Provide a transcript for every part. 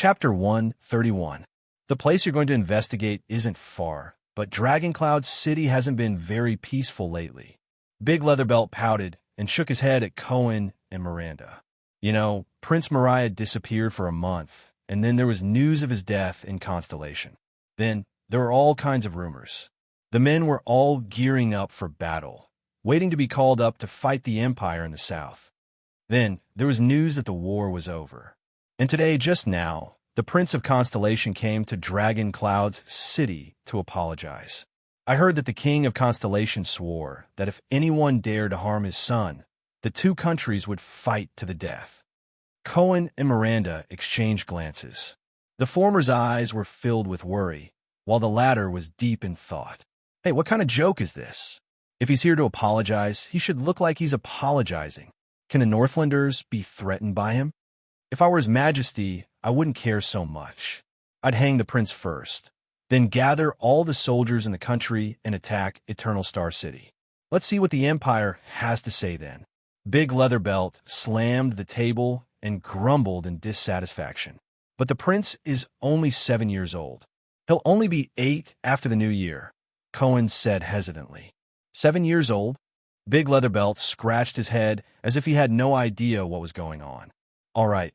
Chapter 131. The place you're going to investigate isn't far, but Dragoncloud City hasn't been very peaceful lately. Big Leatherbelt pouted and shook his head at Cohen and Miranda. Prince Mariah disappeared for a month, and then there was news of his death in Constellation. Then there were all kinds of rumors. The men were all gearing up for battle, waiting to be called up to fight the Empire in the south. Then there was news that the war was over. And today, just now, the Prince of Constellation came to Dragoncloud's city to apologize. I heard that the King of Constellation swore that if anyone dared to harm his son, the two countries would fight to the death. Cohen and Miranda exchanged glances. The former's eyes were filled with worry, while the latter was deep in thought. Hey, what kind of joke is this? If he's here to apologize, he should look like he's apologizing. Can the Northlanders be threatened by him? If I were His Majesty, I wouldn't care so much. I'd hang the prince first, then gather all the soldiers in the country and attack Eternal Star City. Let's see what the Empire has to say then. Big Leatherbelt slammed the table and grumbled in dissatisfaction. But the prince is only 7 years old. He'll only be 8 after the new year, Cohen said hesitantly. 7 years old? Big Leatherbelt scratched his head as if he had no idea what was going on. All right.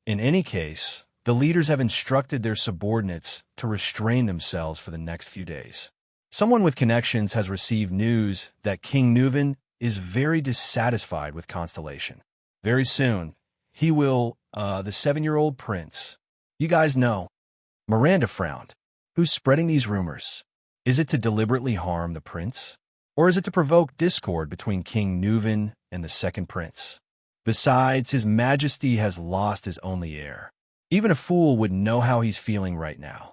In any case, the leaders have instructed their subordinates to restrain themselves for the next few days. Someone with connections has received news that King Nuven is very dissatisfied with Constellation. Very soon, he will, the 7-year-old prince. You guys know. Miranda frowned. Who's spreading these rumors? Is it to deliberately harm the prince? Or is it to provoke discord between King Nuven and the second prince? Besides, His Majesty has lost his only heir. Even a fool would know how he's feeling right now.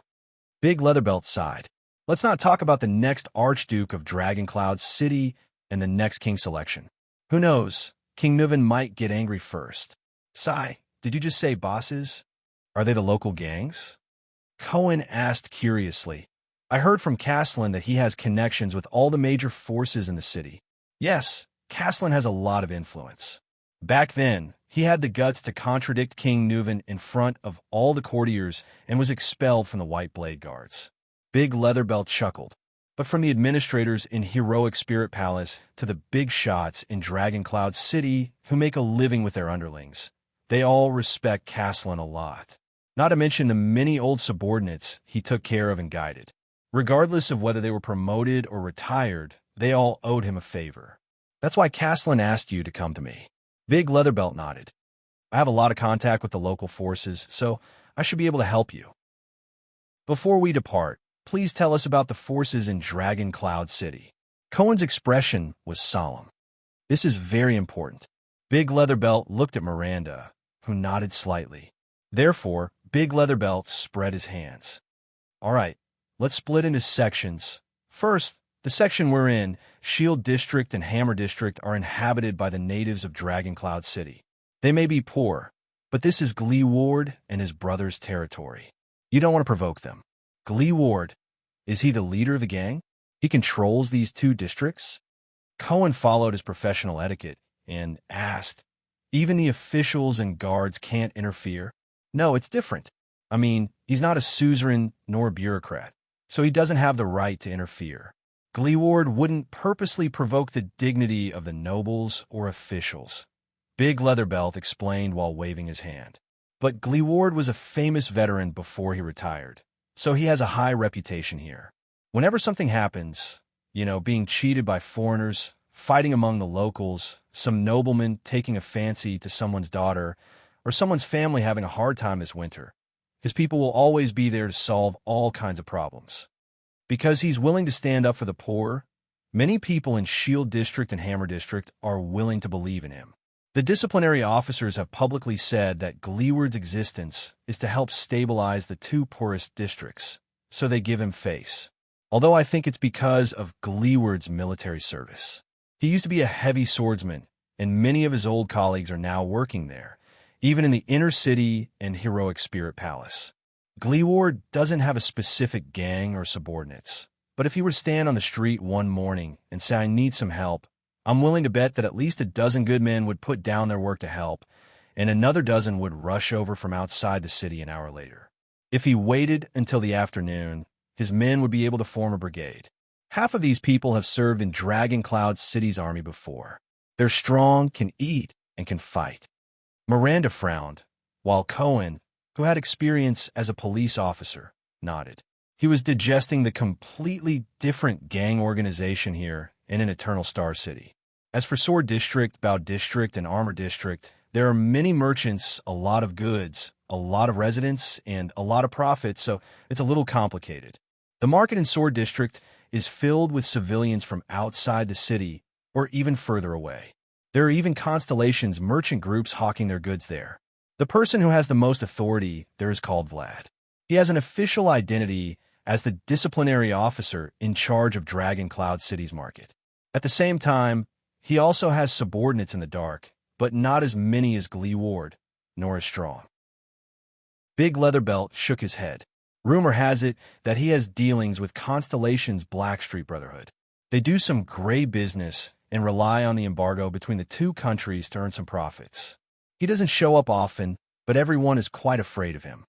Big Leatherbelt sighed. Let's not talk about the next Archduke of Dragoncloud City and the next king selection. Who knows? King Nuven might get angry first. Sigh, did you just say bosses? Are they the local gangs? Cohen asked curiously. I heard from Castellan that he has connections with all the major forces in the city. Yes, Castellan has a lot of influence. Back then, he had the guts to contradict King Nuven in front of all the courtiers and was expelled from the White Blade Guards. Big Leatherbelt chuckled. But from the administrators in Heroic Spirit Palace to the big shots in Dragoncloud City who make a living with their underlings, they all respect Castellan a lot. Not to mention the many old subordinates he took care of and guided. Regardless of whether they were promoted or retired, they all owed him a favor. That's why Castellan asked you to come to me. Big Leatherbelt nodded. I have a lot of contact with the local forces, so I should be able to help you. Before we depart, please tell us about the forces in Dragoncloud City. Cohen's expression was solemn. This is very important. Big Leatherbelt looked at Miranda, who nodded slightly. Therefore, Big Leatherbelt spread his hands. All right, let's split into sections. First, the section we're in, Shield District and Hammer District, are inhabited by the natives of Dragoncloud City. They may be poor, but this is Glee Ward and his brother's territory. You don't want to provoke them. Glee Ward, is he the leader of the gang? He controls these two districts? Cohen followed his professional etiquette and asked, even the officials and guards can't interfere? No, it's different. I mean, he's not a suzerain nor a bureaucrat, so he doesn't have the right to interfere. Glee Ward wouldn't purposely provoke the dignity of the nobles or officials. Big Leatherbelt explained while waving his hand. But Glee Ward was a famous veteran before he retired, so he has a high reputation here. Whenever something happens, being cheated by foreigners, fighting among the locals, some nobleman taking a fancy to someone's daughter, or someone's family having a hard time this winter, his people will always be there to solve all kinds of problems. Because he's willing to stand up for the poor, many people in Shield District and Hammer District are willing to believe in him. The disciplinary officers have publicly said that Glee Ward's existence is to help stabilize the two poorest districts, so they give him face. Although I think it's because of Glee Ward's military service. He used to be a heavy swordsman, and many of his old colleagues are now working there, even in the inner city and Heroic Spirit Palace. Glee Ward doesn't have a specific gang or subordinates, but if he were to stand on the street one morning and say, I need some help, I'm willing to bet that at least a dozen good men would put down their work to help, and another dozen would rush over from outside the city an hour later. If he waited until the afternoon, his men would be able to form a brigade. Half of these people have served in Dragon Cloud City's army before. They're strong, can eat, and can fight. Miranda frowned, while Cohen, who had experience as a police officer, nodded. He was digesting the completely different gang organization here in an Eternal Star City. As for Sword District, Bow District, and Armor District, there are many merchants, a lot of goods, a lot of residents, and a lot of profits, so it's a little complicated. The market in Sword District is filled with civilians from outside the city or even further away. There are even Constellation's merchant groups hawking their goods there. The person who has the most authority there is called Vlad. He has an official identity as the disciplinary officer in charge of Dragon Cloud City's market. At the same time, he also has subordinates in the dark, but not as many as Glee Ward, nor as strong. Big Leatherbelt shook his head. Rumor has it that he has dealings with Constellation's Blackstreet Brotherhood. They do some gray business and rely on the embargo between the two countries to earn some profits. He doesn't show up often, but everyone is quite afraid of him.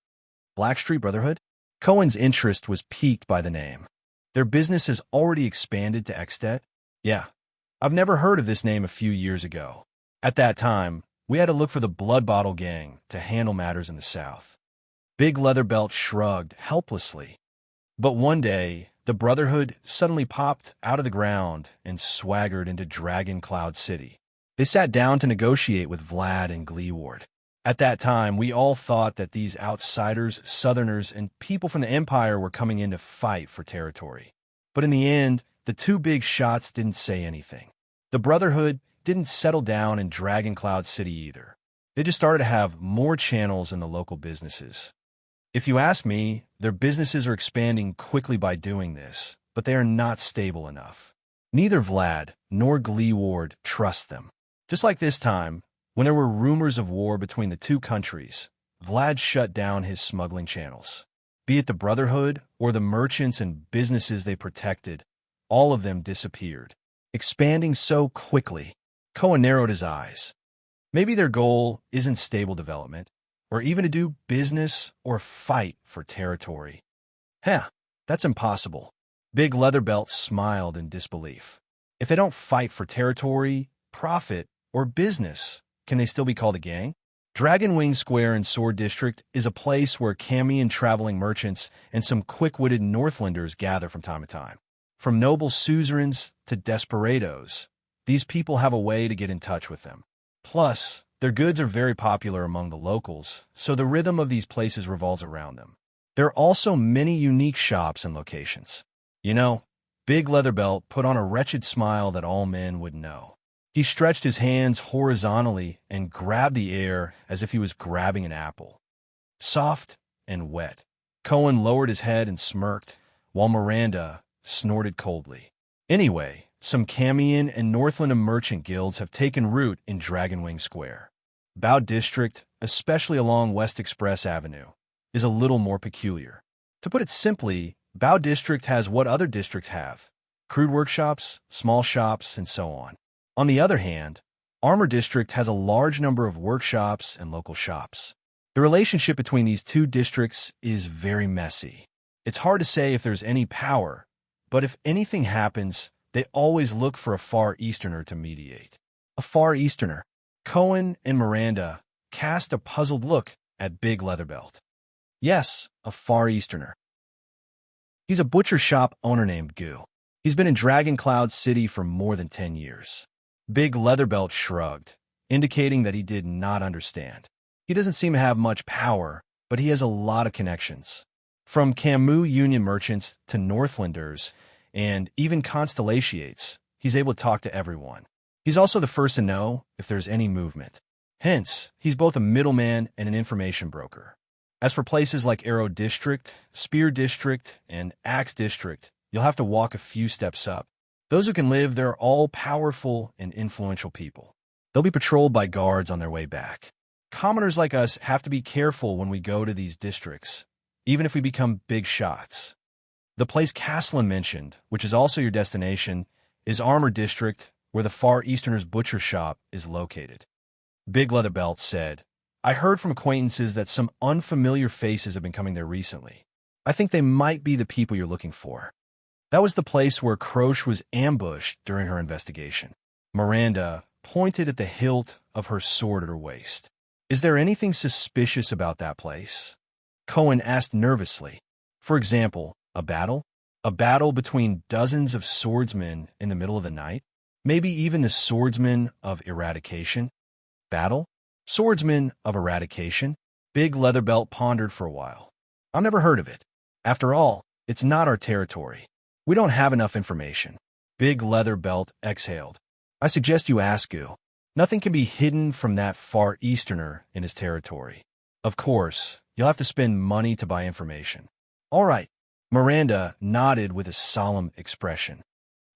Blackstreet Brotherhood? Cohen's interest was piqued by the name. Their business has already expanded to Extet? Yeah. I've never heard of this name a few years ago. At that time, we had to look for the Blood Bottle Gang to handle matters in the South. Big Leatherbelt shrugged helplessly. But one day, the Brotherhood suddenly popped out of the ground and swaggered into Dragon Cloud City. They sat down to negotiate with Vlad and Glee Ward. At that time, we all thought that these outsiders, Southerners, and people from the Empire were coming in to fight for territory. But in the end, the two big shots didn't say anything. The Brotherhood didn't settle down in Dragon Cloud City either. They just started to have more channels in the local businesses. If you ask me, their businesses are expanding quickly by doing this, but they are not stable enough. Neither Vlad nor Glee Ward trust them. Just like this time, when there were rumors of war between the two countries, Vlad shut down his smuggling channels. Be it the Brotherhood or the merchants and businesses they protected, all of them disappeared, expanding so quickly. Cohen narrowed his eyes. Maybe their goal isn't stable development, or even to do business or fight for territory. That's impossible. Big Leatherbelt smiled in disbelief. If they don't fight for territory, profit, or business, can they still be called a gang? Dragonwing Square in Sword District is a place where Camian traveling merchants and some quick-witted Northlanders gather from time to time. From noble suzerains to desperados, these people have a way to get in touch with them. Plus, their goods are very popular among the locals, so the rhythm of these places revolves around them. There are also many unique shops and locations. You know, Big Leatherbelt put on a wretched smile that all men would know. He stretched his hands horizontally and grabbed the air as if he was grabbing an apple. Soft and wet. Cohen lowered his head and smirked, while Miranda snorted coldly. Anyway, some Camian and Northland merchant guilds have taken root in Dragonwing Square. Bow District, especially along West Express Avenue, is a little more peculiar. To put it simply, Bow District has what other districts have: crude workshops, small shops, and so on. On the other hand, Armor District has a large number of workshops and local shops. The relationship between these two districts is very messy. It's hard to say if there's any power, but if anything happens, they always look for a Far Easterner to mediate. A Far Easterner. Cohen and Miranda cast a puzzled look at Big Leatherbelt. Yes, a Far Easterner. He's a butcher shop owner named Goo. He's been in Dragon Cloud City for more than 10 years. Big Leatherbelt shrugged, indicating that he did not understand. He doesn't seem to have much power, but he has a lot of connections. From Camus Union merchants to Northlanders, and even Constellations, he's able to talk to everyone. He's also the first to know if there's any movement. Hence, he's both a middleman and an information broker. As for places like Arrow District, Spear District, and Axe District, you'll have to walk a few steps up. Those who can live there are all powerful and influential people. They'll be patrolled by guards on their way back. Commoners like us have to be careful when we go to these districts, even if we become big shots. The place Caslin mentioned, which is also your destination, is Armor District, where the Far Easterner's butcher shop is located. Big Leatherbelt said, I heard from acquaintances that some unfamiliar faces have been coming there recently. I think they might be the people you're looking for. That was the place where Croce was ambushed during her investigation. Miranda pointed at the hilt of her sword at her waist. Is there anything suspicious about that place? Cohen asked nervously. For example, a battle? A battle between dozens of swordsmen in the middle of the night? Maybe even the swordsman of eradication? Battle? Swordsman of eradication? Big Leatherbelt pondered for a while. I've never heard of it. After all, it's not our territory. We don't have enough information. Big Leatherbelt exhaled. I suggest you ask Goo. Nothing can be hidden from that far easterner in his territory. Of course, you'll have to spend money to buy information. All right. Miranda nodded with a solemn expression.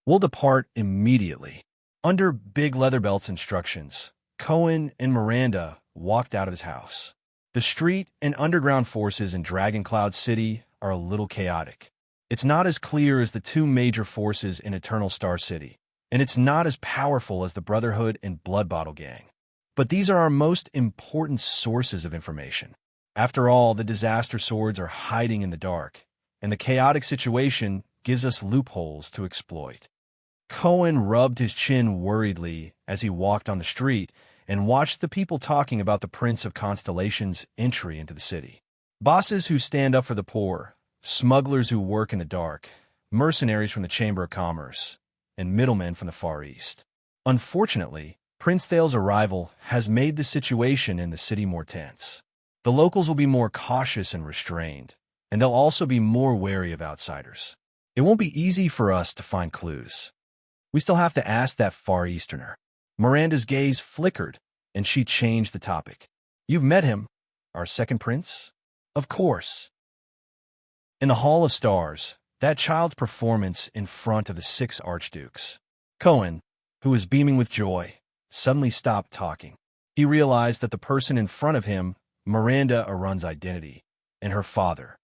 We'll depart immediately. Under Big Leatherbelt's instructions, Cohen and Miranda walked out of his house. The street and underground forces in Dragon Cloud City are a little chaotic. It's not as clear as the two major forces in Eternal Star City, and it's not as powerful as the Brotherhood and Blood Bottle Gang. But these are our most important sources of information. After all, the disaster swords are hiding in the dark, and the chaotic situation gives us loopholes to exploit. Cohen rubbed his chin worriedly as he walked on the street and watched the people talking about the Prince of Constellation's entry into the city. Bosses who stand up for the poor, smugglers who work in the dark, mercenaries from the Chamber of Commerce, and middlemen from the Far East. Unfortunately, Prince Thale's arrival has made the situation in the city more tense. The locals will be more cautious and restrained, and they'll also be more wary of outsiders. It won't be easy for us to find clues. We still have to ask that Far Easterner. Miranda's gaze flickered, and she changed the topic. You've met him, our second prince? Of course. In the Hall of Stars, that child's performance in front of the 6 archdukes. Cohen, who was beaming with joy, suddenly stopped talking. He realized that the person in front of him, Miranda Arun's identity, and her father.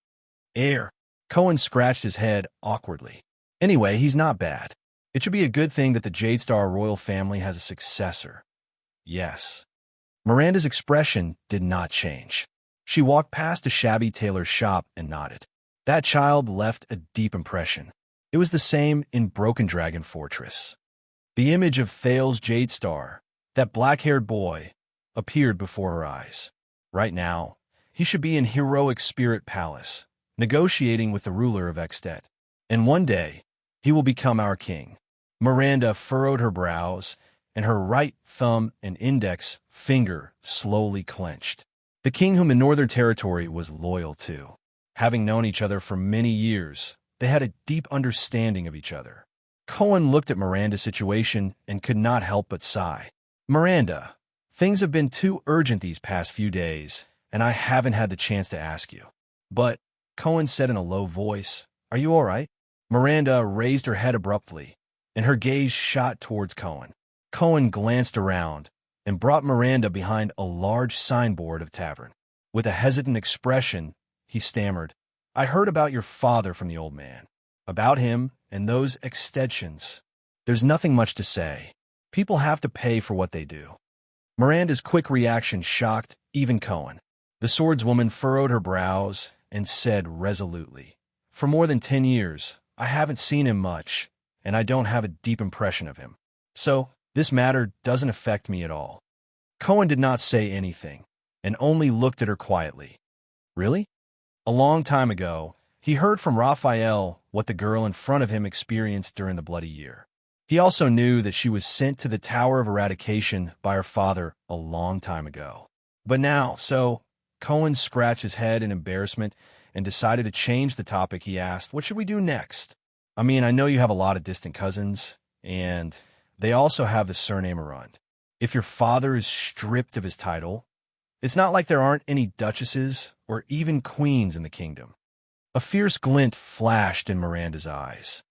Heir. Cohen scratched his head awkwardly. Anyway, he's not bad. It should be a good thing that the Jadestar royal family has a successor. Yes. Miranda's expression did not change. She walked past a shabby tailor's shop and nodded. That child left a deep impression. It was the same in Broken Dragon Fortress. The image of Thale's Jadestar, that black-haired boy, appeared before her eyes. Right now, he should be in Heroic Spirit Palace, negotiating with the ruler of Extet. And one day, he will become our king. Miranda furrowed her brows, and her right thumb and index finger slowly clenched. The king whom the Northern Territory was loyal to. Having known each other for many years, they had a deep understanding of each other. Cohen looked at Miranda's situation and could not help but sigh. Miranda, things have been too urgent these past few days, and I haven't had the chance to ask you. But, Cohen said in a low voice, are you all right? Miranda raised her head abruptly, and her gaze shot towards Cohen. Cohen glanced around and brought Miranda behind a large signboard of tavern. With a hesitant expression, he stammered, I heard about your father from the old man. About him and those extensions. There's nothing much to say. People have to pay for what they do. Miranda's quick reaction shocked even Cohen. The swordswoman furrowed her brows and said resolutely, for more than 10 years, I haven't seen him much, and I don't have a deep impression of him. So, this matter doesn't affect me at all. Cohen did not say anything, and only looked at her quietly. Really? A long time ago, he heard from Raphael what the girl in front of him experienced during the Bloody Year. He also knew that she was sent to the Tower of Eradication by her father a long time ago. But now, Cohen scratched his head in embarrassment and decided to change the topic. He asked, what should we do next? I mean, I know you have a lot of distant cousins, and they also have the surname Arund. If your father is stripped of his title, it's not like there aren't any duchesses or even queens in the kingdom. A fierce glint flashed in Miranda's eyes.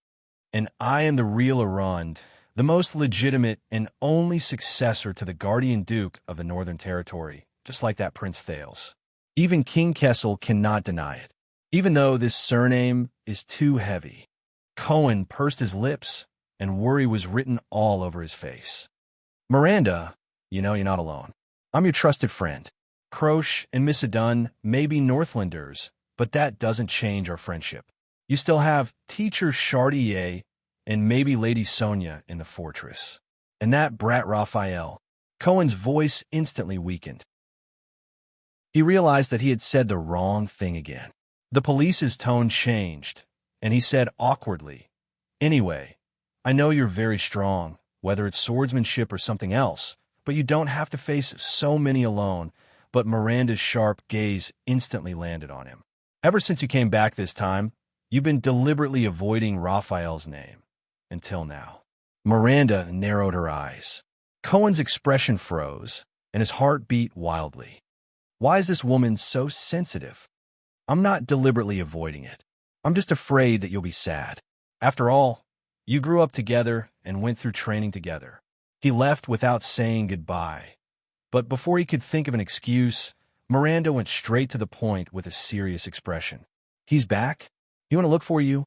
And I am the real Arund, the most legitimate and only successor to the Guardian Duke of the Northern Territory, just like that Prince Thales. Even King Kessel cannot deny it, even though this surname is too heavy. Cohen pursed his lips, and worry was written all over his face. Miranda, you know you're not alone. I'm your trusted friend. Croche and Miss Dunn may be Northlanders, but that doesn't change our friendship. You still have Teacher Chartier and maybe Lady Sonia in the fortress. And that brat Raphael. Cohen's voice instantly weakened. He realized that he had said the wrong thing again. The police's tone changed, and he said awkwardly, "Anyway, I know you're very strong, whether it's swordsmanship or something else, but you don't have to face so many alone." But Miranda's sharp gaze instantly landed on him. "Ever since you came back this time, you've been deliberately avoiding Raphael's name. Until now." Miranda narrowed her eyes. Cohen's expression froze, and his heart beat wildly. Why is this woman so sensitive? "I'm not deliberately avoiding it. I'm just afraid that you'll be sad. After all, you grew up together and went through training together." He left without saying goodbye. But before he could think of an excuse, Miranda went straight to the point with a serious expression. "He's back? You want to look for you?"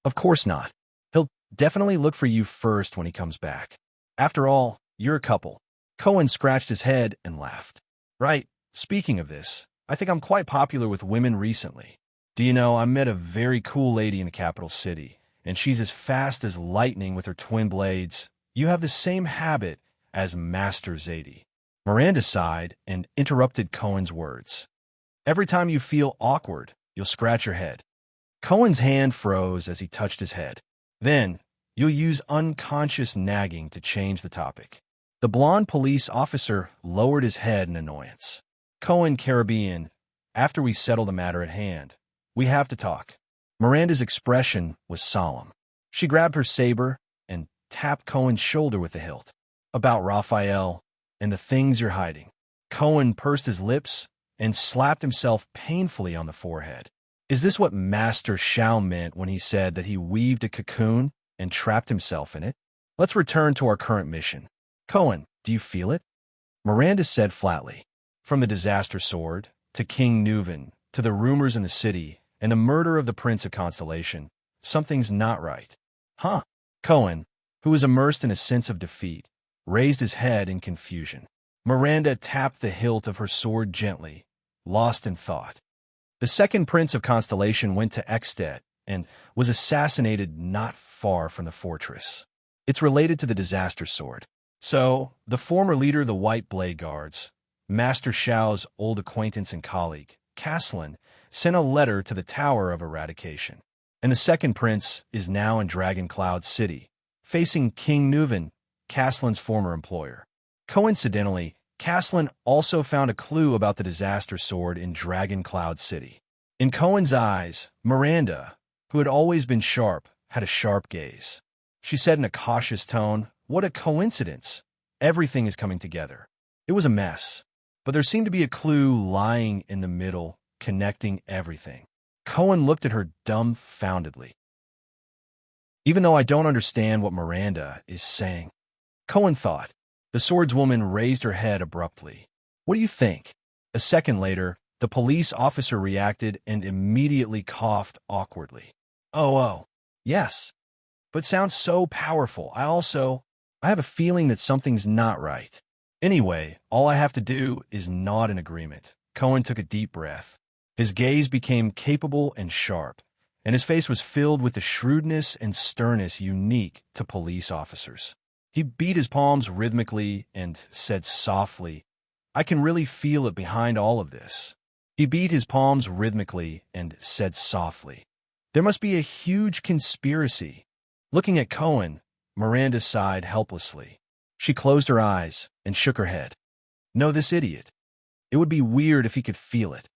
"Of course not. He'll definitely look for you first when he comes back. After all, you're a couple." Cohen scratched his head and laughed. "Right. Speaking of this, I think I'm quite popular with women recently. Do you know, I met a very cool lady in the capital city, and she's as fast as lightning with her twin blades. You have the same habit as Master Zadie." Miranda sighed and interrupted Cohen's words. "Every time you feel awkward, you'll scratch your head." Cohen's hand froze as he touched his head. "Then, you'll use unconscious nagging to change the topic." The blonde police officer lowered his head in annoyance. "Cohen, Caribbean, after we settle the matter at hand, we have to talk." Miranda's expression was solemn. She grabbed her saber and tapped Cohen's shoulder with the hilt. "About Raphael and the things you're hiding." Cohen pursed his lips and slapped himself painfully on the forehead. Is this what Master Shao meant when he said that he weaved a cocoon and trapped himself in it? Let's return to our current mission. Cohen, do you feel it? Miranda said flatly. From the disaster sword, to King Nuven, to the rumors in the city, and the murder of the Prince of Constellation, something's not right. Huh? Cohen, who was immersed in a sense of defeat, raised his head in confusion. Miranda tapped the hilt of her sword gently, lost in thought. The second Prince of Constellation went to Ekstedt and was assassinated not far from the fortress. It's related to the disaster sword. So, the former leader of the White Blade Guards, Master Shao's old acquaintance and colleague, Caslin, sent a letter to the Tower of Eradication. And the second prince is now in Dragon Cloud City, facing King Nuven, Caslin's former employer. Coincidentally, Caslin also found a clue about the disaster sword in Dragon Cloud City. In Cohen's eyes, Miranda, who had always been sharp, had a sharp gaze. She said in a cautious tone, "What a coincidence. Everything is coming together." It was a mess, but there seemed to be a clue lying in the middle, connecting everything. Cohen looked at her dumbfoundedly. Even though I don't understand what Miranda is saying, Cohen thought. The swordswoman raised her head abruptly. What do you think? A second later, the police officer reacted and immediately coughed awkwardly. Oh, yes. But sounds so powerful. I have a feeling that something's not right. Anyway, all I have to do is nod in agreement. Cohen took a deep breath. His gaze became capable and sharp, and his face was filled with the shrewdness and sternness unique to police officers. He beat his palms rhythmically and said softly, "I can really feel it behind all of this." He beat his palms rhythmically and said softly, "There must be a huge conspiracy." Looking at Cohen, Miranda sighed helplessly. She closed her eyes and shook her head. No, this idiot. It would be weird if he could feel it.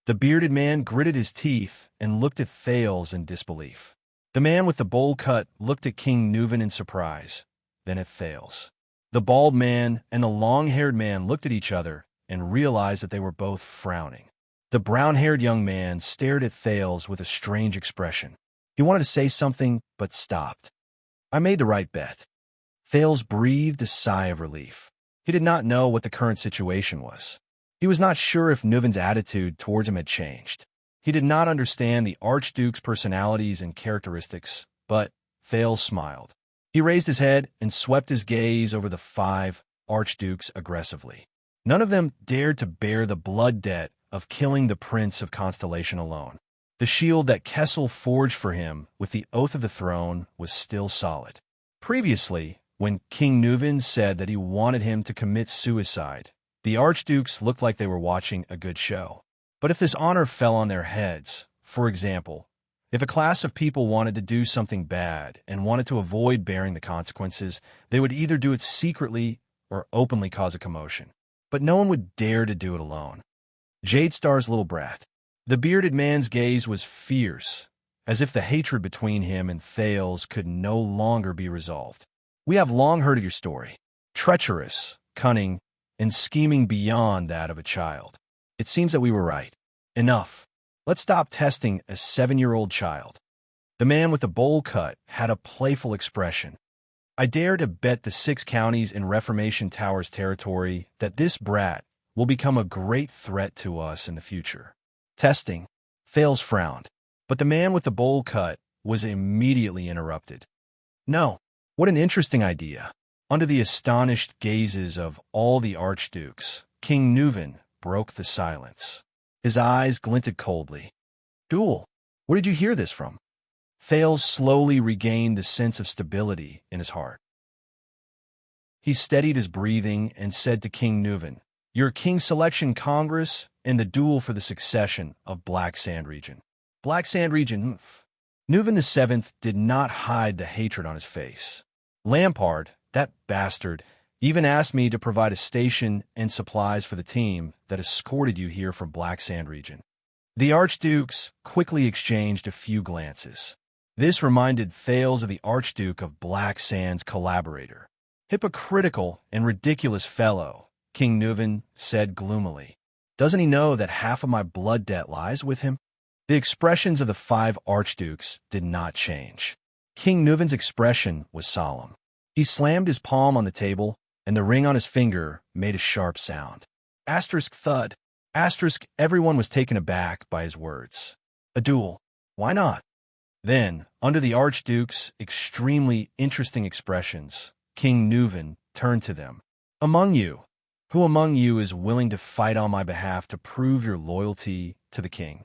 The bearded man gritted his teeth and looked at Thales in disbelief. The man with the bowl cut looked at King Nuven in surprise, then at Thales. The bald man and the long-haired man looked at each other and realized that they were both frowning. The brown-haired young man stared at Thales with a strange expression. He wanted to say something, but stopped. I made the right bet. Thales breathed a sigh of relief. He did not know what the current situation was. He was not sure if Nuven's attitude towards him had changed. He did not understand the Archduke's personalities and characteristics, but Thales smiled. He raised his head and swept his gaze over the 5 Archdukes aggressively. None of them dared to bear the blood debt of killing the Prince of Constellation alone. The shield that Kessel forged for him with the oath of the throne was still solid. Previously, when King Nuven said that he wanted him to commit suicide, the archdukes looked like they were watching a good show. But if this honor fell on their heads, for example, if a class of people wanted to do something bad and wanted to avoid bearing the consequences, they would either do it secretly or openly cause a commotion. But no one would dare to do it alone. Jadestar's little brat. The bearded man's gaze was fierce, as if the hatred between him and Thales could no longer be resolved. We have long heard of your story. Treacherous, cunning, and scheming beyond that of a child. It seems that we were right. Enough. Let's stop testing a 7-year-old child. The man with the bowl cut had a playful expression. I dare to bet the 6 counties in Reformation Tower's territory that this brat will become a great threat to us in the future. Testing. Thales frowned, but the man with the bowl cut was immediately interrupted. No. What an interesting idea. Under the astonished gazes of all the archdukes, King Nuven broke the silence. His eyes glinted coldly. Duel. Where did you hear this from? Thales slowly regained the sense of stability in his heart. He steadied his breathing and said to King Nuven, Your King Selection Congress and the duel for the succession of Black Sand Region. Black Sand Region. Nuven VII did not hide the hatred on his face. Lampard, that bastard, even asked me to provide a station and supplies for the team that escorted you here from Black Sand Region. The archdukes quickly exchanged a few glances. This reminded Thales of the Archduke of Black Sand's collaborator. Hypocritical and ridiculous fellow, King Nuven said gloomily. Doesn't he know that half of my blood debt lies with him? The expressions of the 5 archdukes did not change. King Nuven's expression was solemn. He slammed his palm on the table, and the ring on his finger made a sharp sound. Asterisk thud. Asterisk everyone was taken aback by his words. A duel. Why not? Then, under the archduke's extremely interesting expressions, King Nuven turned to them. Who among you is willing to fight on my behalf to prove your loyalty to the king?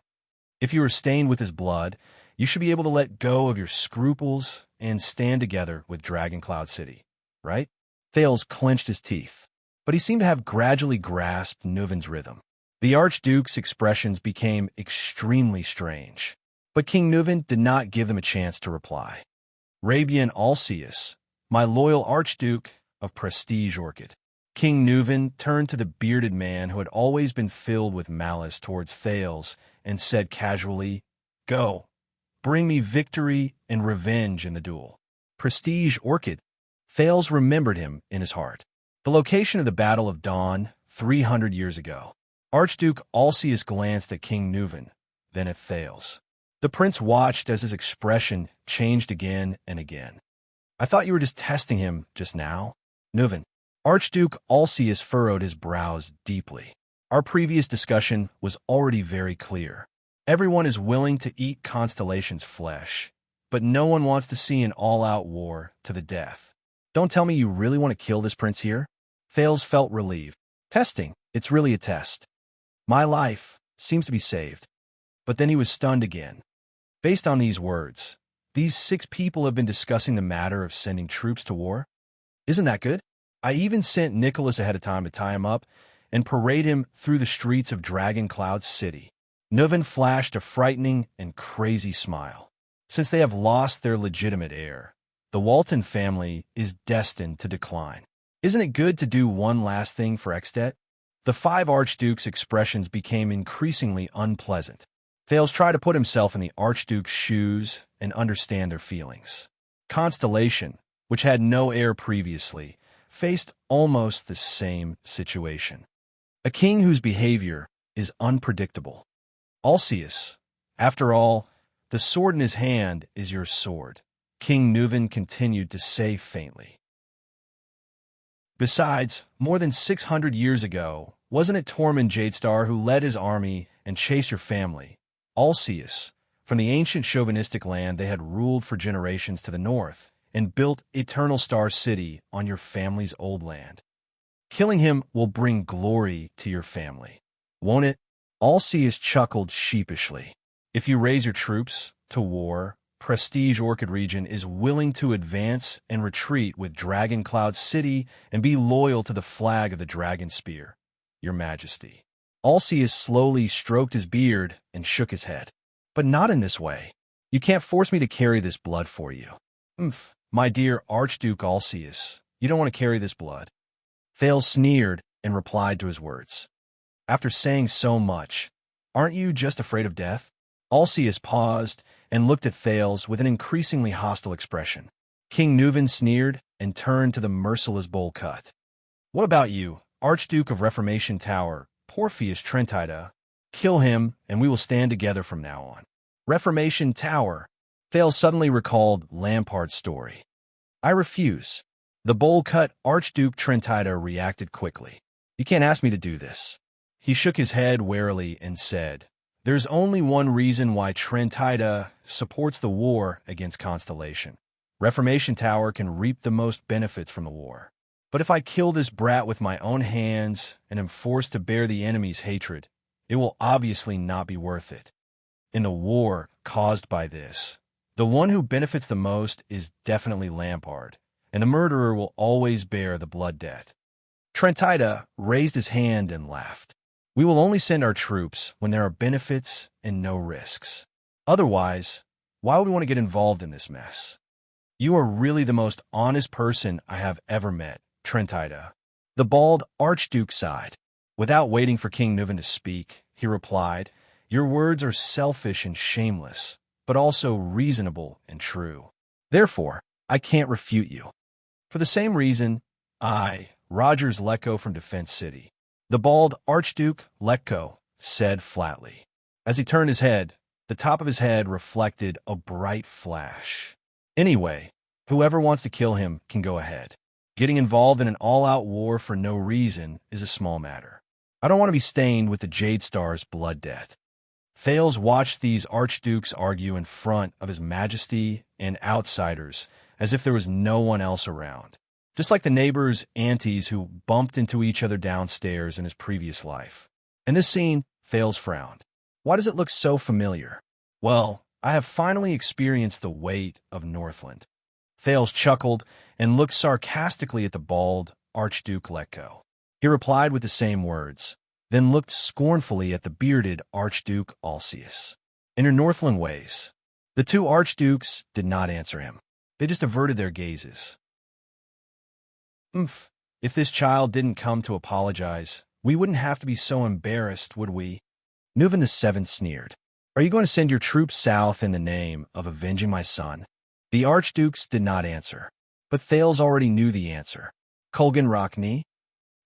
If you are stained with his blood, you should be able to let go of your scruples and stand together with Dragoncloud City, right? Thales clenched his teeth, but he seemed to have gradually grasped Nuven's rhythm. The Archduke's expressions became extremely strange, but King Nuven did not give them a chance to reply. Rabian Alceus, my loyal Archduke of Prestige Orchid. King Nuven turned to the bearded man who had always been filled with malice towards Thales and said casually, Go, bring me victory and revenge in the duel. Prestige Orchid. Thales remembered him in his heart. The location of the Battle of Dawn 300 years ago. Archduke Alceus glanced at King Nuven, then at Thales. The prince watched as his expression changed again and again. I thought you were just testing him just now. Nuven. Archduke Alceus furrowed his brows deeply. Our previous discussion was already very clear. Everyone is willing to eat Constellation's flesh, but no one wants to see an all-out war to the death. Don't tell me you really want to kill this prince here? Thales felt relieved. Testing. It's really a test. My life seems to be saved. But then he was stunned again. Based on these words, these 6 people have been discussing the matter of sending troops to war? Isn't that good? I even sent Nicholas ahead of time to tie him up and parade him through the streets of Dragoncloud City. Nuven flashed a frightening and crazy smile. Since they have lost their legitimate heir, the Walton family is destined to decline. Isn't it good to do one last thing for Extet? The 5 archdukes' expressions became increasingly unpleasant. Thales tried to put himself in the archduke's shoes and understand their feelings. Constellation, which had no heir previously, faced almost the same situation. A king whose behavior is unpredictable. Alceus, after all, the sword in his hand is your sword, King Nuven continued to say faintly. Besides, more than 600 years ago, wasn't it Tormund Jadestar who led his army and chased your family, Alceus, from the ancient chauvinistic land they had ruled for generations to the north, and built Eternal Star City on your family's old land? Killing him will bring glory to your family, won't it? Alceus chuckled sheepishly. If you raise your troops to war, Prestige Orchid Region is willing to advance and retreat with Dragon Cloud City and be loyal to the flag of the Dragon Spear, Your Majesty. Alceus slowly stroked his beard and shook his head. But not in this way. You can't force me to carry this blood for you. My dear Archduke Alceus, you don't want to carry this blood. Thales sneered and replied to his words. After saying so much, aren't you just afraid of death? Alceus paused and looked at Thales with an increasingly hostile expression. King Nuvan sneered and turned to the merciless bowl cut. What about you, Archduke of Reformation Tower, Porpheus Trentida? Kill him, and we will stand together from now on. Reformation Tower. Thales suddenly recalled Lampard's story. I refuse. The bowl-cut Archduke Trentida reacted quickly. You can't ask me to do this. He shook his head warily and said, There's only one reason why Trentida supports the war against Constellation. Reformation Tower can reap the most benefits from the war. But if I kill this brat with my own hands and am forced to bear the enemy's hatred, it will obviously not be worth it. In the war caused by this, the one who benefits the most is definitely Lampard, and the murderer will always bear the blood debt. Trentida raised his hand and laughed. We will only send our troops when there are benefits and no risks. Otherwise, why would we want to get involved in this mess? You are really the most honest person I have ever met, Trentida. The bald Archduke sighed. Without waiting for King Nuvan to speak, he replied, Your words are selfish and shameless, but also reasonable and true. Therefore, I can't refute you. For the same reason, I, Rogers Lecco from Defense City, the bald Archduke Lecco, said flatly. As he turned his head, the top of his head reflected a bright flash. Anyway, whoever wants to kill him can go ahead. Getting involved in an all-out war for no reason is a small matter. I don't want to be stained with the Jade Star's blood debt. Thales watched these archdukes argue in front of his majesty and outsiders as if there was no one else around, just like the neighbors' aunties who bumped into each other downstairs in his previous life. In this scene, Thales frowned. Why does it look so familiar? Well, I have finally experienced the weight of Northland. Thales chuckled and looked sarcastically at the bald Archduke Lecco. He replied with the same words, then looked scornfully at the bearded Archduke Alceus. In your Northland ways, the two archdukes did not answer him. They just averted their gazes. If this child didn't come to apologize, we wouldn't have to be so embarrassed, would we? Nuvan VII sneered. Are you going to send your troops south in the name of avenging my son? The archdukes did not answer, but Thales already knew the answer. Kulgan Rockney?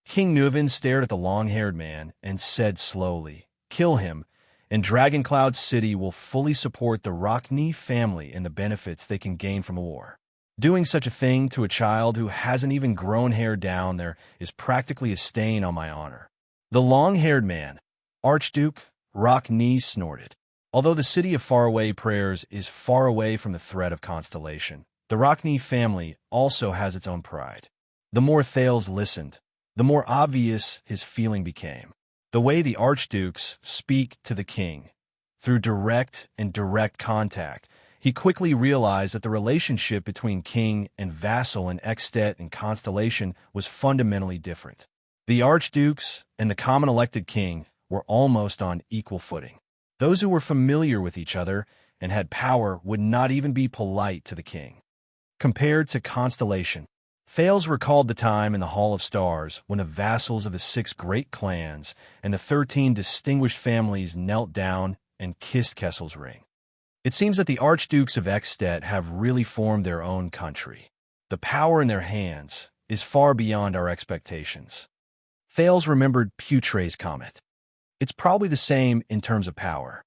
King Nuvan stared at the long-haired man and said slowly, Kill him, and Dragon Cloud City will fully support the Rockney family and the benefits they can gain from a war. Doing such a thing to a child who hasn't even grown hair down there is practically a stain on my honor. The long-haired man, Archduke Rockney, snorted. Although the city of faraway prayers is far away from the threat of Constellation, the Rockney family also has its own pride. The more Thales listened, the more obvious his feeling became. The way the archdukes speak to the king, through direct and direct contact, he quickly realized that the relationship between king and vassal in Extet and Constellation was fundamentally different. The archdukes and the common elected king were almost on equal footing. Those who were familiar with each other and had power would not even be polite to the king. Compared to Constellation, Thales recalled the time in the Hall of Stars when the vassals of the 6 great clans and the 13 distinguished families knelt down and kissed Kessel's ring. It seems that the archdukes of Extet have really formed their own country. The power in their hands is far beyond our expectations. Thales remembered Putre's comment. It's probably the same in terms of power.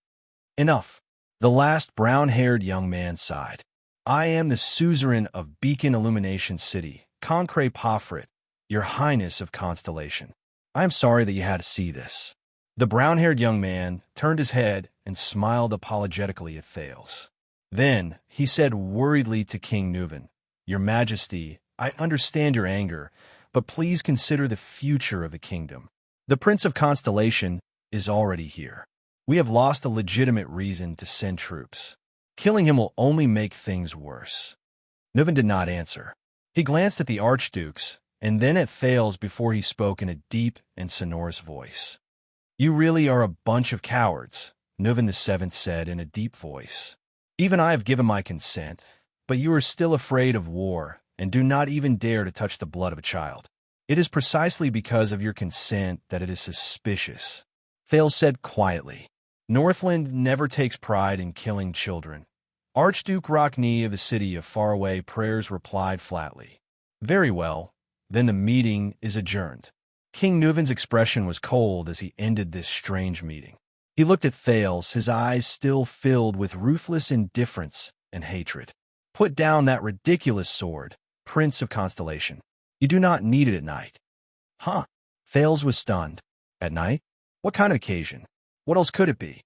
Enough. The last brown-haired young man sighed. I am the suzerain of Beacon Illumination City, Concre Pofrit, your highness of Constellation. I am sorry that you had to see this. The brown-haired young man turned his head and smiled apologetically at Thales. Then he said worriedly to King Nuvan, Your Majesty, I understand your anger, but please consider the future of the kingdom. The Prince of Constellation is already here. We have lost a legitimate reason to send troops. Killing him will only make things worse." Nuven did not answer. He glanced at the archdukes, and then at Thales before he spoke in a deep and sonorous voice. "You really are a bunch of cowards," Nuven VII said in a deep voice. "Even I have given my consent, but you are still afraid of war and do not even dare to touch the blood of a child. It is precisely because of your consent that it is suspicious," Thales said quietly. "Northland never takes pride in killing children." Archduke Rockney of the city of faraway prayers replied flatly. "Very well, then the meeting is adjourned." King Nuven's expression was cold as he ended this strange meeting. He looked at Thales, his eyes still filled with ruthless indifference and hatred. "Put down that ridiculous sword, Prince of Constellation. You do not need it at night." "Huh?" Thales was stunned. "At night? What kind of occasion? What else could it be?"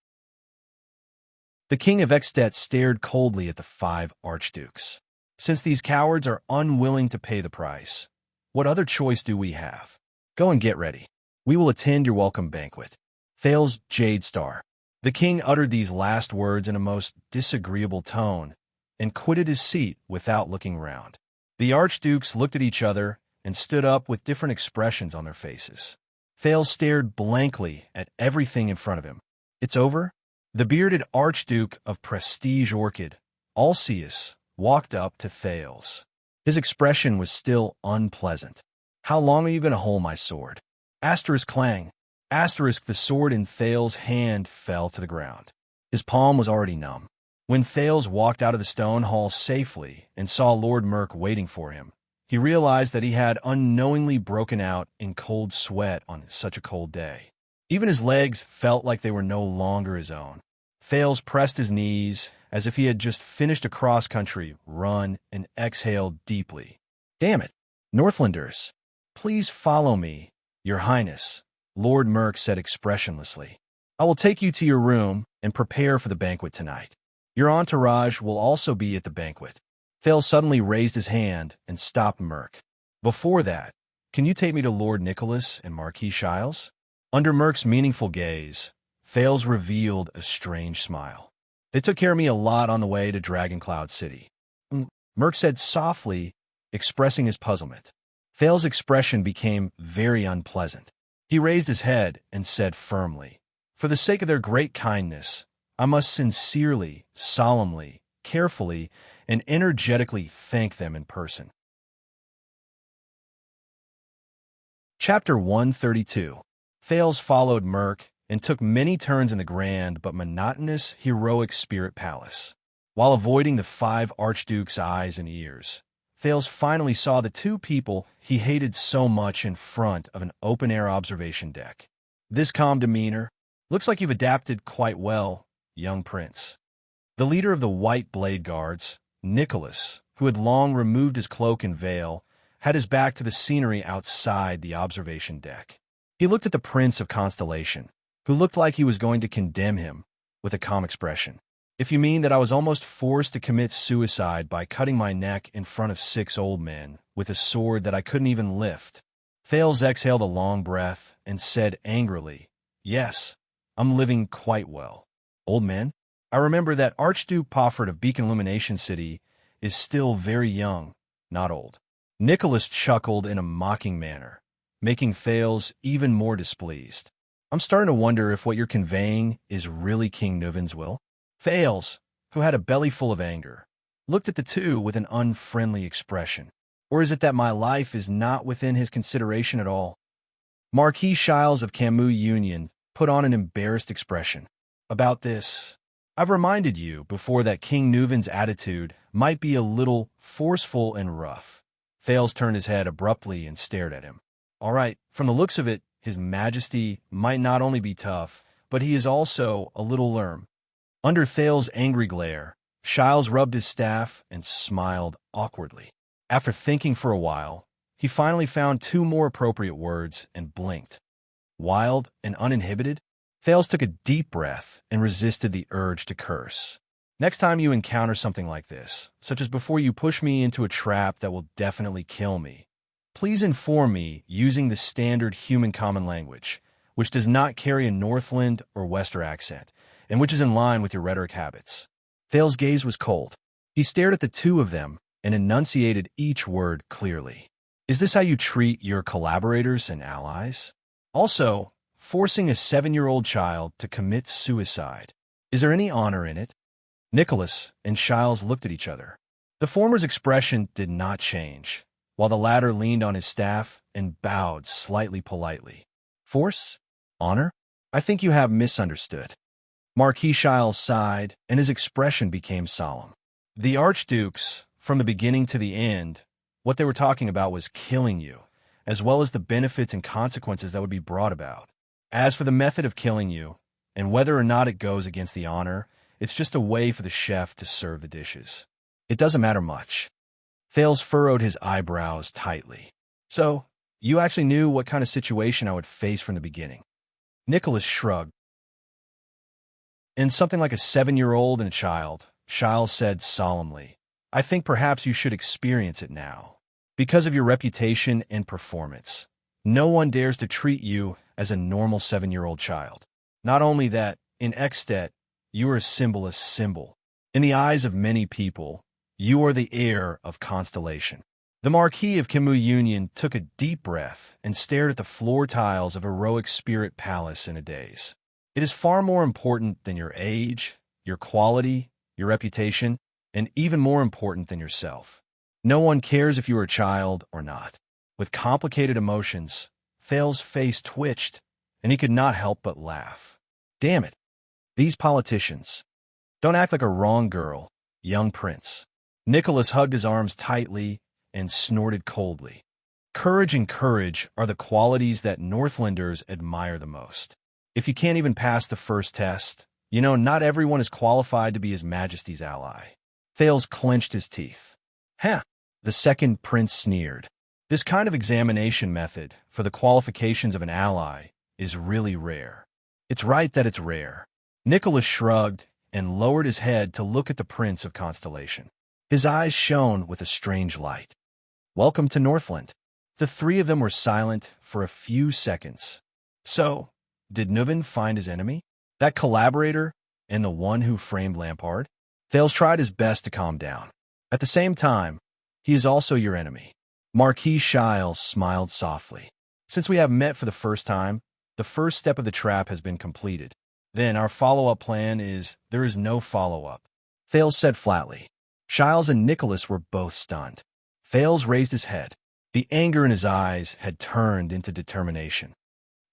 The King of Ekstedt stared coldly at the 5 archdukes. "Since these cowards are unwilling to pay the price, what other choice do we have? Go and get ready. We will attend your welcome banquet. Thales Jade Star." The king uttered these last words in a most disagreeable tone and quitted his seat without looking round. The archdukes looked at each other and stood up with different expressions on their faces. Thales stared blankly at everything in front of him. "It's over?" The bearded Archduke of Prestige Orchid, Alceus, walked up to Thales. His expression was still unpleasant. "How long are you going to hold my sword?" Asterisk clang. Asterisk the sword in Thales' hand fell to the ground. His palm was already numb. When Thales walked out of the stone hall safely and saw Lord Merk waiting for him, he realized that he had unknowingly broken out in cold sweat on such a cold day. Even his legs felt like they were no longer his own. Thales pressed his knees as if he had just finished a cross-country run and exhaled deeply. "Damn it, Northlanders, please follow me, Your Highness," Lord Merk said expressionlessly. "I will take you to your room and prepare for the banquet tonight. Your entourage will also be at the banquet." Thales suddenly raised his hand and stopped Merk. "Before that, can you take me to Lord Nicholas and Marquis Shiles?" Under Merk's meaningful gaze, Thales revealed a strange smile. "They took care of me a lot on the way to Dragoncloud City," Merk said softly, expressing his puzzlement. Thales' expression became very unpleasant. He raised his head and said firmly, "For the sake of their great kindness, I must sincerely, solemnly, carefully, and energetically thank them in person." Chapter 132. Thales followed Merk and took many turns in the grand but monotonous heroic spirit palace. While avoiding the 5 archdukes' eyes and ears, Thales finally saw the 2 people he hated so much in front of an open-air observation deck. "This calm demeanor. Looks like you've adapted quite well, young prince." The leader of the White Blade Guards, Nicholas, who had long removed his cloak and veil, had his back to the scenery outside the observation deck. He looked at the Prince of Constellation, who looked like he was going to condemn him, with a calm expression. "If you mean that I was almost forced to commit suicide by cutting my neck in front of 6 old men with a sword that I couldn't even lift," Thales exhaled a long breath and said angrily, "Yes, I'm living quite well." "Old men? I remember that Archduke Pofford of Beacon Illumination City is still very young, not old." Nicholas chuckled in a mocking manner, making Thales even more displeased. "I'm starting to wonder if what you're conveying is really King Nuven's will." Thales, who had a belly full of anger, looked at the 2 with an unfriendly expression. "Or is it that my life is not within his consideration at all?" Marquis Shiles of Camus Union put on an embarrassed expression. "About this, I've reminded you before that King Nuven's attitude might be a little forceful and rough." Thales turned his head abruptly and stared at him. "All right, from the looks of it, His Majesty might not only be tough, but he is also a little lerm." Under Thales' angry glare, Shiles rubbed his staff and smiled awkwardly. After thinking for a while, he finally found 2 more appropriate words and blinked. "Wild and uninhibited?" Thales took a deep breath and resisted the urge to curse. "Next time you encounter something like this, such as before you push me into a trap that will definitely kill me, Please inform me using the standard human common language, which does not carry a Northland or Wester accent, and which is in line with your rhetoric habits. Thale's gaze was cold. He stared at the two of them and enunciated each word clearly. Is this how you treat your collaborators and allies? Also, forcing a 7-year-old child to commit suicide. Is there any honor in it? Nicholas and Shiles looked at each other. The former's expression did not change, while the latter leaned on his staff and bowed slightly politely. Force? Honor? I think you have misunderstood. Marquis Shiles sighed, and his expression became solemn. The Archdukes, from the beginning to the end, what they were talking about was killing you, as well as the benefits and consequences that would be brought about. As for the method of killing you, and whether or not it goes against the honor, it's just a way for the chef to serve the dishes. It doesn't matter much. Thales furrowed his eyebrows tightly. So, you actually knew what kind of situation I would face from the beginning. Nicholas shrugged. In something like a 7-year-old and a child, Shiles said solemnly, I think perhaps you should experience it now. Because of your reputation and performance, no one dares to treat you as a normal 7-year-old child. Not only that, in Extet, you are a symbol. In the eyes of many people, you are the heir of Constellation. The Marquis of Camus Union took a deep breath and stared at the floor tiles of Heroic Spirit Palace in a daze. It is far more important than your age, your quality, your reputation, and even more important than yourself. No one cares if you are a child or not. With complicated emotions, Thale's face twitched, and he could not help but laugh. Damn it. These politicians. Don't act like a wrong girl, young prince. Nicholas hugged his arms tightly and snorted coldly. Courage and courage are the qualities that Northlanders admire the most. If you can't even pass the first test, you know not everyone is qualified to be His Majesty's ally. Thales clenched his teeth. Huh, the second prince sneered. This kind of examination method for the qualifications of an ally is really rare. It's right that it's rare. Nicholas shrugged and lowered his head to look at the Prince of Constellation. His eyes shone with a strange light. Welcome to Northland. The three of them were silent for a few seconds. So, did Nuven find his enemy? That collaborator and the one who framed Lampard? Thales tried his best to calm down. At the same time, he is also your enemy. Marquis Shiles smiled softly. Since we have met for the first time, the first step of the trap has been completed. Then our follow-up plan is there is no follow-up. Thales said flatly. Shiles and Nicholas were both stunned. Thales raised his head. The anger in his eyes had turned into determination.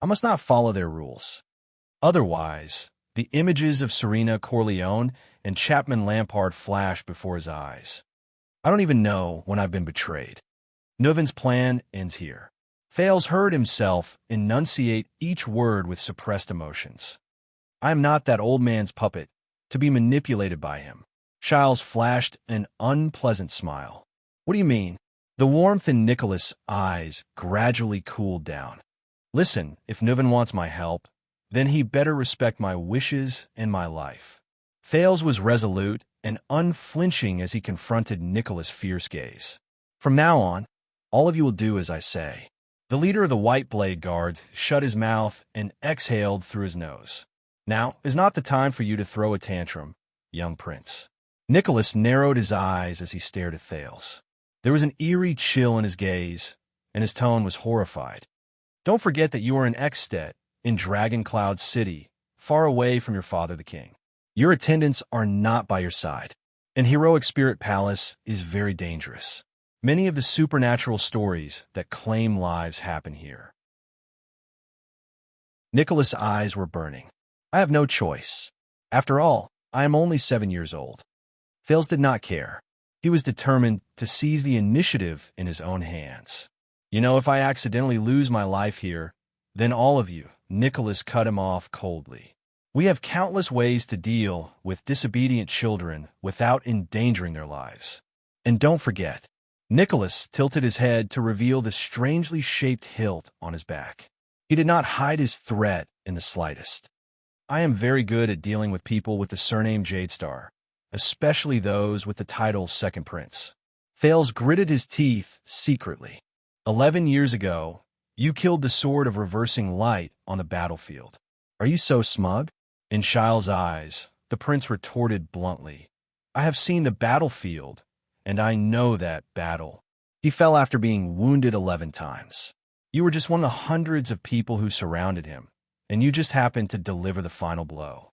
I must not follow their rules. Otherwise, the images of Serena Corleone and Chapman Lampard flashed before his eyes. I don't even know when I've been betrayed. Nuven's plan ends here. Thales heard himself enunciate each word with suppressed emotions. I am not that old man's puppet, to be manipulated by him. Shiles flashed an unpleasant smile. What do you mean? The warmth in Nicholas' eyes gradually cooled down. Listen, if Nuven wants my help, then he better respect my wishes and my life. Thales was resolute and unflinching as he confronted Nicholas' fierce gaze. From now on, all of you will do as I say. The leader of the White Blade Guards shut his mouth and exhaled through his nose. Now is not the time for you to throw a tantrum, young prince. Nicholas narrowed his eyes as he stared at Thales. There was an eerie chill in his gaze, and his tone was horrified. Don't forget that you are in Extet, in Dragon Cloud City, far away from your father the king. Your attendants are not by your side, and Heroic Spirit Palace is very dangerous. Many of the supernatural stories that claim lives happen here. Nicholas' eyes were burning. I have no choice. After all, I am only 7 years old. Thales did not care. He was determined to seize the initiative in his own hands. You know, if I accidentally lose my life here, then all of you, Nicholas cut him off coldly. We have countless ways to deal with disobedient children without endangering their lives. And don't forget, Nicholas tilted his head to reveal the strangely shaped hilt on his back. He did not hide his threat in the slightest. I am very good at dealing with people with the surname Jadestar, especially those with the title Second Prince. Thales gritted his teeth secretly. 11 years ago, you killed the sword of reversing light on the battlefield. Are you so smug? In Shile's eyes, the prince retorted bluntly, I have seen the battlefield, and I know that battle. He fell after being wounded 11 times. You were just one of the hundreds of people who surrounded him, and you just happened to deliver the final blow.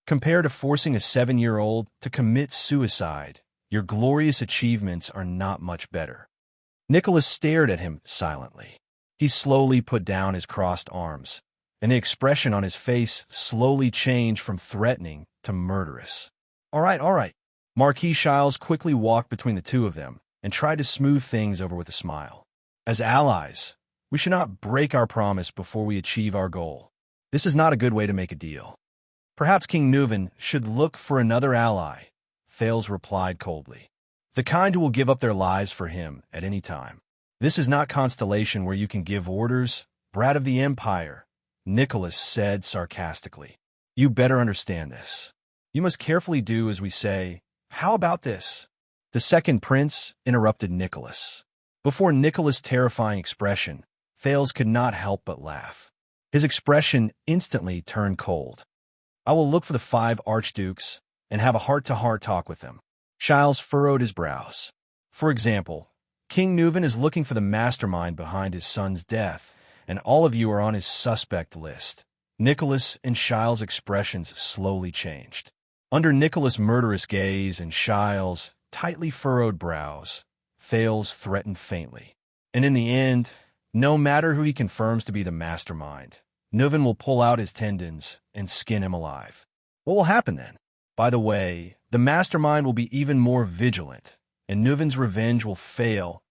Compared to forcing a 7-year-old to commit suicide, your glorious achievements are not much better. Nicholas stared at him silently. He slowly put down his crossed arms, and the expression on his face slowly changed from threatening to murderous. All right. Marquis Shiles quickly walked between the two of them and tried to smooth things over with a smile. As allies, we should not break our promise before we achieve our goal. This is not a good way to make a deal. Perhaps King Nuven should look for another ally, Thales replied coldly. The kind who will give up their lives for him at any time. This is not Constellation where you can give orders, brat of the Empire, Nicholas said sarcastically. You better understand this. You must carefully do as we say. How about this? The second prince interrupted Nicholas. Before Nicholas' terrifying expression, Thales could not help but laugh. His expression instantly turned cold. I will look for the 5 archdukes and have a heart-to-heart talk with them. Shiles furrowed his brows. For example, King Nuven is looking for the mastermind behind his son's death, and all of you are on his suspect list. Nicholas and Shiles' expressions slowly changed. Under Nicholas' murderous gaze and Shiles' tightly furrowed brows, Thales threatened faintly. And in the end, no matter who he confirms to be the mastermind, Nuven will pull out his tendons and skin him alive. What will happen then? By the way, the mastermind will be even more vigilant, and Nuven's revenge will fail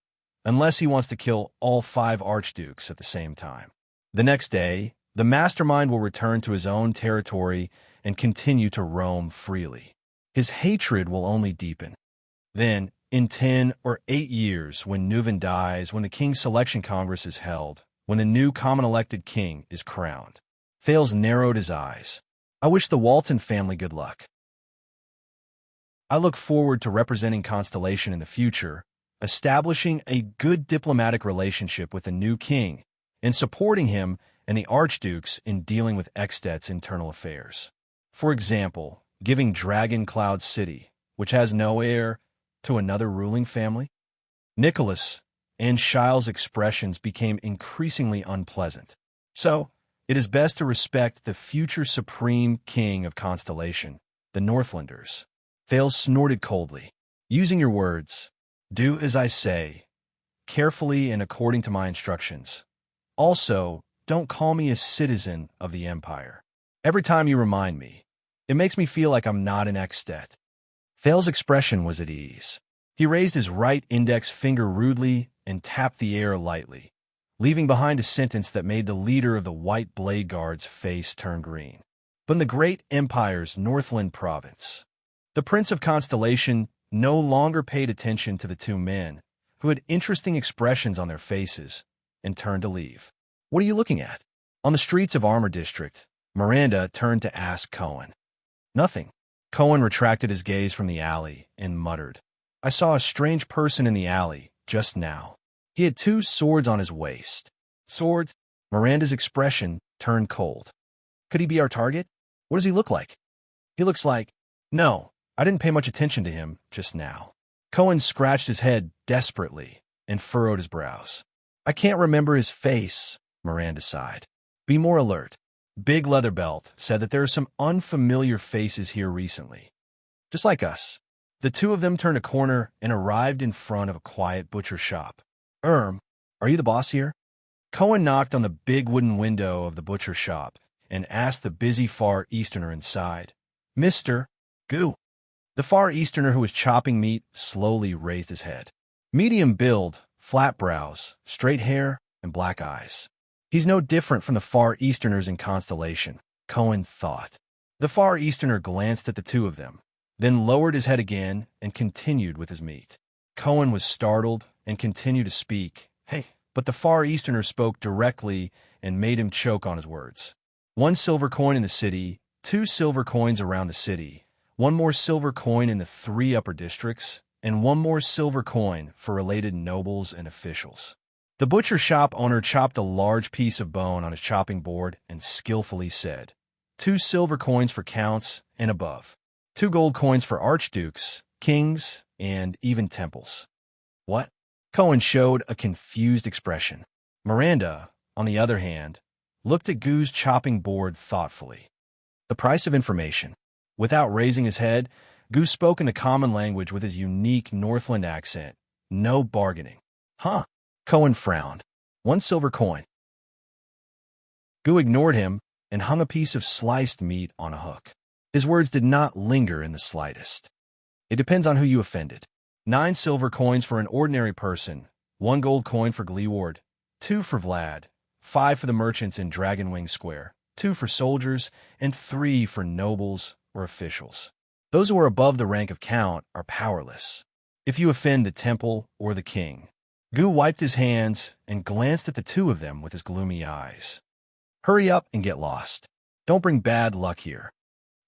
unless he wants to kill all 5 archdukes at the same time. The next day, the mastermind will return to his own territory and continue to roam freely. His hatred will only deepen. Then, in 10 or 8 years, when Nuven dies, when the King's Selection Congress is held, when the new common-elected king is crowned, Thales narrowed his eyes. I wish the Walton family good luck. I look forward to representing Constellation in the future, establishing a good diplomatic relationship with the new king, and supporting him and the archdukes in dealing with Extet's internal affairs. For example, giving Dragon Cloud City, which has no heir, to another ruling family. Nicholas and Shiles' expressions became increasingly unpleasant. So, it is best to respect the future supreme king of Constellation, the Northlanders. Thales snorted coldly. Using your words, do as I say, carefully and according to my instructions. Also, don't call me a citizen of the Empire. Every time you remind me, it makes me feel like I'm not an Extet. Thales' expression was at ease. He raised his right index finger rudely and tapped the air lightly, leaving behind a sentence that made the leader of the White Blade Guard's face turn green. But in the great Empire's Northland province, the Prince of Constellation no longer paid attention to the two men, who had interesting expressions on their faces, and turned to leave. What are you looking at? On the streets of Armor District, Miranda turned to ask Cohen. Nothing. Cohen retracted his gaze from the alley and muttered, I saw a strange person in the alley just now. He had 2 swords on his waist. Swords? Miranda's expression turned cold. Could he be our target? What does he look like? He looks like... No, I didn't pay much attention to him just now. Cohen scratched his head desperately and furrowed his brows. I can't remember his face, Miranda sighed. Be more alert. Big Leatherbelt said that there are some unfamiliar faces here recently. Just like us. The two of them turned a corner and arrived in front of a quiet butcher shop. Are you the boss here? Cohen knocked on the big wooden window of the butcher shop and asked the busy Far Easterner inside. Mr. Goo. The Far Easterner who was chopping meat slowly raised his head. Medium build, flat brows, straight hair, and black eyes. He's no different from the Far Easterners in Constellation, Cohen thought. The Far Easterner glanced at the two of them, then lowered his head again and continued with his meat. Cohen was startled and continued to speak. Hey, but the Far Easterner spoke directly and made him choke on his words. 1 silver coin in the city, 2 silver coins around the city, 1 more silver coin in the 3 upper districts, and 1 more silver coin for related nobles and officials. The butcher shop owner chopped a large piece of bone on his chopping board and skillfully said, 2 silver coins for counts and above. 2 gold coins for archdukes, kings, and even temples. What? Cohen showed a confused expression. Miranda, on the other hand, looked at Goo's chopping board thoughtfully. The price of information. Without raising his head, Goo spoke in the common language with his unique Northland accent. No bargaining. Huh? Cohen frowned. 1 silver coin. Goo ignored him and hung a piece of sliced meat on a hook. His words did not linger in the slightest. It depends on who you offended. 9 silver coins for an ordinary person, 1 gold coin for Gleeward, 2 for Vlad, 5 for the merchants in Dragonwing Square, 2 for soldiers, and 3 for nobles or officials. Those who are above the rank of count are powerless. If you offend the temple or the king. Goo wiped his hands and glanced at the 2 of them with his gloomy eyes. Hurry up and get lost. Don't bring bad luck here.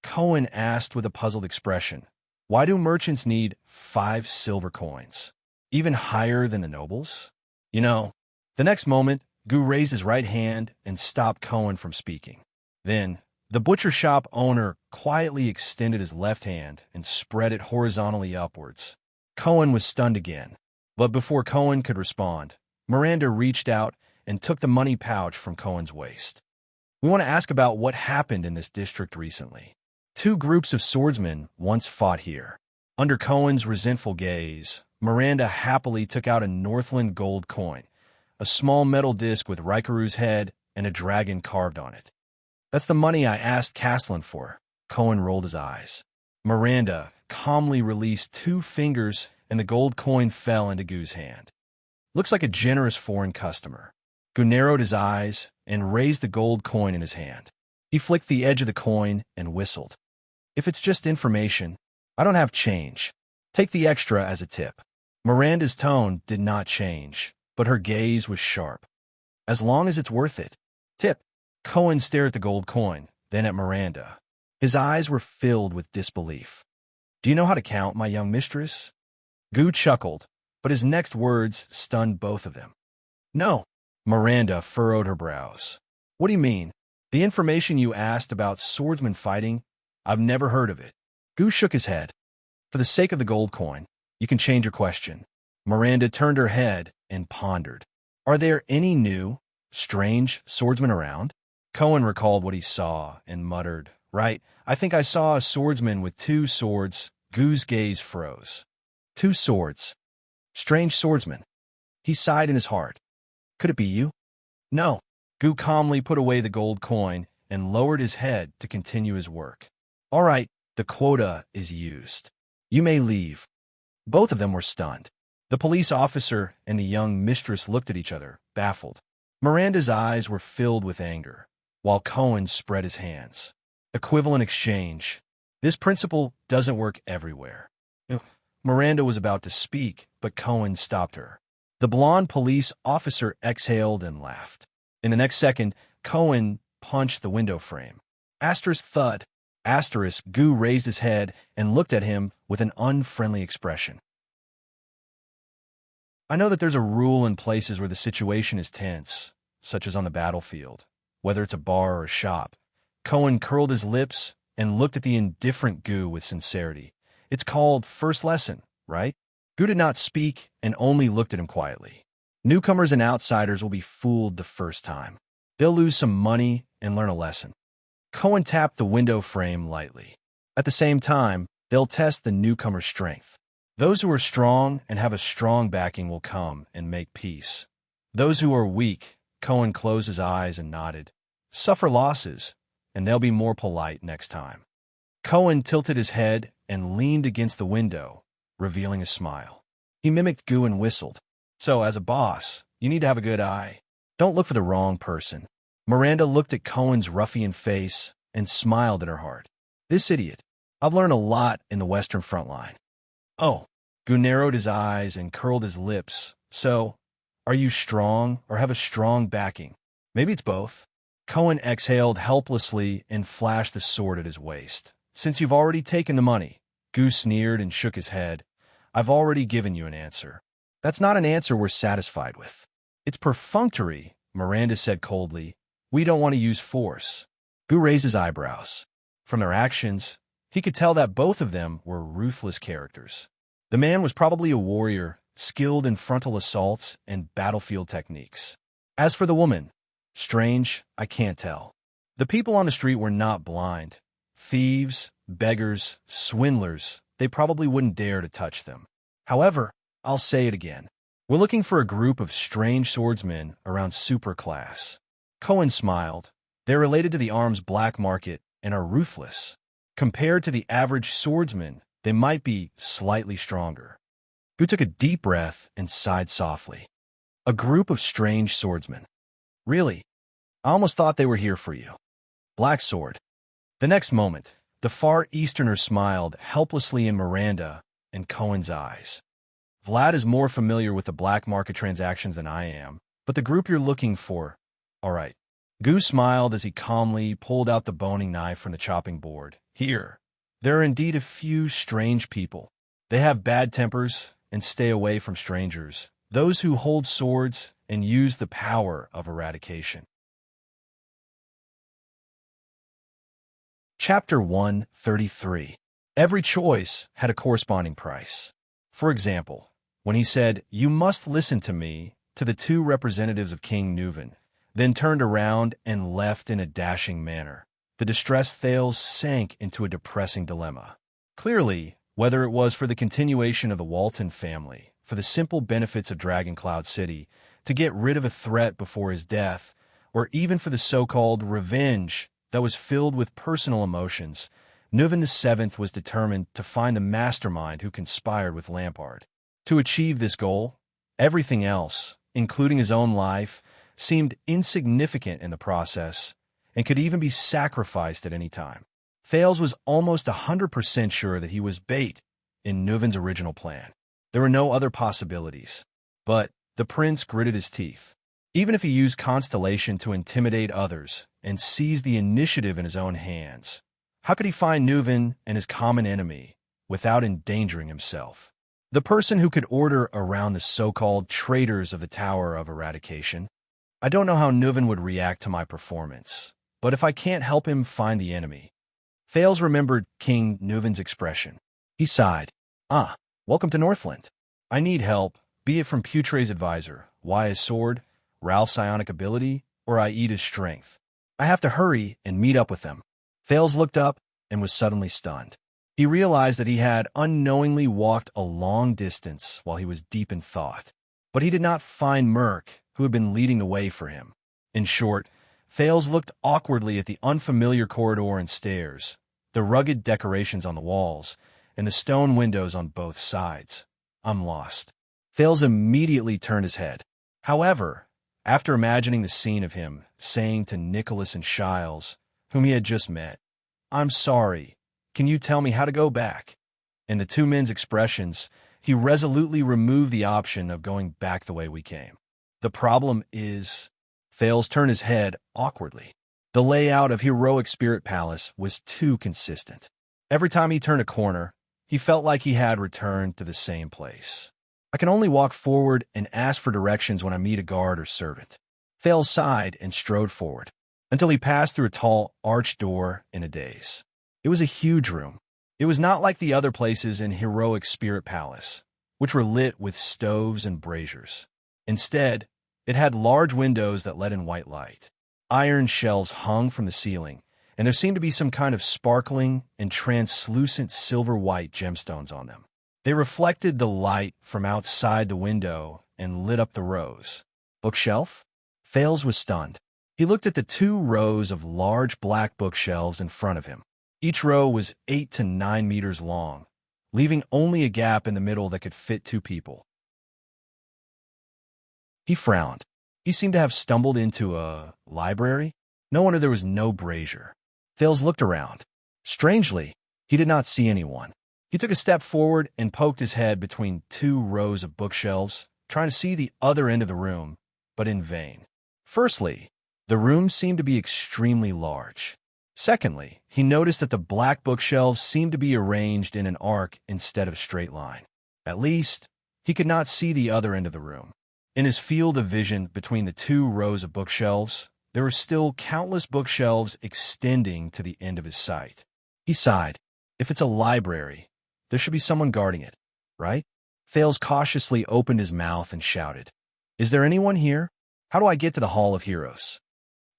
Cohen asked with a puzzled expression, why do merchants need 5 silver coins? Even higher than the nobles? You know, the next moment, Goo raised his right hand and stopped Cohen from speaking. Then, the butcher shop owner quietly extended his left hand and spread it horizontally upwards. Cohen was stunned again. But before Cohen could respond, Miranda reached out and took the money pouch from Cohen's waist. We want to ask about what happened in this district recently. 2 groups of swordsmen once fought here. Under Cohen's resentful gaze, Miranda happily took out a Northland gold coin, a small metal disc with Rikaru's head and a dragon carved on it. That's the money I asked Caslin for. Cohen rolled his eyes. Miranda calmly released 2 fingers and the gold coin fell into Goo's hand. Looks like a generous foreign customer. Goo narrowed his eyes and raised the gold coin in his hand. He flicked the edge of the coin and whistled. If it's just information, I don't have change. Take the extra as a tip. Miranda's tone did not change, but her gaze was sharp. As long as it's worth it. Tip. Cohen stared at the gold coin, then at Miranda. His eyes were filled with disbelief. Do you know how to count, my young mistress? Goo chuckled, but his next words stunned both of them. No. Miranda furrowed her brows. What do you mean? The information you asked about swordsmen fighting? I've never heard of it. Goo shook his head. For the sake of the gold coin, you can change your question. Miranda turned her head and pondered. Are there any new, strange swordsmen around? Cohen recalled what he saw and muttered, Right, I think I saw a swordsman with 2 swords. Goo's gaze froze. 2 swords. Strange swordsman. He sighed in his heart. Could it be you? No. Goo calmly put away the gold coin and lowered his head to continue his work. All right, the quota is used. You may leave. Both of them were stunned. The police officer and the young mistress looked at each other, baffled. Miranda's eyes were filled with anger, while Cohen spread his hands. Equivalent exchange. This principle doesn't work everywhere. Miranda was about to speak, but Cohen stopped her. The blonde police officer exhaled and laughed. In the next second, Cohen punched the window frame. Asterisk thud. Asterisk. Goo raised his head and looked at him with an unfriendly expression. I know that there's a rule in places where the situation is tense, such as on the battlefield, whether it's a bar or a shop. Cohen curled his lips and looked at the indifferent Goo with sincerity. It's called first lesson, right? Goo did not speak and only looked at him quietly. Newcomers and outsiders will be fooled the first time. They'll lose some money and learn a lesson. Cohen tapped the window frame lightly. At the same time, they'll test the newcomer's strength. Those who are strong and have a strong backing will come and make peace. Those who are weak, Cohen closed his eyes and nodded, suffer losses, and they'll be more polite next time. Cohen tilted his head and leaned against the window, revealing a smile. He mimicked Goo and whistled. So, as a boss, you need to have a good eye. Don't look for the wrong person. Miranda looked at Cohen's ruffian face and smiled in her heart. This idiot. I've learned a lot in the Western Front Line. Oh, Goo narrowed his eyes and curled his lips. So, are you strong or have a strong backing? Maybe it's both. Cohen exhaled helplessly and flashed the sword at his waist. Since you've already taken the money, Goo sneered and shook his head. I've already given you an answer. That's not an answer we're satisfied with. It's perfunctory, Miranda said coldly. We don't want to use force. Gu raised his eyebrows. From their actions, he could tell that both of them were ruthless characters. The man was probably a warrior, skilled in frontal assaults and battlefield techniques. As for the woman, strange, I can't tell. The people on the street were not blind. Thieves, beggars, swindlers, they probably wouldn't dare to touch them. However, I'll say it again. We're looking for a group of strange swordsmen around superclass. Cohen smiled. They're related to the arms black market and are ruthless. Compared to the average swordsman, they might be slightly stronger. Gu took a deep breath and sighed softly. A group of strange swordsmen. Really? I almost thought they were here for you. Black Sword. The next moment, the Far Easterner smiled helplessly in Miranda and Cohen's eyes. Vlad is more familiar with the black market transactions than I am, but the group you're looking for, all right. Gu smiled as he calmly pulled out the boning knife from the chopping board. Here, there are indeed a few strange people. They have bad tempers and stay away from strangers, those who hold swords and use the power of eradication. Chapter 133. Every choice had a corresponding price. For example, when he said, "You must listen to me," to the two representatives of King Nuven, then turned around and left in a dashing manner, the distressed Thales sank into a depressing dilemma. Clearly, whether it was for the continuation of the Walton family, for the simple benefits of Dragoncloud City, to get rid of a threat before his death, or even for the so-called revenge that was filled with personal emotions, Nuven VII was determined to find the mastermind who conspired with Lampard. To achieve this goal, everything else, including his own life, seemed insignificant in the process and could even be sacrificed at any time. Thales was almost 100% sure that he was bait in Nuven's original plan. There were no other possibilities. But the prince gritted his teeth. Even if he used Constellation to intimidate others and seize the initiative in his own hands, how could he find Nuven and his common enemy without endangering himself? The person who could order around the so-called traitors of the Tower of Eradication. I don't know how Nuven would react to my performance, but if I can't help him find the enemy. Thales remembered King Nuven's expression. He sighed. Welcome to Northland. I need help, be it from Putre's advisor, Waya's sword, Ralph's psionic ability, or Aida's strength. I have to hurry and meet up with them. Thales looked up and was suddenly stunned. He realized that he had unknowingly walked a long distance while he was deep in thought. But he did not find Merc, who had been leading the way for him. In short, Thales looked awkwardly at the unfamiliar corridor and stairs, the rugged decorations on the walls, and the stone windows on both sides. I'm lost. Thales immediately turned his head. However, after imagining the scene of him saying to Nicholas and Shiles, whom he had just met, "I'm sorry. Can you tell me how to go back?" In the two men's expressions, he resolutely removed the option of going back the way we came. The problem is, Thales turned his head awkwardly. The layout of Heroic Spirit Palace was too consistent. Every time he turned a corner, he felt like he had returned to the same place. I can only walk forward and ask for directions when I meet a guard or servant. Thales sighed and strode forward, until he passed through a tall arched door in a daze. It was a huge room. It was not like the other places in Heroic Spirit Palace, which were lit with stoves and braziers. Instead, it had large windows that let in white light. Iron shelves hung from the ceiling, and there seemed to be some kind of sparkling and translucent silver-white gemstones on them. They reflected the light from outside the window and lit up the rows. Bookshelf? Thales was stunned. He looked at the 2 rows of large black bookshelves in front of him. Each row was 8 to 9 meters long, leaving only a gap in the middle that could fit 2 people. He frowned. He seemed to have stumbled into a library. No wonder there was no brazier. Thales looked around. Strangely, he did not see anyone. He took a step forward and poked his head between 2 rows of bookshelves, trying to see the other end of the room, but in vain. Firstly, the room seemed to be extremely large. Secondly, he noticed that the black bookshelves seemed to be arranged in an arc instead of a straight line. At least, he could not see the other end of the room. In his field of vision between the two rows of bookshelves, there were still countless bookshelves extending to the end of his sight. He sighed. If it's a library, there should be someone guarding it, right? Thales cautiously opened his mouth and shouted, "Is there anyone here? How do I get to the Hall of Heroes?"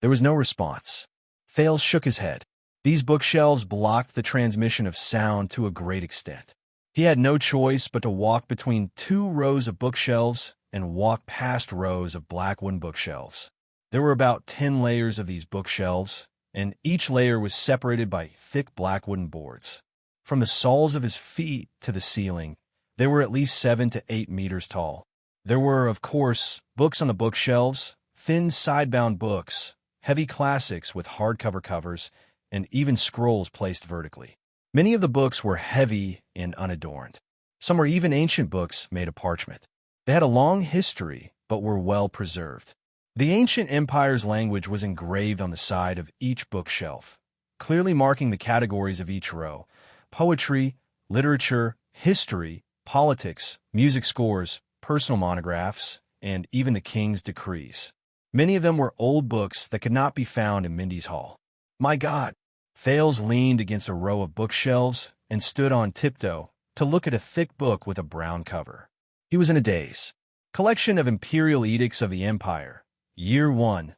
There was no response. Thales shook his head. These bookshelves blocked the transmission of sound to a great extent. He had no choice but to walk between two rows of bookshelves and walk past rows of black wooden bookshelves. There were about 10 layers of these bookshelves, and each layer was separated by thick black wooden boards. From the soles of his feet to the ceiling, they were at least 7 to 8 meters tall. There were, of course, books on the bookshelves, thin sidebound books, heavy classics with hardcover covers, and even scrolls placed vertically. Many of the books were heavy and unadorned. Some were even ancient books made of parchment. They had a long history, but were well preserved. The ancient empire's language was engraved on the side of each bookshelf, clearly marking the categories of each row: poetry, literature, history, politics, music scores, personal monographs, and even the king's decrees. Many of them were old books that could not be found in Mindy's Hall. My God! Thales leaned against a row of bookshelves and stood on tiptoe to look at a thick book with a brown cover. He was in a daze. Collection of Imperial Edicts of the Empire. Year 1.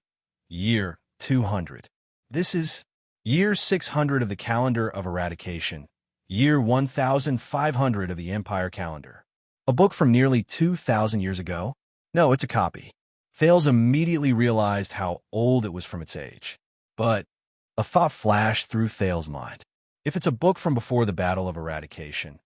Year 200. This is Year 600 of the Calendar of Eradication. Year 1500 of the Empire Calendar. A book from nearly 2,000 years ago? No, it's a copy. Thales immediately realized how old it was from its age. But a thought flashed through Thales' mind. If it's a book from before the Battle of Eradication,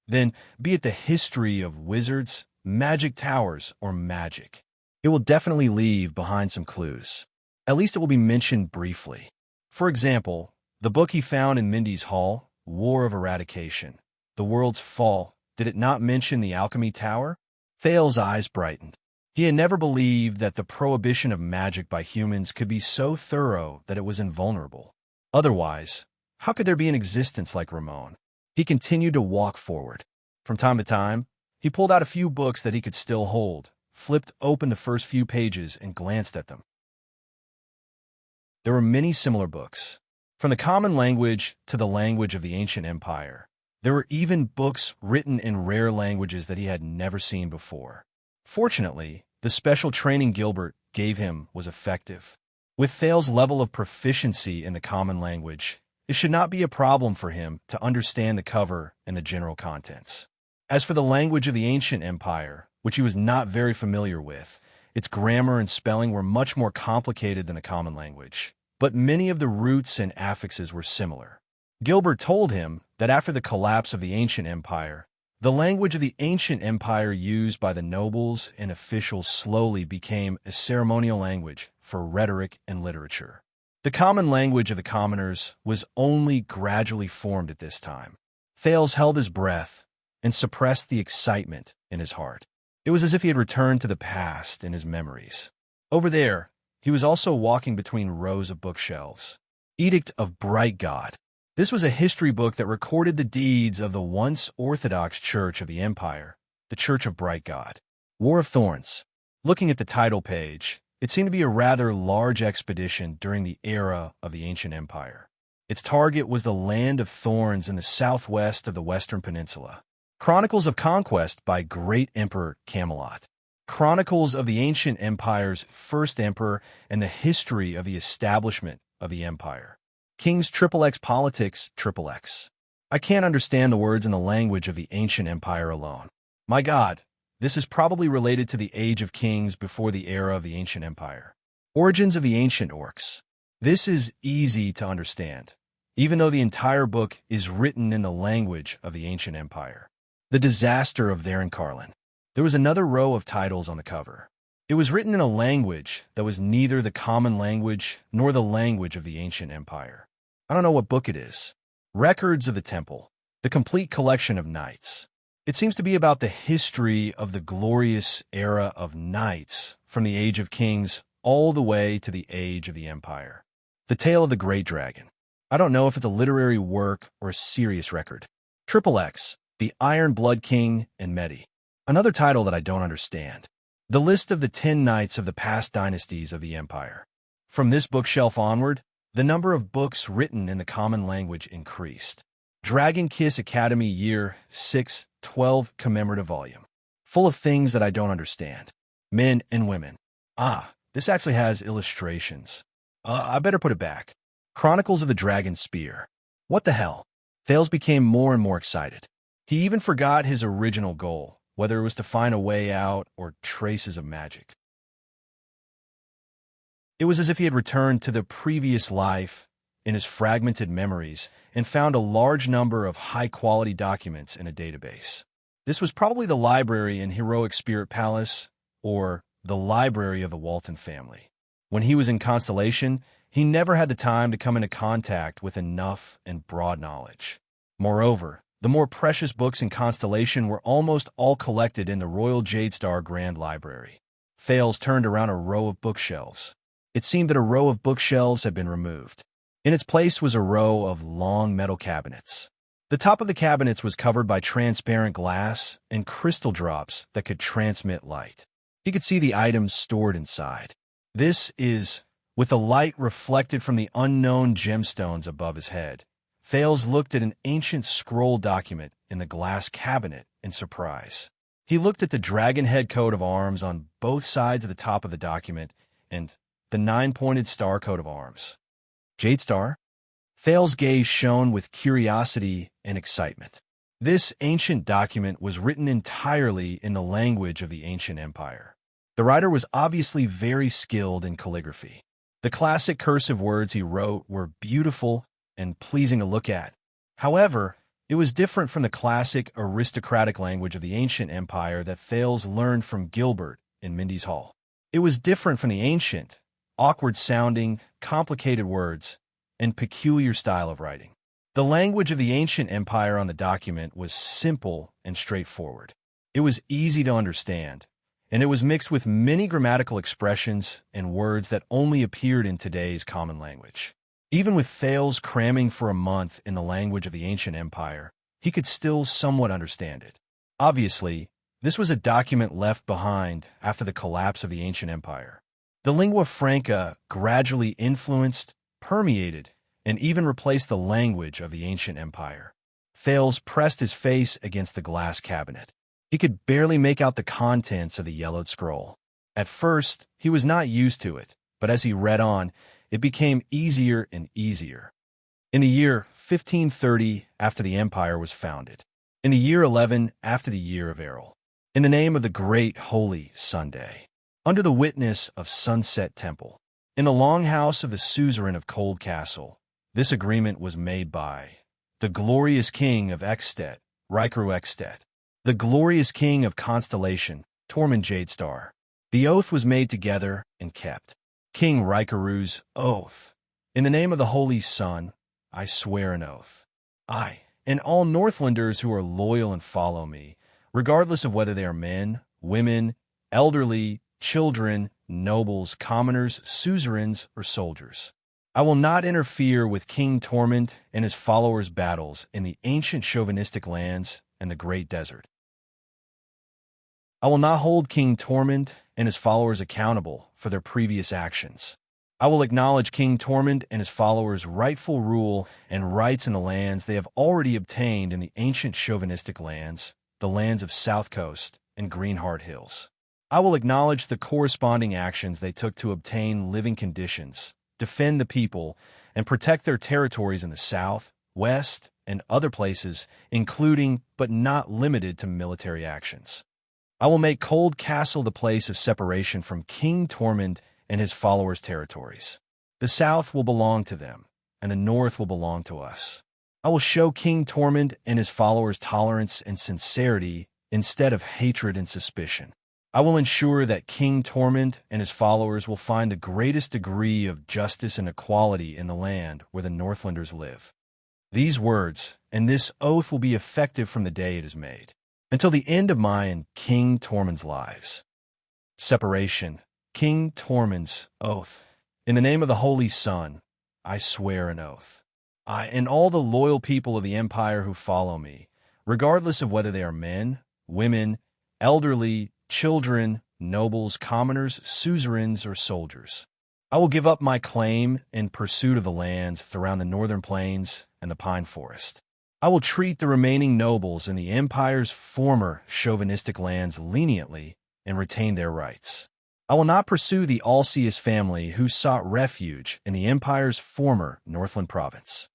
then be it the history of wizards, magic towers, or magic, it will definitely leave behind some clues. At least it will be mentioned briefly. For example, the book he found in Mindy's Hall, War of Eradication, The World's Fall, did it not mention the Alchemy Tower? Thales' eyes brightened. He had never believed that the prohibition of magic by humans could be so thorough that it was invulnerable. Otherwise, how could there be an existence like Ramon? He continued to walk forward. From time to time, he pulled out a few books that he could still hold, flipped open the first few pages, and glanced at them. There were many similar books. From the common language to the language of the ancient empire, there were even books written in rare languages that he had never seen before. Fortunately, the special training Gilbert gave him was effective. With Thales' level of proficiency in the common language, it should not be a problem for him to understand the cover and the general contents. As for the language of the ancient empire, which he was not very familiar with, its grammar and spelling were much more complicated than the common language, but many of the roots and affixes were similar. Gilbert told him that after the collapse of the ancient empire, the language of the ancient empire used by the nobles and officials slowly became a ceremonial language for rhetoric and literature. The common language of the commoners was only gradually formed at this time. Thales held his breath and suppressed the excitement in his heart. It was as if he had returned to the past in his memories. Over there, he was also walking between rows of bookshelves. Edict of Bright God. This was a history book that recorded the deeds of the once Orthodox Church of the Empire, the Church of Bright God. War of Thorns. Looking at the title page, it seemed to be a rather large expedition during the era of the ancient empire. Its target was the Land of Thorns in the southwest of the Western Peninsula. Chronicles of Conquest by Great Emperor Camelot. Chronicles of the ancient empire's first emperor and the history of the establishment of the empire. King's XXX Politics XXX. I can't understand the words in the language of the ancient empire alone. My God, this is probably related to the age of kings before the era of the ancient empire. Origins of the ancient orcs. This is easy to understand, even though the entire book is written in the language of the ancient empire. The Disaster of Varencarlin. There was another row of titles on the cover. It was written in a language that was neither the common language nor the language of the ancient empire. I don't know what book it is. Records of the Temple. The Complete Collection of Knights. It seems to be about the history of the glorious era of knights from the Age of Kings all the way to the Age of the Empire. The Tale of the Great Dragon. I don't know if it's a literary work or a serious record. XXX. The Iron Blood King and Medi. Another title that I don't understand. The list of the 10 knights of the past dynasties of the empire. From this bookshelf onward, the number of books written in the common language increased. Dragon Kiss Academy Year 6, 12 commemorative volume. Full of things that I don't understand. Men and women. This actually has illustrations. I better put it back. Chronicles of the Dragon Spear. What the hell? Thales became more and more excited. He even forgot his original goal, whether it was to find a way out or traces of magic. It was as if he had returned to the previous life in his fragmented memories and found a large number of high-quality documents in a database. This was probably the library in Heroic Spirit Palace, or the library of the Walton family. When he was in Constellation, he never had the time to come into contact with enough and broad knowledge. Moreover, the more precious books in Constellation were almost all collected in the Royal Jadestar Grand Library. Thales turned around a row of bookshelves. It seemed that a row of bookshelves had been removed. In its place was a row of long metal cabinets. The top of the cabinets was covered by transparent glass and crystal drops that could transmit light. He could see the items stored inside. This is, with the light reflected from the unknown gemstones above his head. Thales looked at an ancient scroll document in the glass cabinet in surprise. He looked at the dragon head coat of arms on both sides of the top of the document and the 9-pointed star coat of arms. Jadestar? Thales' gaze shone with curiosity and excitement. This ancient document was written entirely in the language of the ancient empire. The writer was obviously very skilled in calligraphy. The classic cursive words he wrote were beautiful and pleasing to look at. However, it was different from the classic aristocratic language of the ancient empire that Thales learned from Gilbert in Mindy's Hall. It was different from the ancient, awkward-sounding, complicated words and peculiar style of writing. The language of the ancient empire on the document was simple and straightforward. It was easy to understand, and it was mixed with many grammatical expressions and words that only appeared in today's common language. Even with Thales cramming for a month in the language of the ancient empire, he could still somewhat understand it. Obviously, this was a document left behind after the collapse of the ancient empire. The lingua franca gradually influenced, permeated, and even replaced the language of the ancient empire. Thales pressed his face against the glass cabinet. He could barely make out the contents of the yellowed scroll. At first, he was not used to it, but as he read on, it became easier and easier. In the year 1530, after the empire was founded. In the year 11, after the year of Errol. In the name of the great holy Sunday. Under the witness of Sunset Temple. In the longhouse of the suzerain of Cold Castle. This agreement was made by the glorious king of Ekstedt, Rikaru Ekstedt. The glorious king of Constellation, Tormund Jadestar. The oath was made together and kept. King Rikaru's oath. In the name of the Holy Sun, I swear an oath. I, and all Northlanders who are loyal and follow me, regardless of whether they are men, women, elderly, children, nobles, commoners, suzerains, or soldiers. I will not interfere with King Tormund and his followers' battles in the ancient chauvinistic lands and the Great Desert. I will not hold King Tormund and his followers accountable for their previous actions. I will acknowledge King Tormund and his followers' rightful rule and rights in the lands they have already obtained in the ancient chauvinistic lands, the lands of South Coast and Greenheart Hills. I will acknowledge the corresponding actions they took to obtain living conditions, defend the people, and protect their territories in the South, West, and other places, including but not limited to military actions. I will make Cold Castle the place of separation from King Tormund and his followers' territories. The South will belong to them, and the North will belong to us. I will show King Tormund and his followers tolerance and sincerity instead of hatred and suspicion. I will ensure that King Tormund and his followers will find the greatest degree of justice and equality in the land where the Northlanders live. These words and this oath will be effective from the day it is made, until the end of my and King Tormund's lives. Separation. King Tormund's oath. In the name of the Holy Sun, I swear an oath. I and all the loyal people of the empire who follow me, regardless of whether they are men, women, elderly, children, nobles, commoners, suzerains, or soldiers. I will give up my claim in pursuit of the lands around the northern plains and the pine forest. I will treat the remaining nobles in the empire's former chauvinistic lands leniently and retain their rights. I will not pursue the Alcaeus family who sought refuge in the empire's former Northland province.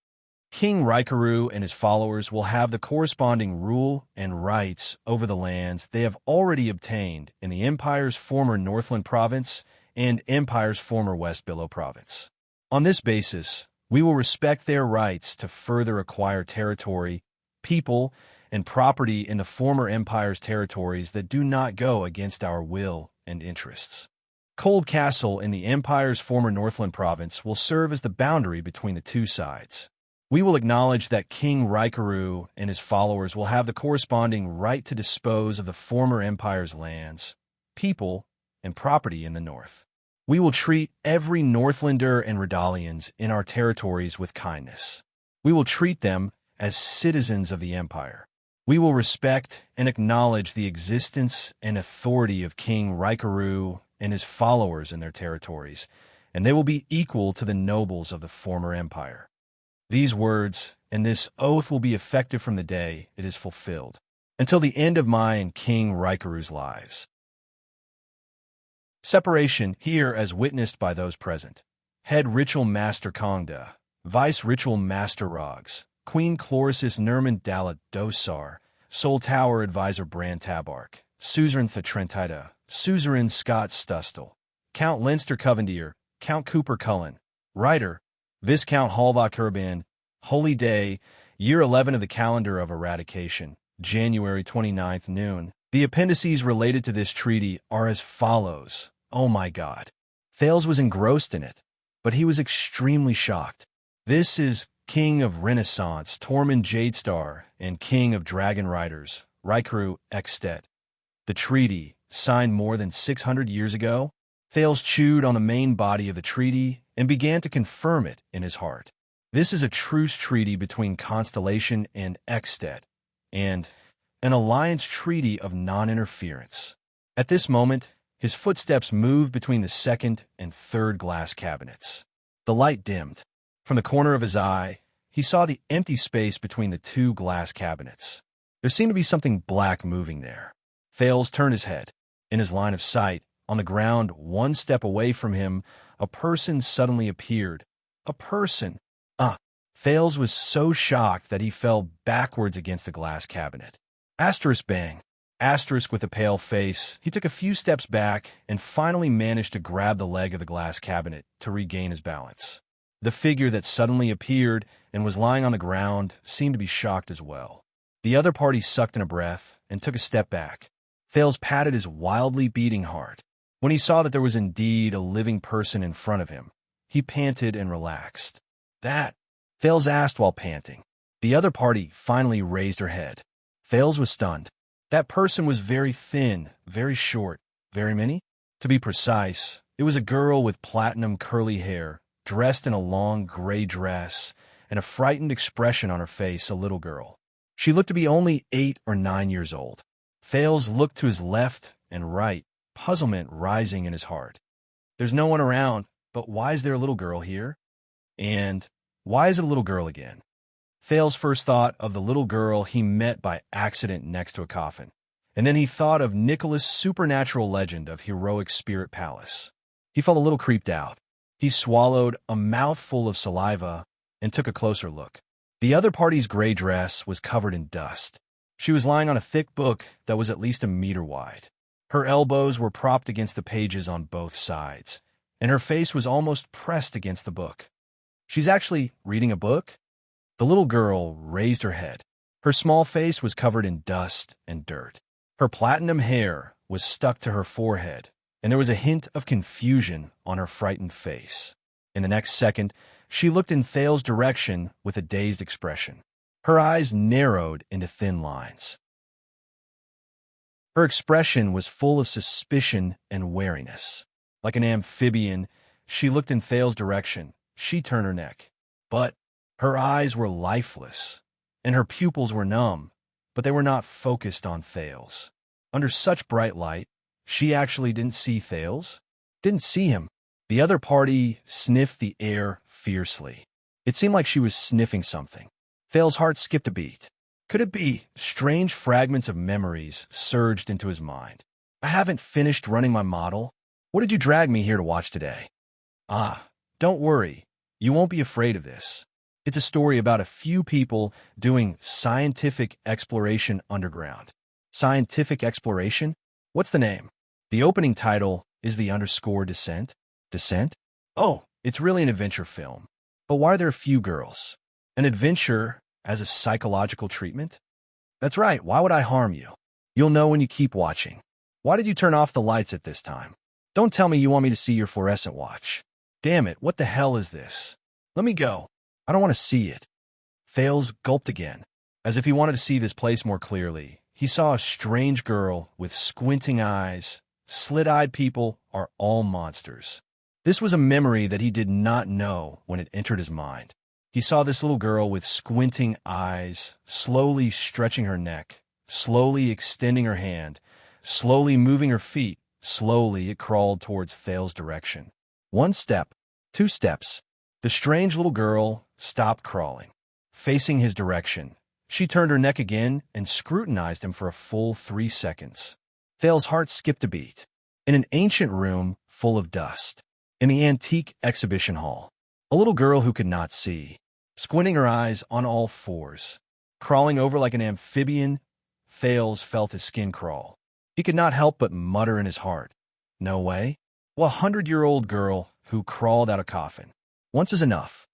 King Raikaru and his followers will have the corresponding rule and rights over the lands they have already obtained in the empire's former Northland province and empire's former West Billow province. On this basis, we will respect their rights to further acquire territory, people, and property in the former empire's territories that do not go against our will and interests. Cold Castle in the empire's former Northland province will serve as the boundary between the two sides. We will acknowledge that King Raikaru and his followers will have the corresponding right to dispose of the former empire's lands, people, and property in the north. We will treat every Northlander and Redalians in our territories with kindness. We will treat them as citizens of the empire. We will respect and acknowledge the existence and authority of King Raikaru and his followers in their territories, and they will be equal to the nobles of the former empire. These words and this oath will be effective from the day it is fulfilled, until the end of my and King Raikaru's lives. Separation here as witnessed by those present. Head Ritual Master Kongda, Vice Ritual Master Rogs, Queen Chlorisis Nerman Dalat Dosar, Soul Tower Advisor Bran Tabark, Suzerain Trentida, Suzerain Scott Stustel, Count Leinster Covendier, Count Cooper Cullen, Writer, Viscount Halvok Urban, Holy Day, Year 11 of the Calendar of Eradication, January 29th noon. The appendices related to this treaty are as follows. Oh my God. Thales was engrossed in it, but he was extremely shocked. This is King of Renaissance, Tormund Jadestar, and King of Dragon Riders, Raikaru Extet. The treaty, signed more than 600 years ago, Thales chewed on the main body of the treaty and began to confirm it in his heart. This is a truce treaty between Constellation and Extet, and an alliance treaty of non-interference. At this moment, his footsteps moved between the second and third glass cabinets. The light dimmed. From the corner of his eye, he saw the empty space between the two glass cabinets. There seemed to be something black moving there. Thales turned his head. In his line of sight, on the ground one step away from him, a person suddenly appeared. A person. Thales was so shocked that he fell backwards against the glass cabinet. Asterisk bang. Asterisk with a pale face, he took a few steps back and finally managed to grab the leg of the glass cabinet to regain his balance. The figure that suddenly appeared and was lying on the ground seemed to be shocked as well. The other party sucked in a breath and took a step back. Thales patted his wildly beating heart. When he saw that there was indeed a living person in front of him, he panted and relaxed. That? Thales asked while panting. The other party finally raised her head. Thales was stunned. That person was very thin, very short, very many. To be precise, it was a girl with platinum curly hair, dressed in a long gray dress, and a frightened expression on her face, a little girl. She looked to be only 8 or 9 years old. Thales looked to his left and right, puzzlement rising in his heart. There's no one around, but why is there a little girl here? And why is it a little girl again? Thales first thought of the little girl he met by accident next to a coffin, and then he thought of Nicholas' supernatural legend of heroic spirit palace. He felt a little creeped out. He swallowed a mouthful of saliva and took a closer look. The other party's gray dress was covered in dust. She was lying on a thick book that was at least a meter wide. Her elbows were propped against the pages on both sides, and her face was almost pressed against the book. She's actually reading a book? The little girl raised her head. Her small face was covered in dust and dirt. Her platinum hair was stuck to her forehead, and there was a hint of confusion on her frightened face. In the next second, she looked in Thales' direction with a dazed expression. Her eyes narrowed into thin lines. Her expression was full of suspicion and wariness. Like an amphibian, she looked in Thales' direction. She turned her neck. But her eyes were lifeless, and her pupils were numb, but they were not focused on Thales. Under such bright light, She actually didn't see Thales, didn't see him. The other party sniffed the air fiercely. It seemed like she was sniffing something. Thales' heart skipped a beat. Could it be? Strange fragments of memories surged into his mind. I haven't finished running my model. What did you drag me here to watch today? Ah, don't worry. You won't be afraid of this. It's a story about a few people doing scientific exploration underground. Scientific exploration? What's the name? The opening title is the underscore descent. Descent? Oh, it's really an adventure film. But why are there a few girls? An adventure as a psychological treatment? That's right, why would I harm you? You'll know when you keep watching. Why did you turn off the lights at this time? Don't tell me you want me to see your fluorescent watch. Damn it, what the hell is this? Let me go. I don't want to see it. Thales gulped again. As if he wanted to see this place more clearly, he saw a strange girl with squinting eyes. Slit-eyed people are all monsters. This was a memory that he did not know when it entered his mind. He saw this little girl with squinting eyes, slowly stretching her neck, slowly extending her hand, slowly moving her feet. Slowly it crawled towards Thales' direction. 1 step, 2 steps. The strange little girl stopped crawling. Facing his direction, she turned her neck again and scrutinized him for a full 3 seconds. Thales' heart skipped a beat. In an ancient room full of dust, in the antique exhibition hall, a little girl who could not see, squinting her eyes on all fours, crawling over like an amphibian, Thales felt his skin crawl. He could not help but mutter in his heart, "No way? Well, 100-year-old girl who crawled out of coffin. Once is enough."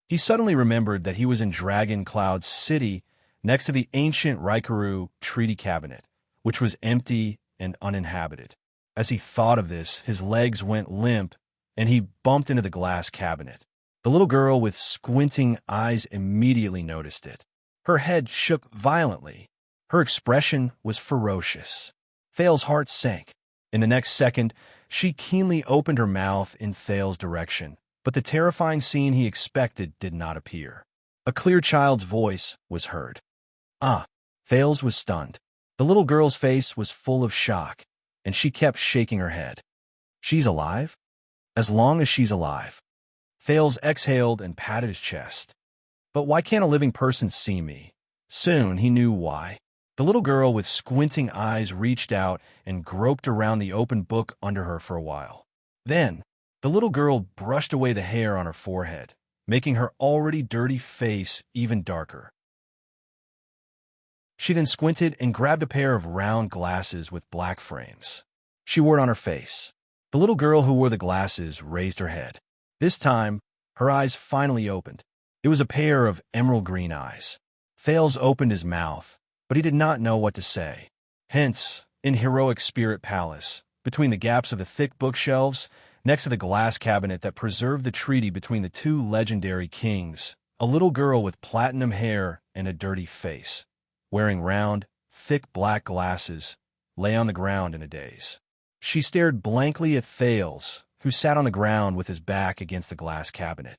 He suddenly remembered that he was in Dragon Cloud City next to the ancient Raikuru Treaty Cabinet, which was empty and uninhabited. As he thought of this, his legs went limp and he bumped into the glass cabinet. The little girl with squinting eyes immediately noticed it. Her head shook violently. Her expression was ferocious. Thales' heart sank. In the next second, she keenly opened her mouth in Thales' direction, but the terrifying scene he expected did not appear. A clear child's voice was heard. Ah! Thales was stunned. The little girl's face was full of shock, and she kept shaking her head. She's alive? As long as she's alive. Thales exhaled and patted his chest. But why can't a living person see me? Soon he knew why. The little girl with squinting eyes reached out and groped around the open book under her for a while. Then, the little girl brushed away the hair on her forehead, making her already dirty face even darker. She then squinted and grabbed a pair of round glasses with black frames. She wore it on her face. The little girl who wore the glasses raised her head. This time, her eyes finally opened. It was a pair of emerald green eyes. Thales opened his mouth, but he did not know what to say. Hence, in Heroic Spirit Palace, between the gaps of the thick bookshelves, next to the glass cabinet that preserved the treaty between the two legendary kings, a little girl with platinum hair and a dirty face, wearing round, thick black glasses, lay on the ground in a daze. She stared blankly at Thales, who sat on the ground with his back against the glass cabinet.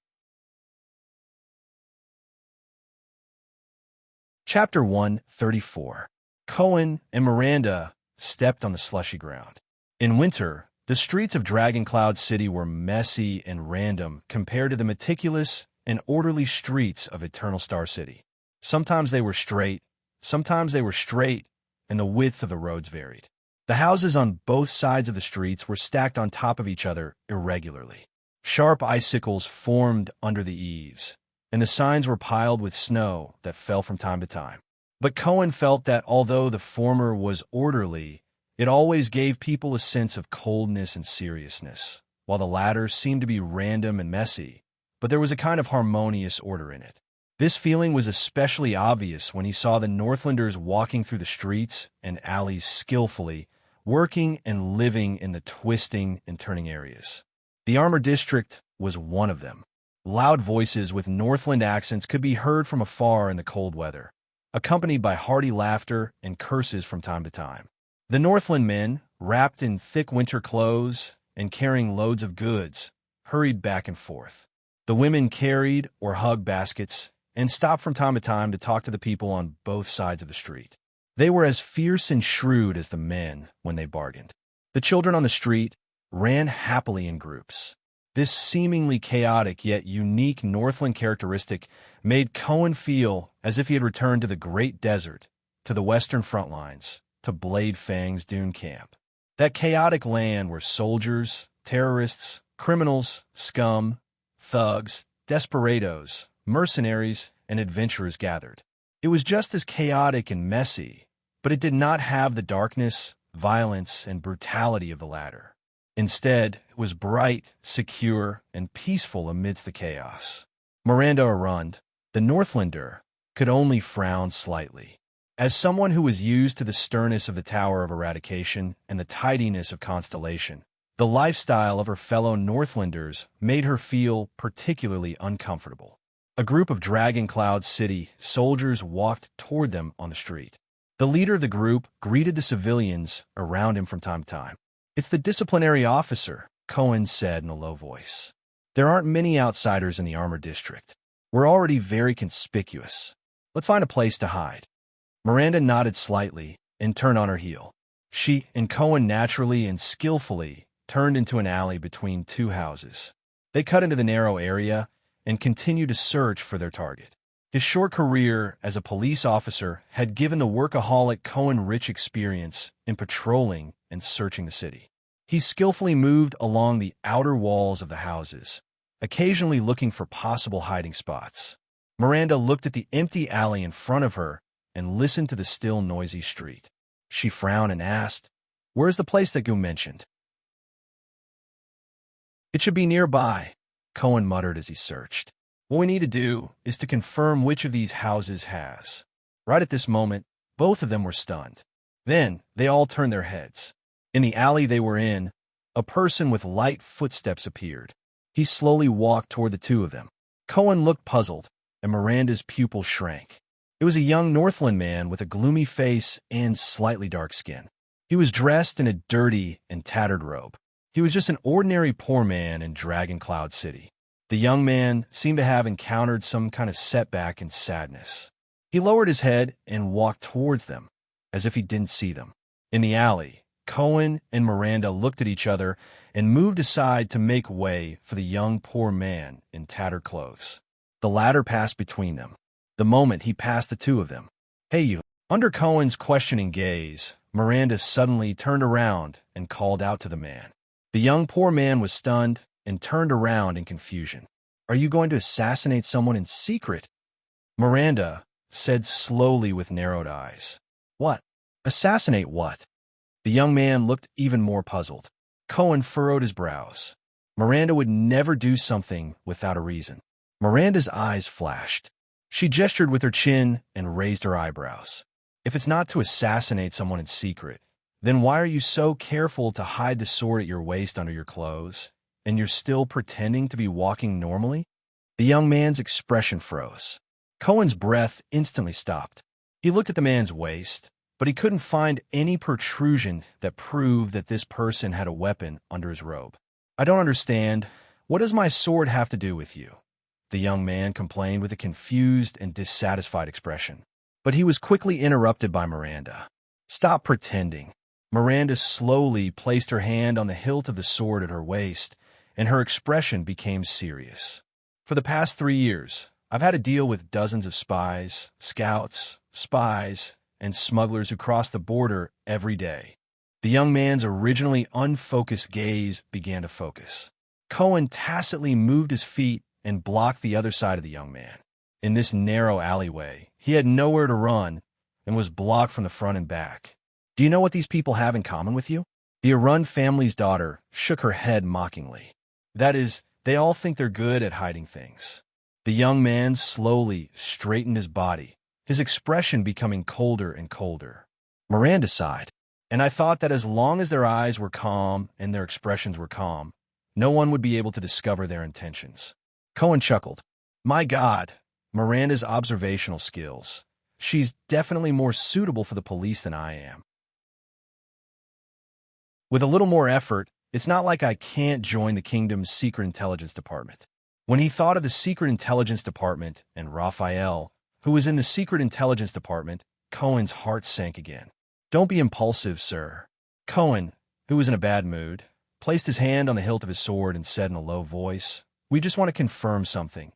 Chapter 134. Cohen and Miranda stepped on the slushy ground. In winter, the streets of Dragon Cloud City were messy and random compared to the meticulous and orderly streets of Eternal Star City. Sometimes they were straight, and the width of the roads varied. The houses on both sides of the streets were stacked on top of each other irregularly. Sharp icicles formed under the eaves, and the signs were piled with snow that fell from time to time. But Cohen felt that although the former was orderly, it always gave people a sense of coldness and seriousness, while the latter seemed to be random and messy, but there was a kind of harmonious order in it. This feeling was especially obvious when he saw the Northlanders walking through the streets and alleys skillfully, working and living in the twisting and turning areas. The Armor District was one of them. Loud voices with Northland accents could be heard from afar in the cold weather, accompanied by hearty laughter and curses from time to time. The Northland men, wrapped in thick winter clothes and carrying loads of goods, hurried back and forth. The women carried or hugged baskets and stopped from time to time to talk to the people on both sides of the street. They were as fierce and shrewd as the men when they bargained. The children on the street ran happily in groups. This seemingly chaotic yet unique Northland characteristic made Cohen feel as if he had returned to the Great Desert, to the Western front lines, to Blade Fang's dune camp. That chaotic land where soldiers, terrorists, criminals, scum, thugs, desperados, mercenaries, and adventurers gathered. It was just as chaotic and messy, but it did not have the darkness, violence, and brutality of the latter. Instead, it was bright, secure, and peaceful amidst the chaos. Miranda Arund, the Northlander, could only frown slightly. As someone who was used to the sternness of the Tower of Eradication and the tidiness of Constellation, the lifestyle of her fellow Northlanders made her feel particularly uncomfortable. A group of Dragon Cloud City soldiers walked toward them on the street. The leader of the group greeted the civilians around him from time to time. "It's the disciplinary officer," Cohen said in a low voice. "There aren't many outsiders in the Armored District. We're already very conspicuous. Let's find a place to hide." Miranda nodded slightly and turned on her heel. She and Cohen naturally and skillfully turned into an alley between two houses. They cut into the narrow area and continued to search for their target. His short career as a police officer had given the workaholic Cohen rich experience in patrolling and searching the city. He skillfully moved along the outer walls of the houses, occasionally looking for possible hiding spots. Miranda looked at the empty alley in front of her and listened to the still noisy street. She frowned and asked, "Where's the place that you mentioned?" "It should be nearby," Cohen muttered as he searched. "What we need to do is to confirm which of these houses has." Right at this moment, both of them were stunned. Then they all turned their heads. In the alley they were in, a person with light footsteps appeared. He slowly walked toward the two of them. Cohen looked puzzled, and Miranda's pupil shrank. It was a young Northland man with a gloomy face and slightly dark skin. He was dressed in a dirty and tattered robe. He was just an ordinary poor man in Dragon Cloud City. The young man seemed to have encountered some kind of setback and sadness. He lowered his head and walked towards them, as if he didn't see them. In the alley, Cohen and Miranda looked at each other and moved aside to make way for the young poor man in tattered clothes. The latter passed between them. The moment he passed the two of them, "Hey, you." Under Cohen's questioning gaze, Miranda suddenly turned around and called out to the man. The young poor man was stunned and turned around in confusion. "Are you going to assassinate someone in secret?" Miranda said slowly with narrowed eyes. "What? Assassinate what?" The young man looked even more puzzled. Cohen furrowed his brows. Miranda would never do something without a reason. Miranda's eyes flashed. She gestured with her chin and raised her eyebrows. "If it's not to assassinate someone in secret, then why are you so careful to hide the sword at your waist under your clothes, and you're still pretending to be walking normally?" The young man's expression froze. Cohen's breath instantly stopped. He looked at the man's waist, but he couldn't find any protrusion that proved that this person had a weapon under his robe. "I don't understand. What does my sword have to do with you?" the young man complained with a confused and dissatisfied expression. But he was quickly interrupted by Miranda. "Stop pretending." Miranda slowly placed her hand on the hilt of the sword at her waist, and her expression became serious. "For the past 3 years, I've had to deal with dozens of spies, scouts, spies, and smugglers who cross the border every day." The young man's originally unfocused gaze began to focus. Cohen tacitly moved his feet and blocked the other side of the young man. In this narrow alleyway, he had nowhere to run and was blocked from the front and back. "Do you know what these people have in common with you?" The Arund family's daughter shook her head mockingly. "That is, they all think they're good at hiding things." The young man slowly straightened his body, his expression becoming colder and colder. Miranda sighed, "And I thought that as long as their eyes were calm and their expressions were calm, no one would be able to discover their intentions." Cohen chuckled. "My God, Miranda's observational skills. She's definitely more suitable for the police than I am. With a little more effort, it's not like I can't join the kingdom's secret intelligence department." When he thought of the secret intelligence department and Raphael, who was in the secret intelligence department, Cohen's heart sank again. "Don't be impulsive, sir." Cohen, who was in a bad mood, placed his hand on the hilt of his sword and said in a low voice, "We just want to confirm something.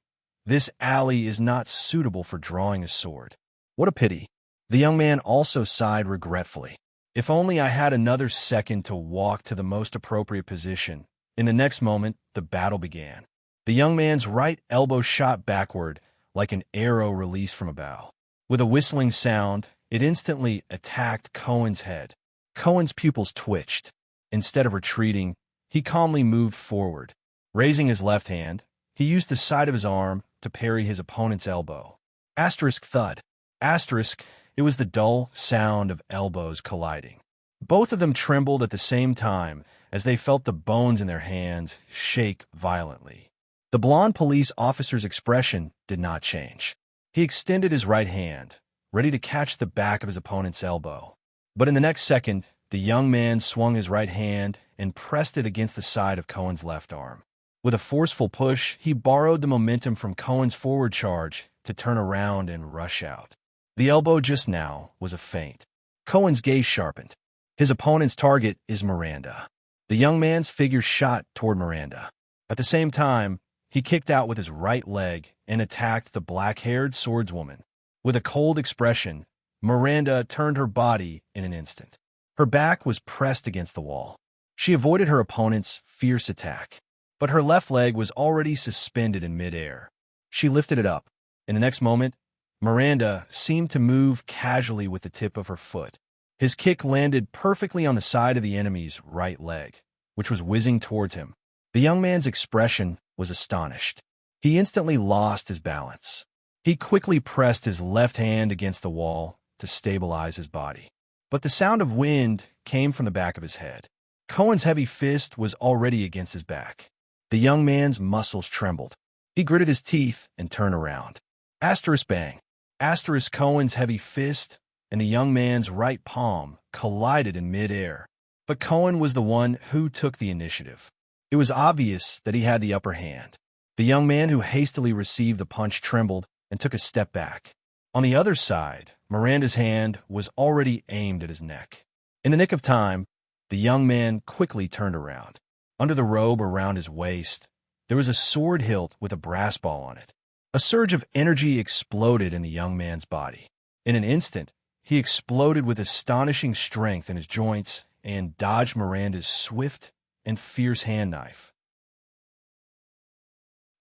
This alley is not suitable for drawing a sword." "What a pity." The young man also sighed regretfully. "If only I had another second to walk to the most appropriate position." In the next moment, the battle began. The young man's right elbow shot backward like an arrow released from a bow. With a whistling sound, it instantly attacked Cohen's head. Cohen's pupils twitched. Instead of retreating, he calmly moved forward. Raising his left hand, he used the side of his arm to parry his opponent's elbow. Asterisk thud. Asterisk, it was the dull sound of elbows colliding. Both of them trembled at the same time as they felt the bones in their hands shake violently. The blond police officer's expression did not change. He extended his right hand, ready to catch the back of his opponent's elbow. But in the next second, the young man swung his right hand and pressed it against the side of Cohen's left arm. With a forceful push, he borrowed the momentum from Cohen's forward charge to turn around and rush out. The elbow just now was a feint. Cohen's gaze sharpened. His opponent's target is Miranda. The young man's figure shot toward Miranda. At the same time, he kicked out with his right leg and attacked the black-haired swordswoman. With a cold expression, Miranda turned her body in an instant. Her back was pressed against the wall. She avoided her opponent's fierce attack, but her left leg was already suspended in midair. She lifted it up. In the next moment, Miranda seemed to move casually with the tip of her foot. His kick landed perfectly on the side of the enemy's right leg, which was whizzing towards him. The young man's expression was astonished. He instantly lost his balance. He quickly pressed his left hand against the wall to stabilize his body. But the sound of wind came from the back of his head. Cohen's heavy fist was already against his back. The young man's muscles trembled. He gritted his teeth and turned around. Asterisk bang. Asterisk Cohen's heavy fist and the young man's right palm collided in midair. But Cohen was the one who took the initiative. It was obvious that he had the upper hand. The young man who hastily received the punch trembled and took a step back. On the other side, Miranda's hand was already aimed at his neck. In the nick of time, the young man quickly turned around. Under the robe around his waist, there was a sword hilt with a brass ball on it. A surge of energy exploded in the young man's body. In an instant, he exploded with astonishing strength in his joints and dodged Miranda's swift and fierce hand knife.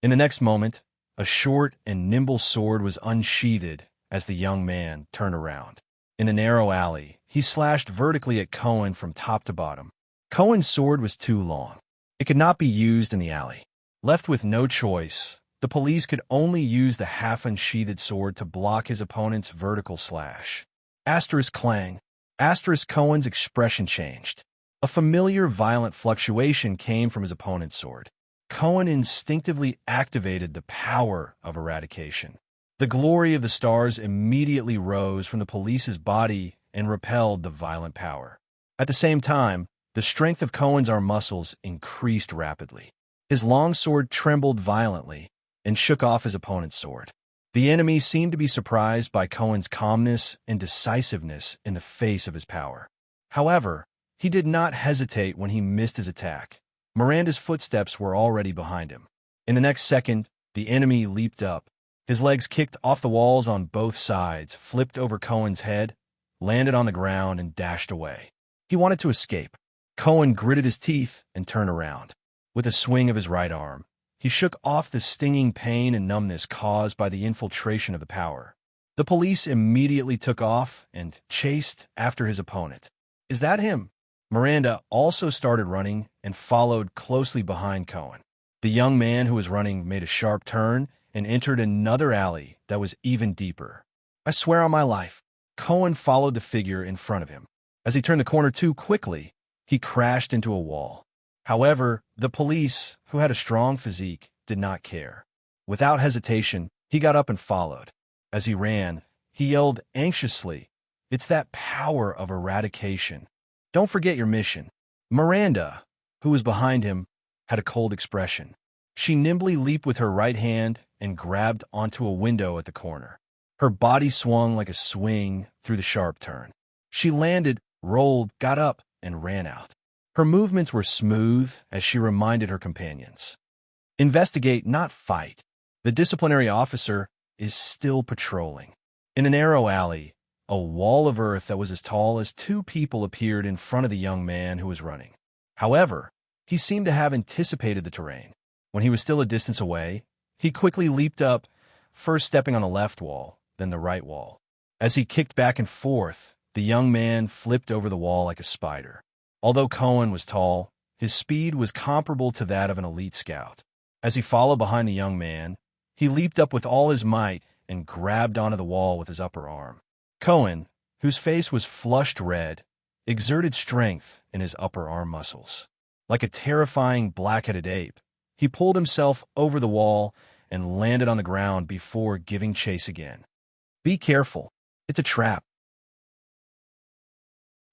In the next moment, a short and nimble sword was unsheathed as the young man turned around. In a narrow alley, he slashed vertically at Cohen from top to bottom. Cohen's sword was too long. It could not be used in the alley. Left with no choice, the police could only use the half-unsheathed sword to block his opponent's vertical slash. Asterisk clang. Asterisk Cohen's expression changed. A familiar violent fluctuation came from his opponent's sword. Cohen instinctively activated the power of eradication. The glory of the stars immediately rose from the police's body and repelled the violent power. At the same time, the strength of Cohen's arm muscles increased rapidly. His long sword trembled violently and shook off his opponent's sword. The enemy seemed to be surprised by Cohen's calmness and decisiveness in the face of his power. However, he did not hesitate when he missed his attack. Miranda's footsteps were already behind him. In the next second, the enemy leaped up. His legs kicked off the walls on both sides, flipped over Cohen's head, landed on the ground, and dashed away. He wanted to escape. Cohen gritted his teeth and turned around. With a swing of his right arm, he shook off the stinging pain and numbness caused by the infiltration of the power. The police immediately took off and chased after his opponent. "Is that him?" Miranda also started running and followed closely behind Cohen. The young man who was running made a sharp turn and entered another alley that was even deeper. "I swear on my life." Cohen followed the figure in front of him. As he turned the corner too quickly, he crashed into a wall. However, the police, who had a strong physique, did not care. Without hesitation, he got up and followed. As he ran, he yelled anxiously, "It's that power of eradication. Don't forget your mission." Miranda, who was behind him, had a cold expression. She nimbly leaped with her right hand and grabbed onto a window at the corner. Her body swung like a swing through the sharp turn. She landed, rolled, got up, and ran out. Her movements were smooth as she reminded her companions. Investigate, not fight. The disciplinary officer is still patrolling. In a narrow alley, a wall of earth that was as tall as two people appeared in front of the young man who was running. However, he seemed to have anticipated the terrain. When he was still a distance away, he quickly leaped up, first stepping on the left wall, then the right wall. As he kicked back and forth, the young man flipped over the wall like a spider. Although Cohen was tall, his speed was comparable to that of an elite scout. As he followed behind the young man, he leaped up with all his might and grabbed onto the wall with his upper arm. Cohen, whose face was flushed red, exerted strength in his upper arm muscles. Like a terrifying black-headed ape, he pulled himself over the wall and landed on the ground before giving chase again. Be careful. It's a trap.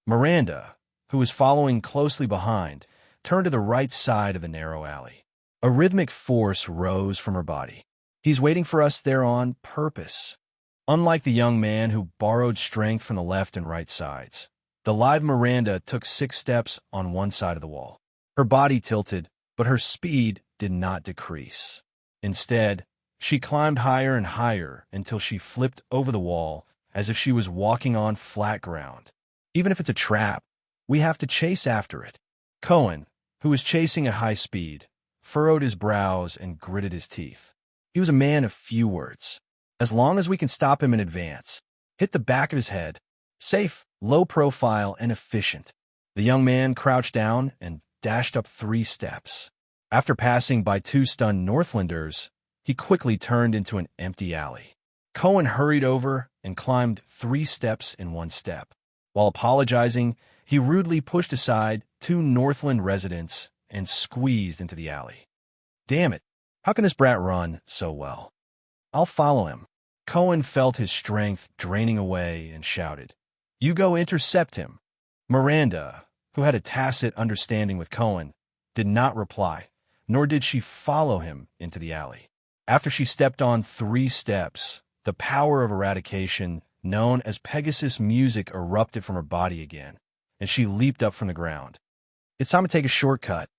Miranda, who was following closely behind, turned to the right side of the narrow alley. A rhythmic force rose from her body. He's waiting for us there on purpose. Unlike the young man who borrowed strength from the left and right sides, the live Miranda took 6 steps on one side of the wall. Her body tilted, but her speed did not decrease. Instead, she climbed higher and higher until she flipped over the wall as if she was walking on flat ground. Even if it's a trap, we have to chase after it. Cohen, who was chasing at high speed, furrowed his brows and gritted his teeth. He was a man of few words. As long as we can stop him in advance, hit the back of his head, safe, low profile, and efficient. The young man crouched down and dashed up 3 steps. After passing by 2 stunned Northlanders, he quickly turned into an empty alley. Cohen hurried over and climbed 3 steps in 1 step. While apologizing, he rudely pushed aside 2 Northland residents and squeezed into the alley. Damn it, how can this brat run so well? I'll follow him. Cohen felt his strength draining away and shouted, You go intercept him. Miranda, who had a tacit understanding with Cohen, did not reply, nor did she follow him into the alley. After she stepped on 3 steps, the power of eradication, known as Pegasus music, erupted from her body again, and she leaped up from the ground. It's time to take a shortcut.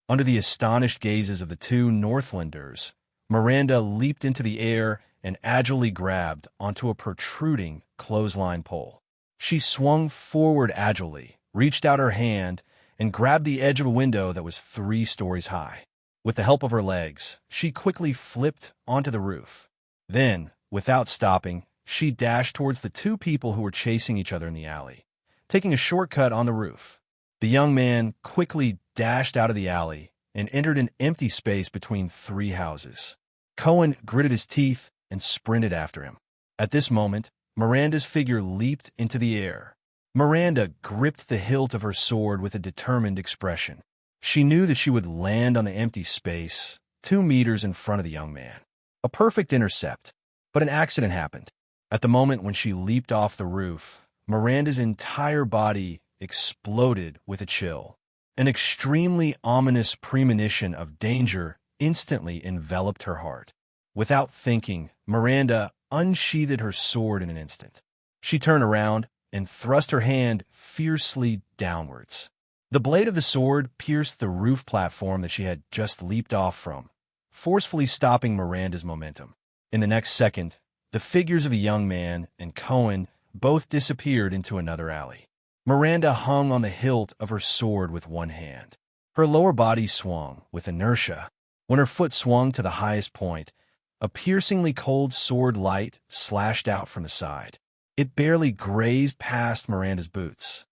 Under the astonished gazes of the 2 Northlanders, Miranda leaped into the air and agilely grabbed onto a protruding clothesline pole. She swung forward agilely, reached out her hand, and grabbed the edge of a window that was 3 stories high. With the help of her legs, she quickly flipped onto the roof. Then, without stopping, she dashed towards the 2 people who were chasing each other in the alley, taking a shortcut on the roof. The young man quickly dashed out of the alley and entered an empty space between 3 houses. Cohen gritted his teeth and sprinted after him. At this moment, Miranda's figure leaped into the air. Miranda gripped the hilt of her sword with a determined expression. She knew that she would land on the empty space 2 meters in front of the young man. A perfect intercept, but an accident happened. At the moment when she leaped off the roof, Miranda's entire body exploded with a chill. An extremely ominous premonition of danger instantly enveloped her heart. Without thinking, Miranda unsheathed her sword in an instant. She turned around and thrust her hand fiercely downwards. The blade of the sword pierced the roof platform that she had just leaped off from, forcefully stopping Miranda's momentum. In the next second, the figures of a young man and Cohen both disappeared into another alley. Miranda hung on the hilt of her sword with one hand. Her lower body swung with inertia. When her foot swung to the highest point, a piercingly cold sword light slashed out from the side. It barely grazed past Miranda's boots.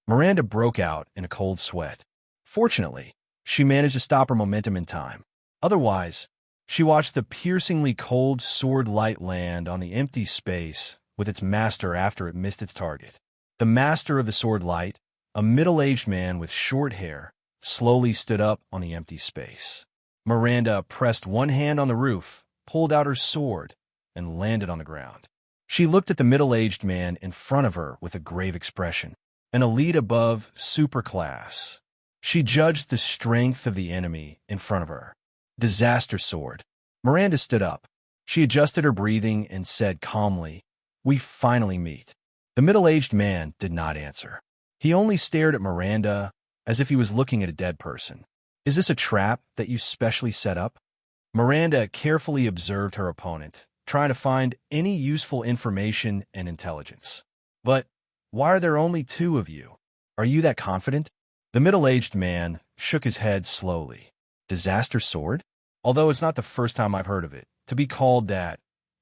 Miranda broke out in a cold sweat. Fortunately, she managed to stop her momentum in time. Otherwise, she watched the piercingly cold sword light land on the empty space with its master after it missed its target. The master of the sword light, a middle-aged man with short hair, slowly stood up on the empty space. Miranda pressed one hand on the roof, pulled out her sword, and landed on the ground. She looked at the middle-aged man in front of her with a grave expression, an elite above superclass. She judged the strength of the enemy in front of her. Disaster sword. Miranda stood up. She adjusted her breathing and said calmly, "We finally meet." The middle-aged man did not answer. He only stared at Miranda as if he was looking at a dead person. Is this a trap that you specially set up? Miranda carefully observed her opponent, trying to find any useful information and intelligence. But why are there only two of you? Are you that confident? The middle-aged man shook his head slowly. Disaster sword? Although it's not the first time I've heard of it, to be called that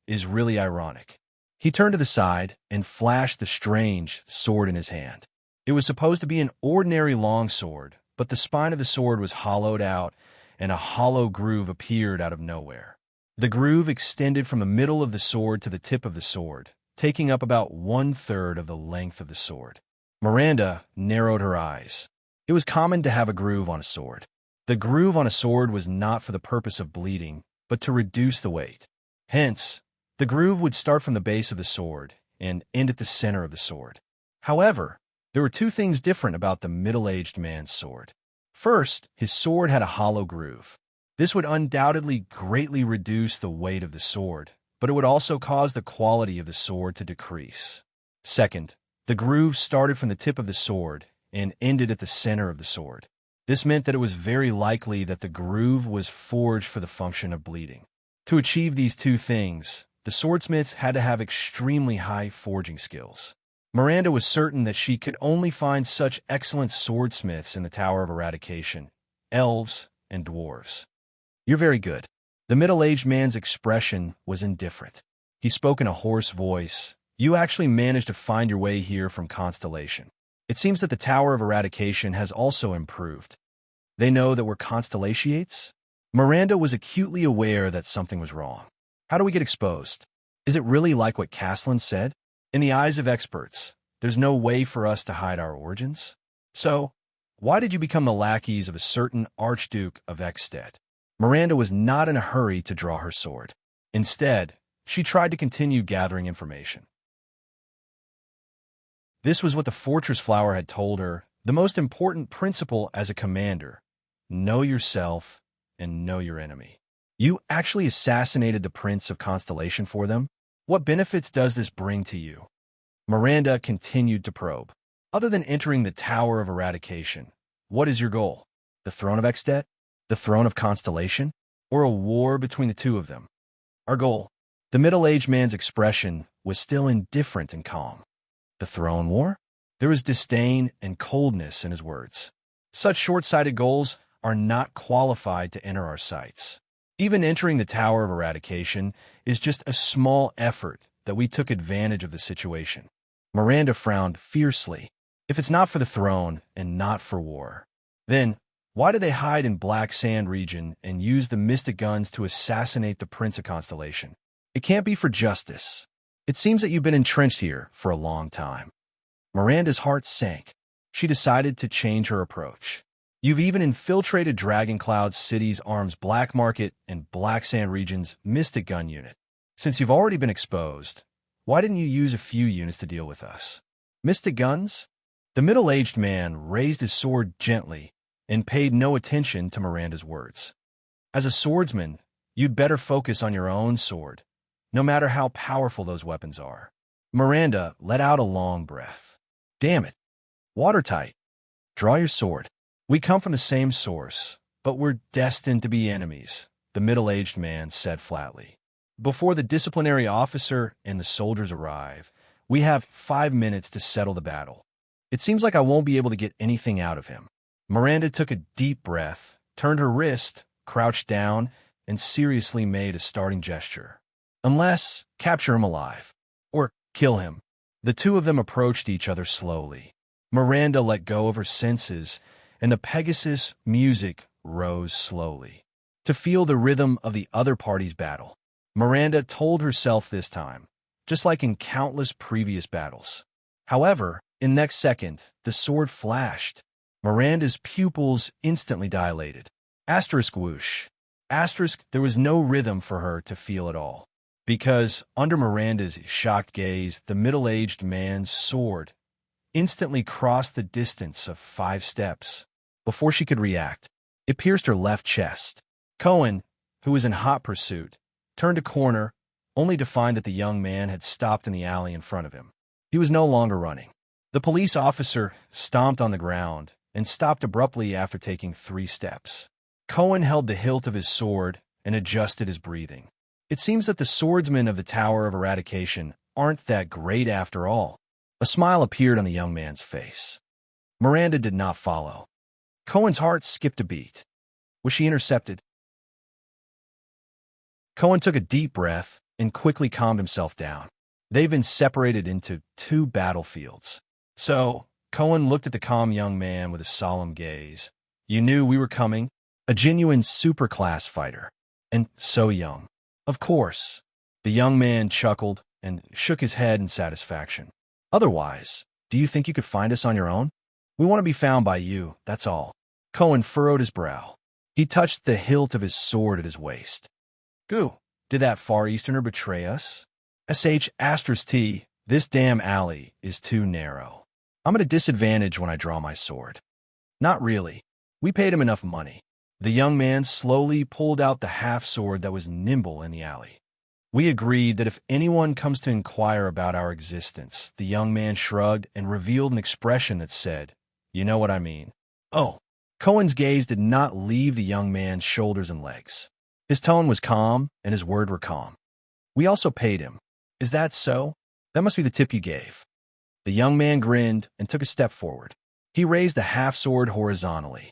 is really ironic. He turned to the side and flashed the strange sword in his hand. It was supposed to be an ordinary longsword, but the spine of the sword was hollowed out and a hollow groove appeared out of nowhere. The groove extended from the middle of the sword to the tip of the sword, taking up about 1/3 of the length of the sword. Miranda narrowed her eyes. It was common to have a groove on a sword. The groove on a sword was not for the purpose of bleeding, but to reduce the weight. Hence, the groove would start from the base of the sword and end at the center of the sword. However, there were two things different about the middle-aged man's sword. First, his sword had a hollow groove. This would undoubtedly greatly reduce the weight of the sword, but it would also cause the quality of the sword to decrease. Second, the groove started from the tip of the sword and ended at the center of the sword. This meant that it was very likely that the groove was forged for the function of bleeding. To achieve these two things, the swordsmiths had to have extremely high forging skills. Miranda was certain that she could only find such excellent swordsmiths in the Tower of Eradication, elves and dwarves. You're very good. The middle-aged man's expression was indifferent. He spoke in a hoarse voice. You actually managed to find your way here from Constellation. It seems that the Tower of Eradication has also improved. They know that we're Constellations? Miranda was acutely aware that something was wrong. How do we get exposed? Is it really like what Castellan said? In the eyes of experts, there's no way for us to hide our origins. So, why did you become the lackeys of a certain Archduke of Ekstedt? Miranda was not in a hurry to draw her sword. Instead, she tried to continue gathering information. This was what the Fortress Flower had told her, the most important principle as a commander. Know yourself and know your enemy. You actually assassinated the Prince of Constellation for them? What benefits does this bring to you? Miranda continued to probe. Other than entering the Tower of Eradication, what is your goal? The throne of Ekstedt? The throne of Constellation? Or a war between the two of them? Our goal. The middle-aged man's expression was still indifferent and calm. The throne war? There was disdain and coldness in his words. Such short-sighted goals are not qualified to enter our sights. Even entering the Tower of Eradication is just a small effort that we took advantage of the situation. Miranda frowned fiercely. If it's not for the throne and not for war, then why did they hide in Black Sand region and use the mystic guns to assassinate the Prince of Constellation? It can't be for justice. It seems that you've been entrenched here for a long time. Miranda's heart sank. She decided to change her approach. You've even infiltrated Dragoncloud City's arms black market and Black Sand region's mystic gun unit. Since you've already been exposed, why didn't you use a few units to deal with us? Mystic guns? The middle-aged man raised his sword gently and paid no attention to Miranda's words. As a swordsman, you'd better focus on your own sword, no matter how powerful those weapons are. Miranda let out a long breath. Damn it. Watertight. Draw your sword. We come from the same source, but we're destined to be enemies, the middle-aged man said flatly. Before the disciplinary officer and the soldiers arrive, we have 5 minutes to settle the battle. It seems like I won't be able to get anything out of him. Miranda took a deep breath, turned her wrist, crouched down, and seriously made a starting gesture. Unless, capture him alive. Or kill him. The two of them approached each other slowly. Miranda let go of her senses, and the Pegasus music rose slowly. To feel the rhythm of the other party's battle. Miranda told herself this time, just like in countless previous battles. However, in the next second, the sword flashed. Miranda's pupils instantly dilated. Asterisk whoosh. Asterisk, there was no rhythm for her to feel at all. Because, under Miranda's shocked gaze, the middle-aged man's sword instantly crossed the distance of 5 steps. Before she could react, it pierced her left chest. Cohen, who was in hot pursuit, turned a corner, only to find that the young man had stopped in the alley in front of him. He was no longer running. The police officer stomped on the ground and stopped abruptly after taking 3 steps. Cohen held the hilt of his sword and adjusted his breathing. It seems that the swordsmen of the Tower of Eradication aren't that great after all. A smile appeared on the young man's face. Miranda did not follow. Cohen's heart skipped a beat. Was she intercepted? Cohen took a deep breath and quickly calmed himself down. They've been separated into 2 battlefields. So, Cohen looked at the calm young man with a solemn gaze. You knew we were coming? A genuine superclass fighter. And so young. Of course. The young man chuckled and shook his head in satisfaction. Otherwise, do you think you could find us on your own? We want to be found by you, that's all. Cohen furrowed his brow. He touched the hilt of his sword at his waist. Goo, did that Far Easterner betray us? *T, this damn alley is too narrow. I'm at a disadvantage when I draw my sword. Not really. We paid him enough money. The young man slowly pulled out the half-sword that was nimble in the alley. We agreed that if anyone comes to inquire about our existence, the young man shrugged and revealed an expression that said, you know what I mean. Oh. Cohen's gaze did not leave the young man's shoulders and legs. His tone was calm, and his words were calm. We also paid him. Is that so? That must be the tip you gave. The young man grinned and took a step forward. He raised the half-sword horizontally.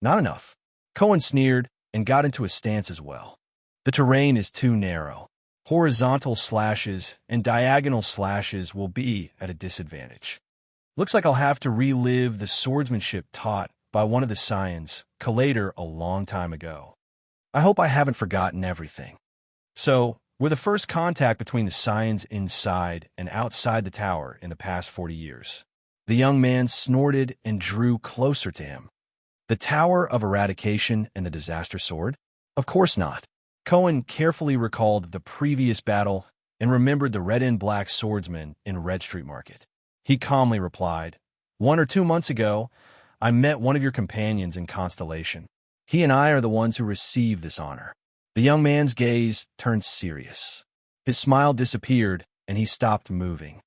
Not enough. Cohen sneered and got into a stance as well. The terrain is too narrow. Horizontal slashes and diagonal slashes will be at a disadvantage. Looks like I'll have to relive the swordsmanship taught by one of the Scions, Collator, a long time ago. I hope I haven't forgotten everything. So, we're the first contact between the Scions inside and outside the tower in the past 40 years. The young man snorted and drew closer to him. The Tower of Eradication and the Disaster Sword? Of course not. Cohen carefully recalled the previous battle and remembered the red and black swordsman in Red Street Market. He calmly replied, 1 or 2 months ago, I met one of your companions in Constellation. He and I are the ones who received this honor. The young man's gaze turned serious. His smile disappeared, and he stopped moving.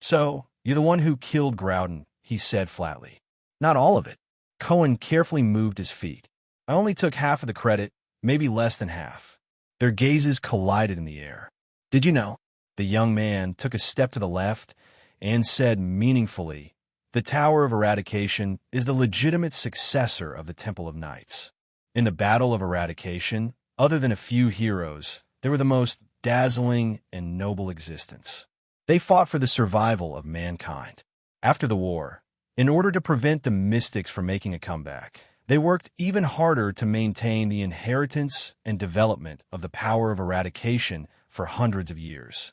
So, you're the one who killed Groudon, he said flatly. Not all of it. Cohen carefully moved his feet. I only took half of the credit, maybe less than half. Their gazes collided in the air. Did you know? The young man took a step to the left and said meaningfully, the Tower of Eradication is the legitimate successor of the Temple of Knights. In the Battle of Eradication, other than a few heroes, they were the most dazzling and noble existence. They fought for the survival of mankind. After the war, in order to prevent the mystics from making a comeback, they worked even harder to maintain the inheritance and development of the power of eradication for hundreds of years.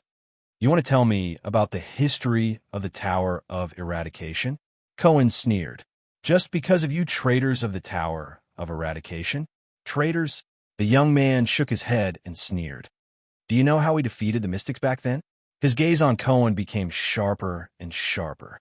You want to tell me about the history of the Tower of Eradication? Cohen sneered. Just because of you traitors of the Tower of Eradication? Traitors? The young man shook his head and sneered. Do you know how we defeated the mystics back then? His gaze on Cohen became sharper and sharper.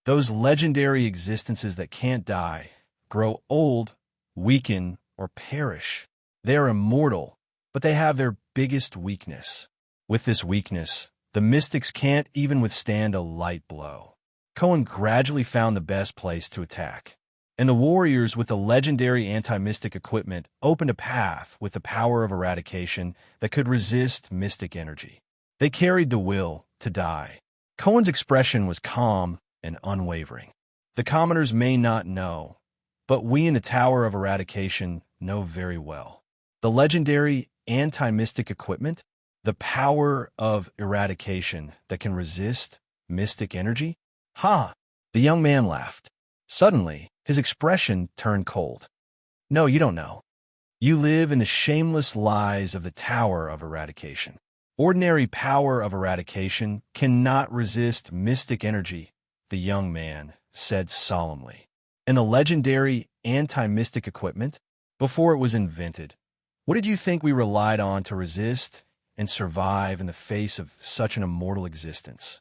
Those legendary existences that can't die, grow old, weaken, or perish. They are immortal, but they have their biggest weakness. With this weakness, the mystics can't even withstand a light blow. Cohen gradually found the best place to attack, and the warriors with the legendary anti-mystic equipment opened a path with the power of eradication that could resist mystic energy. They carried the will to die. Cohen's expression was calm and unwavering. The commoners may not know, but we in the Tower of Eradication know very well. The legendary anti-mystic equipment, the power of eradication that can resist mystic energy? Ha! The young man laughed. Suddenly, his expression turned cold. No, you don't know. You live in the shameless lies of the Tower of Eradication. Ordinary power of eradication cannot resist mystic energy, the young man said solemnly. And the legendary anti-mystic equipment, before it was invented, what did you think we relied on to resist and survive in the face of such an immortal existence?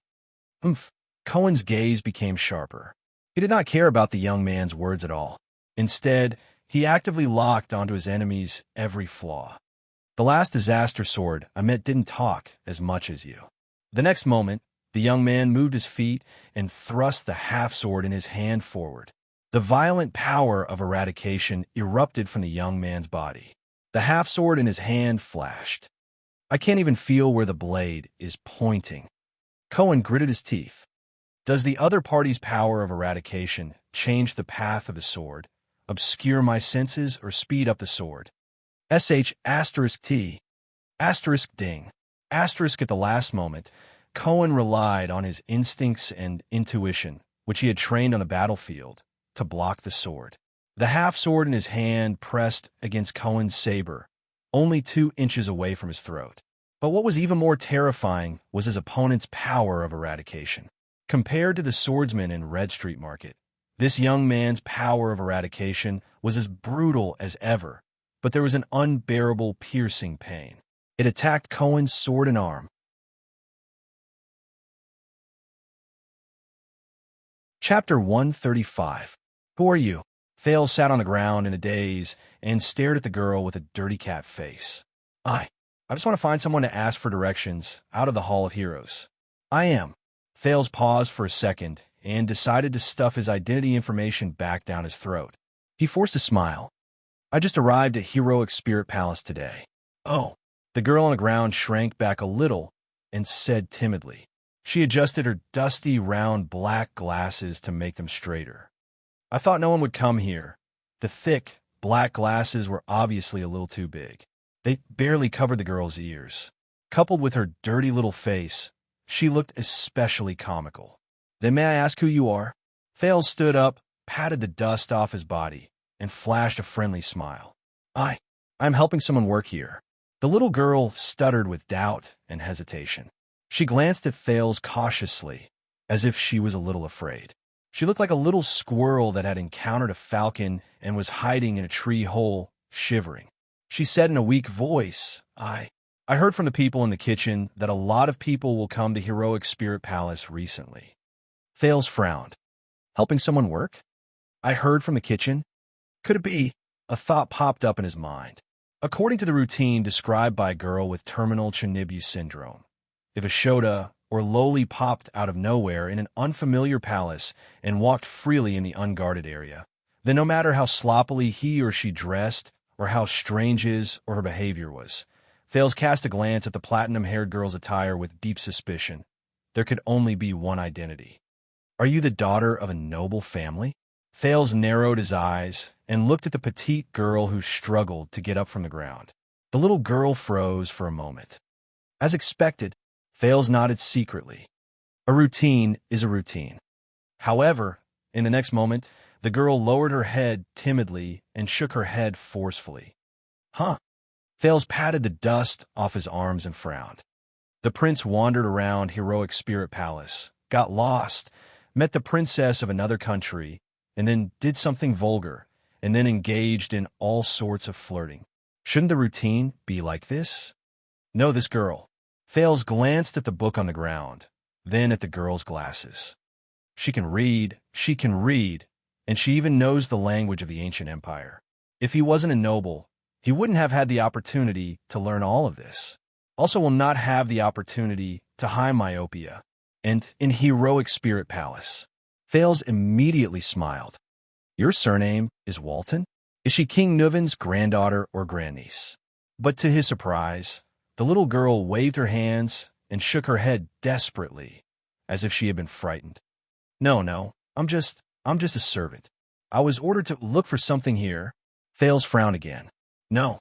Cohen's gaze became sharper. He did not care about the young man's words at all. Instead, he actively locked onto his enemy's every flaw. The last disaster sword I met didn't talk as much as you. The next moment, The young man moved his feet and thrust the half-sword in his hand forward. The violent power of eradication erupted from the young man's body. The half-sword in his hand flashed. I can't even feel where the blade is pointing. Cohen gritted his teeth. Does the other party's power of eradication change the path of the sword, obscure my senses, or speed up the sword? *T***. **Ding. At the last moment, Cohen relied on his instincts and intuition, which he had trained on the battlefield, to block the sword. The half-sword in his hand pressed against Cohen's saber, only 2 inches away from his throat. But what was even more terrifying was his opponent's power of eradication. Compared to the swordsman in Red Street Market, this young man's power of eradication was as brutal as ever, but there was an unbearable, piercing pain. It attacked Cohen's sword and arm. Chapter 135. Who are you? Thales sat on the ground in a daze and stared at the girl with a dirty cat face. I just want to find someone to ask for directions out of the Hall of Heroes. I am. Thales paused for a second and decided to stuff his identity information back down his throat. He forced a smile. I just arrived at Heroic Spirit Palace today. Oh. The girl on the ground shrank back a little and said timidly. She adjusted her dusty, round black glasses to make them straighter. I thought no one would come here. The thick, black glasses were obviously a little too big. They barely covered the girl's ears. Coupled with her dirty little face, she looked especially comical. Then may I ask who you are? Thales stood up, patted the dust off his body, and flashed a friendly smile. I'm helping someone work here. The little girl stuttered with doubt and hesitation. She glanced at Thales cautiously, as if she was a little afraid. She looked like a little squirrel that had encountered a falcon and was hiding in a tree hole, shivering. She said in a weak voice, I heard from the people in the kitchen that a lot of people will come to Heroic Spirit Palace recently. Thales frowned. Helping someone work? I heard from the kitchen? Could it be? A thought popped up in his mind. According to the routine described by a girl with terminal Chinibu syndrome, if a Shota or Loli popped out of nowhere in an unfamiliar palace and walked freely in the unguarded area, then no matter how sloppily he or she dressed or how strange his or her behavior was, Thales cast a glance at the platinum-haired girl's attire with deep suspicion. There could only be one identity. Are you the daughter of a noble family? Thales narrowed his eyes and looked at the petite girl who struggled to get up from the ground. The little girl froze for a moment. As expected, Thales nodded secretly. A routine is a routine. However, in the next moment, the girl lowered her head timidly and shook her head forcefully. Huh? Thales patted the dust off his arms and frowned. The prince wandered around Heroic Spirit Palace, got lost, met the princess of another country, and then did something vulgar, and then engaged in all sorts of flirting. Shouldn't the routine be like this? No, this girl. Thales glanced at the book on the ground, then at the girl's glasses. She can read, and she even knows the language of the ancient empire. If he wasn't a noble, he wouldn't have had the opportunity to learn all of this. Also will not have the opportunity to high myopia, and in Heroic Spirit Palace. Thales immediately smiled. Your surname is Walton? Is she King Nuven's granddaughter or grandniece? But to his surprise, the little girl waved her hands and shook her head desperately, as if she had been frightened. No, I'm just a servant. I was ordered to look for something here. Thales frowned again. No.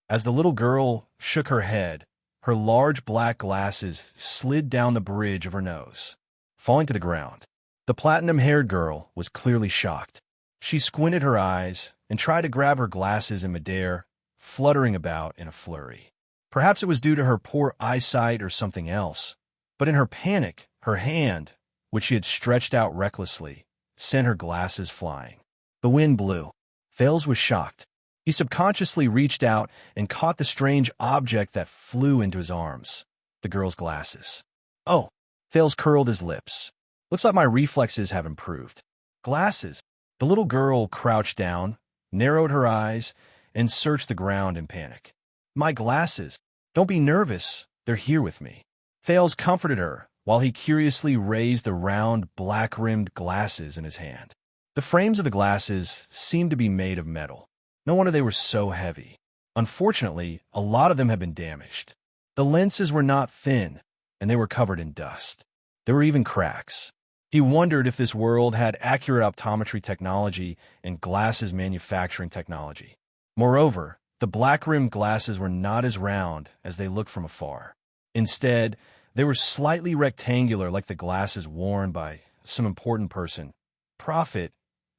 As the little girl shook her head, her large black glasses slid down the bridge of her nose, falling to the ground. The platinum-haired girl was clearly shocked. She squinted her eyes and tried to grab her glasses in midair, fluttering about in a flurry. Perhaps it was due to her poor eyesight or something else, but in her panic, her hand, which she had stretched out recklessly, sent her glasses flying. The wind blew. Thales was shocked. He subconsciously reached out and caught the strange object that flew into his arms, the girl's glasses. Oh, Thales curled his lips. Looks like my reflexes have improved. Glasses. The little girl crouched down, narrowed her eyes, and searched the ground in panic. My glasses. Don't be nervous. They're here with me. Thales comforted her while he curiously raised the round, black-rimmed glasses in his hand. The frames of the glasses seemed to be made of metal. No wonder they were so heavy. Unfortunately, a lot of them had been damaged. The lenses were not thin, and they were covered in dust. There were even cracks. He wondered if this world had accurate optometry technology and glasses manufacturing technology. Moreover, the black-rimmed glasses were not as round as they looked from afar. Instead, they were slightly rectangular like the glasses worn by some important person. Prophet.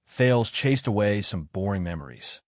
Thales chased away some boring memories.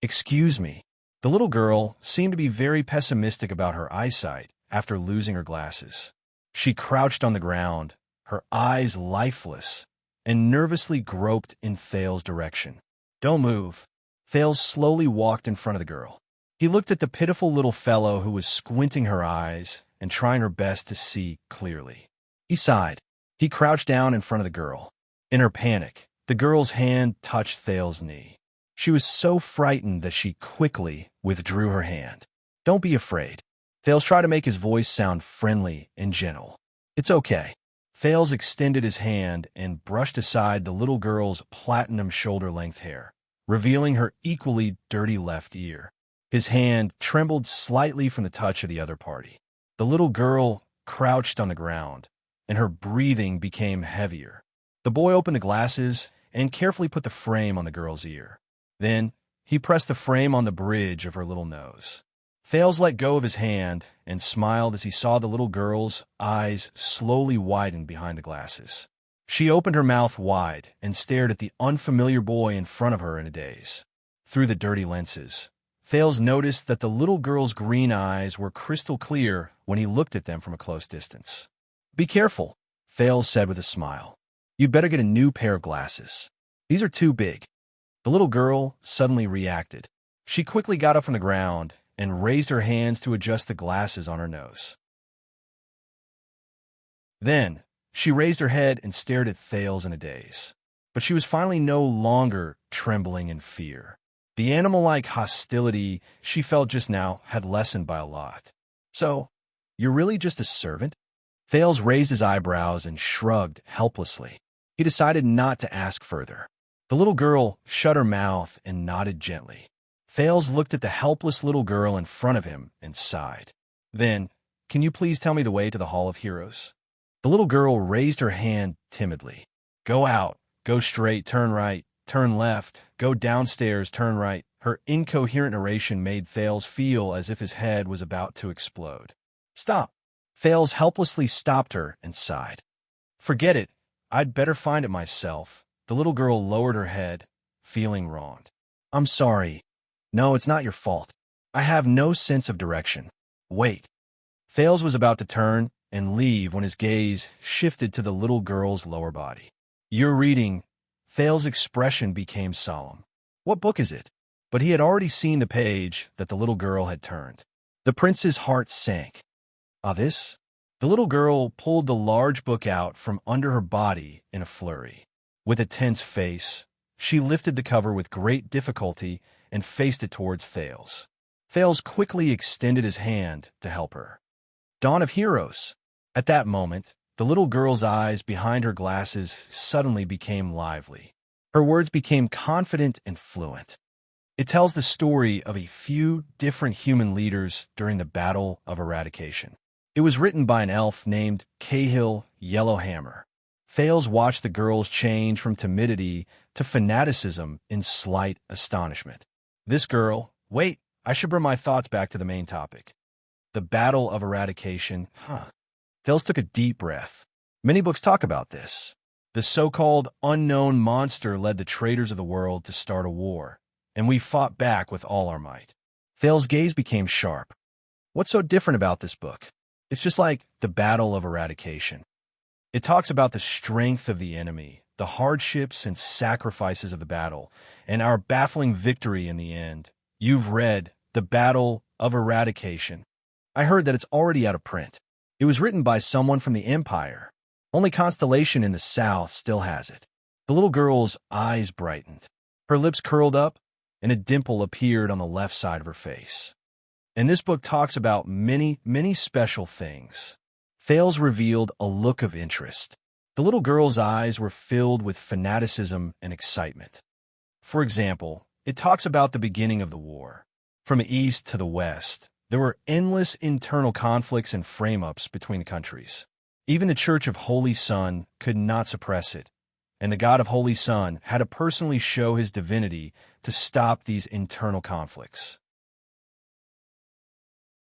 "Excuse me." The little girl seemed to be very pessimistic about her eyesight after losing her glasses. She crouched on the ground, her eyes lifeless, and nervously groped in Thales' direction. "Don't move." Thales slowly walked in front of the girl. He looked at the pitiful little fellow who was squinting her eyes and trying her best to see clearly. He sighed. He crouched down in front of the girl. In her panic, the girl's hand touched Thales' knee. She was so frightened that she quickly withdrew her hand. "Don't be afraid." Thales tried to make his voice sound friendly and gentle. "It's okay." Thales extended his hand and brushed aside the little girl's platinum shoulder-length hair, revealing her equally dirty left ear. His hand trembled slightly from the touch of the other party. The little girl crouched on the ground, and her breathing became heavier. The boy opened the glasses and carefully put the frame on the girl's ear. Then, he pressed the frame on the bridge of her little nose. Thales let go of his hand and smiled as he saw the little girl's eyes slowly widen behind the glasses. She opened her mouth wide and stared at the unfamiliar boy in front of her in a daze. Through the dirty lenses, Thales noticed that the little girl's green eyes were crystal clear when he looked at them from a close distance. "Be careful," Thales said with a smile. "You'd better get a new pair of glasses. These are too big." The little girl suddenly reacted. She quickly got up from the ground and raised her hands to adjust the glasses on her nose. Then, she raised her head and stared at Thales in a daze. But she was finally no longer trembling in fear. The animal-like hostility she felt just now had lessened by a lot. "So, you're really just a servant?" Thales raised his eyebrows and shrugged helplessly. He decided not to ask further. The little girl shut her mouth and nodded gently. Thales looked at the helpless little girl in front of him and sighed. "Then, can you please tell me the way to the Hall of Heroes?" The little girl raised her hand timidly. "Go out, go straight, turn right, turn left, go downstairs, turn right." Her incoherent narration made Thales feel as if his head was about to explode. "Stop." Thales helplessly stopped her and sighed. "Forget it. I'd better find it myself." The little girl lowered her head, feeling wronged. "I'm sorry. No, it's not your fault. I have no sense of direction. Wait." Thales was about to turn and leave when his gaze shifted to the little girl's lower body. "You're reading." Thales' expression became solemn. "What book is it?" But he had already seen the page that the little girl had turned. The prince's heart sank. "Ah, this?" The little girl pulled the large book out from under her body in a flurry. With a tense face, she lifted the cover with great difficulty and faced it towards Thales. Thales quickly extended his hand to help her. "Dawn of Heroes." At that moment, the little girl's eyes behind her glasses suddenly became lively. Her words became confident and fluent. It tells the story of a few different human leaders during the Battle of Eradication. It was written by an elf named Cahill Yellowhammer. Thales watched the girls change from timidity to fanaticism in slight astonishment. This girl— Wait, I should bring my thoughts back to the main topic. The Battle of Eradication. Thales took a deep breath. Many books talk about this. The so-called unknown monster led the traitors of the world to start a war, and we fought back with all our might. Thales' gaze became sharp. What's so different about this book? It's just like the Battle of Eradication. It talks about the strength of the enemy, the hardships and sacrifices of the battle, and our baffling victory in the end. You've read The Battle of Eradication. I heard that it's already out of print. It was written by someone from the Empire. Only Constellation in the South still has it. The little girl's eyes brightened. Her lips curled up, and a dimple appeared on the left side of her face. And this book talks about many, many special things. Thales revealed a look of interest. The little girl's eyes were filled with fanaticism and excitement. For example, it talks about the beginning of the war. From the east to the west, there were endless internal conflicts and frame-ups between the countries. Even the Church of Holy Sun could not suppress it, and the God of Holy Sun had to personally show his divinity to stop these internal conflicts.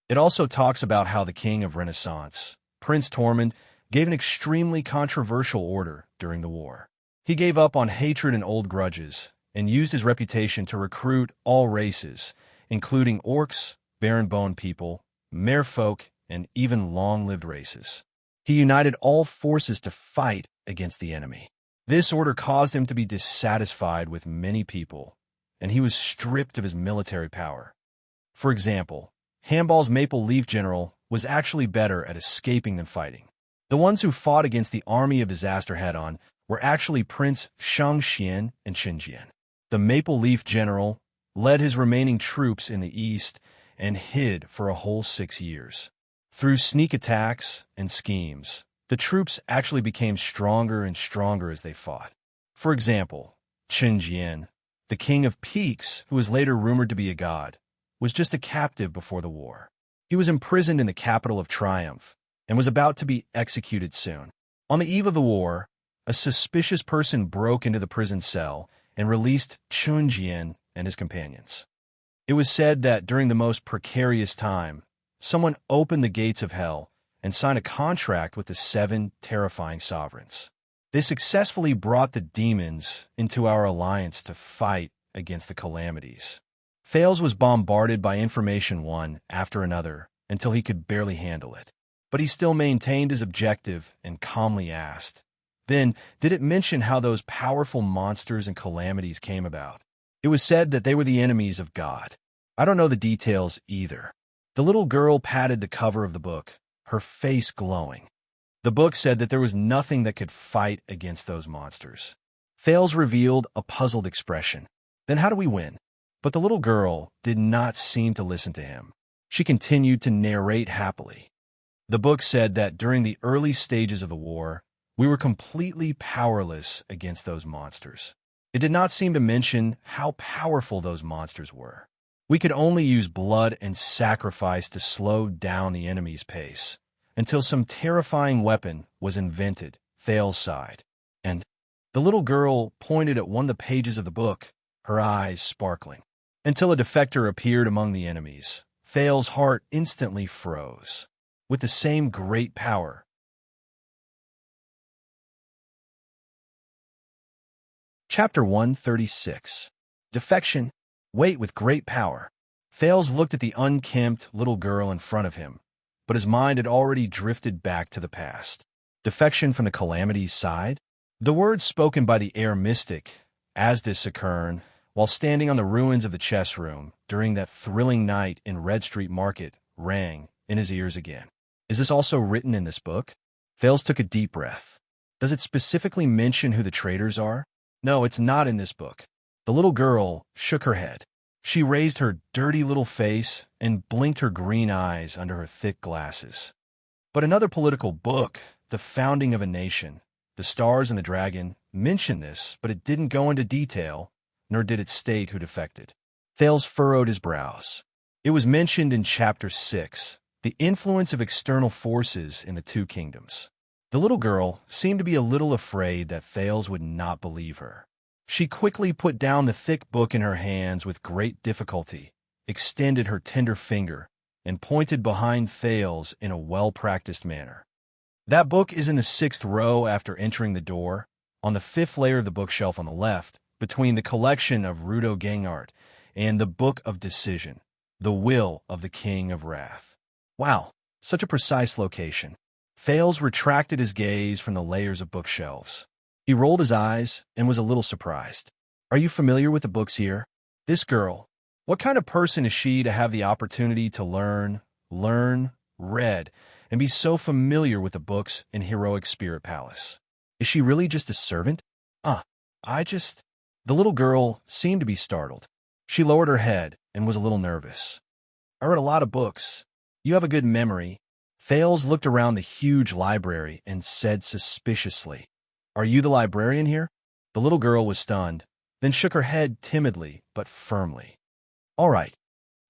It also talks about how the king of Renaissance, Prince Tormund, gave an extremely controversial order during the war. He gave up on hatred and old grudges, and used his reputation to recruit all races, including orcs, barren-boned people, merfolk, and even long-lived races. He united all forces to fight against the enemy. This order caused him to be dissatisfied with many people, and he was stripped of his military power. For example, Handball's Maple Leaf General was actually better at escaping than fighting. The ones who fought against the army of disaster head-on were actually Prince Shangxian and Qinjian. The Maple Leaf General led his remaining troops in the east and hid for a whole 6 years. Through sneak attacks and schemes, the troops actually became stronger and stronger as they fought. For example, Qinjian, the king of peaks, who was later rumored to be a god, was just a captive before the war. He was imprisoned in the capital of Triumph and was about to be executed soon. On the eve of the war, a suspicious person broke into the prison cell and released Qinjian and his companions. It was said that during the most precarious time, someone opened the gates of hell and signed a contract with the 7 terrifying sovereigns. They successfully brought the demons into our alliance to fight against the calamities. Thales was bombarded by information one after another until he could barely handle it. But he still maintained his objective and calmly asked, "Then, did it mention how those powerful monsters and calamities came about?" It was said that they were the enemies of God. I don't know the details either. The little girl patted the cover of the book, her face glowing. The book said that there was nothing that could fight against those monsters. Thales revealed a puzzled expression. "Then how do we win?" But the little girl did not seem to listen to him. She continued to narrate happily. The book said that during the early stages of the war, we were completely powerless against those monsters. It did not seem to mention how powerful those monsters were. We could only use blood and sacrifice to slow down the enemy's pace, until some terrifying weapon was invented, Thales sighed. And the little girl pointed at one of the pages of the book, her eyes sparkling. Until a defector appeared among the enemies, Thales' heart instantly froze. With the same great power, Chapter 136. Defection. Wait with great power. Thales looked at the unkempt little girl in front of him, but his mind had already drifted back to the past. Defection from the calamity's side? The words spoken by the air mystic, Asdis Sakern, while standing on the ruins of the chess room during that thrilling night in Red Street Market, rang in his ears again. Is this also written in this book? Thales took a deep breath. Does it specifically mention who the traitors are? No, it's not in this book. The little girl shook her head. She raised her dirty little face and blinked her green eyes under her thick glasses. But another political book, The Founding of a Nation, The Stars and the Dragon, mentioned this, but it didn't go into detail, nor did it state who defected. Thales furrowed his brows. It was mentioned in Chapter 6, The Influence of External Forces in the Two Kingdoms. The little girl seemed to be a little afraid that Thales would not believe her. She quickly put down the thick book in her hands with great difficulty, extended her tender finger, and pointed behind Thales in a well-practiced manner. That book is in the 6th row after entering the door, on the 5th layer of the bookshelf on the left, between the collection of Rudo Gangart and the Book of Decision, the Will of the King of Wrath. Wow, such a precise location. Thales retracted his gaze from the layers of bookshelves. He rolled his eyes and was a little surprised. Are you familiar with the books here? This girl, what kind of person is she to have the opportunity to learn, read, and be so familiar with the books in Heroic Spirit Palace? Is she really just a servant? The little girl seemed to be startled. She lowered her head and was a little nervous. I read a lot of books. You have a good memory. Thales looked around the huge library and said suspiciously, "Are you the librarian here?" The little girl was stunned, then shook her head timidly but firmly. "All right."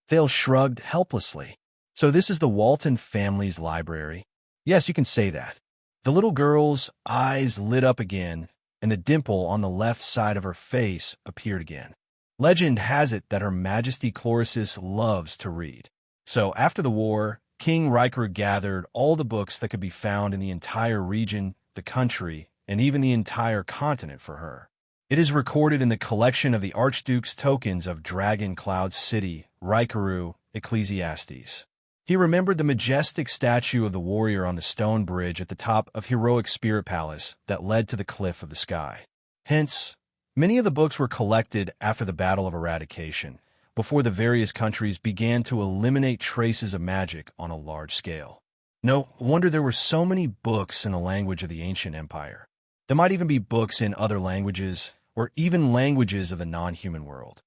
Thales shrugged helplessly. "So this is the Walton family's library?" "Yes, you can say that." The little girl's eyes lit up again, and the dimple on the left side of her face appeared again. Legend has it that Her Majesty Chlorosis loves to read. So after the war, King Riker gathered all the books that could be found in the entire region, the country, and even the entire continent for her. It is recorded in the collection of the Archduke's tokens of Dragon Cloud City, Rikaru, Ecclesiastes. He remembered the majestic statue of the warrior on the stone bridge at the top of Heroic Spirit Palace that led to the Cliff of the Sky. Hence, many of the books were collected after the Battle of Eradication, before the various countries began to eliminate traces of magic on a large scale. No wonder there were so many books in the language of the ancient empire. There might even be books in other languages, or even languages of the non-human world.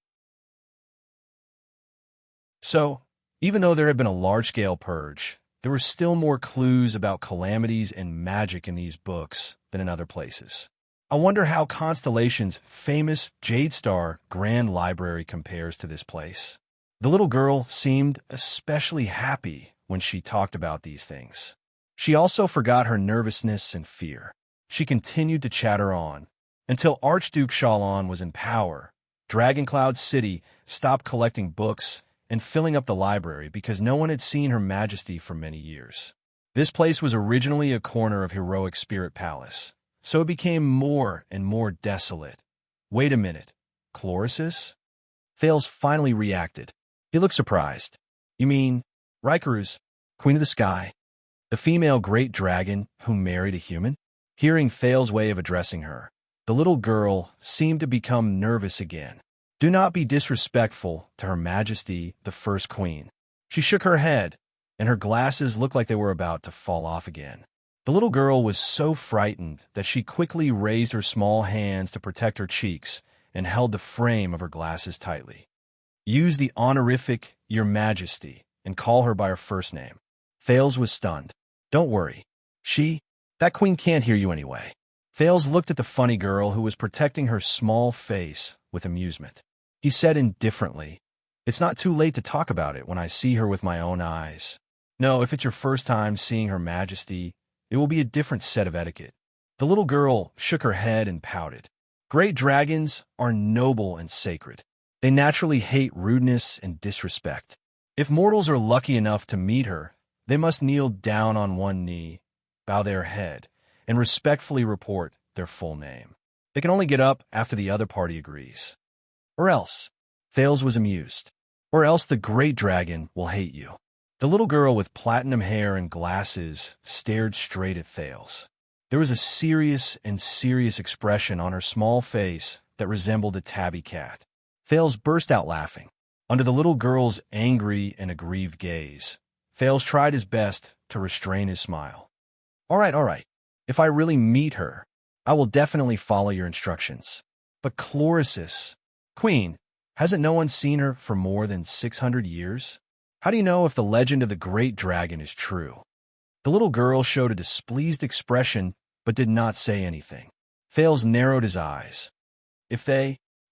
So, even though there had been a large-scale purge, there were still more clues about calamities and magic in these books than in other places. I wonder how Constellation's famous Jade Star Grand Library compares to this place. The little girl seemed especially happy when she talked about these things. She also forgot her nervousness and fear. She continued to chatter on. Until Archduke Shalon was in power, Dragoncloud City stopped collecting books and filling up the library because no one had seen Her Majesty for many years. This place was originally a corner of Heroic Spirit Palace, so it became more and more desolate. "Wait a minute, Chlorosis?" Thales finally reacted. He looked surprised. "You mean Rikaru's Queen of the Sky? The female great dragon who married a human?" Hearing Thales' way of addressing her, the little girl seemed to become nervous again. "Do not be disrespectful to Her Majesty, the First Queen." She shook her head, and her glasses looked like they were about to fall off again. The little girl was so frightened that she quickly raised her small hands to protect her cheeks and held the frame of her glasses tightly. "Use the honorific Your Majesty and call her by her first name." Thales was stunned. "Don't worry. That queen can't hear you anyway." Thales looked at the funny girl who was protecting her small face with amusement. He said indifferently, "It's not too late to talk about it when I see her with my own eyes. No, if it's your first time seeing Her Majesty, it will be a different set of etiquette." The little girl shook her head and pouted. "Great dragons are noble and sacred. They naturally hate rudeness and disrespect. If mortals are lucky enough to meet her, they must kneel down on one knee, bow their head, and respectfully report their full name. They can only get up after the other party agrees. Or else," Thales was amused, "or else the great dragon will hate you." The little girl with platinum hair and glasses stared straight at Thales. There was a serious expression on her small face that resembled a tabby cat. Thales burst out laughing. Under the little girl's angry and aggrieved gaze, Thales tried his best to restrain his smile. All right. If I really meet her, I will definitely follow your instructions. But Chlorosis, Queen, hasn't no one seen her for more than 600 years? How do you know if the legend of the great dragon is true?" The little girl showed a displeased expression but did not say anything. Thales narrowed his eyes. If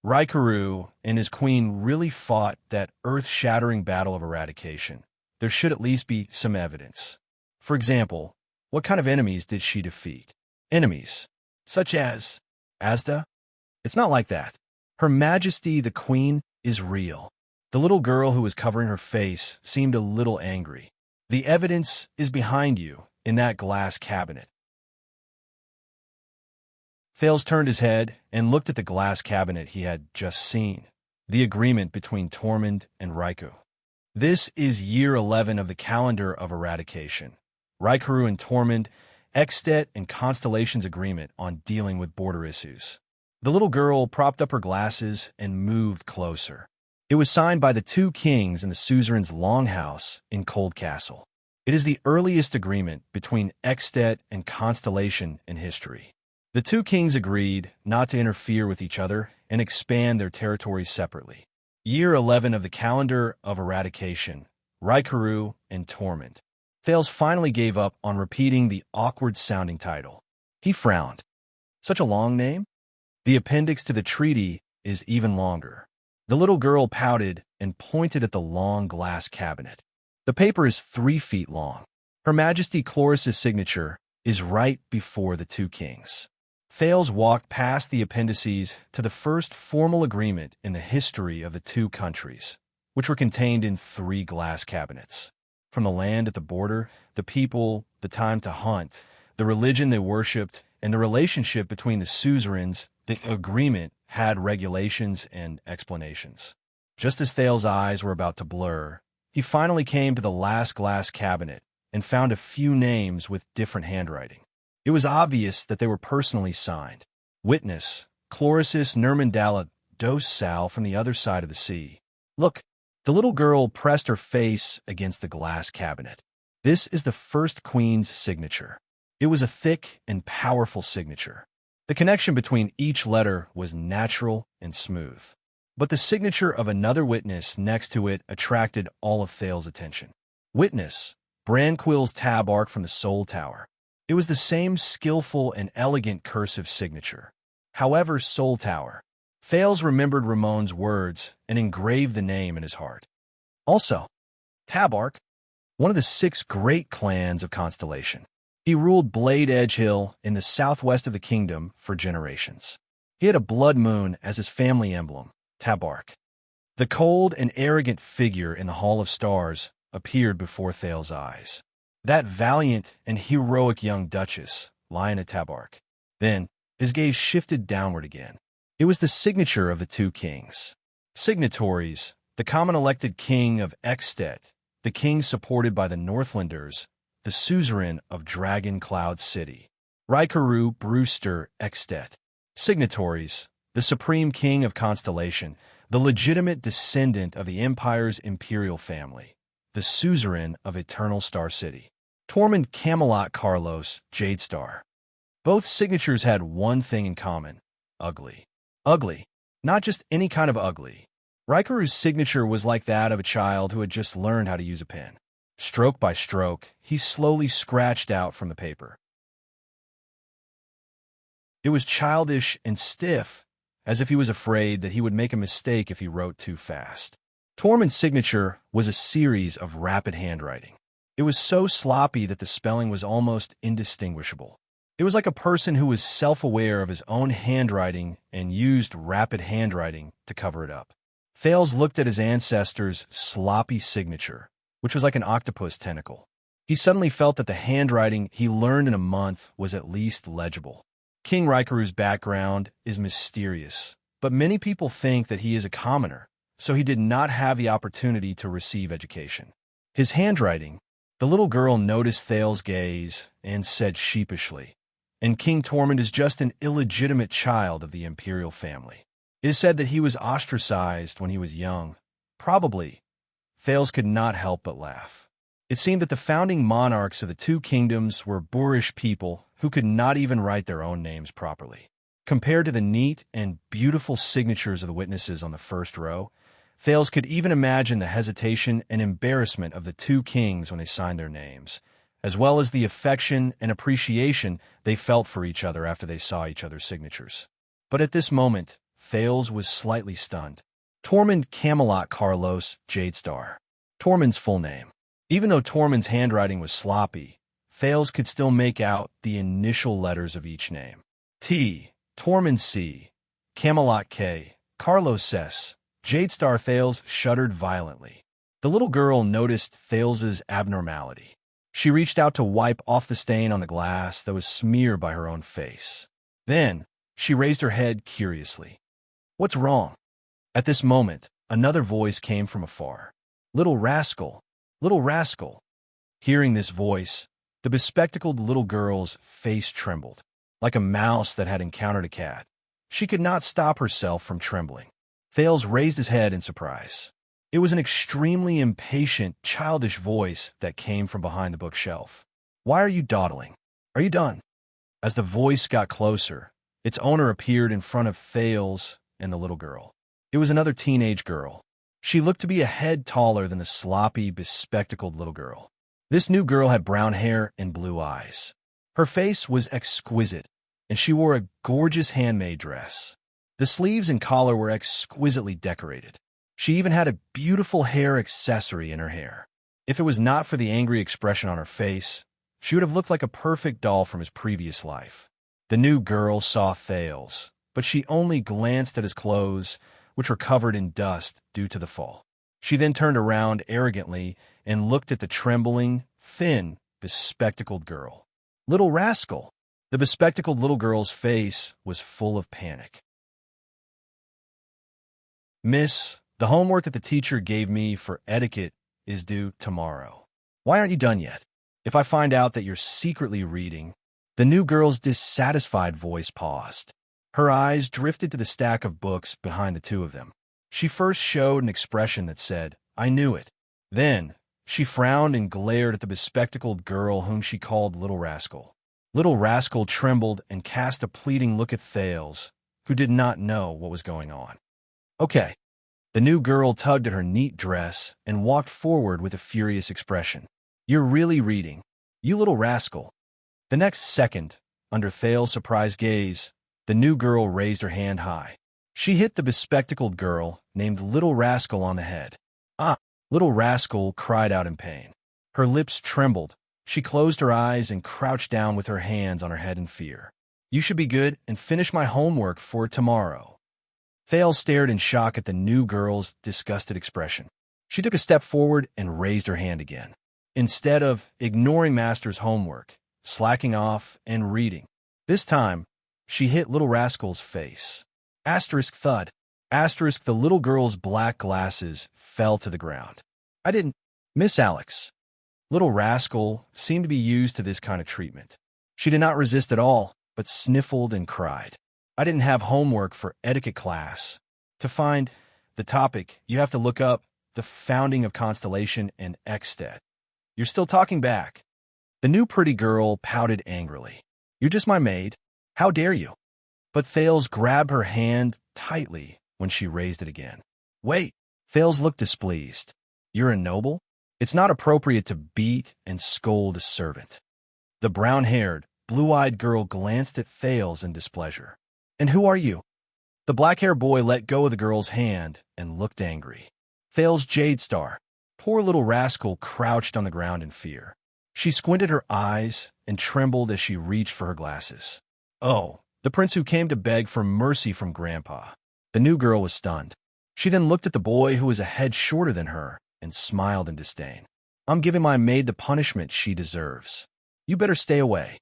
Rikaru and his queen really fought that earth-shattering battle of eradication, there should at least be some evidence. For example, what kind of enemies did she defeat? Enemies, such as Asda? It's not like that. Her Majesty the Queen is real. The little girl who was covering her face seemed a little angry. The evidence is behind you in that glass cabinet. Thales turned his head and looked at the glass cabinet he had just seen, the agreement between Tormund and Raikou. This is year 11 of the calendar of eradication. Rikaru and Tormund, Extet and Constellation's agreement on dealing with border issues. The little girl propped up her glasses and moved closer. It was signed by the two kings in the suzerain's longhouse in Cold Castle. It is the earliest agreement between Extet and Constellation in history. The two kings agreed not to interfere with each other and expand their territories separately. Year 11 of the calendar of eradication, Rikaru and Tormund. Thales finally gave up on repeating the awkward-sounding title. He frowned. Such a long name? The appendix to the treaty is even longer. The little girl pouted and pointed at the long glass cabinet. The paper is 3 feet long. Her Majesty Chloris's signature is right before the two kings. Thales walked past the appendices to the first formal agreement in the history of the two countries, which were contained in 3 glass cabinets. From the land at the border, the people, the time to hunt, the religion they worshipped, and the relationship between the suzerains, the agreement had regulations and explanations. Just as Thales' eyes were about to blur, he finally came to the last glass cabinet and found a few names with different handwriting. It was obvious that they were personally signed. Witness, Chloris Nermandala dos Sal from the other side of the sea. Look, the little girl pressed her face against the glass cabinet. This is the first queen's signature. It was a thick and powerful signature. The connection between each letter was natural and smooth. But the signature of another witness next to it attracted all of Thales' attention. Witness, Branquill's tabark from the Soul Tower. It was the same skillful and elegant cursive signature. However, Soul Tower. Thales remembered Ramon's words and engraved the name in his heart. Also, Tabark, one of the 6 great clans of Constellation. He ruled Blade Edge Hill in the southwest of the kingdom for generations. He had a blood moon as his family emblem, Tabark. The cold and arrogant figure in the Hall of Stars appeared before Thales' eyes. That valiant and heroic young duchess, Lionel Tabark. Then, his gaze shifted downward again. It was the signature of the two kings. Signatories, the common elected king of Ekstedt, the king supported by the Northlanders, the suzerain of Dragon Cloud City. Rikaru Brewster Ekstedt. Signatories, the supreme king of Constellation, the legitimate descendant of the Empire's imperial family, the suzerain of Eternal Star City. Tormund Camelot Carlos Jadestar. Both signatures had one thing in common: ugly. Ugly. Not just any kind of ugly. Rikaru's signature was like that of a child who had just learned how to use a pen. Stroke by stroke, he slowly scratched out from the paper. It was childish and stiff, as if he was afraid that he would make a mistake if he wrote too fast. Tormund's signature was a series of rapid handwriting. It was so sloppy that the spelling was almost indistinguishable. It was like a person who was self-aware of his own handwriting and used rapid handwriting to cover it up. Thales looked at his ancestor's sloppy signature, which was like an octopus tentacle. He suddenly felt that the handwriting he learned in a month was at least legible. King Rikaru's background is mysterious, but many people think that he is a commoner, so he did not have the opportunity to receive education. His handwriting. The little girl noticed Thales' gaze and said sheepishly, "And King Tormund is just an illegitimate child of the imperial family. It is said that he was ostracized when he was young. Probably." Thales could not help but laugh. It seemed that the founding monarchs of the two kingdoms were boorish people who could not even write their own names properly. Compared to the neat and beautiful signatures of the witnesses on the first row, Thales could even imagine the hesitation and embarrassment of the two kings when they signed their names, as well as the affection and appreciation they felt for each other after they saw each other's signatures. But at this moment, Thales was slightly stunned. Tormund Camelot Carlos Jadestar. Tormund's full name. Even though Tormund's handwriting was sloppy, Thales could still make out the initial letters of each name. T. Tormund C. Camelot K. Carlos S. Jadestar. Thales shuddered violently. The little girl noticed Thales's abnormality. She reached out to wipe off the stain on the glass that was smeared by her own face. Then, she raised her head curiously. "What's wrong?" At this moment, another voice came from afar. "Little rascal! Little rascal!" Hearing this voice, the bespectacled little girl's face trembled, like a mouse that had encountered a cat. She could not stop herself from trembling. Thales raised his head in surprise. It was an extremely impatient, childish voice that came from behind the bookshelf. "Why are you dawdling? Are you done?" As the voice got closer, its owner appeared in front of Thales and the little girl. It was another teenage girl. She looked to be a head taller than the sloppy, bespectacled little girl. This new girl had brown hair and blue eyes. Her face was exquisite, and she wore a gorgeous handmade dress. The sleeves and collar were exquisitely decorated. She even had a beautiful hair accessory in her hair. If it was not for the angry expression on her face, she would have looked like a perfect doll from his previous life. The new girl saw Thales, but she only glanced at his clothes, which were covered in dust due to the fall. She then turned around arrogantly and looked at the trembling, thin, bespectacled girl. Little rascal! The bespectacled little girl's face was full of panic. Miss, the homework that the teacher gave me for etiquette is due tomorrow. Why aren't you done yet? If I find out that you're secretly reading... The new girl's dissatisfied voice paused. Her eyes drifted to the stack of books behind the two of them. She first showed an expression that said, "I knew it." Then, she frowned and glared at the bespectacled girl whom she called Little Rascal. Little Rascal trembled and cast a pleading look at Thales, who did not know what was going on. "Okay." The new girl tugged at her neat dress and walked forward with a furious expression. "You're really reading, you little rascal." The next second, under Thales' surprised gaze, the new girl raised her hand high. She hit the bespectacled girl, named Little Rascal, on the head. "Ah!" Little Rascal cried out in pain. Her lips trembled. She closed her eyes and crouched down with her hands on her head in fear. "You should be good and finish my homework for tomorrow." Thales stared in shock at the new girl's disgusted expression. She took a step forward and raised her hand again. Instead of ignoring Master's homework, slacking off, and reading, this time, she hit Little Rascal's face. Asterisk thud. Asterisk the little girl's black glasses fell to the ground. "I didn't... Miss Alex." Little Rascal seemed to be used to this kind of treatment. She did not resist at all, but sniffled and cried. "I didn't have homework for etiquette class. To find the topic, you have to look up the founding of Constellation and Exted." "You're still talking back." The new pretty girl pouted angrily. "You're just my maid. How dare you?" But Thales grabbed her hand tightly when she raised it again. "Wait." Thales looked displeased. "You're a noble? It's not appropriate to beat and scold a servant." The brown-haired, blue-eyed girl glanced at Thales in displeasure. "And who are you?" The black-haired boy let go of the girl's hand and looked angry. "Thales Jadestar." Poor Little Rascal crouched on the ground in fear. She squinted her eyes and trembled as she reached for her glasses. "Oh, the prince who came to beg for mercy from Grandpa." The new girl was stunned. She then looked at the boy who was a head shorter than her and smiled in disdain. "I'm giving my maid the punishment she deserves. You better stay away."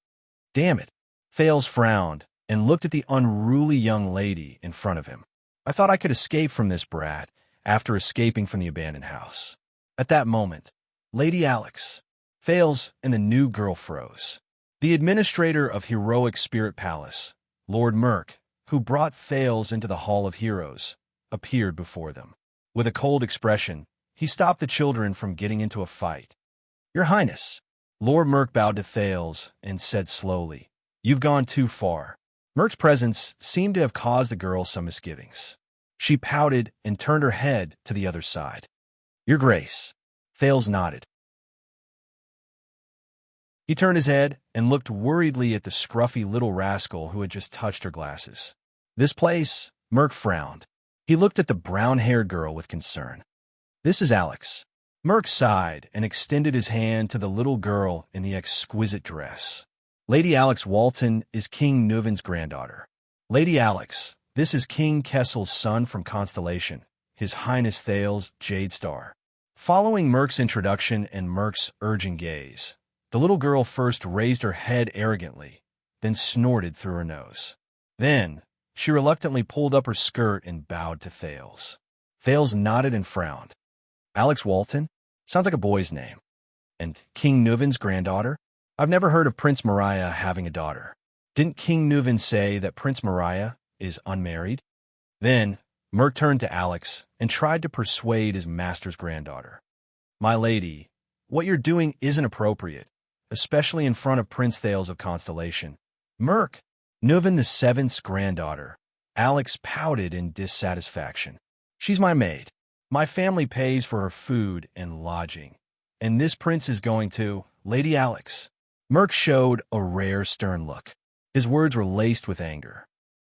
"Damn it." Thales frowned and looked at the unruly young lady in front of him. "I thought I could escape from this brat after escaping from the abandoned house." At that moment, Lady Alex, Thales, and the new girl froze. The administrator of Heroic Spirit Palace, Lord Merk, who brought Thales into the Hall of Heroes, appeared before them. With a cold expression, he stopped the children from getting into a fight. "Your Highness." Lord Merk bowed to Thales and said slowly, "You've gone too far." Merk's presence seemed to have caused the girl some misgivings. She pouted and turned her head to the other side. "Your Grace." Thales nodded. He turned his head and looked worriedly at the scruffy little rascal who had just touched her glasses. "This place?" Merk frowned. He looked at the brown-haired girl with concern. "This is Alex." Merk sighed and extended his hand to the little girl in the exquisite dress. "Lady Alex Walton is King Nuvin's granddaughter." "Lady Alex, this is King Kessel's son from Constellation, His Highness Thales Jadestar." Following Merk's introduction and Merk's urging gaze, the little girl first raised her head arrogantly, then snorted through her nose. Then, she reluctantly pulled up her skirt and bowed to Thales. Thales nodded and frowned. "Alex Walton? Sounds like a boy's name. And King Nuvin's granddaughter? I've never heard of Prince Mariah having a daughter. Didn't King Nuvin say that Prince Mariah is unmarried?" Then, Merk turned to Alex and tried to persuade his master's granddaughter. "My lady, what you're doing isn't appropriate, especially in front of Prince Thales of Constellation." "Merk, Nuvin the Seventh's granddaughter." Alex pouted in dissatisfaction. "She's my maid. My family pays for her food and lodging. and this prince is going to Lady Alex. Merc showed a rare stern look. His words were laced with anger.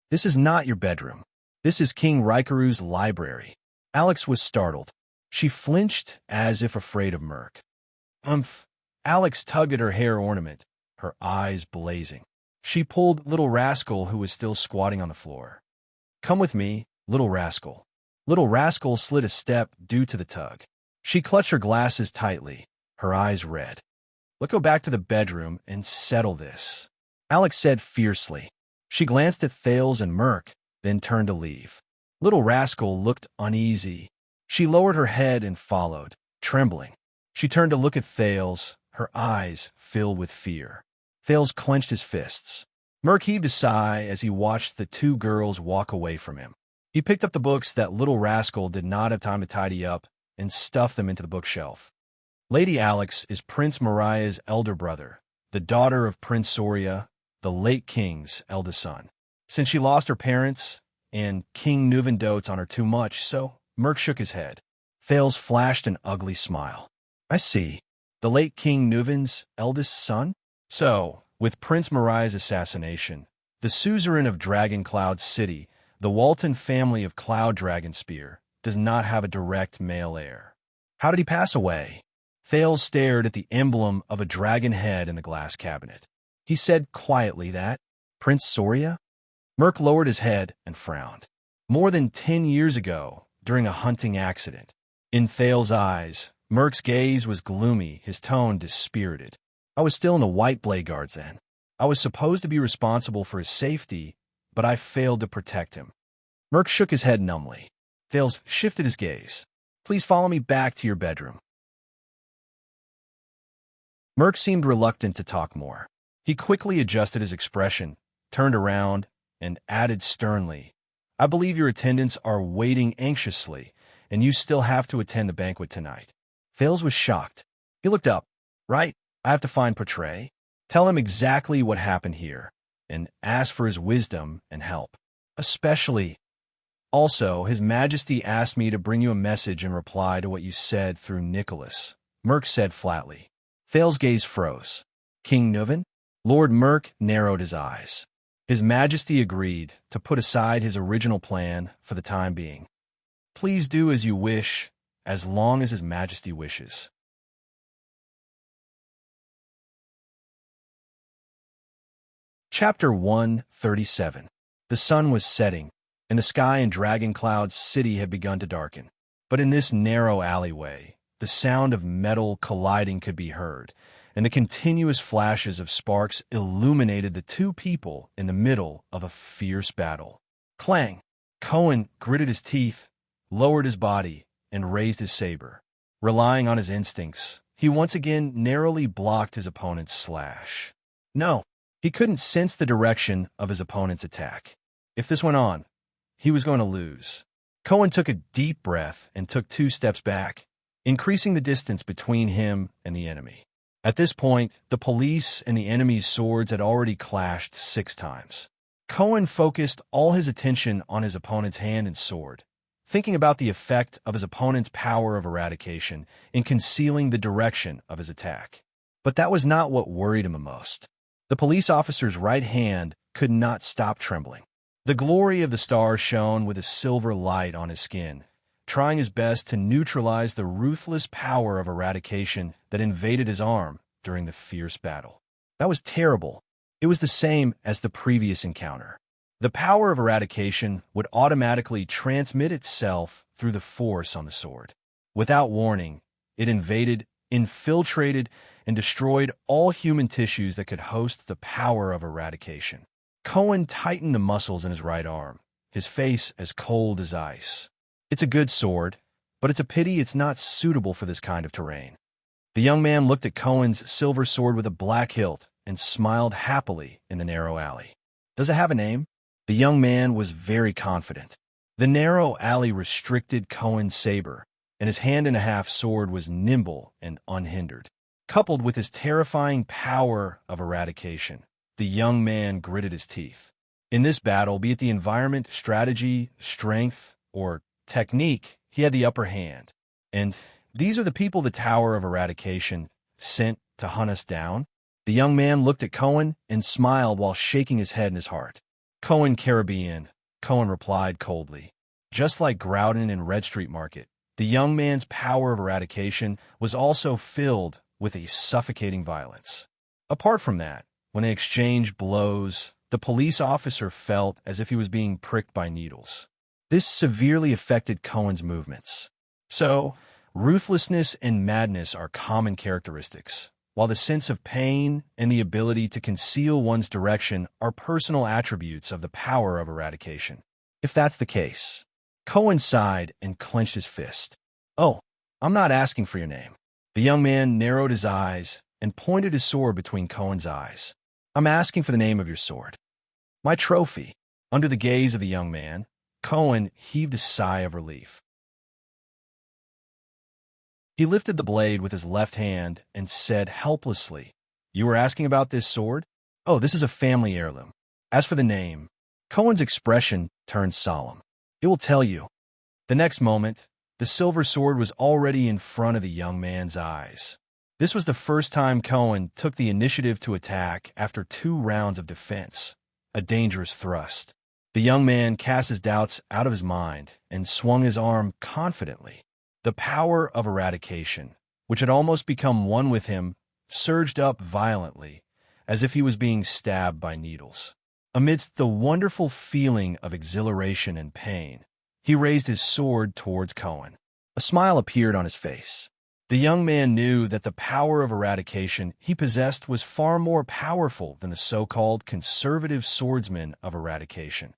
This is not your bedroom. This is King Rikaru's library. Alex was startled. She flinched as if afraid of Merc. Umph. Alex tugged at her hair ornament, her eyes blazing. She pulled Little Rascal, who was still squatting on the floor. Come with me, Little Rascal. Little Rascal slid a step due to the tug. She clutched her glasses tightly, her eyes red. Let's go back to the bedroom and settle this, Alex said fiercely. She glanced at Thales and Merc, then turned to leave. Little Rascal looked uneasy. She lowered her head and followed, trembling. She turned to look at Thales, her eyes filled with fear. Thales clenched his fists. Merc heaved a sigh as he watched the two girls walk away from him. He picked up the books that Little Rascal did not have time to tidy up and stuffed them into the bookshelf. Lady Alex is Prince Mariah's elder brother, the daughter of Prince Soria, the late king's eldest son. Since she lost her parents, and King Nuven dotes on her too much, so Merc shook his head. Thales flashed an ugly smile. I see. The late King Nuven's eldest son? So, with Prince Mariah's assassination, the suzerain of Dragon Cloud City, the Walton family of Cloud Dragon Spear, does not have a direct male heir. How did he pass away? Thales stared at the emblem of a dragon head in the glass cabinet. He said quietly that, Prince Soria? Merc lowered his head and frowned. More than 10 years ago, during a hunting accident. In Thales' eyes, Merc's gaze was gloomy, his tone dispirited. I was still in the White Blade Guards then. I was supposed to be responsible for his safety, but I failed to protect him. Merc shook his head numbly. Thales shifted his gaze. Please follow me back to your bedroom. Merc seemed reluctant to talk more. He quickly adjusted his expression, turned around, and added sternly, I believe your attendants are waiting anxiously, and you still have to attend the banquet tonight. Thales was shocked. He looked up. Right, I have to find Portray. Tell him exactly what happened here, and ask for his wisdom and help. Especially. Also, His Majesty asked me to bring you a message in reply to what you said through Nicholas, Merc said flatly. Thales' gaze froze. King Nuven? Lord Merc narrowed his eyes. His Majesty agreed to put aside his original plan for the time being. Please do as you wish, as long as His Majesty wishes. Chapter 137. The sun was setting, and the sky in Dragon Cloud City had begun to darken. But in this narrow alleyway, the sound of metal colliding could be heard, and the continuous flashes of sparks illuminated the two people in the middle of a fierce battle. Clang! Cohen gritted his teeth, lowered his body, and raised his saber. Relying on his instincts, he once again narrowly blocked his opponent's slash. No, he couldn't sense the direction of his opponent's attack. If this went on, he was going to lose. Cohen took a deep breath and took 2 steps back, increasing the distance between him and the enemy. At this point, the police and the enemy's swords had already clashed 6 times. Cohen focused all his attention on his opponent's hand and sword, thinking about the effect of his opponent's power of eradication in concealing the direction of his attack. But that was not what worried him the most. The police officer's right hand could not stop trembling. The glory of the stars shone with a silver light on his skin, trying his best to neutralize the ruthless power of eradication that invaded his arm during the fierce battle. That was terrible. It was the same as the previous encounter. The power of eradication would automatically transmit itself through the force on the sword. Without warning, it invaded, infiltrated, and destroyed all human tissues that could host the power of eradication. Cohen tightened the muscles in his right arm, his face as cold as ice. It's a good sword, but it's a pity it's not suitable for this kind of terrain. The young man looked at Cohen's silver sword with a black hilt and smiled happily in the narrow alley. Does it have a name? The young man was very confident. The narrow alley restricted Cohen's saber, and his hand-and-a-half sword was nimble and unhindered. Coupled with his terrifying power of eradication, the young man gritted his teeth. In this battle, be it the environment, strategy, strength, or technique, he had the upper hand. And These are the people the Tower of Eradication sent to hunt us down? The young man looked at Cohen and smiled while shaking his head in his heart. Cohen Caribbean, Cohen replied coldly. Just like Groudon and Red Street Market, the young man's power of eradication was also filled with a suffocating violence. Apart from that, when they exchanged blows, the police officer felt as if he was being pricked by needles. This severely affected Cohen's movements. So, ruthlessness and madness are common characteristics, while the sense of pain and the ability to conceal one's direction are personal attributes of the power of eradication. If that's the case, Cohen sighed and clenched his fist. Oh, I'm not asking for your name. The young man narrowed his eyes and pointed his sword between Cohen's eyes. I'm asking for the name of your sword. My trophy. Under the gaze of the young man, Cohen heaved a sigh of relief. He lifted the blade with his left hand and said helplessly, You were asking about this sword? Oh, this is a family heirloom. As for the name, Cohen's expression turned solemn. It will tell you. The next moment, the silver sword was already in front of the young man's eyes. This was the first time Cohen took the initiative to attack after 2 rounds of defense, a dangerous thrust. The young man cast his doubts out of his mind and swung his arm confidently. The power of eradication, which had almost become one with him, surged up violently, as if he was being stabbed by needles. Amidst the wonderful feeling of exhilaration and pain, he raised his sword towards Cohen. A smile appeared on his face. The young man knew that the power of eradication he possessed was far more powerful than the so-called conservative swordsman of eradication.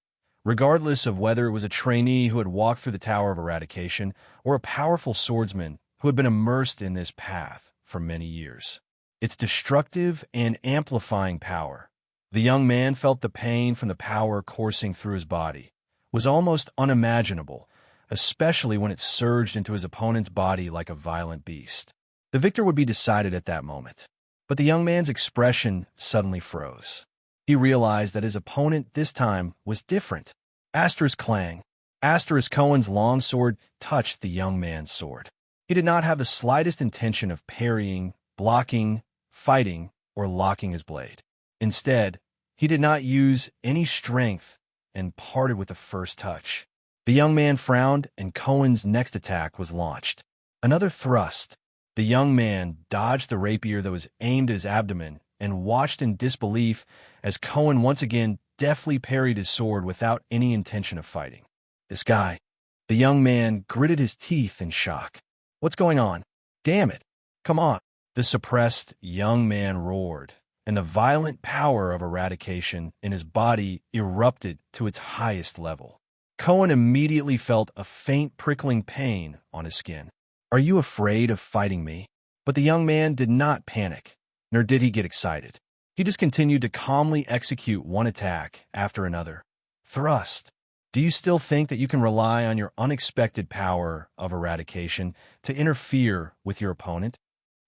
Regardless of whether it was a trainee who had walked through the Tower of Eradication or a powerful swordsman who had been immersed in this path for many years. Its destructive and amplifying power, the young man felt the pain from the power coursing through his body, was almost unimaginable, especially when it surged into his opponent's body like a violent beast. The victor would be decided at that moment. But the young man's expression suddenly froze. He realized that his opponent this time was different. Asterisk clang. Asterisk Cohen's long sword touched the young man's sword. He did not have the slightest intention of parrying, blocking, fighting, or locking his blade. Instead, he did not use any strength and parted with the first touch. The young man frowned, and Cohen's next attack was launched. Another thrust. The young man dodged the rapier that was aimed at his abdomen and watched in disbelief as Cohen once again deftly parried his sword without any intention of fighting. This guy. The young man gritted his teeth in shock. What's going on? Damn it. Come on. The suppressed young man roared, and the violent power of eradication in his body erupted to its highest level. Cohen immediately felt a faint prickling pain on his skin. Are you afraid of fighting me? But the young man did not panic, nor did he get excited. He just continued to calmly execute one attack after another. Thrust. Do you still think that you can rely on your unexpected power of eradication to interfere with your opponent?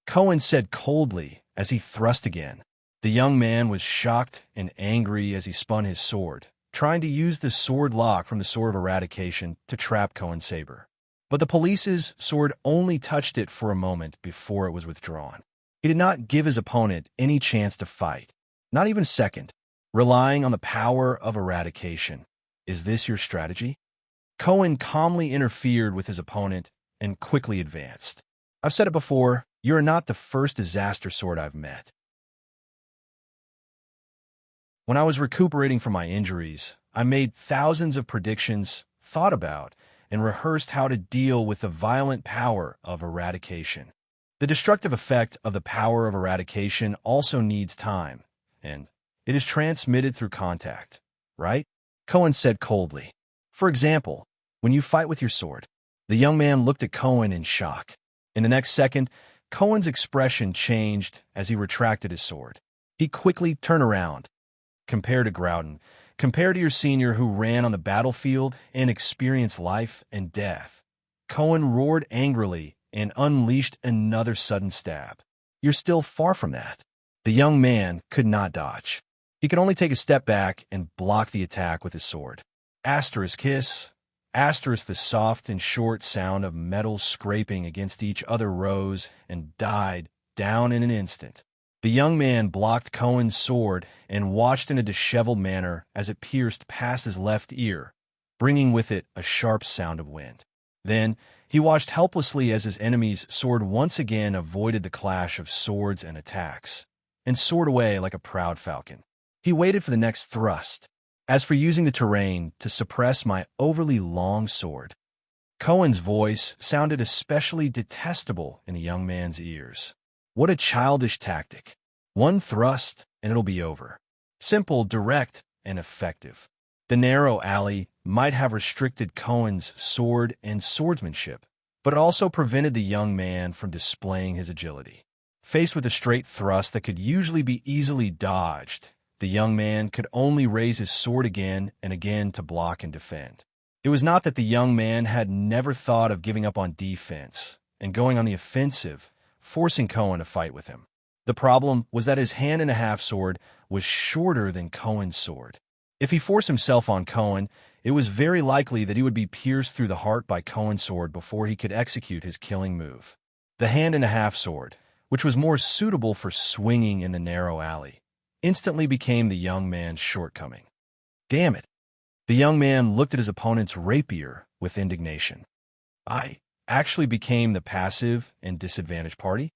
Cohen said coldly as he thrust again. The young man was shocked and angry as he spun his sword, trying to use the sword lock from the sword of eradication to trap Cohen's saber. But the police's sword only touched it for a moment before it was withdrawn. He did not give his opponent any chance to fight, not even a second, relying on the power of eradication. Is this your strategy? Cohen calmly interfered with his opponent and quickly advanced. I've said it before, you are not the first disaster sword I've met. When I was recuperating from my injuries, I made thousands of predictions, thought about, and rehearsed how to deal with the violent power of eradication. The destructive effect of the power of eradication also needs time, and it is transmitted through contact, right? Cohen said coldly. For example, when you fight with your sword. The young man looked at Cohen in shock. In the next second, Cohen's expression changed as he retracted his sword. He quickly turned around. Compare to Groudon. Compare to your senior who ran on the battlefield and experienced life and death. Cohen roared angrily and unleashed another sudden stab. You're still far from that. The young man could not dodge. He could only take a step back and block the attack with his sword. Asterisk hiss. Asterisk the soft and short sound of metal scraping against each other rose and died down in an instant. The young man blocked Cohen's sword and watched in a disheveled manner as it pierced past his left ear, bringing with it a sharp sound of wind. Then he watched helplessly as his enemy's sword once again avoided the clash of swords and attacks, and soared away like a proud falcon. He waited for the next thrust. As for using the terrain to suppress my overly long sword, Cohen's voice sounded especially detestable in the young man's ears. What a childish tactic. One thrust, and it'll be over. Simple, direct, and effective. The narrow alley might have restricted Cohen's sword and swordsmanship, but it also prevented the young man from displaying his agility. Faced with a straight thrust that could usually be easily dodged, the young man could only raise his sword again and again to block and defend. It was not that the young man had never thought of giving up on defense and going on the offensive, forcing Cohen to fight with him. The problem was that his hand-and-a-half sword was shorter than Cohen's sword. If he forced himself on Cohen, it was very likely that he would be pierced through the heart by Cohen's sword before he could execute his killing move. The hand-and-a-half sword, which was more suitable for swinging in the narrow alley, instantly became the young man's shortcoming. Damn it! The young man looked at his opponent's rapier with indignation. I actually became the passive and disadvantaged party?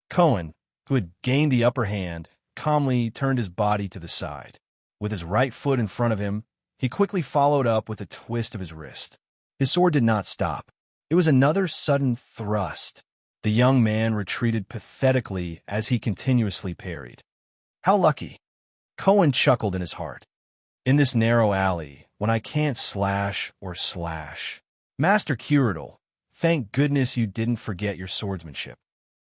Cohen, who had gained the upper hand, calmly turned his body to the side. With his right foot in front of him, he quickly followed up with a twist of his wrist. His sword did not stop. It was another sudden thrust. The young man retreated pathetically as he continuously parried. How lucky! Cohen chuckled in his heart. In this narrow alley, when I can't slash or slash. Master Curatle, thank goodness you didn't forget your swordsmanship.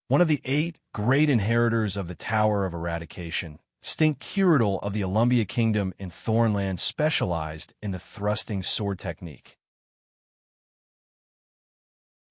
One of the 8 great inheritors of the Tower of Eradication, Stink Curatle of the Olumbia Kingdom in Thornland, specialized in the thrusting sword technique.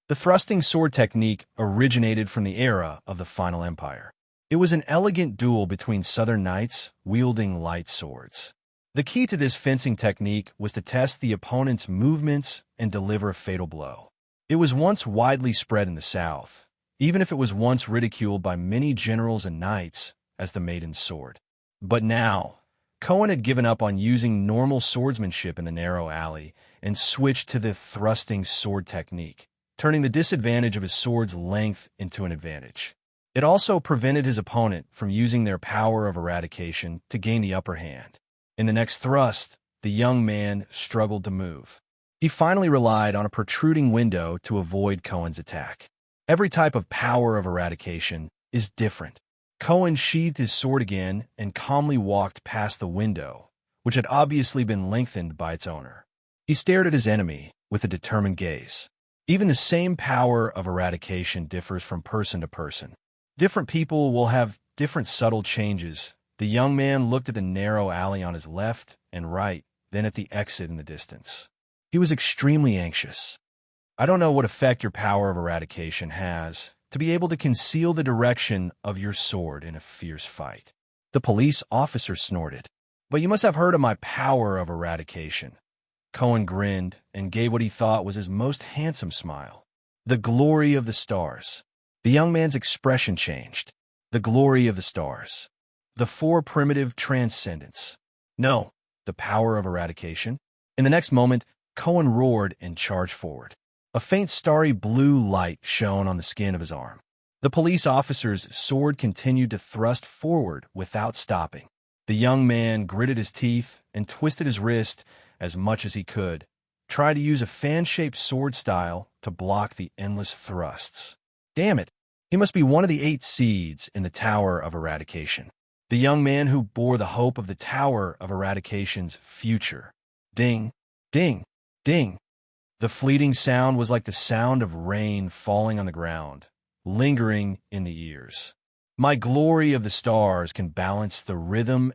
The thrusting sword technique originated from the era of the Final Empire. It was an elegant duel between southern knights wielding light swords. The key to this fencing technique was to test the opponent's movements and deliver a fatal blow. It was once widely spread in the South, even if it was once ridiculed by many generals and knights as the maiden's sword. But now, Cohen had given up on using normal swordsmanship in the narrow alley and switched to the thrusting sword technique, turning the disadvantage of his sword's length into an advantage. It also prevented his opponent from using their power of eradication to gain the upper hand. In the next thrust, the young man struggled to move. He finally relied on a protruding window to avoid Cohen's attack. Every type of power of eradication is different. Cohen sheathed his sword again and calmly walked past the window, which had obviously been lengthened by its owner. He stared at his enemy with a determined gaze. Even the same power of eradication differs from person to person. Different people will have different subtle changes. The young man looked at the narrow alley on his left and right, then at the exit in the distance. He was extremely anxious. I don't know what effect your power of eradication has to be able to conceal the direction of your sword in a fierce fight. The police officer snorted. But you must have heard of my power of eradication. Cohen grinned and gave what he thought was his most handsome smile. The glory of the stars. The young man's expression changed. The glory of the stars. The 4 primitive transcendents. No, the power of eradication. In the next moment, Cohen roared and charged forward. A faint starry blue light shone on the skin of his arm. The police officer's sword continued to thrust forward without stopping. The young man gritted his teeth and twisted his wrist as much as he could, trying to use a fan-shaped sword style to block the endless thrusts. Damn it! He must be one of the 8 seeds in the Tower of Eradication. The young man who bore the hope of the Tower of Eradication's future. Ding, ding, ding. The fleeting sound was like the sound of rain falling on the ground, lingering in the ears. My glory of the stars can balance the rhythm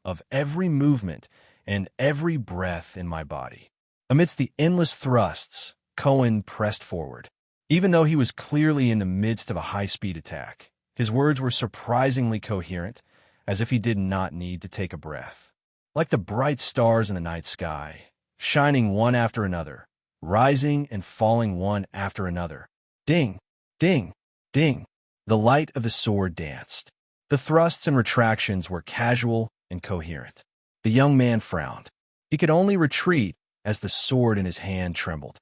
of every movement and every breath in my body. Amidst the endless thrusts, Cohen pressed forward. Even though he was clearly in the midst of a high-speed attack, his words were surprisingly coherent, as if he did not need to take a breath. Like the bright stars in the night sky, shining one after another, rising and falling one after another. Ding, ding, ding. The light of the sword danced. The thrusts and retractions were casual and coherent. The young man frowned. He could only retreat as the sword in his hand trembled.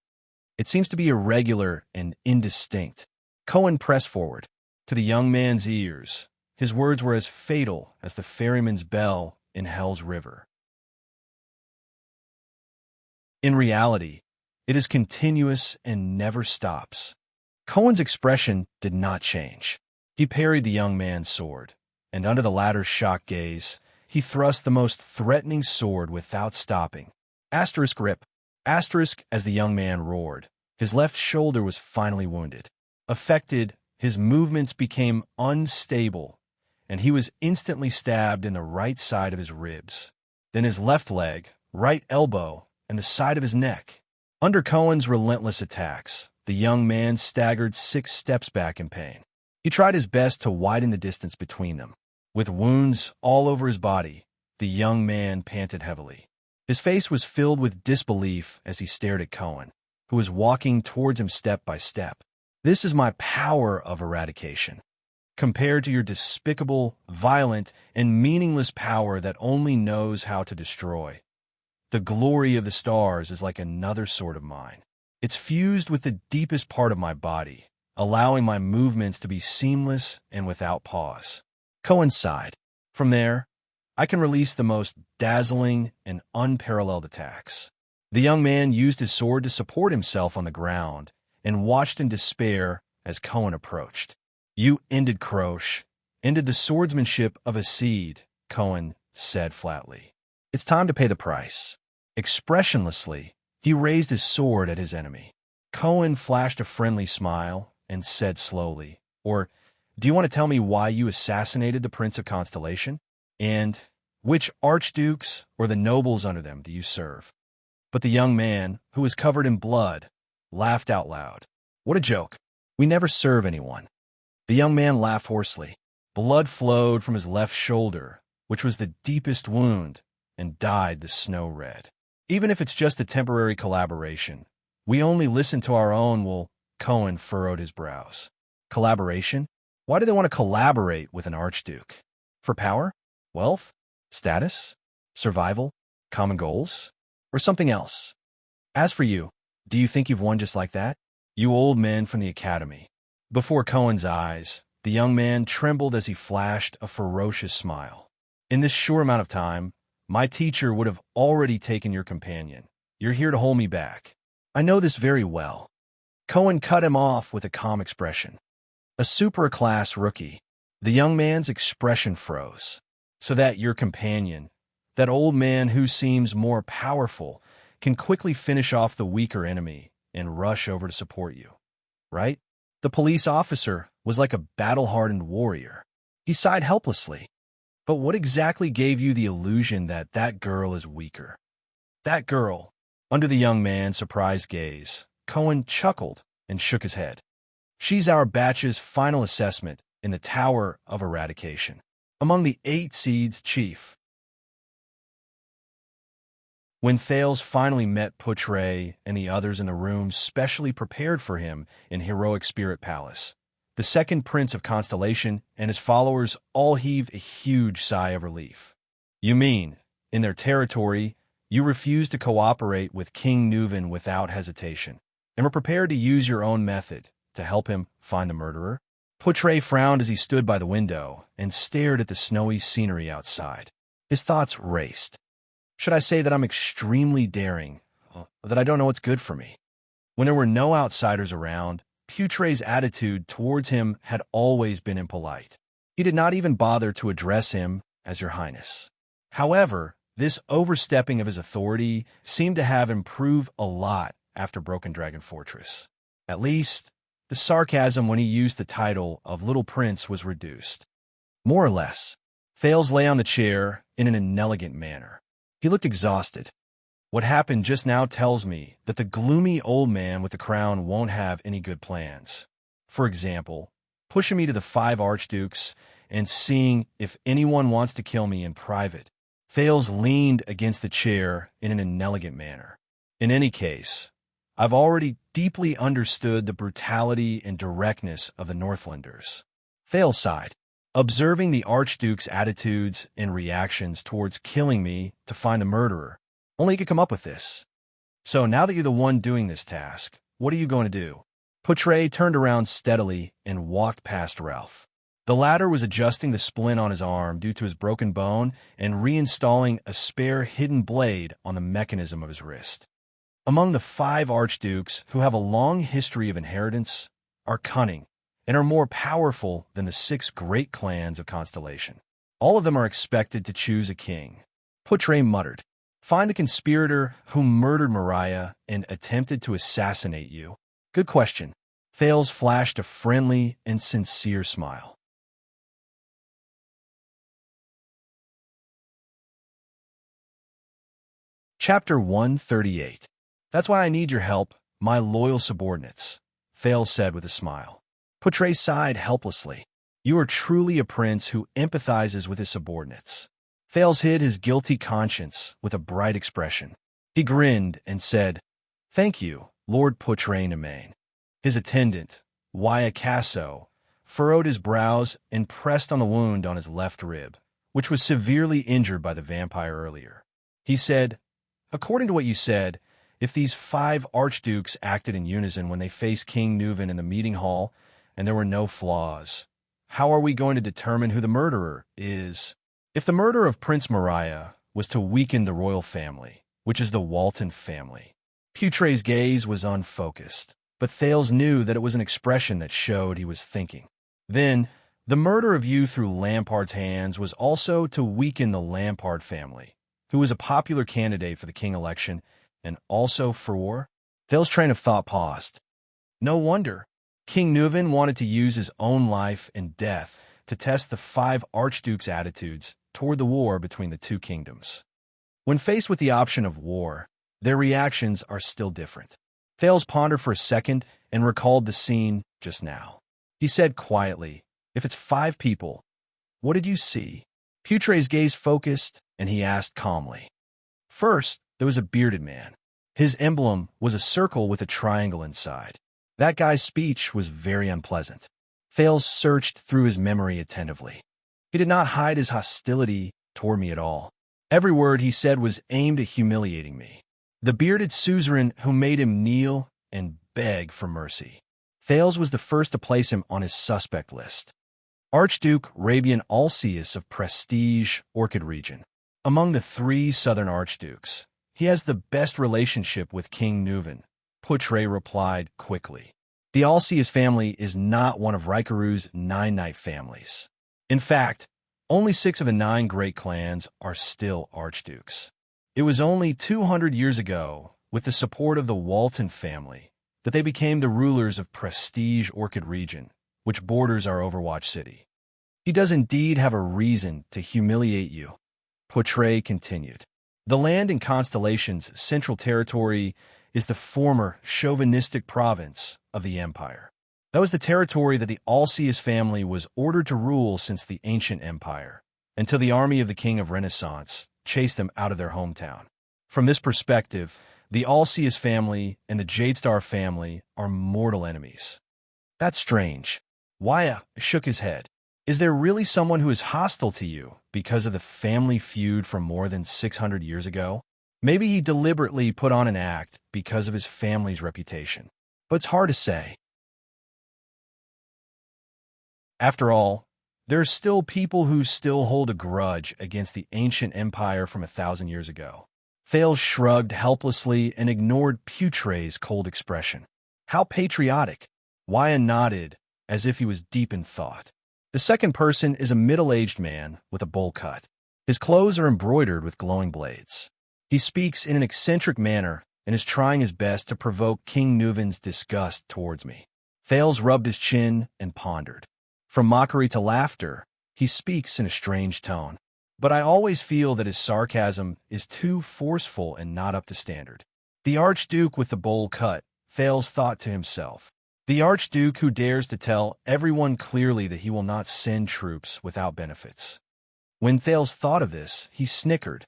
It seems to be irregular and indistinct. Cohen pressed forward. To the young man's ears, his words were as fatal as the ferryman's bell in Hell's River. In reality, it is continuous and never stops. Cohen's expression did not change. He parried the young man's sword, and under the latter's shocked gaze, he thrust the most threatening sword without stopping. Asterisk rip. Asterisk as the young man roared. His left shoulder was finally wounded. Affected, his movements became unstable, and he was instantly stabbed in the right side of his ribs, then his left leg, right elbow, and the side of his neck. Under Cohen's relentless attacks, the young man staggered 6 steps back in pain. He tried his best to widen the distance between them. With wounds all over his body, the young man panted heavily. His face was filled with disbelief as he stared at Cohen, who was walking towards him step by step. This is my power of eradication, compared to your despicable, violent, and meaningless power that only knows how to destroy. The glory of the stars is like another sword of mine. It's fused with the deepest part of my body, allowing my movements to be seamless and without pause. Cohen sighed. From there, I can release the most dazzling and unparalleled attacks. The young man used his sword to support himself on the ground and watched in despair as Cohen approached. You ended Croche, ended the swordsmanship of a seed, Cohen said flatly. It's time to pay the price. Expressionlessly, he raised his sword at his enemy. Cohen flashed a friendly smile and said slowly, Or, do you want to tell me why you assassinated the Prince of Constellation? And which archdukes or the nobles under them do you serve? But the young man, who was covered in blood, laughed out loud. What a joke. We never serve anyone. The young man laughed hoarsely. Blood flowed from his left shoulder, which was the deepest wound, and dyed the snow red. Even if it's just a temporary collaboration, we only listen to our own will. Cohen furrowed his brows. Collaboration? Why do they want to collaborate with an archduke? For power? Wealth? Status? Survival? Common goals? Or something else? As for you, do you think you've won just like that? You old men from the academy. Before Cohen's eyes, the young man trembled as he flashed a ferocious smile. In this short amount of time, my teacher would have already taken your companion. You're here to hold me back. I know this very well. Cohen cut him off with a calm expression. A super-class rookie. The young man's expression froze. So that your companion, that old man who seems more powerful, can quickly finish off the weaker enemy and rush over to support you. Right? The police officer was like a battle-hardened warrior. He sighed helplessly. But what exactly gave you the illusion that that girl is weaker? That girl. Under the young man's surprised gaze, Cohen chuckled and shook his head. She's our batch's final assessment in the Tower of Eradication. Among the 8 seeds chief. When Thales finally met Poutre and the others in the room specially prepared for him in Heroic Spirit Palace, the second Prince of Constellation and his followers all heaved a huge sigh of relief. You mean, in their territory, you refused to cooperate with King Nuven without hesitation, and were prepared to use your own method to help him find the murderer? Poutre frowned as he stood by the window and stared at the snowy scenery outside. His thoughts raced. Should I say that I'm extremely daring, that I don't know what's good for me? When there were no outsiders around, Poutre's attitude towards him had always been impolite. He did not even bother to address him as Your Highness. However, this overstepping of his authority seemed to have improved a lot after Broken Dragon Fortress. At least, the sarcasm when he used the title of Little Prince was reduced. More or less. Thales lay on the chair in an inelegant manner. He looked exhausted. What happened just now tells me that the gloomy old man with the crown won't have any good plans. For example, pushing me to the 5 archdukes and seeing if anyone wants to kill me in private. Thales leaned against the chair in an inelegant manner. In any case, I've already deeply understood the brutality and directness of the Northlanders. Thales sighed, observing the Archduke's attitudes and reactions towards killing me to find the murderer. Only he could come up with this. So now that you're the one doing this task, what are you going to do? Poutre turned around steadily and walked past Ralph. The latter was adjusting the splint on his arm due to his broken bone and reinstalling a spare hidden blade on the mechanism of his wrist. Among the 5 archdukes who have a long history of inheritance, are cunning, and are more powerful than the 6 great clans of Constellation. All of them are expected to choose a king. Poutre muttered, "Find the conspirator who murdered Mariah and attempted to assassinate you." Good question. Thales flashed a friendly and sincere smile. Chapter 138. That's why I need your help, my loyal subordinates, Thales said with a smile. Poutre sighed helplessly. You are truly a prince who empathizes with his subordinates. Thales hid his guilty conscience with a bright expression. He grinned and said, Thank you, Lord Poutre-Nemain. His attendant, Waiakaso, furrowed his brows and pressed on the wound on his left rib, which was severely injured by the vampire earlier. He said, According to what you said, if these 5 archdukes acted in unison when they faced King Nuven in the meeting hall, and there were no flaws, how are we going to determine who the murderer is? If the murder of Prince Mariah was to weaken the royal family, which is the Walton family, Poutre's gaze was unfocused, but Thales knew that it was an expression that showed he was thinking. Then, the murder of you through Lampard's hands was also to weaken the Lampard family, who was a popular candidate for the king election, and also for war? Thales' train of thought paused. No wonder. King Nuven wanted to use his own life and death to test the 5 archdukes' attitudes toward the war between the 2 kingdoms. When faced with the option of war, their reactions are still different. Thales pondered for a second and recalled the scene just now. He said quietly, If it's 5 people, what did you see? Poutre's gaze focused, and he asked calmly. First, there was a bearded man. His emblem was a circle with a triangle inside. That guy's speech was very unpleasant. Thales searched through his memory attentively. He did not hide his hostility toward me at all. Every word he said was aimed at humiliating me. The bearded suzerain who made him kneel and beg for mercy. Thales was the first to place him on his suspect list. Archduke Rabian Alceus of Prestige, Orchid region. Among the 3 southern archdukes, he has the best relationship with King Nuven, Poutre replied quickly. The Alceus family is not one of Rikaru's 9 knight families. In fact, only 6 of the 9 great clans are still archdukes. It was only 200 years ago, with the support of the Walton family, that they became the rulers of Prestige Orchid region, which borders our Overwatch city. He does indeed have a reason to humiliate you, Poutre continued. The land in Constellation's central territory is the former chauvinistic province of the Empire. That was the territory that the Alceus family was ordered to rule since the ancient empire, until the army of the King of Renaissance chased them out of their hometown. From this perspective, the Alceus family and the Jadestar family are mortal enemies. That's strange. Waya shook his head. Is there really someone who is hostile to you because of the family feud from more than 600 years ago? Maybe he deliberately put on an act because of his family's reputation, but it's hard to say. After all, there are still people who still hold a grudge against the ancient empire from 1,000 years ago. Thales shrugged helplessly and ignored Poutre's cold expression. How patriotic! Waya nodded as if he was deep in thought. The second person is a middle-aged man with a bowl cut. His clothes are embroidered with glowing blades. He speaks in an eccentric manner and is trying his best to provoke King Nuven's disgust towards me. Thales rubbed his chin and pondered. From mockery to laughter, he speaks in a strange tone. But I always feel that his sarcasm is too forceful and not up to standard. The Archduke with the bowl cut, Thales thought to himself. The Archduke who dares to tell everyone clearly that he will not send troops without benefits. When Thales thought of this, he snickered.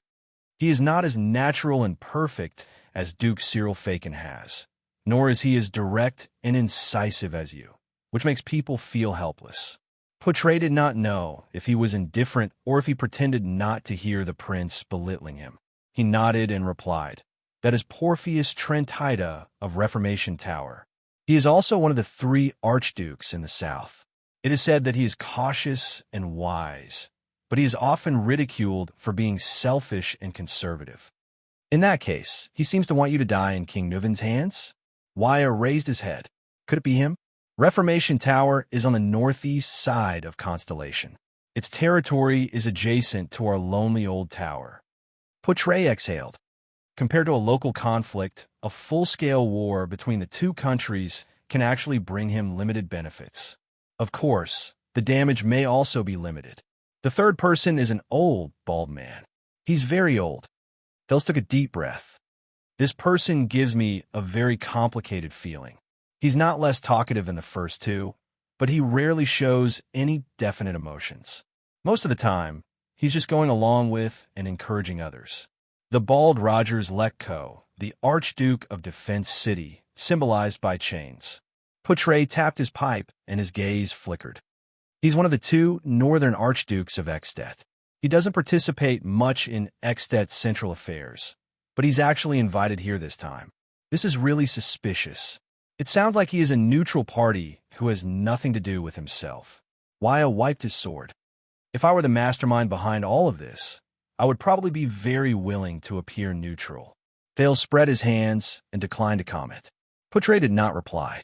He is not as natural and perfect as Duke Cyril Fakin has, nor is he as direct and incisive as you, which makes people feel helpless. Portray did not know if he was indifferent or if he pretended not to hear the prince belittling him. He nodded and replied, "That is Porpheus Trentida of Reformation Tower. He is also one of the 3 archdukes in the south. It is said that he is cautious and wise, but he is often ridiculed for being selfish and conservative. In that case, he seems to want you to die in King Nuvin's hands?" Waya raised his head. Could it be him? Reformation Tower is on the northeast side of Constellation. Its territory is adjacent to our lonely old tower. Portray exhaled. Compared to a local conflict, a full-scale war between the 2 countries can actually bring him limited benefits. Of course, the damage may also be limited. The third person is an old, bald man. He's very old. Thales took a deep breath. This person gives me a very complicated feeling. He's not less talkative than the first 2, but he rarely shows any definite emotions. Most of the time, he's just going along with and encouraging others. The bald Rogers Lekko, the Archduke of Defense City, symbolized by chains. Portray tapped his pipe and his gaze flickered. He's one of the 2 northern archdukes of Ekstedt. He doesn't participate much in Ekstedt's central affairs, but he's actually invited here this time. This is really suspicious. It sounds like he is a neutral party who has nothing to do with himself. Waya wiped his sword. If I were the mastermind behind all of this, I would probably be very willing to appear neutral. Thales spread his hands and declined to comment. Portray did not reply.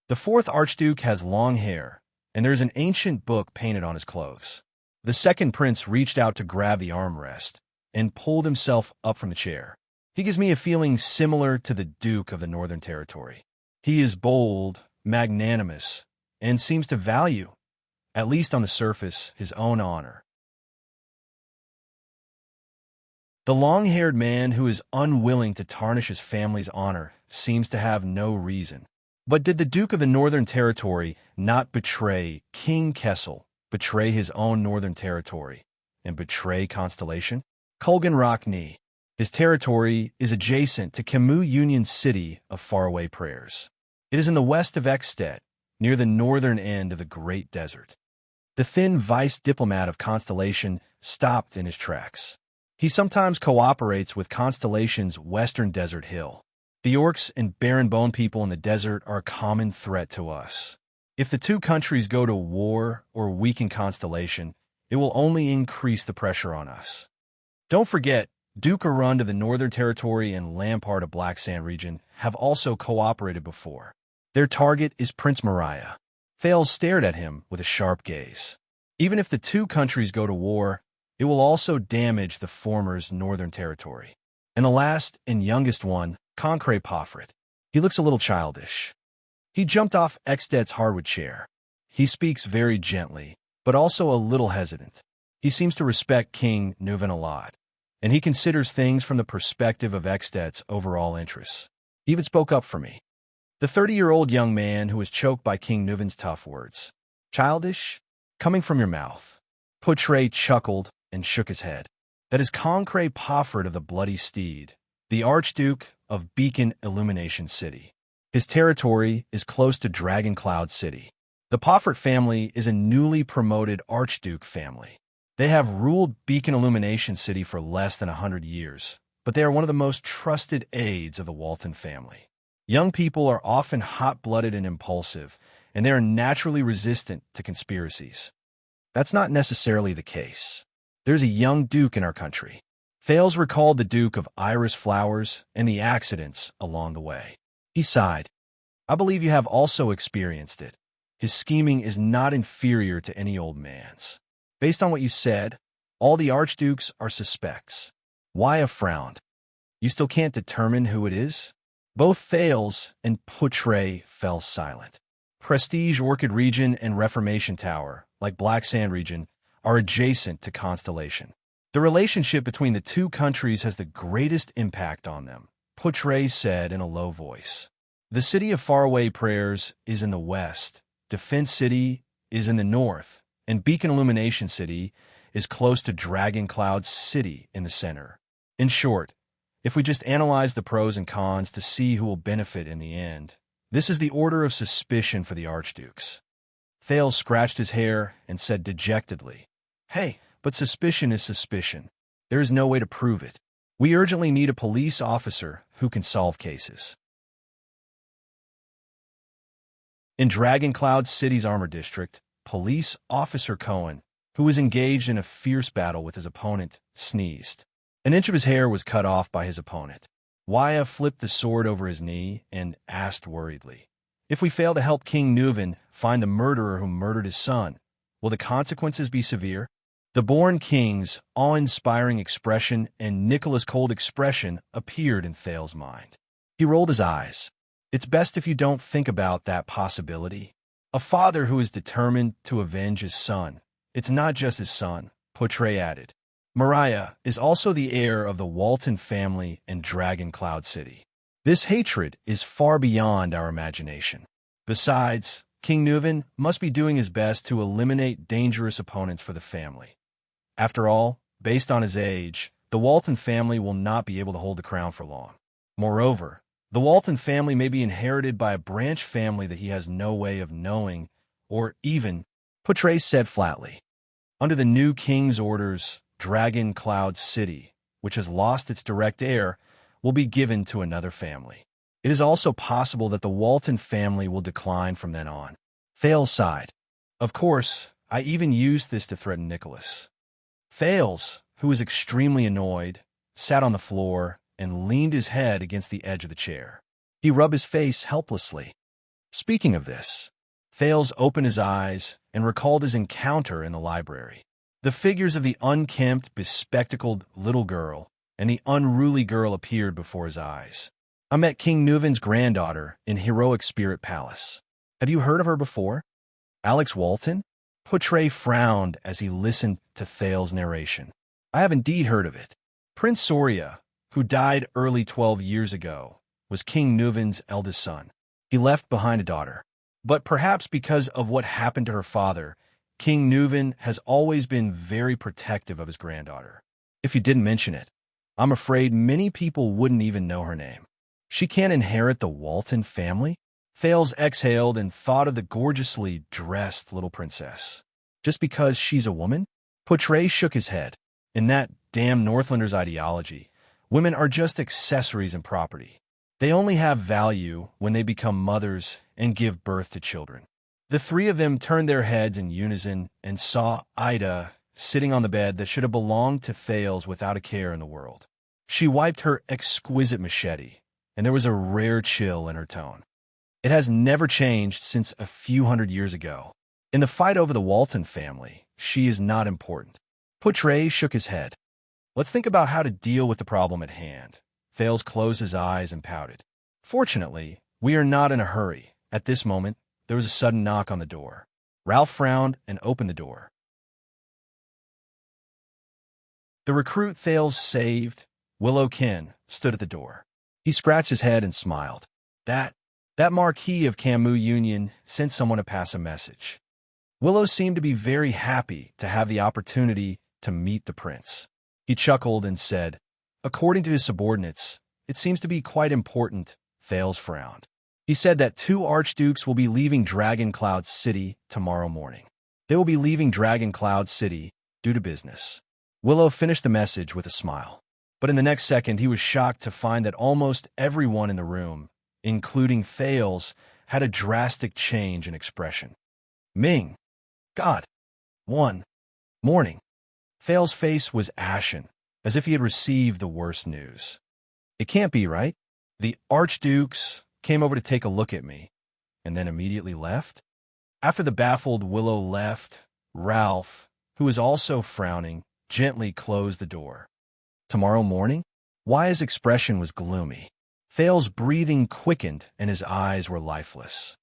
The 4th Archduke has long hair, and there is an ancient book painted on his clothes. The second prince reached out to grab the armrest and pulled himself up from the chair. He gives me a feeling similar to the Duke of the Northern Territory. He is bold, magnanimous, and seems to value, at least on the surface, his own honor. The long-haired man who is unwilling to tarnish his family's honor seems to have no reason. But did the Duke of the Northern Territory not betray King Kessel, betray his own Northern Territory, and betray Constellation? Kulgan Rockney. His territory is adjacent to Camus Union City of Faraway Prayers. It is in the west of Ekstedt, near the northern end of the Great Desert. The thin vice diplomat of Constellation stopped in his tracks. He sometimes cooperates with Constellation's western desert hill. The orcs and barren bone people in the desert are a common threat to us. If the 2 countries go to war or weaken Constellation, it will only increase the pressure on us. Don't forget, Duke Arund of the Northern Territory and Lampard of Black Sand region have also cooperated before. Their target is Prince Mariah. Thales stared at him with a sharp gaze. Even if the 2 countries go to war, it will also damage the former's Northern Territory. And the last and youngest one, Concrete Pofrit. He looks a little childish. He jumped off Ekstedt's hardwood chair. He speaks very gently, but also a little hesitant. He seems to respect King Nuven a lot, and he considers things from the perspective of Ekstedt's overall interests. He even spoke up for me. The 30-year-old young man who was choked by King Nuven's tough words. Childish? Coming from your mouth. Portray chuckled and shook his head. That is Concrete Pofrit of the Bloody Steed, the Archduke of Beacon Illumination City. His territory is close to Dragon Cloud City. The Pofrit family is a newly promoted Archduke family. They have ruled Beacon Illumination City for less than 100 years, but they are one of the most trusted aides of the Walton family. Young people are often hot-blooded and impulsive, and they are naturally resistant to conspiracies. That's not necessarily the case. There's a young duke in our country. Thales recalled the Duke of Iris Flowers and the accidents along the way. He sighed. I believe you have also experienced it. His scheming is not inferior to any old man's. Based on what you said, all the archdukes are suspects. Waya frowned. You still can't determine who it is? Both Thales and Portray fell silent. Prestige Orchid Region and Reformation Tower, like Black Sand Region, are adjacent to Constellation. The relationship between the 2 countries has the greatest impact on them, Portray said in a low voice. The city of Faraway Prayers is in the west, Defense City is in the north, and Beacon Illumination City is close to Dragon Cloud City in the center. In short, If we just analyze the pros and cons to see who will benefit in the end, this is the order of suspicion for the archdukes. Thales scratched his hair and said dejectedly, "Hey, but suspicion is suspicion. There is no way to prove it. We urgently need a police officer who can solve cases." In Dragon Cloud City's armor district, Police Officer Cohen, who was engaged in a fierce battle with his opponent, sneezed. An inch of his hair was cut off by his opponent. Waya flipped the sword over his knee and asked worriedly, "If we fail to help King Nuven find the murderer who murdered his son, will the consequences be severe?" The Born King's awe-inspiring expression and Nicholas' cold expression appeared in Thales' mind. He rolled his eyes. "It's best if you don't think about that possibility. A father who is determined to avenge his son. It's not just his son," Potre added. "Mariah is also the heir of the Walton family in Dragon Cloud City. This hatred is far beyond our imagination. Besides, King Nuven must be doing his best to eliminate dangerous opponents for the family. After all, based on his age, the Walton family will not be able to hold the crown for long. Moreover, the Walton family may be inherited by a branch family that he has no way of knowing, or even," Potre said flatly. "Under the new king's orders, Dragon Cloud City, which has lost its direct heir, will be given to another family. It is also possible that the Walton family will decline from then on." Thales sighed. "Of course, I even used this to threaten Nicholas." Thales, who was extremely annoyed, sat on the floor and leaned his head against the edge of the chair. He rubbed his face helplessly. Speaking of this, Thales opened his eyes and recalled his encounter in the library. The figures of the unkempt, bespectacled little girl and the unruly girl appeared before his eyes. "I met King Nuven's granddaughter in Heroic Spirit Palace. Have you heard of her before? Alex Walton?" Potre frowned as he listened to Thales' narration. "I have indeed heard of it. Prince Soria, who died early 12 years ago, was King Nuven's eldest son. He left behind a daughter. But perhaps because of what happened to her father, King Nuven has always been very protective of his granddaughter. If you didn't mention it, I'm afraid many people wouldn't even know her name. She can't inherit the Walton family?" Thales exhaled and thought of the gorgeously dressed little princess. "Just because she's a woman?" Potre shook his head. "In that damn Northlander's ideology, women are just accessories and property. They only have value when they become mothers and give birth to children." The three of them turned their heads in unison and saw Ida sitting on the bed that should have belonged to Thales without a care in the world. She wiped her exquisite machete, and there was a rare chill in her tone. "It has never changed since a few hundred years ago. In the fight over the Walton family, she is not important." Potre shook his head. "Let's think about how to deal with the problem at hand." Thales closed his eyes and pouted. "Fortunately, we are not in a hurry." At this moment, there was a sudden knock on the door. Ralph frowned and opened the door. The recruit Thales saved, Willow Ken, stood at the door. He scratched his head and smiled. That Marquis of Camus Union sent someone to pass a message." Willow seemed to be very happy to have the opportunity to meet the prince. He chuckled and said, "According to his subordinates, it seems to be quite important." Thales frowned. He said that 2 archdukes will be leaving Dragon Cloud City tomorrow morning. They will be leaving Dragon Cloud City due to business. Willow finished the message with a smile. But in the next second, he was shocked to find that almost everyone in the room, including Thales, had a drastic change in expression. "Ming! God! Morning!" Thales' face was ashen, as if he had received the worst news. "It can't be, right? The archdukes came over to take a look at me, and then immediately left?" After the baffled Willow left, Ralph, who was also frowning, gently closed the door. "Tomorrow morning?" Waya's expression was gloomy. Thales' breathing quickened and his eyes were lifeless.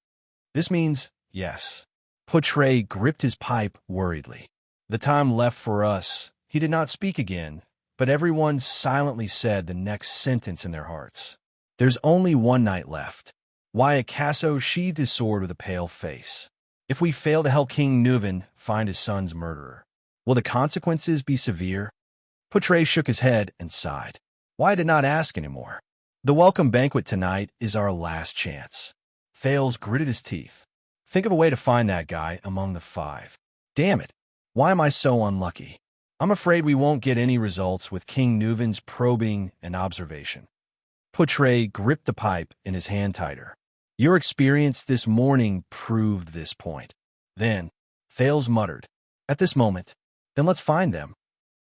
"This means yes." Potre gripped his pipe worriedly. The time left for us. He did not speak again, but everyone silently said the next sentence in their hearts. "There's only one night left." Waya Casso sheathed his sword with a pale face. "If we fail to help King Nuven find his son's murderer, will the consequences be severe?" Potre shook his head and sighed. Why did not ask anymore? The welcome banquet tonight is our last chance. Thales gritted his teeth. Think of a way to find that guy among the five. Damn it. Why am I so unlucky? I'm afraid we won't get any results with King Nuven's probing and observation. Poutre gripped the pipe in his hand tighter. Your experience this morning proved this point. Then, Thales muttered, at this moment, then let's find them.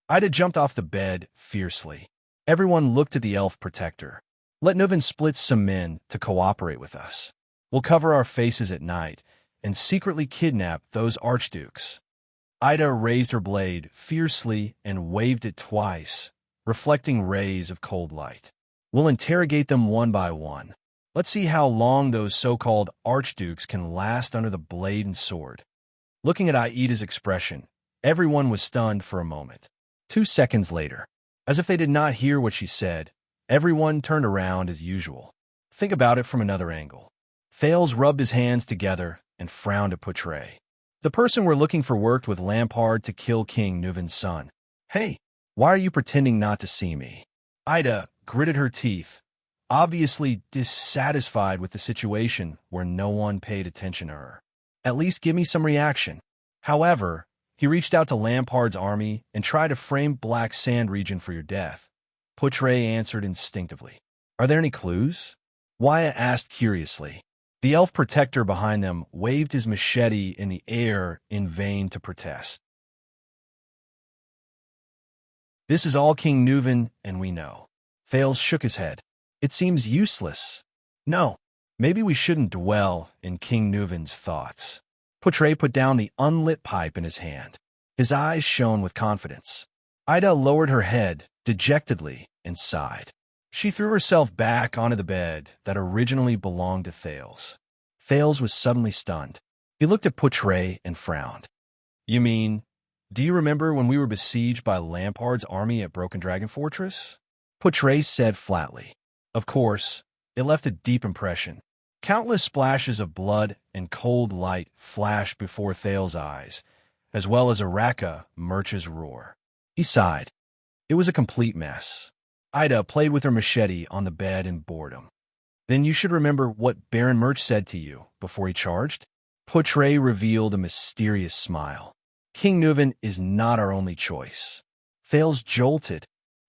Ida jumped off the bed fiercely. Everyone looked at the elf protector. Let Nuven split some men to cooperate with us. We'll cover our faces at night and secretly kidnap those archdukes. Ida raised her blade fiercely and waved it twice, reflecting rays of cold light. We'll interrogate them one by one. Let's see how long those so-called archdukes can last under the blade and sword. Looking at Aida's expression, everyone was stunned for a moment. 2 seconds later, as if they did not hear what she said, everyone turned around as usual. Think about it from another angle. Thales rubbed his hands together and frowned at Poutre. The person we're looking for worked with Lampard to kill King Nuven's son. Hey, why are you pretending not to see me? Ida gritted her teeth, obviously dissatisfied with the situation where no one paid attention to her. At least give me some reaction. However, he reached out to Lampard's army and tried to frame Black Sand region for your death. Poutre answered instinctively. Are there any clues? Wyatt asked curiously. The elf protector behind them waved his machete in the air in vain to protest. This is all King Nuven, and we know. Thales shook his head. It seems useless. No, maybe we shouldn't dwell in King Nuven's thoughts. Poutre put down the unlit pipe in his hand. His eyes shone with confidence. Ida lowered her head dejectedly and sighed. She threw herself back onto the bed that originally belonged to Thales. Thales was suddenly stunned. He looked at Poutre and frowned. You mean, do you remember when we were besieged by Lampard's army at Broken Dragon Fortress? Poutre said flatly. Of course, it left a deep impression. Countless splashes of blood and cold light flashed before Thales' eyes, as well as Araka Murch's roar. He sighed. It was a complete mess. Ida played with her machete on the bed in boredom. Then you should remember what Baron Murch said to you before he charged. Poutre revealed a mysterious smile. King Nuven is not our only choice. Thales jolted.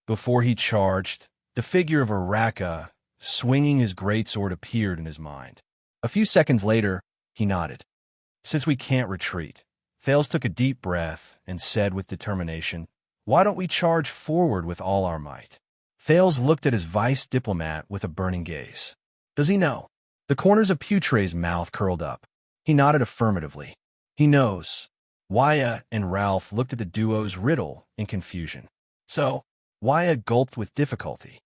Before he charged, the figure of Araka, swinging his greatsword, appeared in his mind. A few seconds later, he nodded. Since we can't retreat, Thales took a deep breath and said with determination, why don't we charge forward with all our might? Thales looked at his vice diplomat with a burning gaze. Does he know? The corners of Poutre's mouth curled up. He nodded affirmatively. He knows. Wyatt and Ralph looked at the duo's riddle in confusion. So, Wyatt gulped with difficulty.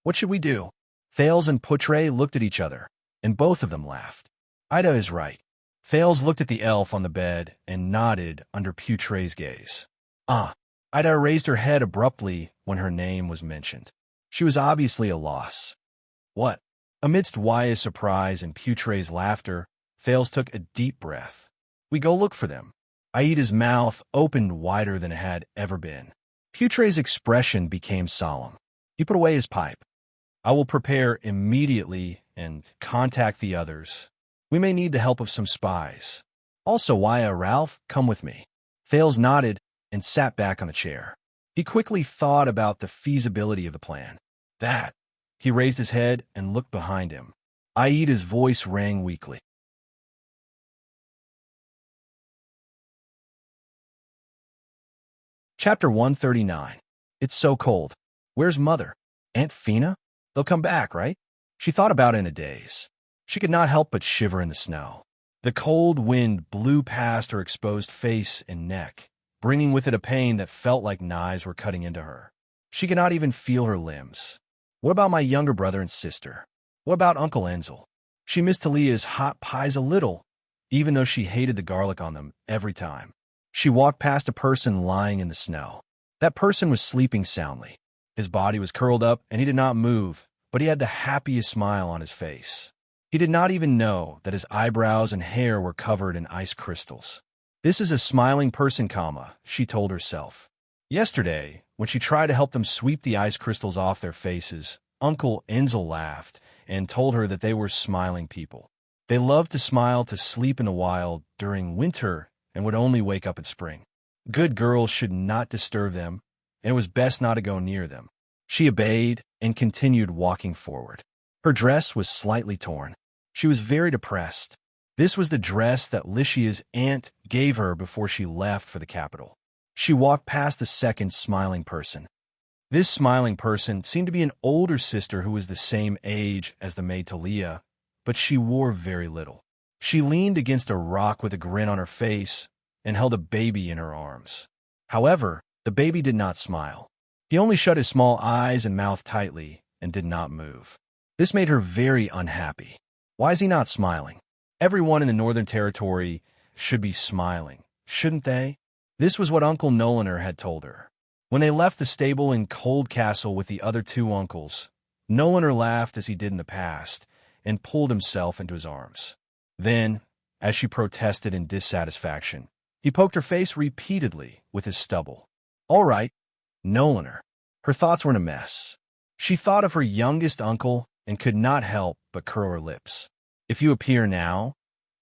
What should we do? Thales and Poutre looked at each other, and both of them laughed. Ida is right. Thales looked at the elf on the bed and nodded under Poutre's gaze. Ah. Ida raised her head abruptly when her name was mentioned. She was obviously a loss. What? Amidst Wyatt's surprise and Poutre's laughter, Thales took a deep breath. We go look for them. Aida's mouth opened wider than it had ever been. Poutre's expression became solemn. He put away his pipe. I will prepare immediately and contact the others. We may need the help of some spies. Also, Wyatt, Ralph, come with me. Thales nodded and sat back on the chair. He quickly thought about the feasibility of the plan. He raised his head and looked behind him. Aida's voice rang weakly. Chapter 139. It's so cold. Where's Mother? Aunt Fina? They'll come back, right? She thought about it in a daze. She could not help but shiver in the snow. The cold wind blew past her exposed face and neck, bringing with it a pain that felt like knives were cutting into her. She could not even feel her limbs. What about my younger brother and sister? What about Uncle Enzel? She missed Talia's hot pies a little, even though she hated the garlic on them every time. She walked past a person lying in the snow. That person was sleeping soundly. His body was curled up and he did not move, but he had the happiest smile on his face. He did not even know that his eyebrows and hair were covered in ice crystals. This is a smiling person, she told herself. Yesterday, When she tried to help them sweep the ice crystals off their faces, Uncle Enzel laughed and told her that they were smiling people. They loved to smile to sleep in the wild during winter and would only wake up in spring. Good girls should not disturb them, and it was best not to go near them. She obeyed and continued walking forward. Her dress was slightly torn. She was very depressed. This was the dress that Lycia's aunt gave her before she left for the capital. She walked past the second smiling person. This smiling person seemed to be an older sister who was the same age as the maid Talia, but she wore very little. She leaned against a rock with a grin on her face and held a baby in her arms. However, the baby did not smile. He only shut his small eyes and mouth tightly and did not move. This made her very unhappy. Why is he not smiling? Everyone in the Northern Territory should be smiling, shouldn't they? This was what Uncle Nolander had told her. When they left the stable in Cold Castle with the other two uncles, Nolander laughed as he did in the past and pulled himself into his arms. Then, as she protested in dissatisfaction, he poked her face repeatedly with his stubble. All right, Nolander. Her thoughts were in a mess. She thought of her youngest uncle and could not help but curl her lips. If you appear now,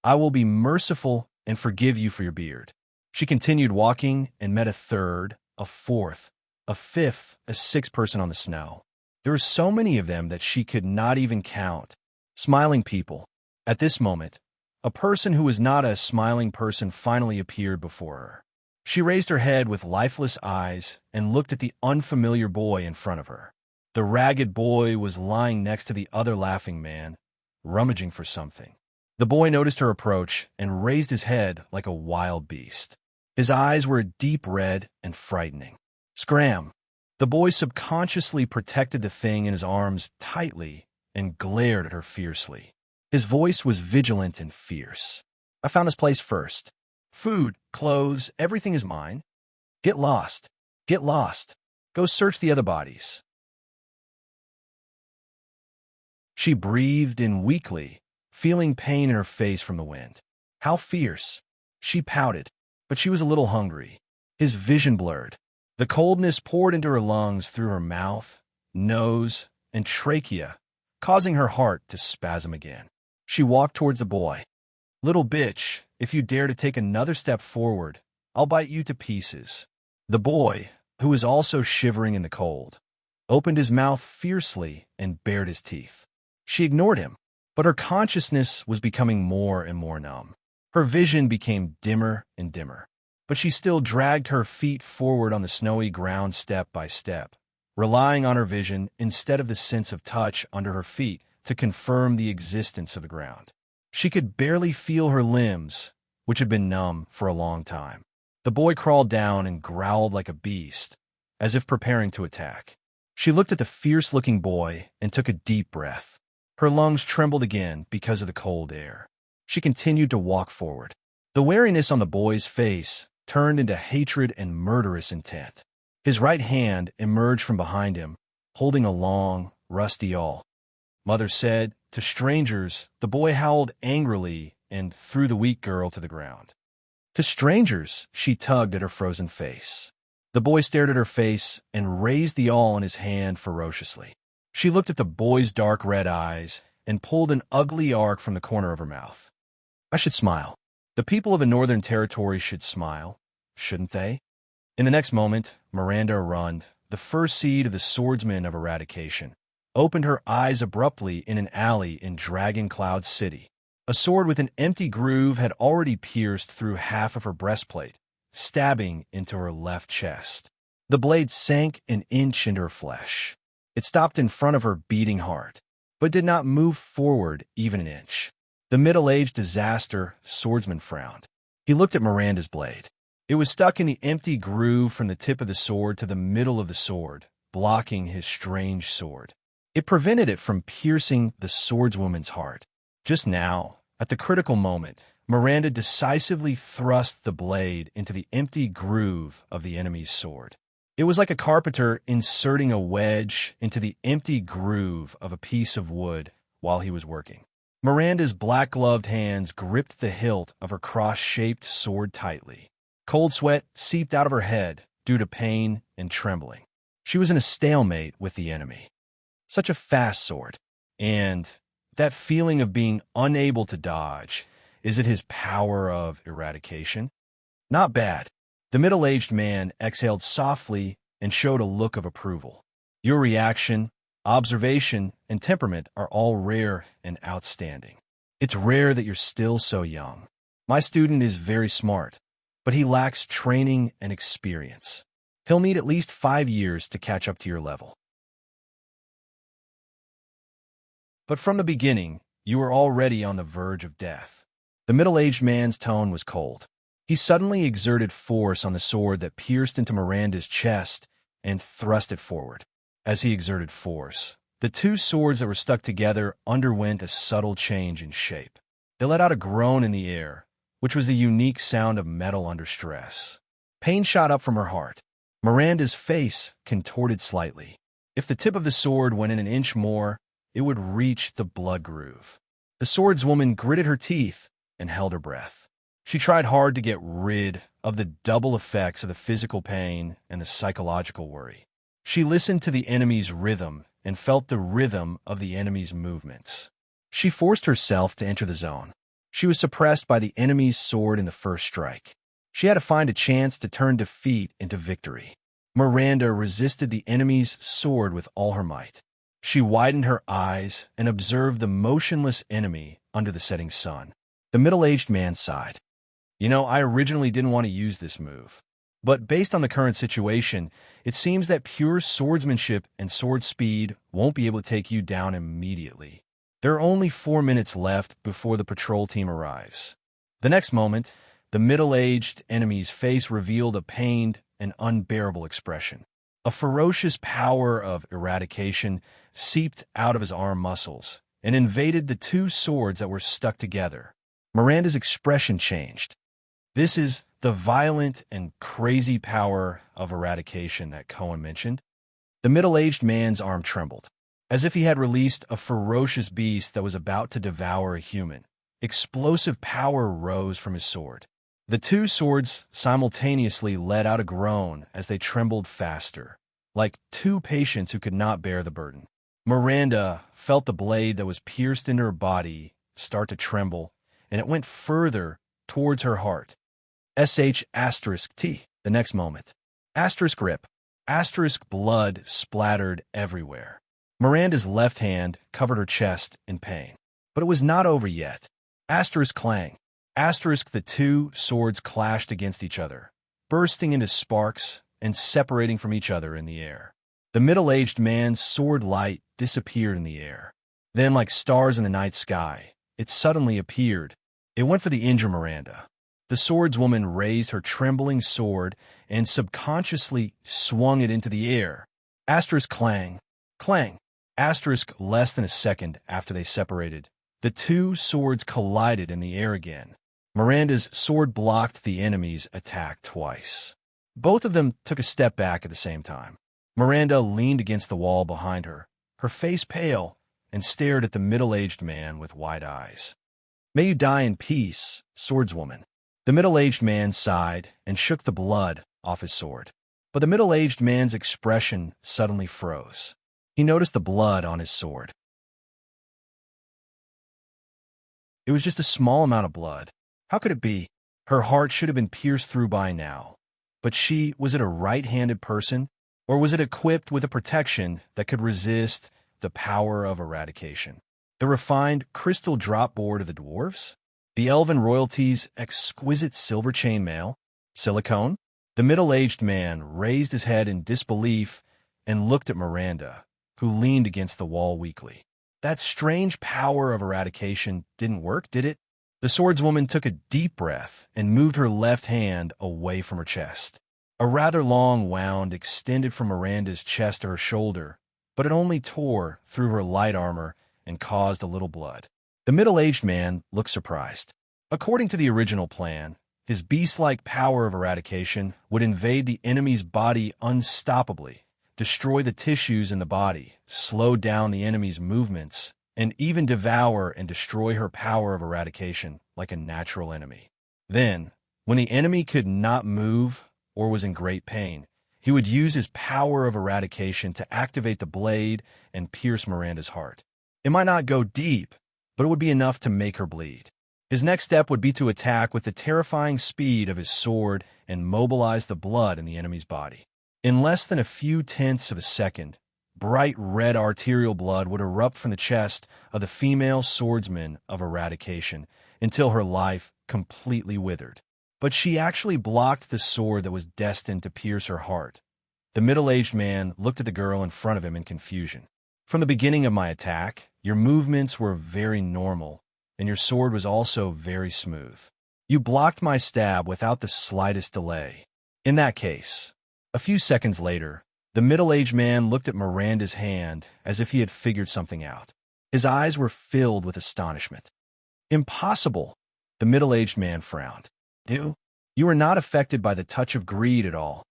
I will be merciful and forgive you for your beard. She continued walking and met a third, a fourth, a fifth, a sixth person on the snow. There were so many of them that she could not even count. Smiling people. At this moment, a person who was not a smiling person finally appeared before her. She raised her head with lifeless eyes and looked at the unfamiliar boy in front of her. The ragged boy was lying next to the other laughing man, rummaging for something. The boy noticed her approach and raised his head like a wild beast. His eyes were a deep red and frightening. Scram! The boy subconsciously protected the thing in his arms tightly and glared at her fiercely. His voice was vigilant and fierce. I found this place first. Food, clothes, everything is mine. Get lost. Get lost. Go search the other bodies. She breathed in weakly, feeling pain in her face from the wind. How fierce! She pouted, but she was a little hungry. His vision blurred. The coldness poured into her lungs through her mouth, nose, and trachea, causing her heart to spasm again. She walked towards the boy. Little bitch, if you dare to take another step forward, I'll bite you to pieces. The boy, who was also shivering in the cold, opened his mouth fiercely and bared his teeth. She ignored him, but her consciousness was becoming more and more numb. Her vision became dimmer and dimmer, but she still dragged her feet forward on the snowy ground step by step, relying on her vision instead of the sense of touch under her feet to confirm the existence of the ground. She could barely feel her limbs, which had been numb for a long time. The boy crawled down and growled like a beast, as if preparing to attack. She looked at the fierce-looking boy and took a deep breath. Her lungs trembled again because of the cold air. She continued to walk forward. The wariness on the boy's face turned into hatred and murderous intent. His right hand emerged from behind him, holding a long, rusty awl. Mother said, to strangers, the boy howled angrily and threw the weak girl to the ground. To strangers, she tugged at her frozen face. The boy stared at her face and raised the awl in his hand ferociously. She looked at the boy's dark red eyes and pulled an ugly arc from the corner of her mouth. I should smile. The people of the Northern Territory should smile, shouldn't they? In the next moment, Miranda Arund, the first seed of the swordsman of eradication, opened her eyes abruptly in an alley in Dragon Cloud City. A sword with an empty groove had already pierced through half of her breastplate, stabbing into her left chest. The blade sank an inch into her flesh. It stopped in front of her beating heart, but did not move forward even an inch. The middle-aged disaster swordsman frowned. He looked at Miranda's blade. It was stuck in the empty groove from the tip of the sword to the middle of the sword, blocking his strange sword. It prevented it from piercing the swordswoman's heart. Just now, at the critical moment, Miranda decisively thrust the blade into the empty groove of the enemy's sword. It was like a carpenter inserting a wedge into the empty groove of a piece of wood while he was working. Miranda's black-gloved hands gripped the hilt of her cross-shaped sword tightly. Cold sweat seeped out of her head due to pain and trembling. She was in a stalemate with the enemy. Such a fast sword. And that feeling of being unable to dodge, is it his power of eradication? Not bad. The middle-aged man exhaled softly and showed a look of approval. Your reaction, observation, and temperament are all rare and outstanding. It's rare that you're still so young. My student is very smart, but he lacks training and experience. He'll need at least 5 years to catch up to your level. But from the beginning, you were already on the verge of death. The middle-aged man's tone was cold. He suddenly exerted force on the sword that pierced into Miranda's chest and thrust it forward. As he exerted force, the two swords that were stuck together underwent a subtle change in shape. They let out a groan in the air, which was the unique sound of metal under stress. Pain shot up from her heart. Miranda's face contorted slightly. If the tip of the sword went in an inch more, it would reach the blood groove. The swordswoman gritted her teeth and held her breath. She tried hard to get rid of the double effects of the physical pain and the psychological worry. She listened to the enemy's rhythm and felt the rhythm of the enemy's movements. She forced herself to enter the zone. She was suppressed by the enemy's sword in the first strike. She had to find a chance to turn defeat into victory. Miranda resisted the enemy's sword with all her might. She widened her eyes and observed the motionless enemy under the setting sun. The middle-aged man sighed. I originally didn't want to use this move. But based on the current situation, it seems that pure swordsmanship and sword speed won't be able to take you down immediately. There are only 4 minutes left before the patrol team arrives. The next moment, the middle-aged enemy's face revealed a pained and unbearable expression. A ferocious power of eradication seeped out of his arm muscles and invaded the two swords that were stuck together. Miranda's expression changed. This is the violent and crazy power of eradication that Cohen mentioned. The middle-aged man's arm trembled, as if he had released a ferocious beast that was about to devour a human. Explosive power rose from his sword. The two swords simultaneously let out a groan as they trembled faster, like two patients who could not bear the burden. Miranda felt the blade that was pierced into her body start to tremble, and it went further towards her heart. *T. The next moment. *Rip. Blood splattered everywhere. Miranda's left hand covered her chest in pain. But it was not over yet. *Clang. The two swords clashed against each other, bursting into sparks and separating from each other in the air. The middle-aged man's sword light disappeared in the air. Then, like stars in the night sky, it suddenly appeared. It went for the injured Miranda. The swordswoman raised her trembling sword and subconsciously swung it into the air. *Clang. Less than a second after they separated, the two swords collided in the air again. Miranda's sword blocked the enemy's attack twice. Both of them took a step back at the same time. Miranda leaned against the wall behind her, her face pale, and stared at the middle-aged man with wide eyes. "May you die in peace, swordswoman." The middle-aged man sighed and shook the blood off his sword. But the middle-aged man's expression suddenly froze. He noticed the blood on his sword. It was just a small amount of blood. How could it be? Her heart should have been pierced through by now. But was it a right-handed person? Or was it equipped with a protection that could resist the power of eradication? The refined crystal dropboard of the dwarves? The elven royalty's exquisite silver chainmail? Silicone? The middle-aged man raised his head in disbelief and looked at Miranda, who leaned against the wall weakly. That strange power of eradication didn't work, did it? The swordswoman took a deep breath and moved her left hand away from her chest. A rather long wound extended from Miranda's chest to her shoulder, but it only tore through her light armor and caused a little blood. The middle-aged man looked surprised. According to the original plan, his beast-like power of eradication would invade the enemy's body unstoppably, destroy the tissues in the body, slow down the enemy's movements, and even devour and destroy her power of eradication like a natural enemy. Then, when the enemy could not move or was in great pain, He would use his power of eradication to activate the blade and pierce Miranda's heart. It might not go deep, but it would be enough to make her bleed. His next step would be to attack with the terrifying speed of his sword and mobilize the blood in the enemy's body. In less than a few tenths of a second, bright red arterial blood would erupt from the chest of the female swordsman of eradication until her life completely withered. But she actually blocked the sword that was destined to pierce her heart. The middle-aged man looked at the girl in front of him in confusion. From the beginning of my attack, your movements were very normal, and your sword was also very smooth. You blocked my stab without the slightest delay. In that case, a few seconds later, the middle-aged man looked at Miranda's hand as if he had figured something out. His eyes were filled with astonishment. Impossible, the middle-aged man frowned. You are not affected by the touch of greed at all.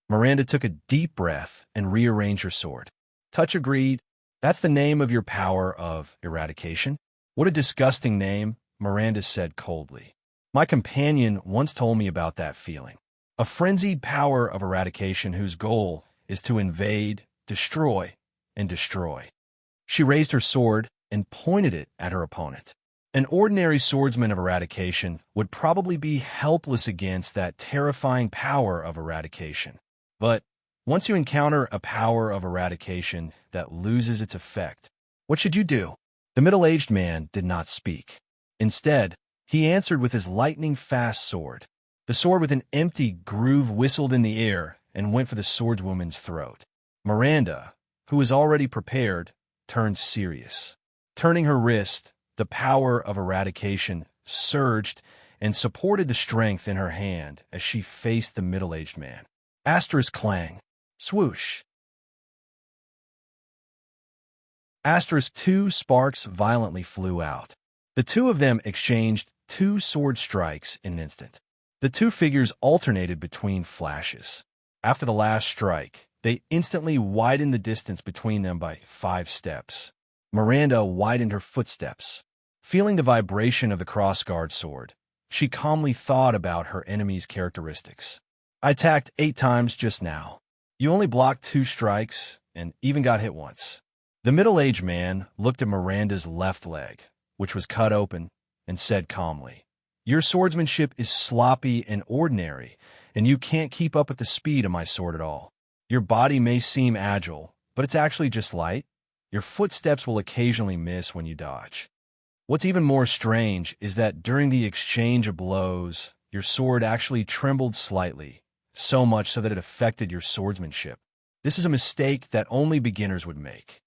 Miranda took a deep breath and rearranged her sword. Touch of greed? That's the name of your power of eradication? What a disgusting name, Miranda said coldly. My companion once told me about that feeling. A frenzied power of eradication whose goal is to invade, destroy, and destroy. She raised her sword and pointed it at her opponent. An ordinary swordsman of eradication would probably be helpless against that terrifying power of eradication. But once you encounter a power of eradication that loses its effect, what should you do? The middle-aged man did not speak. Instead, he answered with his lightning-fast sword. The sword with an empty groove whistled in the air and went for the swordswoman's throat. Miranda, who was already prepared, turned serious. Turning her wrist, the power of eradication surged and supported the strength in her hand as she faced the middle-aged man. Asterisk clang. Swoosh. Asterisk 2 sparks violently flew out. The two of them exchanged 2 sword strikes in an instant. The two figures alternated between flashes. After the last strike, they instantly widened the distance between them by 5 steps. Miranda widened her footsteps. Feeling the vibration of the crossguard sword, she calmly thought about her enemy's characteristics. I attacked 8 times just now. You only blocked 2 strikes and even got hit once. The middle-aged man looked at Miranda's left leg, which was cut open, and said calmly, Your swordsmanship is sloppy and ordinary, and you can't keep up with the speed of my sword at all. Your body may seem agile, but it's actually just light. Your footsteps will occasionally miss when you dodge. What's even more strange is that during the exchange of blows, your sword actually trembled slightly, so much so that it affected your swordsmanship. This is a mistake that only beginners would make.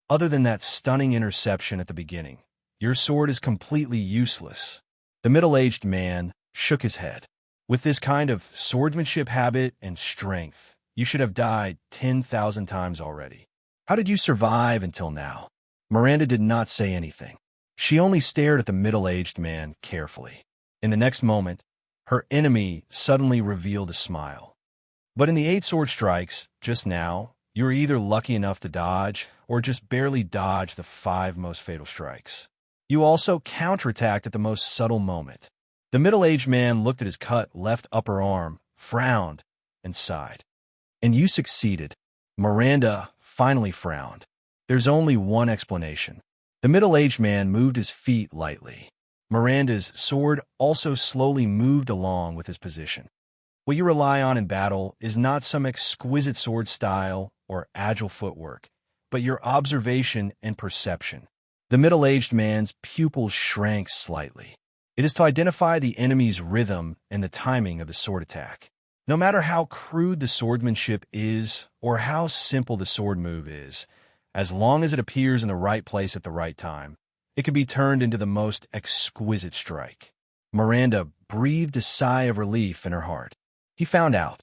Other than that stunning interception at the beginning, your sword is completely useless. The middle-aged man shook his head. With this kind of swordsmanship habit and strength, you should have died 10,000 times already. How did you survive until now? Miranda did not say anything. She only stared at the middle-aged man carefully. In the next moment, her enemy suddenly revealed a smile. But in the 8 sword strikes, just now, you were either lucky enough to dodge or just barely dodge the 5 most fatal strikes. You also counterattacked at the most subtle moment. The middle-aged man looked at his cut left upper arm, frowned, and sighed. And you succeeded. Miranda finally frowned. There's only one explanation. The middle-aged man moved his feet lightly. Miranda's sword also slowly moved along with his position. What you rely on in battle is not some exquisite sword style or agile footwork, but your observation and perception. The middle-aged man's pupils shrank slightly. It is to identify the enemy's rhythm and the timing of the sword attack. No matter how crude the swordsmanship is or how simple the sword move is, as long as it appears in the right place at the right time, it can be turned into the most exquisite strike. Miranda breathed a sigh of relief in her heart. He found out.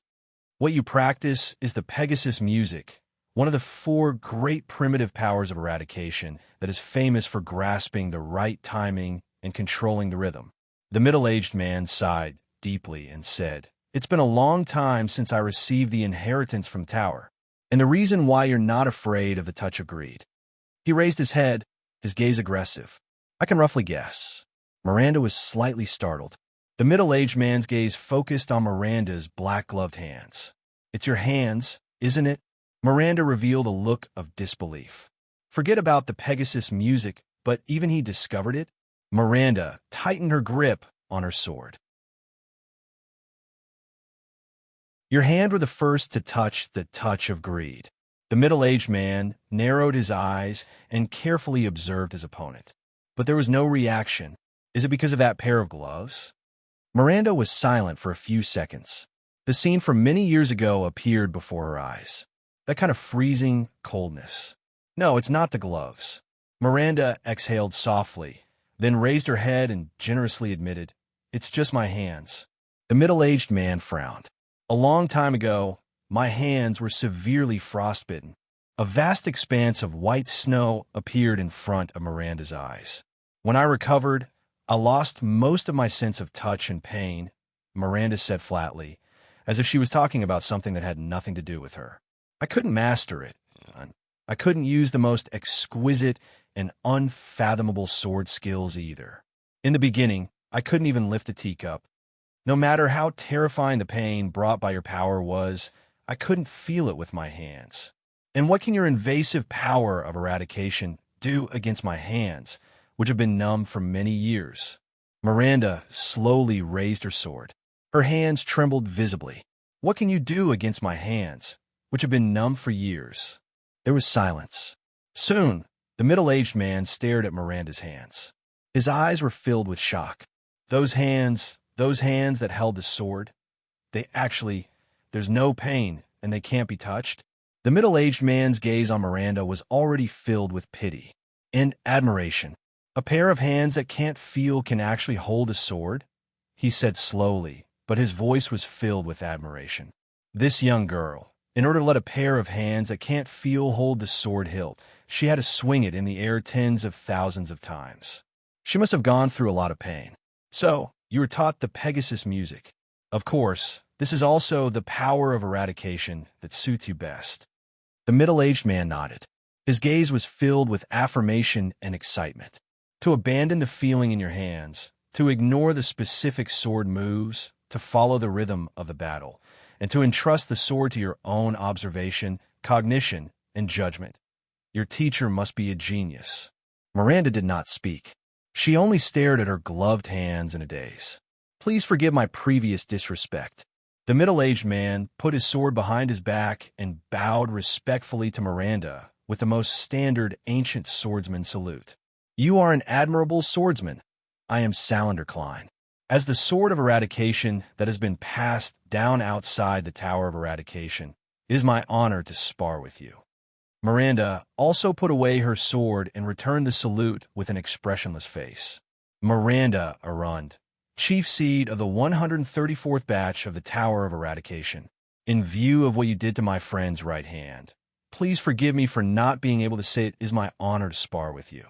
What you practice is the Pegasus music, one of the 4 great primitive powers of eradication that is famous for grasping the right timing and controlling the rhythm. The middle-aged man sighed deeply and said, It's been a long time since I received the inheritance from Tower, and the reason why you're not afraid of the touch of greed. He raised his head, his gaze aggressive. I can roughly guess. Miranda was slightly startled. The middle-aged man's gaze focused on Miranda's black-gloved hands. It's your hands, isn't it? Miranda revealed a look of disbelief. Forget about the Pegasus music, but even he discovered it? Miranda tightened her grip on her sword. Your hand were the first to touch the touch of greed. The middle-aged man narrowed his eyes and carefully observed his opponent. But there was no reaction. Is it because of that pair of gloves? Miranda was silent for a few seconds. The scene from many years ago appeared before her eyes. That kind of freezing coldness. No, it's not the gloves. Miranda exhaled softly, then raised her head and generously admitted, "It's just my hands." The middle-aged man frowned. A long time ago, my hands were severely frostbitten. A vast expanse of white snow appeared in front of Miranda's eyes. When I recovered, I lost most of my sense of touch and pain, Miranda said flatly, as if she was talking about something that had nothing to do with her. I couldn't master it. I couldn't use the most exquisite and unfathomable sword skills either. In the beginning, I couldn't even lift a teacup. No matter how terrifying the pain brought by your power was, I couldn't feel it with my hands. And what can your invasive power of eradication do against my hands, which have been numb for many years? Miranda slowly raised her sword. Her hands trembled visibly. What can you do against my hands, which have been numb for years? There was silence. Soon, the middle-aged man stared at Miranda's hands. His eyes were filled with shock. Those hands that held the sword, there's no pain, and they can't be touched. The middle-aged man's gaze on Miranda was already filled with pity and admiration. A pair of hands that can't feel can actually hold a sword? He said slowly, but his voice was filled with admiration. This young girl, in order to let a pair of hands that can't feel hold the sword hilt, she had to swing it in the air tens of thousands of times. She must have gone through a lot of pain. So, you were taught the Pegasus music. Of course, this is also the power of eradication that suits you best. The middle-aged man nodded. His gaze was filled with affirmation and excitement. To abandon the feeling in your hands, to ignore the specific sword moves, to follow the rhythm of the battle, and to entrust the sword to your own observation, cognition, and judgment. Your teacher must be a genius. Miranda did not speak. She only stared at her gloved hands in a daze. Please forgive my previous disrespect. The middle-aged man put his sword behind his back and bowed respectfully to Miranda with the most standard ancient swordsman salute. You are an admirable swordsman. I am Salander Klein. As the sword of eradication that has been passed down outside the Tower of Eradication, it is my honor to spar with you. Miranda also put away her sword and returned the salute with an expressionless face. Miranda Arund, chief seed of the 134th batch of the Tower of Eradication. In view of what you did to my friend's right hand, please forgive me for not being able to say it is my honor to spar with you.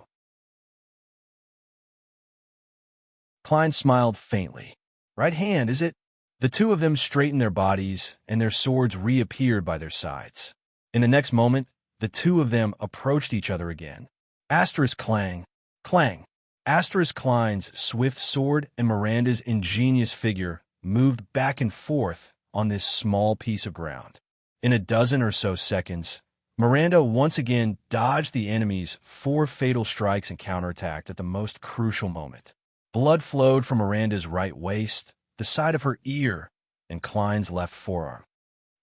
Klein smiled faintly. Right hand, is it? The two of them straightened their bodies, and their swords reappeared by their sides. In the next moment, the two of them approached each other again. Asterisk clang, clang. Asterisk Klein's swift sword and Miranda's ingenious figure moved back and forth on this small piece of ground. In a dozen or so seconds, Miranda once again dodged the enemy's 4 fatal strikes and counterattacked at the most crucial moment. Blood flowed from Miranda's right waist, the side of her ear, and Klein's left forearm.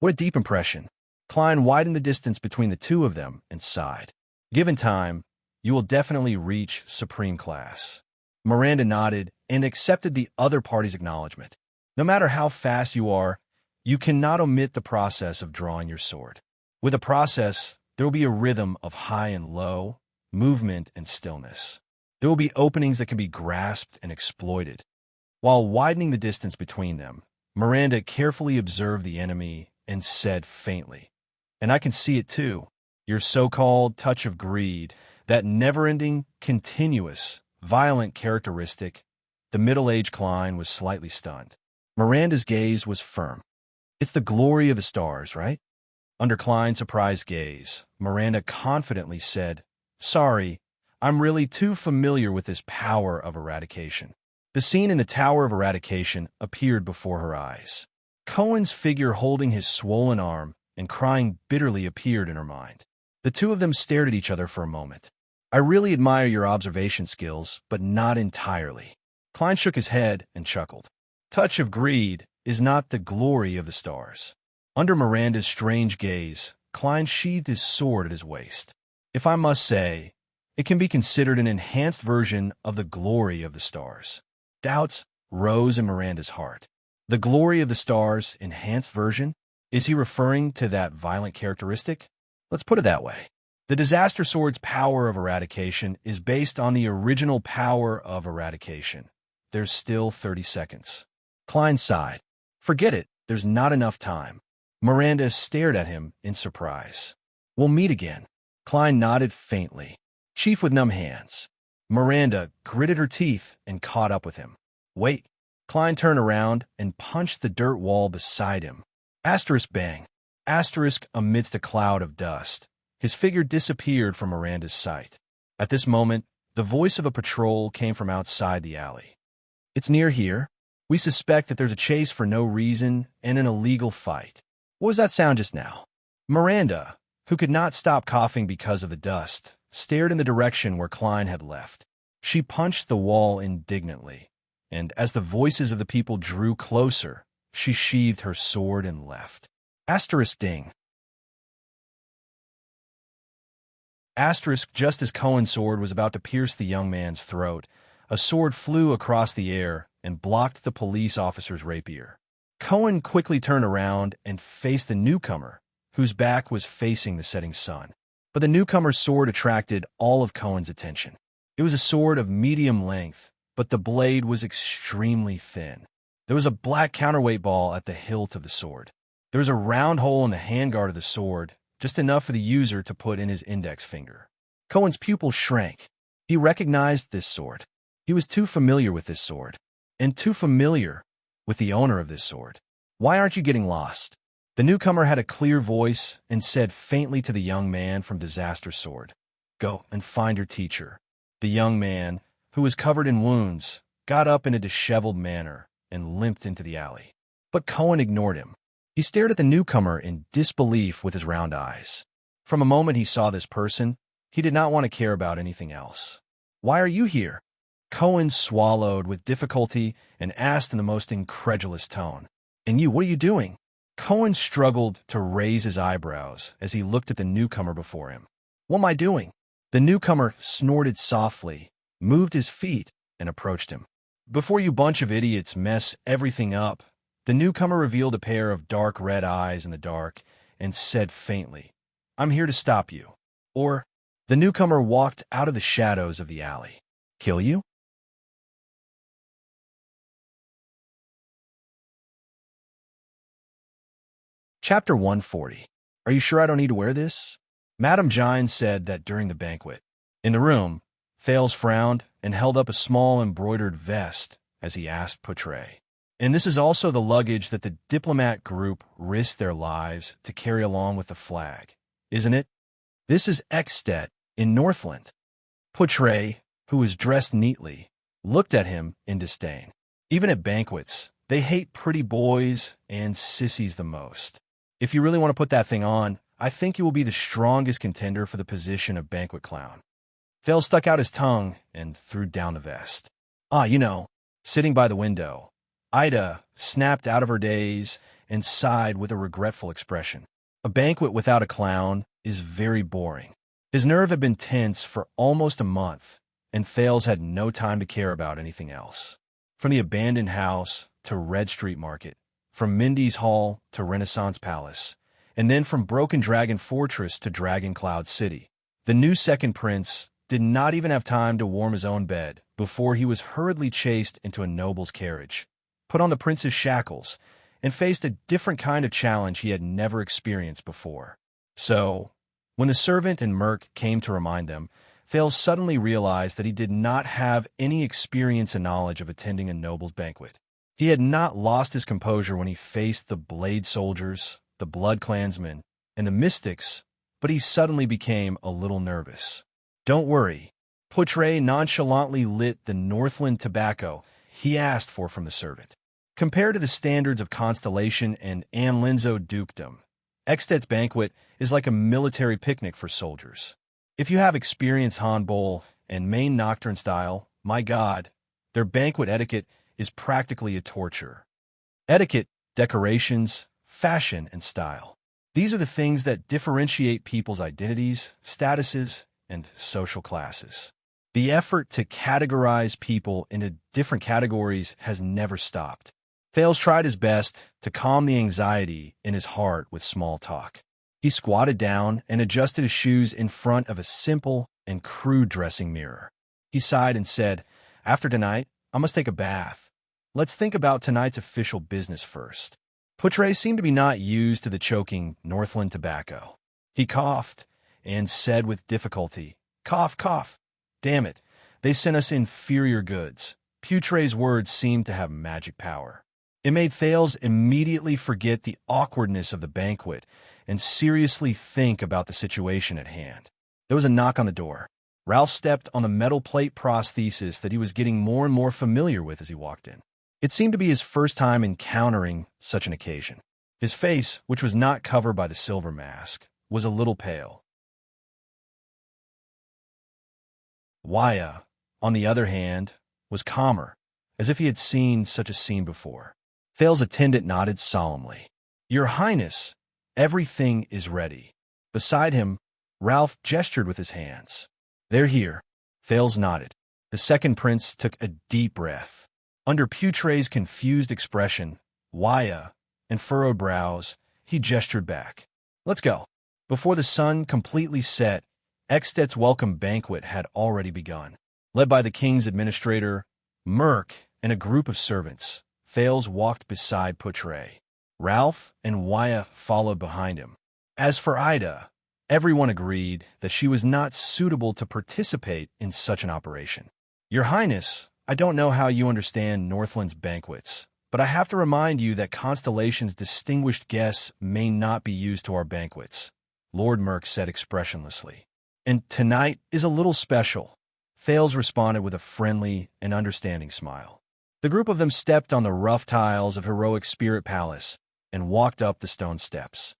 What a deep impression. Klein widened the distance between the two of them and sighed. Given time, you will definitely reach supreme class. Miranda nodded and accepted the other party's acknowledgement. No matter how fast you are, you cannot omit the process of drawing your sword. With a process, there will be a rhythm of high and low, movement and stillness. There will be openings that can be grasped and exploited. While widening the distance between them, Miranda carefully observed the enemy and said faintly, "And I can see it too, your so-called touch of greed, that never-ending, continuous, violent characteristic." The middle-aged Klein was slightly stunned. Miranda's gaze was firm. It's the glory of the stars, right? Under Klein's surprised gaze, Miranda confidently said, "Sorry, I'm really too familiar with this power of eradication." The scene in the Tower of Eradication appeared before her eyes. Cohen's figure holding his swollen arm and crying bitterly appeared in her mind. The two of them stared at each other for a moment. I really admire your observation skills, but not entirely. Klein shook his head and chuckled. Touch of greed is not the glory of the stars. Under Miranda's strange gaze, Klein sheathed his sword at his waist. If I must say, it can be considered an enhanced version of the glory of the stars. Doubts rose in Miranda's heart. The glory of the stars, enhanced version? Is he referring to that violent characteristic? Let's put it that way. The disaster sword's power of eradication is based on the original power of eradication. There's still 30 seconds. Klein sighed. Forget it, there's not enough time. Miranda stared at him in surprise. We'll meet again. Klein nodded faintly. Chief with numb hands. Miranda gritted her teeth and caught up with him. Wait. Klein turned around and punched the dirt wall beside him. Asterisk bang. Asterisk amidst a cloud of dust. His figure disappeared from Miranda's sight. At this moment, the voice of a patrol came from outside the alley. It's near here. We suspect that there's a chase for no reason and an illegal fight. What was that sound just now? Miranda, who could not stop coughing because of the dust, stared in the direction where Klein had left. She punched the wall indignantly, and as the voices of the people drew closer, she sheathed her sword and left. Asterisk ding. Asterisk just as Cohen's sword was about to pierce the young man's throat, a sword flew across the air and blocked the police officer's rapier. Cohen quickly turned around and faced the newcomer, whose back was facing the setting sun. But the newcomer's sword attracted all of Cohen's attention. It was a sword of medium length, but the blade was extremely thin. There was a black counterweight ball at the hilt of the sword. There was a round hole in the handguard of the sword, just enough for the user to put in his index finger. Cohen's pupil shrank. He recognized this sword. He was too familiar with this sword, and too familiar with the owner of this sword. Why aren't you getting lost? The newcomer had a clear voice and said faintly to the young man from Disaster Sword, Go and find your teacher. The young man, who was covered in wounds, got up in a disheveled manner and limped into the alley. But Cohen ignored him. He stared at the newcomer in disbelief with his round eyes. From a moment he saw this person, he did not want to care about anything else. Why are you here? Cohen swallowed with difficulty and asked in the most incredulous tone. And you, what are you doing? Cohen struggled to raise his eyebrows as he looked at the newcomer before him. What am I doing? The newcomer snorted softly, moved his feet, and approached him. Before you bunch of idiots mess everything up, the newcomer revealed a pair of dark red eyes in the dark and said faintly, I'm here to stop you. Or, the newcomer walked out of the shadows of the alley. Kill you? Chapter 140. Are you sure I don't need to wear this? Madame Gines said that during the banquet. In the room, Thales frowned and held up a small embroidered vest as he asked Poutre. And this is also the luggage that the diplomat group risked their lives to carry along with the flag, isn't it? This is Ekstedt in Northland. Poutre, who was dressed neatly, looked at him in disdain. Even at banquets, they hate pretty boys and sissies the most. If you really want to put that thing on, I think you will be the strongest contender for the position of banquet clown. Thales stuck out his tongue and threw down the vest. Sitting by the window, Ida snapped out of her daze and sighed with a regretful expression. A banquet without a clown is very boring. His nerve had been tense for almost a month, and Thales had no time to care about anything else. From the abandoned house to Red Street Market, from Mindy's Hall to Renaissance Palace, and then from Broken Dragon Fortress to Dragon Cloud City, the new second prince did not even have time to warm his own bed before he was hurriedly chased into a noble's carriage, put on the prince's shackles, and faced a different kind of challenge he had never experienced before. So, when the servant and Merc came to remind them, Thales suddenly realized that he did not have any experience and knowledge of attending a noble's banquet. He had not lost his composure when he faced the Blade Soldiers, the Blood Clansmen, and the Mystics, but he suddenly became a little nervous. Don't worry. Poutre nonchalantly lit the Northland tobacco he asked for from the servant. Compared to the standards of Constellation and Anne Linzo dukedom, Eksted's banquet is like a military picnic for soldiers. If you have experienced handball and Maine nocturne style, my God, their banquet etiquette is practically a torture. Etiquette, decorations, fashion, and style. These are the things that differentiate people's identities, statuses, and social classes. The effort to categorize people into different categories has never stopped. Thales tried his best to calm the anxiety in his heart with small talk. He squatted down and adjusted his shoes in front of a simple and crude dressing mirror. He sighed and said, "After tonight, I must take a bath. Let's think about tonight's official business first." Poutre seemed to be not used to the choking Northland tobacco. He coughed and said with difficulty, "Cough, cough. Damn it, they sent us inferior goods." Poutre's words seemed to have magic power. It made Thales immediately forget the awkwardness of the banquet and seriously think about the situation at hand. There was a knock on the door. Ralph stepped on the metal plate prosthesis that he was getting more and more familiar with as he walked in. It seemed to be his first time encountering such an occasion. His face, which was not covered by the silver mask, was a little pale. Waya, on the other hand, was calmer, as if he had seen such a scene before. Thales' attendant nodded solemnly. "Your Highness, everything is ready." Beside him, Ralph gestured with his hands. "They're here." Thales nodded. The second prince took a deep breath. Under Poutre's confused expression, Waya, and furrowed brows, he gestured back. "Let's go." Before the sun completely set, Eksted's welcome banquet had already begun. Led by the king's administrator, Merk, and a group of servants, Thales walked beside Poutre. Ralph and Waya followed behind him. As for Ida, everyone agreed that she was not suitable to participate in such an operation. "Your Highness, I don't know how you understand Northland's banquets, but I have to remind you that Constellation's distinguished guests may not be used to our banquets," Lord Merk said expressionlessly. "And tonight is a little special." Thales responded with a friendly and understanding smile. The group of them stepped on the rough tiles of Heroic Spirit Palace and walked up the stone steps.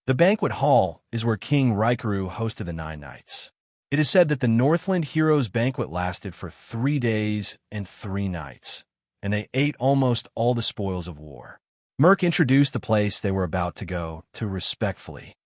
The banquet hall is where King Raikuru hosted the 9 nights. It is said that the Northland Heroes banquet lasted for 3 days and 3 nights, and they ate almost all the spoils of war. Merk introduced the place they were about to go to respectfully.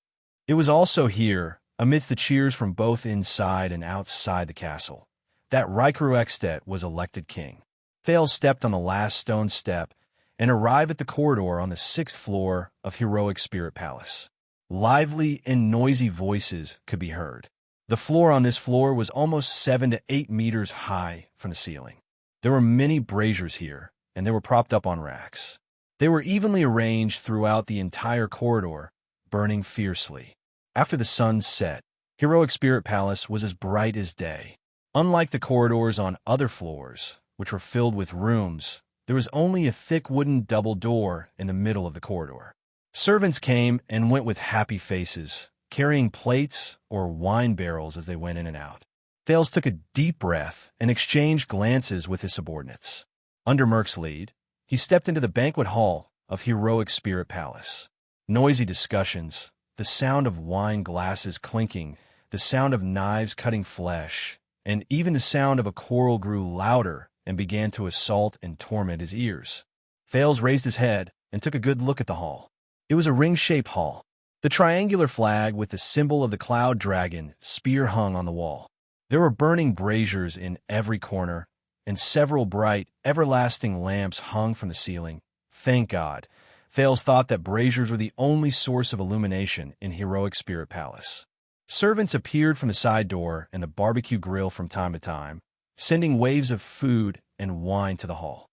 It was also here, amidst the cheers from both inside and outside the castle, that Raikuru Eksted was elected king. Thales stepped on the last stone step and arrived at the corridor on the 6th floor of Heroic Spirit Palace. Lively and noisy voices could be heard. The floor on this floor was almost 7 to 8 meters high from the ceiling. There were many braziers here, and they were propped up on racks. They were evenly arranged throughout the entire corridor, burning fiercely. After the sun set, Heroic Spirit Palace was as bright as day. Unlike the corridors on other floors, which were filled with rooms, there was only a thick wooden double door in the middle of the corridor. Servants came and went with happy faces, carrying plates or wine barrels as they went in and out. Thales took a deep breath and exchanged glances with his subordinates. Under Merk's lead, he stepped into the banquet hall of Heroic Spirit Palace. Noisy discussions, the sound of wine glasses clinking, the sound of knives cutting flesh, and even the sound of a quarrel grew louder and began to assault and torment his ears. Thales raised his head and took a good look at the hall. It was a ring-shaped hall. The triangular flag with the symbol of the cloud dragon spear hung on the wall. There were burning braziers in every corner, and several bright, everlasting lamps hung from the ceiling. Thank God. Thales thought that braziers were the only source of illumination in Heroic Spirit Palace. Servants appeared from the side door and the barbecue grill from time to time, sending waves of food and wine to the hall.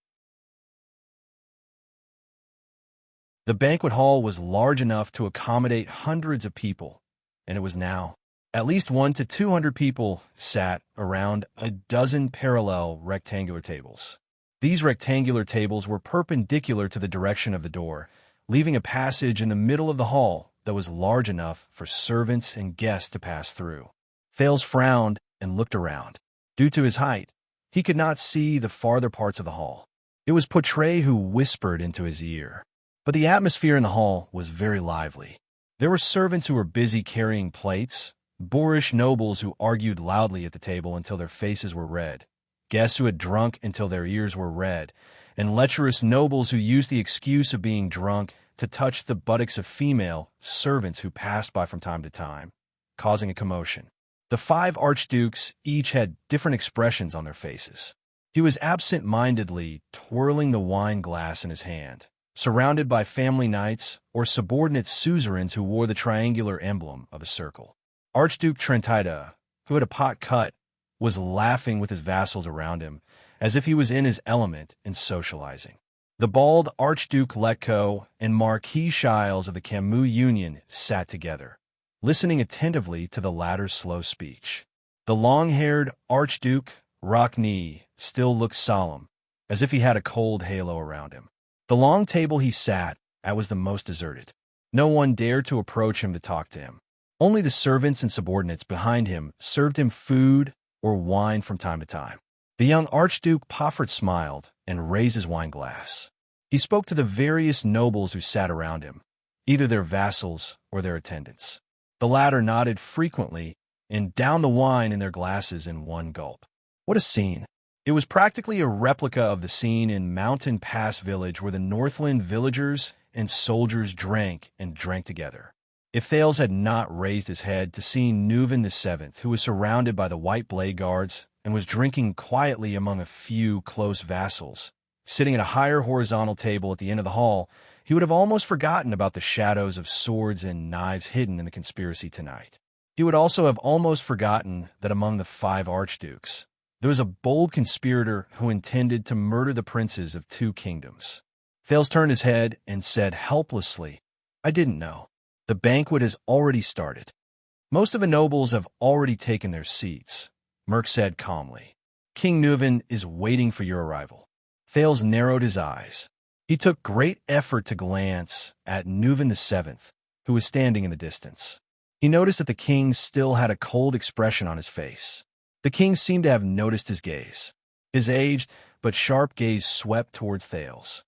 The banquet hall was large enough to accommodate hundreds of people, and it was now. At least 100 to 200 people sat around a dozen parallel rectangular tables. These rectangular tables were perpendicular to the direction of the door, leaving a passage in the middle of the hall that was large enough for servants and guests to pass through. Thales frowned and looked around. Due to his height, he could not see the farther parts of the hall. It was Portray who whispered into his ear. But the atmosphere in the hall was very lively. There were servants who were busy carrying plates, boorish nobles who argued loudly at the table until their faces were red, guests who had drunk until their ears were red, and lecherous nobles who used the excuse of being drunk to touch the buttocks of female servants who passed by from time to time, causing a commotion. The 5 archdukes each had different expressions on their faces. He was absent-mindedly twirling the wine glass in his hand, surrounded by family knights or subordinate suzerains who wore the triangular emblem of a circle. Archduke Trentida, who had a pot cut, was laughing with his vassals around him, as if he was in his element in socializing. The bald Archduke Letko and Marquis Shiles of the Camus Union sat together, listening attentively to the latter's slow speech. The long-haired Archduke Rockney still looked solemn, as if he had a cold halo around him. The long table he sat at was the most deserted. No one dared to approach him to talk to him. Only the servants and subordinates behind him served him food or wine from time to time. The young Archduke Poffert smiled and raised his wine glass. He spoke to the various nobles who sat around him, either their vassals or their attendants. The latter nodded frequently and downed the wine in their glasses in one gulp. What a scene! It was practically a replica of the scene in Mountain Pass Village where the Northland villagers and soldiers drank and drank together. If Thales had not raised his head to see Neuven VII, who was surrounded by the white blade guards and was drinking quietly among a few close vassals, sitting at a higher horizontal table at the end of the hall, he would have almost forgotten about the shadows of swords and knives hidden in the conspiracy tonight. He would also have almost forgotten that among the 5 archdukes, there was a bold conspirator who intended to murder the princes of 2 kingdoms. Thales turned his head and said helplessly, "I didn't know. The banquet has already started. Most of the nobles have already taken their seats," Merk said calmly. "King Neuven is waiting for your arrival." Thales narrowed his eyes. He took great effort to glance at Neuven VII, who was standing in the distance. He noticed that the king still had a cold expression on his face. The king seemed to have noticed his gaze. His aged but sharp gaze swept towards Thales.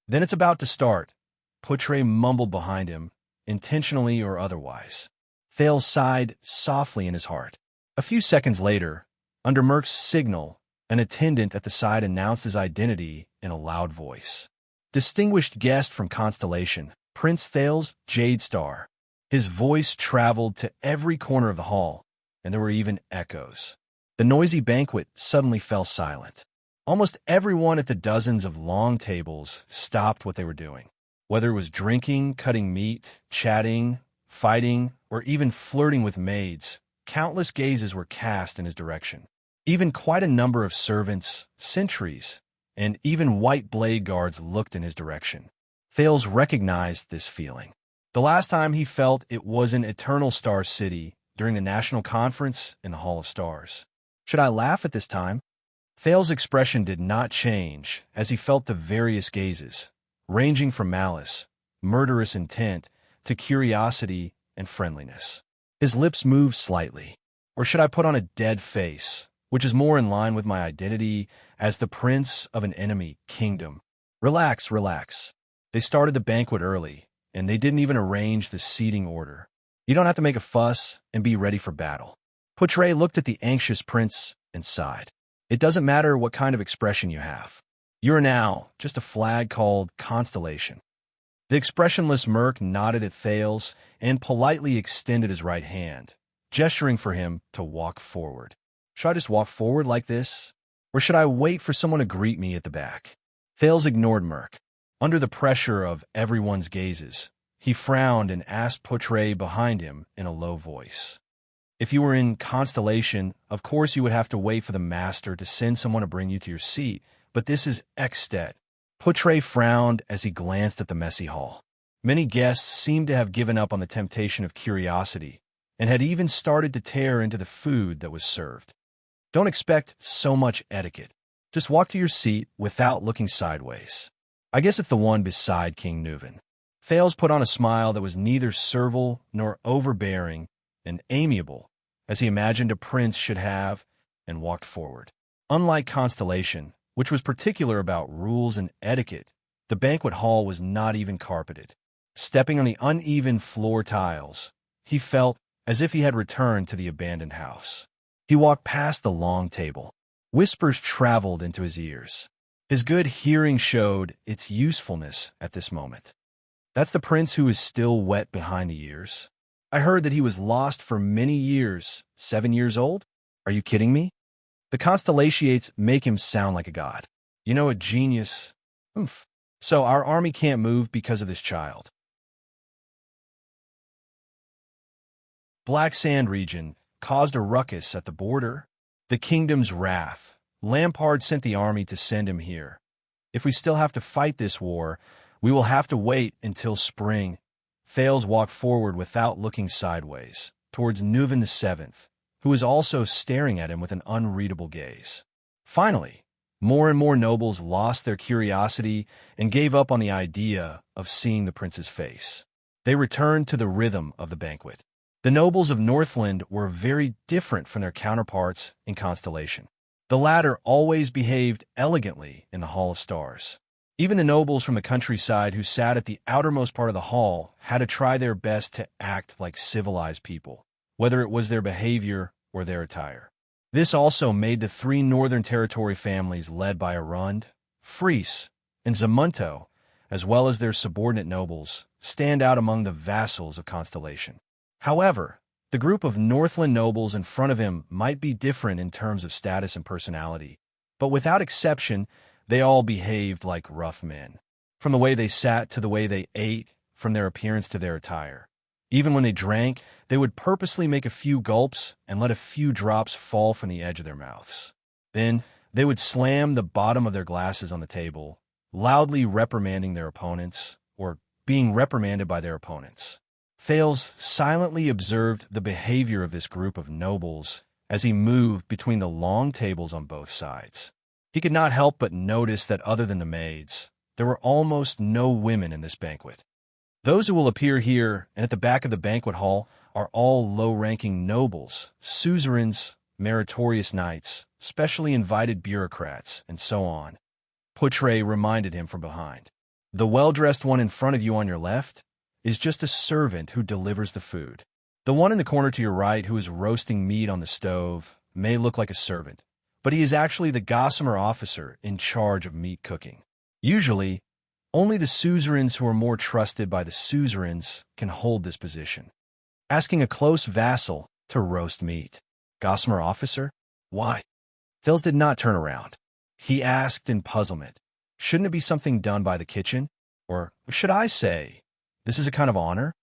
"Then it's about to start," Portray mumbled behind him, intentionally or otherwise. Thales sighed softly in his heart. A few seconds later, under Merk's signal, an attendant at the side announced his identity in a loud voice. "Distinguished guest from Constellation, Prince Thales Jadestar." His voice traveled to every corner of the hall, and there were even echoes. The noisy banquet suddenly fell silent. Almost everyone at the dozens of long tables stopped what they were doing. Whether it was drinking, cutting meat, chatting, fighting, or even flirting with maids, countless gazes were cast in his direction. Even quite a number of servants, sentries, and even white blade guards looked in his direction. Thales recognized this feeling. The last time he felt it was in Eternal Star City during the National Conference in the Hall of Stars. Should I laugh at this time? Thales' expression did not change as he felt the various gazes, ranging from malice, murderous intent, to curiosity and friendliness. His lips moved slightly. Or should I put on a dead face, which is more in line with my identity as the prince of an enemy kingdom? Relax, relax. They started the banquet early, and they didn't even arrange the seating order. You don't have to make a fuss and be ready for battle. Portray looked at the anxious prince and sighed. It doesn't matter what kind of expression you have. You are now just a flag called Constellation. The expressionless Merk nodded at Thales and politely extended his right hand, gesturing for him to walk forward. Should I just walk forward like this? Or should I wait for someone to greet me at the back? Thales ignored Merk. Under the pressure of everyone's gazes, he frowned and asked Portray behind him in a low voice. If you were in Constellation, of course you would have to wait for the master to send someone to bring you to your seat, but this is Extet. Portray frowned as he glanced at the messy hall. Many guests seemed to have given up on the temptation of curiosity and had even started to tear into the food that was served. Don't expect so much etiquette. Just walk to your seat without looking sideways. I guess it's the one beside King Neuven. Thales put on a smile that was neither servile nor overbearing and amiable, as he imagined a prince should have, and walked forward. Unlike Constellation, which was particular about rules and etiquette, the banquet hall was not even carpeted. Stepping on the uneven floor tiles, he felt as if he had returned to the abandoned house. He walked past the long table. Whispers traveled into his ears. His good hearing showed its usefulness at this moment. That's the prince who is still wet behind the ears. I heard that he was lost for many years. 7 years old? Are you kidding me? The constellations make him sound like a god. You know, a genius. Oomph. So our army can't move because of this child. Black Sand region caused a ruckus at the border. The kingdom's wrath. Lampard sent the army to send him here. If we still have to fight this war, we will have to wait until spring. Thales walked forward without looking sideways, towards Nuvan VII, who was also staring at him with an unreadable gaze. Finally, more and more nobles lost their curiosity and gave up on the idea of seeing the prince's face. They returned to the rhythm of the banquet. The nobles of Northland were very different from their counterparts in Constellation. The latter always behaved elegantly in the Hall of Stars. Even the nobles from the countryside who sat at the outermost part of the hall had to try their best to act like civilized people, whether it was their behavior or their attire. This also made the 3 Northern Territory families led by Arund, Fries, and Zamunto, as well as their subordinate nobles, stand out among the vassals of Constellation. However, the group of Northland nobles in front of him might be different in terms of status and personality, but without exception, they all behaved like rough men. From the way they sat to the way they ate, from their appearance to their attire. Even when they drank, they would purposely make a few gulps and let a few drops fall from the edge of their mouths. Then, they would slam the bottom of their glasses on the table, loudly reprimanding their opponents, or being reprimanded by their opponents. Thales silently observed the behavior of this group of nobles as he moved between the long tables on both sides. He could not help but notice that other than the maids, there were almost no women in this banquet. Those who will appear here and at the back of the banquet hall are all low-ranking nobles, suzerains, meritorious knights, specially invited bureaucrats, and so on. Poutre reminded him from behind. The well-dressed one in front of you on your left is just a servant who delivers the food. The one in the corner to your right who is roasting meat on the stove may look like a servant, but he is actually the gossamer officer in charge of meat cooking. Usually, only the suzerains who are more trusted by the suzerains can hold this position. Asking a close vassal to roast meat. Gossamer officer? Why? Thales did not turn around. He asked in puzzlement, shouldn't it be something done by the kitchen? Or should I say, this is a kind of honor?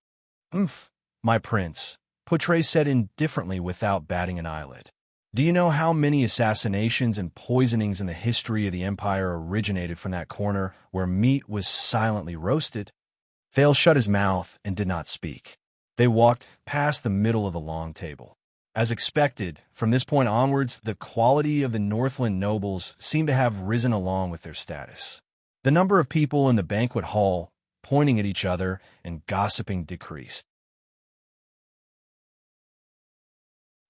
My prince, Poutre said indifferently without batting an eyelid. Do you know how many assassinations and poisonings in the history of the Empire originated from that corner where meat was silently roasted? Thales shut his mouth and did not speak. They walked past the middle of the long table. As expected, from this point onwards, the quality of the Northland nobles seemed to have risen along with their status. The number of people in the banquet hall pointing at each other and gossiping decreased.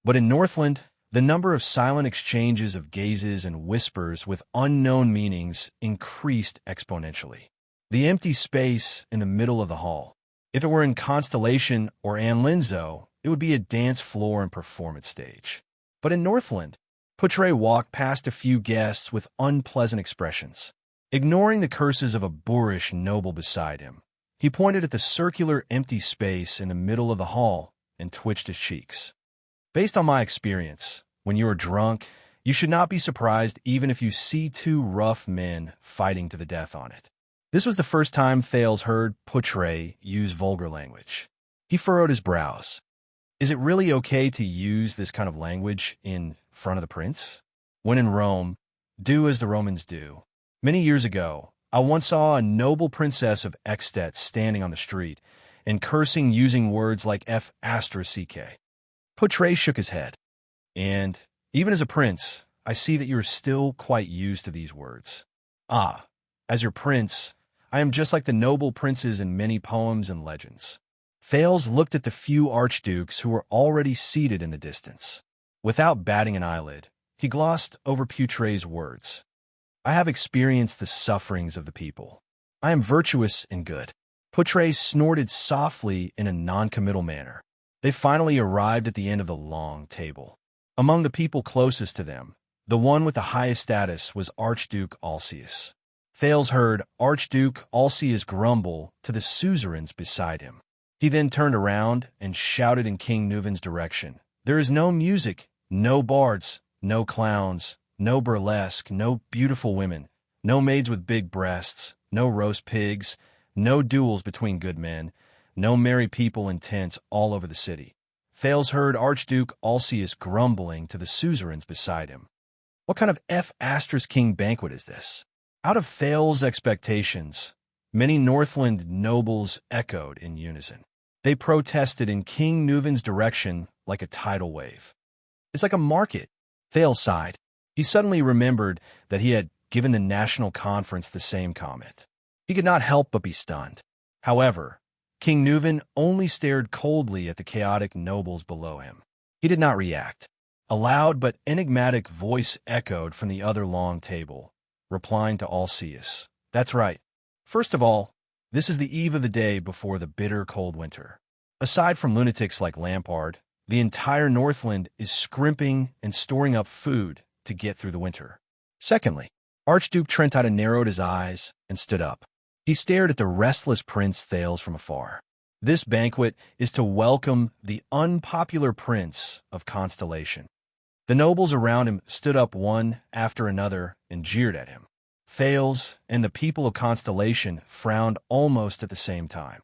But in Northland, the number of silent exchanges of gazes and whispers with unknown meanings increased exponentially. The empty space in the middle of the hall. If it were in Constellation or Anlinzo, it would be a dance floor and performance stage. But in Northland, Poutre walked past a few guests with unpleasant expressions. Ignoring the curses of a boorish noble beside him, he pointed at the circular empty space in the middle of the hall and twitched his cheeks. Based on my experience, when you are drunk, you should not be surprised even if you see 2 rough men fighting to the death on it. This was the first time Thales heard Poutre use vulgar language. He furrowed his brows. Is it really okay to use this kind of language in front of the prince? When in Rome, do as the Romans do. Many years ago, I once saw a noble princess of Extet standing on the street and cursing using words like F***. Poutre shook his head. And, even as a prince, I see that you are still quite used to these words. Ah, as your prince, I am just like the noble princes in many poems and legends. Thales looked at the few archdukes who were already seated in the distance. Without batting an eyelid, He glossed over Putre's words. I have experienced the sufferings of the people. I am virtuous and good. Putre snorted softly in a noncommittal manner. They finally arrived at the end of the long table. Among the people closest to them, the one with the highest status was Archduke Alcius. Thales heard Archduke Alcius grumble to the suzerains beside him. He then turned around and shouted in King Nuven's direction, "There is no music, no bards, no clowns, no burlesque, no beautiful women, no maids with big breasts, no roast pigs, no duels between good men, no merry people in tents all over the city." Thales heard Archduke Alcius grumbling to the suzerains beside him. What kind of F***king banquet is this? Out of Thales' expectations, many Northland nobles echoed in unison. They protested in King Nuven's direction like a tidal wave. It's like a market. Thales sighed. He suddenly remembered that he had given the national conference the same comment. He could not help but be stunned. However, King Nuven only stared coldly at the chaotic nobles below him. He did not react. A loud but enigmatic voice echoed from the other long table, replying to Alcius. That's right. First of all, this is the eve of the day before the bitter cold winter. Aside from lunatics like Lampard, the entire Northland is scrimping and storing up food to get through the winter. Secondly, Archduke Trentida narrowed his eyes and stood up. He stared at the restless Prince Thales from afar. This banquet is to welcome the unpopular Prince of Constellation. The nobles around him stood up one after another and jeered at him. Thales and the people of Constellation frowned almost at the same time.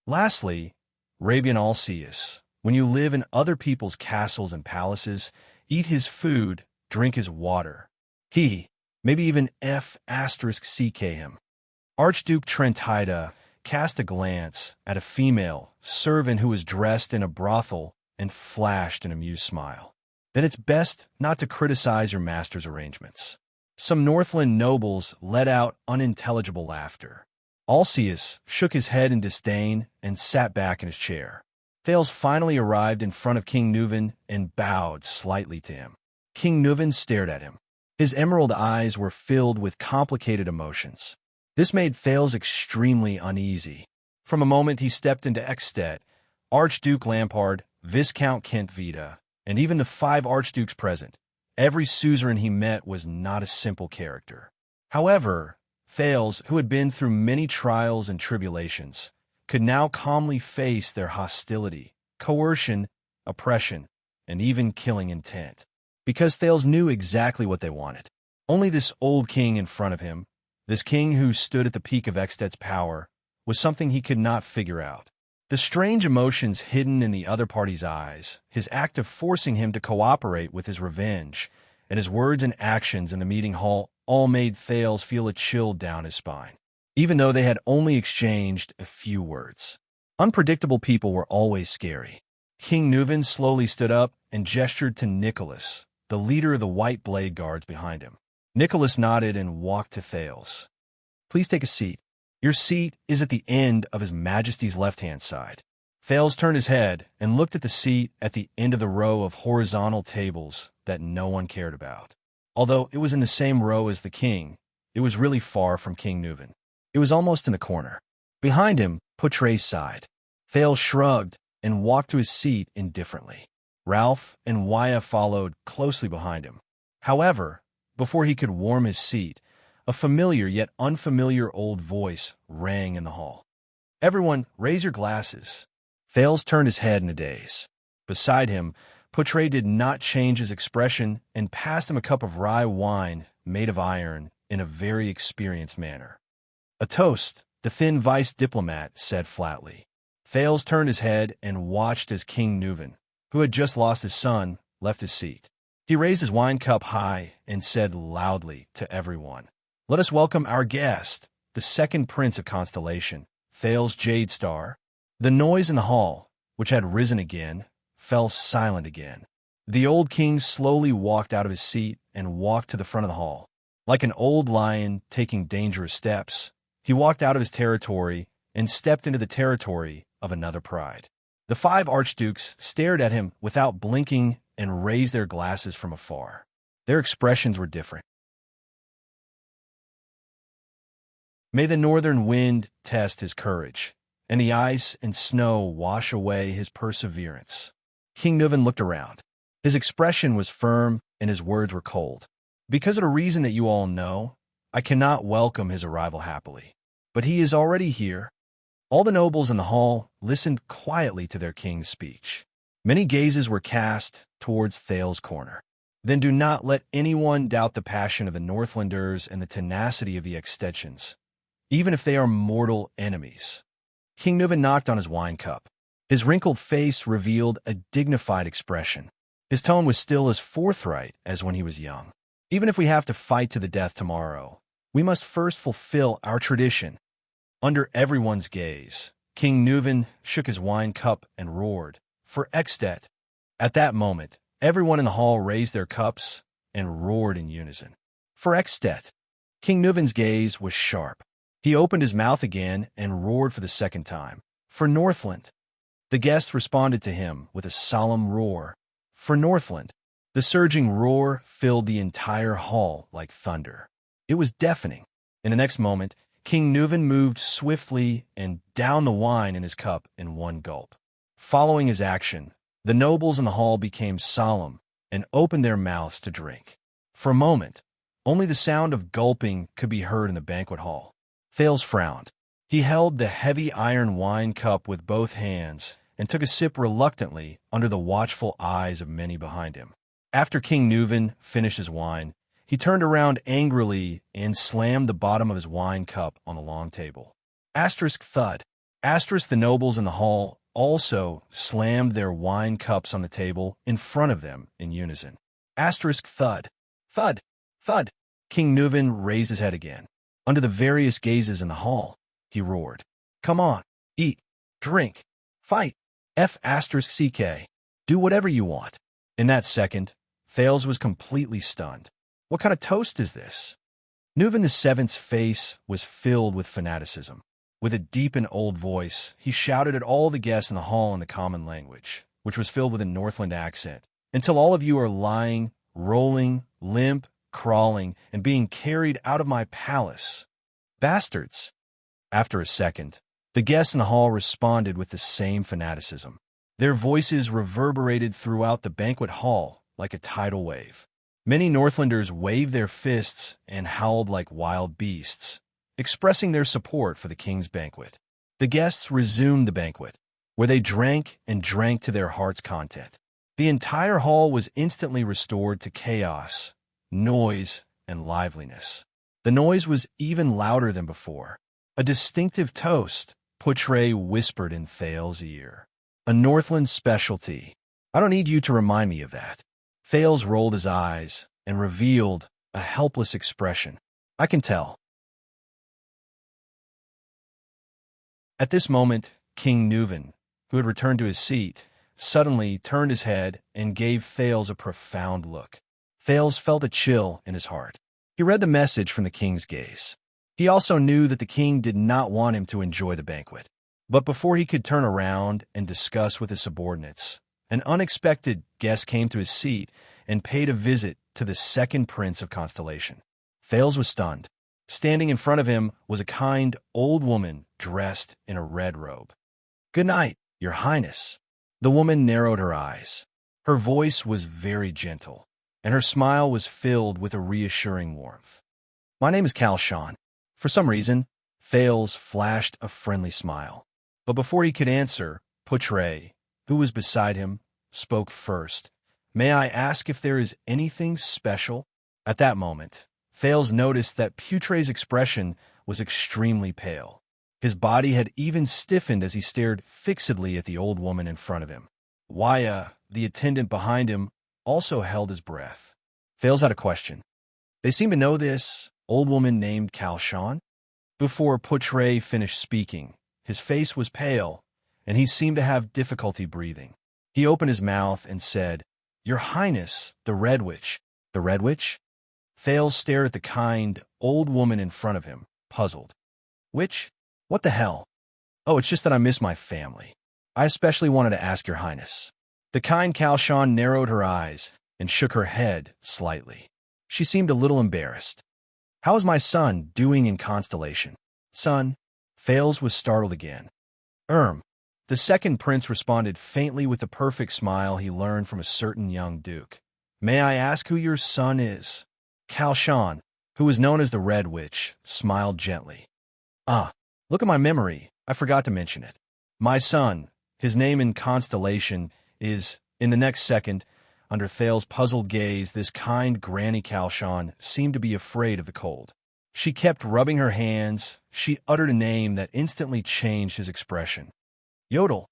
Lastly, Rabian Alcius, when you live in other people's castles and palaces, eat his food, drink his water. Maybe even F***ck him. Archduke Trentida cast a glance at a female servant who was dressed in a brothel and flashed an amused smile. Then it's best not to criticize your master's arrangements. Some Northland nobles let out unintelligible laughter. Alcius shook his head in disdain and sat back in his chair. Thales finally arrived in front of King Nuven and bowed slightly to him. King Nuven stared at him. His emerald eyes were filled with complicated emotions. This made Thales extremely uneasy. From a moment he stepped into Ekstedt, Archduke Lampard, Viscount Kent Vida, and even the 5 archdukes present. Every suzerain he met was not a simple character. However, Thales, who had been through many trials and tribulations, could now calmly face their hostility, coercion, oppression, and even killing intent. Because Thales knew exactly what they wanted. Only this old king in front of him, this king who stood at the peak of Ekstedt's power, was something he could not figure out. The strange emotions hidden in the other party's eyes, his act of forcing him to cooperate with his revenge, and his words and actions in the meeting hall all made Thales feel a chill down his spine, even though they had only exchanged a few words. Unpredictable people were always scary. King Nuven slowly stood up and gestured to Nicholas, the leader of the White Blade Guards behind him. Nicholas nodded and walked to Thales. Please take a seat. Your seat is at the end of His Majesty's left-hand side. Thales turned his head and looked at the seat at the end of the row of horizontal tables that no one cared about. Although it was in the same row as the king, it was really far from King Nuven. It was almost in the corner. Behind him, Putre sighed. Thales shrugged and walked to his seat indifferently. Ralph and Waya followed closely behind him. However, before he could warm his seat, a familiar yet unfamiliar old voice rang in the hall. Everyone, raise your glasses. Thales turned his head in a daze. Beside him, Putre did not change his expression and passed him a cup of rye wine made of iron in a very experienced manner. A toast, the thin vice diplomat said flatly. Thales turned his head and watched as King Nuven, who had just lost his son, left his seat. He raised his wine cup high and said loudly to everyone, "Let us welcome our guest, the second prince of Constellation, Thales Jadestar." The noise in the hall, which had risen again, fell silent again. The old king slowly walked out of his seat and walked to the front of the hall. Like an old lion taking dangerous steps, he walked out of his territory and stepped into the territory of another pride. The 5 archdukes stared at him without blinking and raised their glasses from afar. Their expressions were different. May the northern wind test his courage, and the ice and snow wash away his perseverance. King Nuven looked around. His expression was firm and his words were cold. Because of a reason that you all know, I cannot welcome his arrival happily. But he is already here. All the nobles in the hall listened quietly to their king's speech. Many gazes were cast towards Thal's corner. Then do not let anyone doubt the passion of the Northlanders and the tenacity of the extensions, even if they are mortal enemies. King Nuven knocked on his wine cup. His wrinkled face revealed a dignified expression. His tone was still as forthright as when he was young. Even if we have to fight to the death tomorrow, we must first fulfill our tradition. Under everyone's gaze, King Nuven shook his wine cup and roared, "For Extet!" At that moment, everyone in the hall raised their cups and roared in unison. "For Extet!" King Nuven's gaze was sharp. He opened his mouth again and roared for the second time, "For Northland!" The guests responded to him with a solemn roar, "For Northland!" The surging roar filled the entire hall like thunder. It was deafening. In the next moment, King Nuven moved swiftly and downed the wine in his cup in one gulp. Following his action, the nobles in the hall became solemn and opened their mouths to drink. For a moment, only the sound of gulping could be heard in the banquet hall. Thales frowned. He held the heavy iron wine cup with both hands and took a sip reluctantly under the watchful eyes of many behind him. After King Nuven finished his wine, he turned around angrily and slammed the bottom of his wine cup on the long table. Asterisk thud. Asterisk the nobles in the hall also slammed their wine cups on the table in front of them in unison. Asterisk thud. Thud. Thud. King Nuven raised his head again. Under the various gazes in the hall, he roared, "Come on, eat, drink, fight, F***CK. Do whatever you want." In that second, Thales was completely stunned. What kind of toast is this? Nuven VII's face was filled with fanaticism. With a deep and old voice, he shouted at all the guests in the hall in the common language, which was filled with a Northland accent, "Until all of you are lying, rolling, limp, crawling, and being carried out of my palace. Bastards!" After a second, the guests in the hall responded with the same fanaticism. Their voices reverberated throughout the banquet hall like a tidal wave. Many Northlanders waved their fists and howled like wild beasts, expressing their support for the king's banquet. The guests resumed the banquet, where they drank and drank to their heart's content. The entire hall was instantly restored to chaos, noise, and liveliness. The noise was even louder than before. A distinctive toast, Poutre whispered in Thales' ear. "A Northland specialty. I don't need you to remind me of that." Thales rolled his eyes and revealed a helpless expression. "I can tell." At this moment, King Nuven, who had returned to his seat, suddenly turned his head and gave Thales a profound look. Thales felt a chill in his heart. He read the message from the king's gaze. He also knew that the king did not want him to enjoy the banquet. But before he could turn around and discuss with his subordinates, an unexpected guest came to his seat and paid a visit to the second prince of Constellation. Thales was stunned. Standing in front of him was a kind old woman dressed in a red robe. "Good night, your highness." The woman narrowed her eyes. Her voice was very gentle, and her smile was filled with a reassuring warmth. "My name is Kalshan." For some reason, Thales flashed a friendly smile. But before he could answer, Poutre, who was beside him, spoke first. "May I ask if there is anything special?" At that moment, Thales noticed that Poutre's expression was extremely pale. His body had even stiffened as he stared fixedly at the old woman in front of him. Waya, the attendant behind him, also held his breath. Thales had a question. "They seem to know this old woman named Kalshan?" Before Poutre finished speaking, his face was pale, and he seemed to have difficulty breathing. He opened his mouth and said, "Your Highness, the Red Witch." "The Red Witch?" Thales stared at the kind, old woman in front of him, puzzled. "Witch? What the hell?" "Oh, it's just that I miss my family." I especially wanted to ask your highness. The kind Kalshan narrowed her eyes and shook her head slightly. She seemed a little embarrassed. How is my son doing in Constellation? Son? Fales was startled again. The second prince responded faintly with the perfect smile he learned from a certain young duke. May I ask who your son is? Kalshan, who was known as the Red Witch, smiled gently. Ah, look at my memory. I forgot to mention it. My son, his name in Constellation is, in the next second, under Thale's puzzled gaze, this kind Granny Kalshan seemed to be afraid of the cold. She kept rubbing her hands. She uttered a name that instantly changed his expression. Yodel.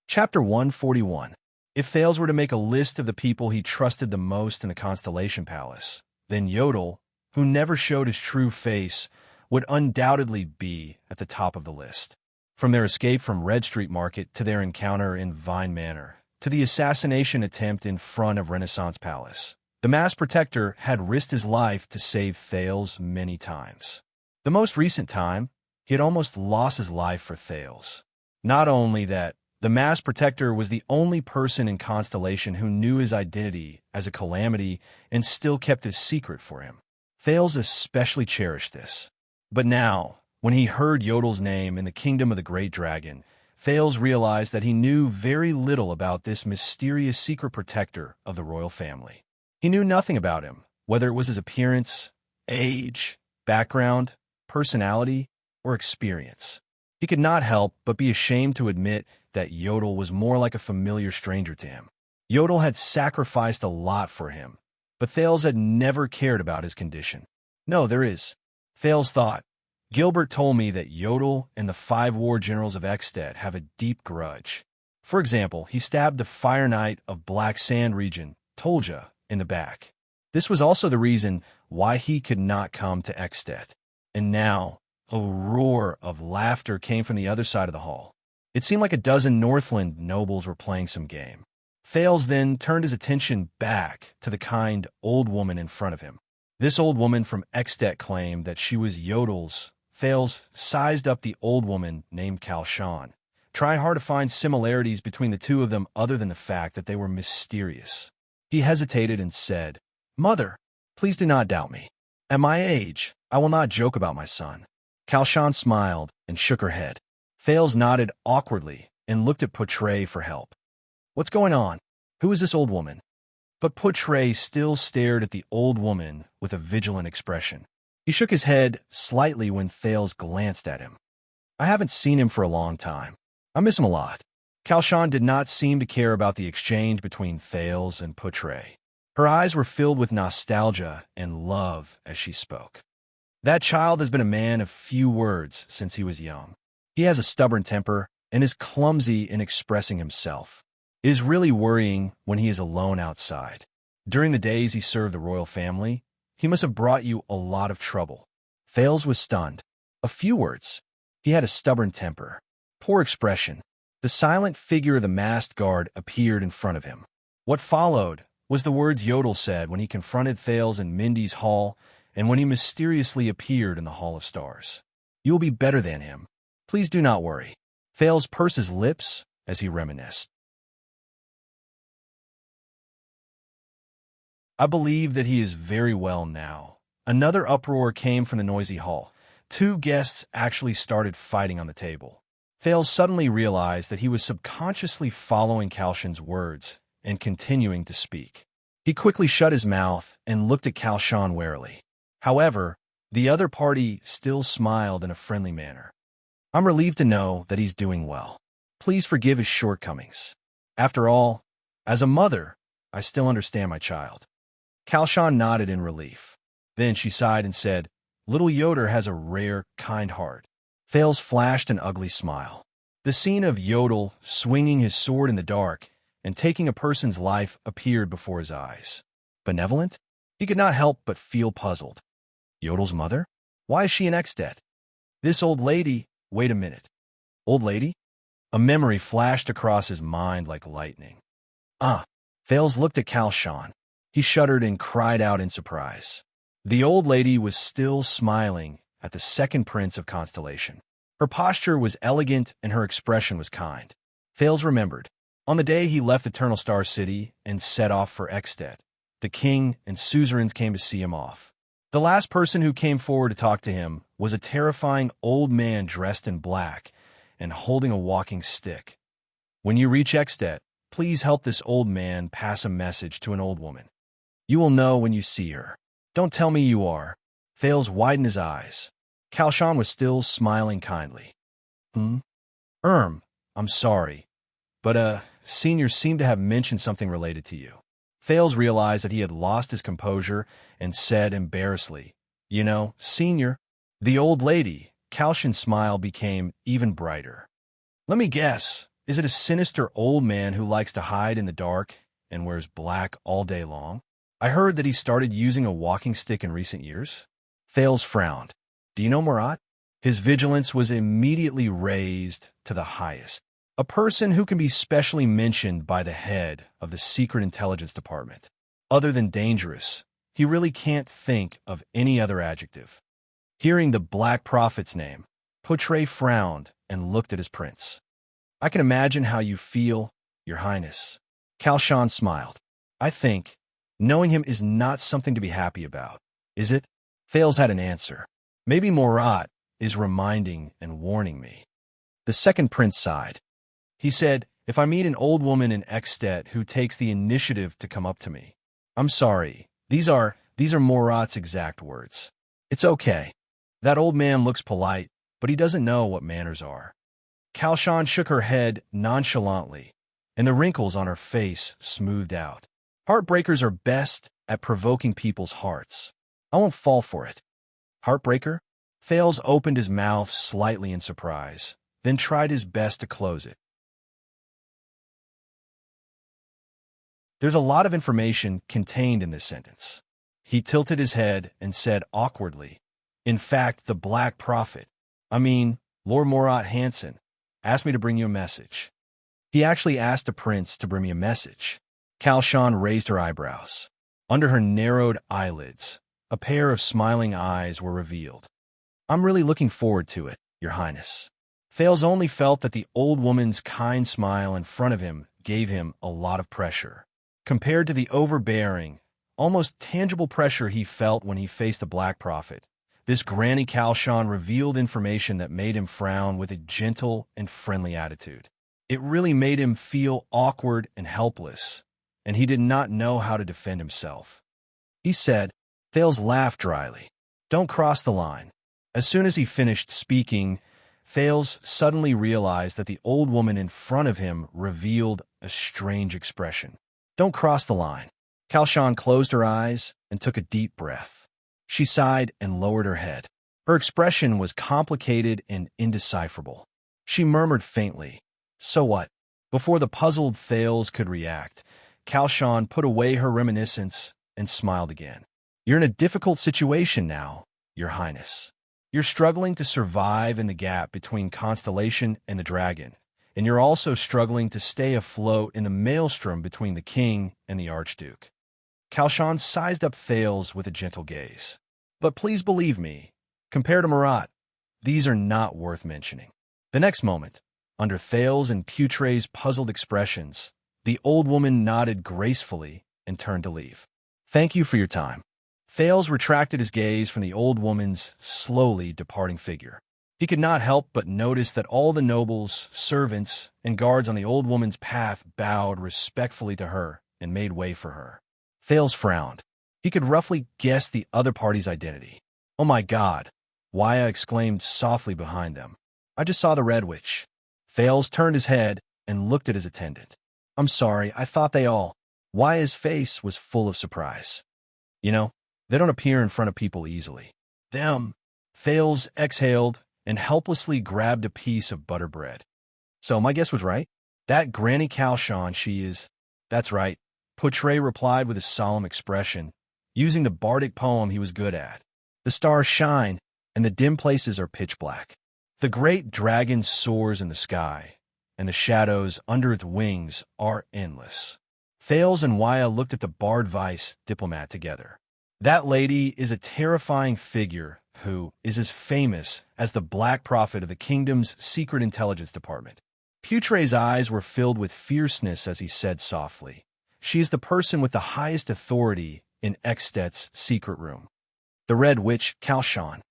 Chapter 141. If Thales were to make a list of the people he trusted the most in the Constellation Palace, then Yodel, who never showed his true face, would undoubtedly be at the top of the list. From their escape from Red Street Market to their encounter in Vine Manor, to the assassination attempt in front of Renaissance Palace, the Masked Protector had risked his life to save Thales many times. The most recent time, he had almost lost his life for Thales. Not only that, the Masked Protector was the only person in Constellation who knew his identity as a calamity and still kept his secret for him. Thales especially cherished this. But now, when he heard Yodel's name in the kingdom of the Great Dragon, Thales realized that he knew very little about this mysterious secret protector of the royal family. He knew nothing about him, whether it was his appearance, age, background, personality, or experience. He could not help but be ashamed to admit that Yodel was more like a familiar stranger to him. Yodel had sacrificed a lot for him, but Thales had never cared about his condition. No, there is. Thales thought. Gilbert told me that Yodel and the 5 war generals of Ekstedt have a deep grudge. For example, he stabbed the Fire Knight of Black Sand region, Tolja, in the back. This was also the reason why he could not come to Ekstedt. And now, a roar of laughter came from the other side of the hall. It seemed like a dozen Northland nobles were playing some game. Thales then turned his attention back to the kind old woman in front of him. This old woman from Ekstedt claimed that she was Yodel's. Thales sized up the old woman named Kalshan, trying hard to find similarities between the two of them other than the fact that they were mysterious. He hesitated and said, Mother, please do not doubt me. At my age, I will not joke about my son. Kalshan smiled and shook her head. Thales nodded awkwardly and looked at Poutre for help. What's going on? Who is this old woman? But Poutre still stared at the old woman with a vigilant expression. He shook his head slightly when Thales glanced at him. I haven't seen him for a long time. I miss him a lot. Kalshan did not seem to care about the exchange between Thales and Poutre. Her eyes were filled with nostalgia and love as she spoke. That child has been a man of few words since he was young. He has a stubborn temper and is clumsy in expressing himself. It is really worrying when he is alone outside. During the days he served the royal family, he must have brought you a lot of trouble. Thales was stunned. A few words. He had a stubborn temper. Poor expression. The silent figure of the masked guard appeared in front of him. What followed was the words Yodel said when he confronted Thales in Mindy's hall and when he mysteriously appeared in the Hall of Stars. You will be better than him. Please do not worry. Thales pursed his lips as he reminisced. I believe that he is very well now. Another uproar came from the noisy hall. 2 guests actually started fighting on the table. Thales suddenly realized that he was subconsciously following Kalshan's words and continuing to speak. He quickly shut his mouth and looked at Kalshan warily. However, the other party still smiled in a friendly manner. I'm relieved to know that he's doing well. Please forgive his shortcomings. After all, as a mother, I still understand my child. Kalshan nodded in relief. Then she sighed and said, Little Yoder has a rare, kind heart. Thales flashed an ugly smile. The scene of Yodel swinging his sword in the dark and taking a person's life appeared before his eyes. Benevolent? He could not help but feel puzzled. Yodel's mother? Why is she in Ekstedt? This old lady... Wait a minute. Old lady? A memory flashed across his mind like lightning. Ah! Thales looked at Kalshan. He shuddered and cried out in surprise. The old lady was still smiling at the second prince of constellation. Her posture was elegant and her expression was kind. Thales remembered. On the day he left Eternal Star City and set off for Ekstedt, the king and suzerains came to see him off. The last person who came forward to talk to him was a terrifying old man dressed in black and holding a walking stick. When you reach Ekstedt, please help this old man pass a message to an old woman. You will know when you see her. Don't tell me you are. Thales widened his eyes. Kalshan was still smiling kindly. I'm sorry, but senior seemed to have mentioned something related to you. Thales realized that he had lost his composure and said embarrassedly, You know, senior. The old lady, Kalshan's smile became even brighter. Let me guess, is it a sinister old man who likes to hide in the dark and wears black all day long? I heard that he started using a walking stick in recent years. Thales frowned. Do you know Murat? His vigilance was immediately raised to the highest. A person who can be specially mentioned by the head of the Secret Intelligence Department. Other than dangerous, he really can't think of any other adjective. Hearing the Black Prophet's name, Poutre frowned and looked at his prince. I can imagine how you feel, Your Highness. Kalshan smiled. I think knowing him is not something to be happy about, is it? Thales had an answer. Maybe Murat is reminding and warning me. The second prince sighed. He said, if I meet an old woman in Ekstedt who takes the initiative to come up to me. I'm sorry, these are Murat's exact words. It's okay. That old man looks polite, but he doesn't know what manners are. Kalshan shook her head nonchalantly, and the wrinkles on her face smoothed out. Heartbreakers are best at provoking people's hearts. I won't fall for it. Heartbreaker? Thales opened his mouth slightly in surprise, then tried his best to close it. There's a lot of information contained in this sentence. He tilted his head and said awkwardly, in fact, the Black Prophet, Lord Murat Hansen, asked me to bring you a message. He actually asked the prince to bring me a message. Kalshan raised her eyebrows. Under her narrowed eyelids, a pair of smiling eyes were revealed. I'm really looking forward to it, Your Highness. Thales only felt that the old woman's kind smile in front of him gave him a lot of pressure. Compared to the overbearing, almost tangible pressure he felt when he faced the Black Prophet, this Granny Kalshan revealed information that made him frown with a gentle and friendly attitude. It really made him feel awkward and helpless, and he did not know how to defend himself. He said, Thales laughed dryly. Don't cross the line. As soon as he finished speaking, Thales suddenly realized that the old woman in front of him revealed a strange expression. Don't cross the line. Kalshan closed her eyes and took a deep breath. She sighed and lowered her head. Her expression was complicated and indecipherable. She murmured faintly, So what? Before the puzzled Thales could react, Kalshan put away her reminiscence and smiled again. You're in a difficult situation now, Your Highness. You're struggling to survive in the gap between Constellation and the Dragon, and you're also struggling to stay afloat in the maelstrom between the king and the Archduke. Kalshan sized up Thales with a gentle gaze. But please believe me, compared to Murat, these are not worth mentioning. The next moment, under Thales and Poutre's puzzled expressions, the old woman nodded gracefully and turned to leave. Thank you for your time. Thales retracted his gaze from the old woman's slowly departing figure. He could not help but notice that all the nobles, servants, and guards on the old woman's path bowed respectfully to her and made way for her. Thales frowned. He could roughly guess the other party's identity. Oh my God, Waya exclaimed softly behind them. I just saw the Red Witch. Thales turned his head and looked at his attendant. I'm sorry, I thought they all. Waya's face was full of surprise. You know, they don't appear in front of people easily. Them. Thales exhaled and helplessly grabbed a piece of butter bread. So my guess was right? That Granny Kalshan, she is... That's right, Poutre replied with a solemn expression, using the bardic poem he was good at. The stars shine, and the dim places are pitch black. The great dragon soars in the sky, and the shadows under its wings are endless. Thales and Waya looked at the Bard Vice diplomat together. That lady is a terrifying figure who is as famous as the Black Prophet of the kingdom's secret intelligence department. Putre's eyes were filled with fierceness as he said softly, "She is the person with the highest authority in Ekstet's secret room. The Red Witch Kalshan."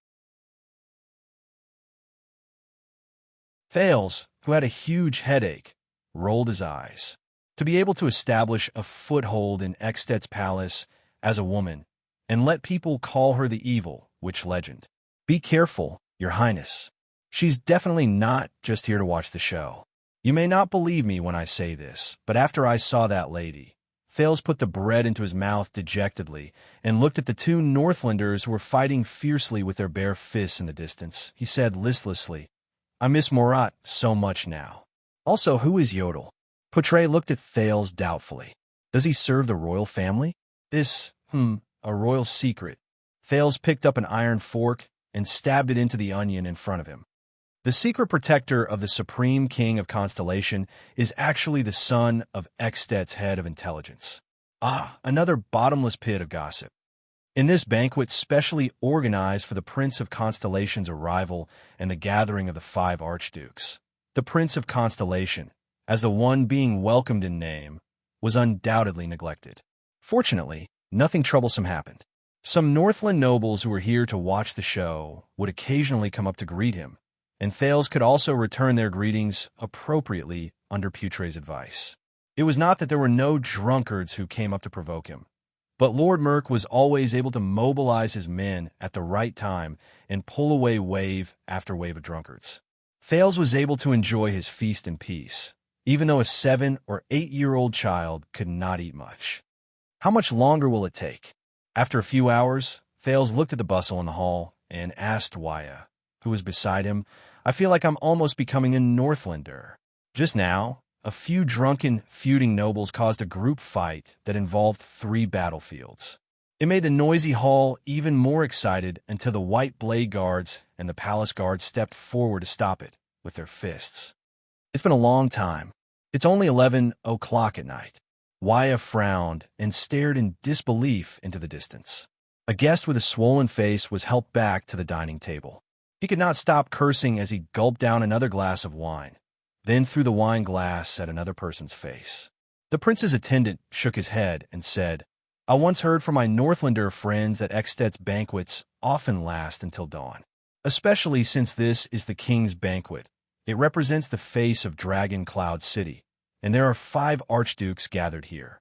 Thales, who had a huge headache, rolled his eyes. To be able to establish a foothold in Ekstet's palace as a woman and let people call her the evil witch legend. Be careful, Your Highness. She's definitely not just here to watch the show. You may not believe me when I say this, but after I saw that lady, Thales put the bread into his mouth dejectedly and looked at the two Northlanders who were fighting fiercely with their bare fists in the distance. He said listlessly, "I miss Morat so much now. Also, who is Yodel?" Putre looked at Thales doubtfully. "Does he serve the royal family?" A royal secret." Thales picked up an iron fork and stabbed it into the onion in front of him. "The secret protector of the Supreme King of Constellation is actually the son of Ekstet's head of intelligence." Another bottomless pit of gossip. In this banquet specially organized for the Prince of Constellation's arrival and the gathering of the 5 archdukes, the Prince of Constellation, as the one being welcomed in name, was undoubtedly neglected. Fortunately, nothing troublesome happened. Some Northland nobles who were here to watch the show would occasionally come up to greet him, and Thales could also return their greetings appropriately under Putre's advice. It was not that there were no drunkards who came up to provoke him, but Lord Merk was always able to mobilize his men at the right time and pull away wave after wave of drunkards. Thales was able to enjoy his feast in peace, even though a 7 or 8-year-old child could not eat much. How much longer will it take? After a few hours, Thales looked at the bustle in the hall and asked Waya, who was beside him, "I feel like I'm almost becoming a Northlander." Just now, a few drunken, feuding nobles caused a group fight that involved 3 battlefields. It made the noisy hall even more excited until the white blade guards and the palace guards stepped forward to stop it with their fists. "It's been a long time. It's only 11 o'clock at night." Waya frowned and stared in disbelief into the distance. A guest with a swollen face was helped back to the dining table. He could not stop cursing as he gulped down another glass of wine, then threw the wine glass at another person's face. The prince's attendant shook his head and said, "I once heard from my Northlander friends that Ekstet's banquets often last until dawn, especially since this is the king's banquet. It represents the face of Dragon Cloud City, and there are 5 archdukes gathered here."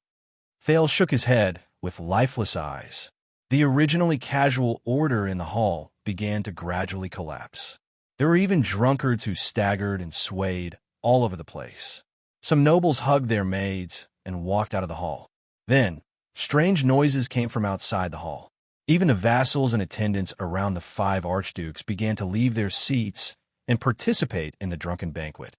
Thales shook his head with lifeless eyes. The originally casual order in the hall began to gradually collapse. There were even drunkards who staggered and swayed all over the place. Some nobles hugged their maids and walked out of the hall. Then, strange noises came from outside the hall. Even the vassals and attendants around the 5 archdukes began to leave their seats and participate in the drunken banquet.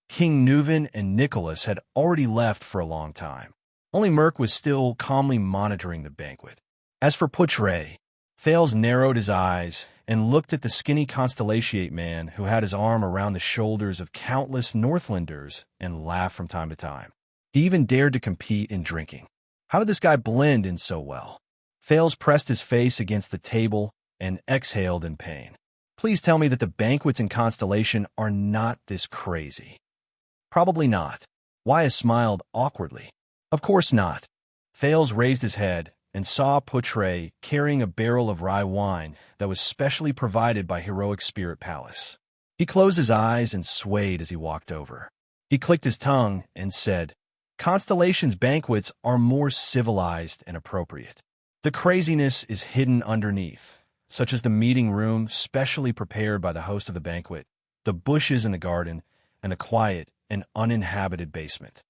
King Neuven and Nicholas had already left for a long time. Only Merk was still calmly monitoring the banquet. As for Putre, Thales narrowed his eyes and looked at the skinny Constellatiate man who had his arm around the shoulders of countless Northlanders and laughed from time to time. He even dared to compete in drinking. How did this guy blend in so well? Thales pressed his face against the table and exhaled in pain. Please tell me that the banquets in Constellation are not this crazy. Probably not. Waya smiled awkwardly. Of course not. Thales raised his head and saw Putre carrying a barrel of rye wine that was specially provided by Heroic Spirit Palace. He closed his eyes and swayed as he walked over. He clicked his tongue and said, "Constellation's banquets are more civilized and appropriate. The craziness is hidden underneath, such as the meeting room specially prepared by the host of the banquet, the bushes in the garden, and the quiet and uninhabited basement.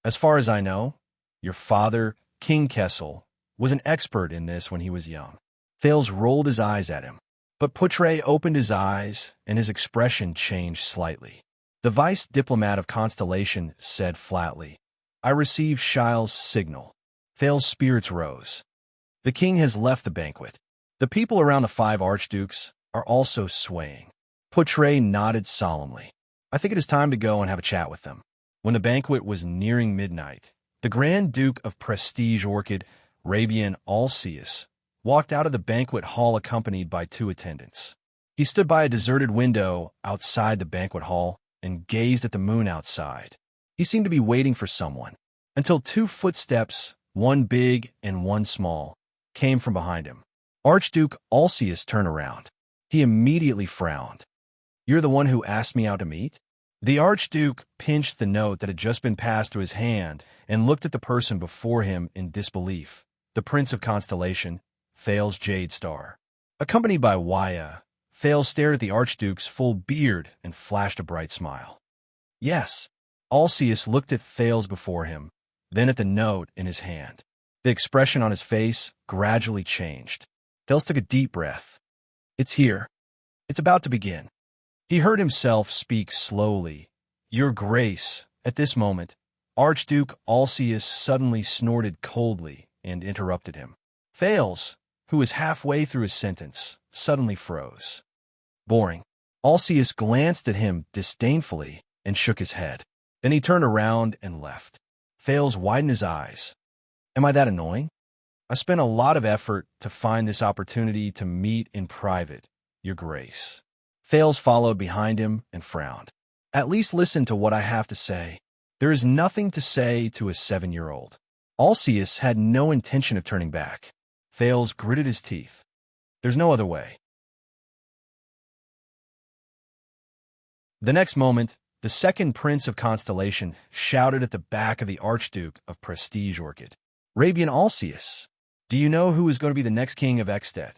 As far as I know, your father, King Kessel, was an expert in this when he was young." Thales rolled his eyes at him, but Putre opened his eyes and his expression changed slightly. The vice diplomat of Constellation said flatly, "I received Shile's signal." Thales' spirits rose. The king has left the banquet. The people around the 5 archdukes are also swaying. Putre nodded solemnly. "I think it is time to go and have a chat with them." When the banquet was nearing midnight, The Grand Duke of Prestige Orchid, Rabian Alceus, walked out of the banquet hall accompanied by two attendants. He stood by a deserted window outside the banquet hall and gazed at the moon outside. He seemed to be waiting for someone, until two footsteps, one big and one small, came from behind him. Archduke Alceus turned around. He immediately frowned. "You're the one who asked me out to meet?" The Archduke pinched the note that had just been passed to his hand and looked at the person before him in disbelief. The Prince of Constellation, Thales Jade Star. Accompanied by Waya, Thales stared at the Archduke's full beard and flashed a bright smile. "Yes." Alceus looked at Thales before him, then at the note in his hand. The expression on his face gradually changed. Thales took a deep breath. "It's here. It's about to begin." He heard himself speak slowly. "Your Grace." At this moment, Archduke Alceus suddenly snorted coldly and interrupted him. Thales, who was halfway through his sentence, suddenly froze. "Boring." Alceus glanced at him disdainfully and shook his head. Then he turned around and left. Thales widened his eyes. "Am I that annoying? I spent a lot of effort to find this opportunity to meet in private, Your Grace." Thales followed behind him and frowned. "At least listen to what I have to say." There is nothing to say to a 7-year-old. Alceus had no intention of turning back. Thales gritted his teeth. "There's no other way." The next moment, the second Prince of Constellation shouted at the back of the Archduke of Prestige Orchid. "Rabian Alceus, do you know who is going to be the next king of Ekstedt?"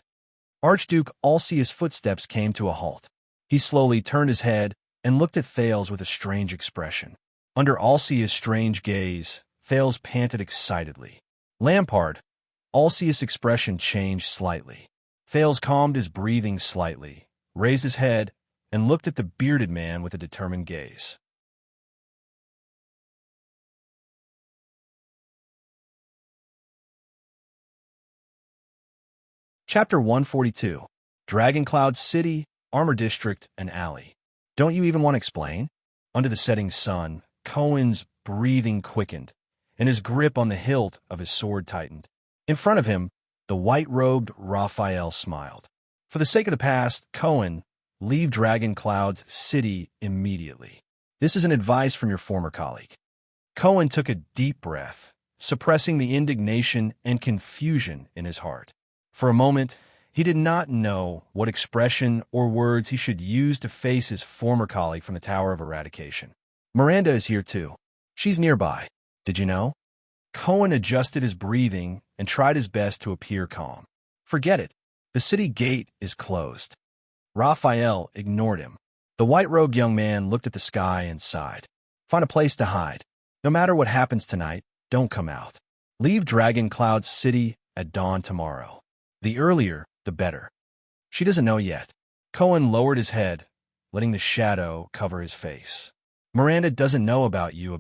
Archduke Alceus' footsteps came to a halt. He slowly turned his head and looked at Thales with a strange expression. Under Alceus' strange gaze, Thales panted excitedly. "Lampard." Alceus' expression changed slightly. Thales calmed his breathing slightly, raised his head, and looked at the bearded man with a determined gaze. Chapter 142. Dragoncloud City, Armor District, and Alley. Don't you even want to explain? Under the setting sun, Cohen's breathing quickened, and his grip on the hilt of his sword tightened. In front of him, the white-robed Raphael smiled. "For the sake of the past, Cohen, leave Dragoncloud's city immediately. This is an advice from your former colleague." Cohen took a deep breath, suppressing the indignation and confusion in his heart. For a moment, he did not know what expression or words he should use to face his former colleague from the Tower of Eradication. "Miranda is here too. She's nearby. Did you know?" Cohen adjusted his breathing and tried his best to appear calm. "Forget it. The city gate is closed." Raphael ignored him. The white-robed young man looked at the sky and sighed. "Find a place to hide. No matter what happens tonight, don't come out. Leave Dragoncloud City at dawn tomorrow. The earlier, the better." "She doesn't know yet." Cohen lowered his head, letting the shadow cover his face. "Miranda doesn't know about you.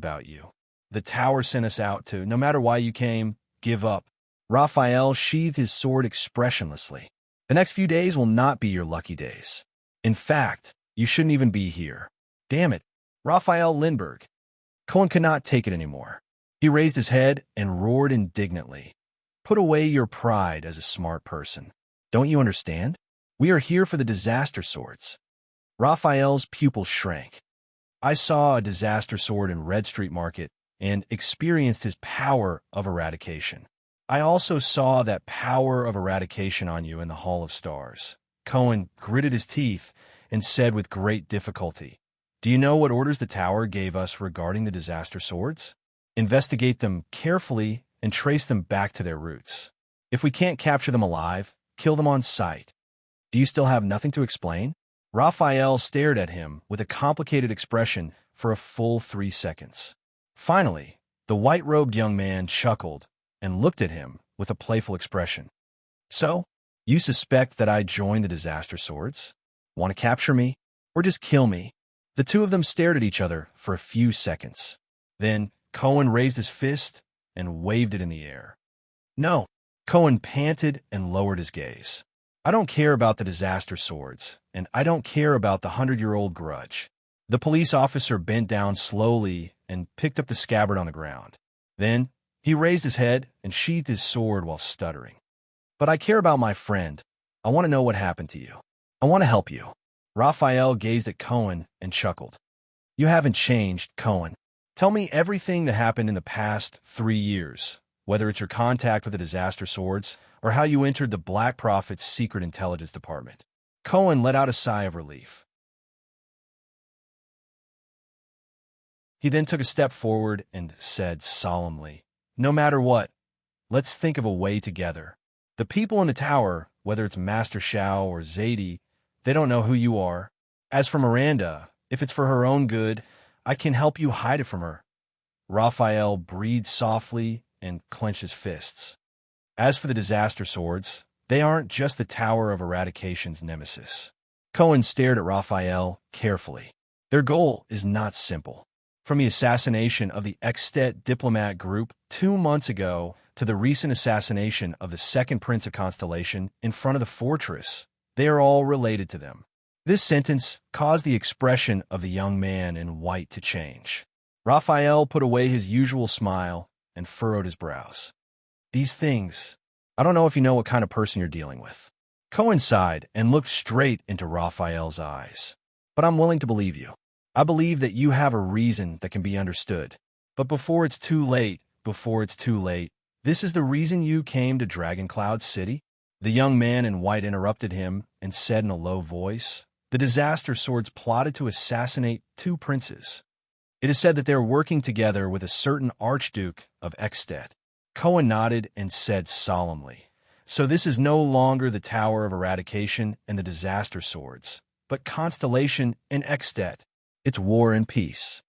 The tower sent us out to, no matter why you came, give up." Raphael sheathed his sword expressionlessly. "The next few days will not be your lucky days. In fact, you shouldn't even be here." "Damn it, Raphael Lindbergh." Cohen could not take it anymore. He raised his head and roared indignantly. "Put away your pride as a smart person. Don't you understand? We are here for the disaster swords." Raphael's pupils shrank. "I saw a disaster sword in Red Street Market and experienced his power of eradication. I also saw that power of eradication on you in the Hall of Stars." Cohen gritted his teeth and said with great difficulty, "Do you know what orders the tower gave us regarding the disaster swords? Investigate them carefully and trace them back to their roots. If we can't capture them alive, kill them on sight." "Do you still have nothing to explain?" Raphael stared at him with a complicated expression for a full 3 seconds. Finally, the white-robed young man chuckled and looked at him with a playful expression. "So, you suspect that I joined the disaster swords? Want to capture me? Or just kill me?" The two of them stared at each other for a few seconds. Then Cohen raised his fist and waved it in the air. "No." Cohen panted and lowered his gaze. "I don't care about the disaster swords, and I don't care about the 100-year-old grudge." The police officer bent down slowly and picked up the scabbard on the ground. Then he raised his head and sheathed his sword while stuttering. "But I care about my friend. I want to know what happened to you. I want to help you." Raphael gazed at Cohen and chuckled. "You haven't changed, Cohen. Tell me everything that happened in the past 3 years, whether it's your contact with the disaster swords or how you entered the Black Prophet's secret intelligence department." Cohen let out a sigh of relief. He then took a step forward and said solemnly, "No matter what, let's think of a way together. The people in the tower, whether it's Master Shao or Zadie, they don't know who you are. As for Miranda, if it's for her own good, I can help you hide it from her." Raphael breathed softly and clenched his fists. "As for the disaster swords, they aren't just the Tower of Eradication's nemesis." Cohen stared at Raphael carefully. "Their goal is not simple. From the assassination of the Extet diplomat group 2 months ago to the recent assassination of the second Prince of Constellation in front of the fortress, they are all related to them." This sentence caused the expression of the young man in white to change. Raphael put away his usual smile and furrowed his brows. "These things, I don't know if you know what kind of person you're dealing with." Cohen sighed and looked straight into Raphael's eyes. "But I'm willing to believe you. I believe that you have a reason that can be understood. But before it's too late, this is the reason you came to Dragon Cloud City?" The young man in white interrupted him and said in a low voice, "The disaster swords plotted to assassinate 2 princes. It is said that they are working together with a certain Archduke of Extet." Cohen nodded and said solemnly, "So this is no longer the Tower of Eradication and the disaster swords, but Constellation and Extet. It's war and peace.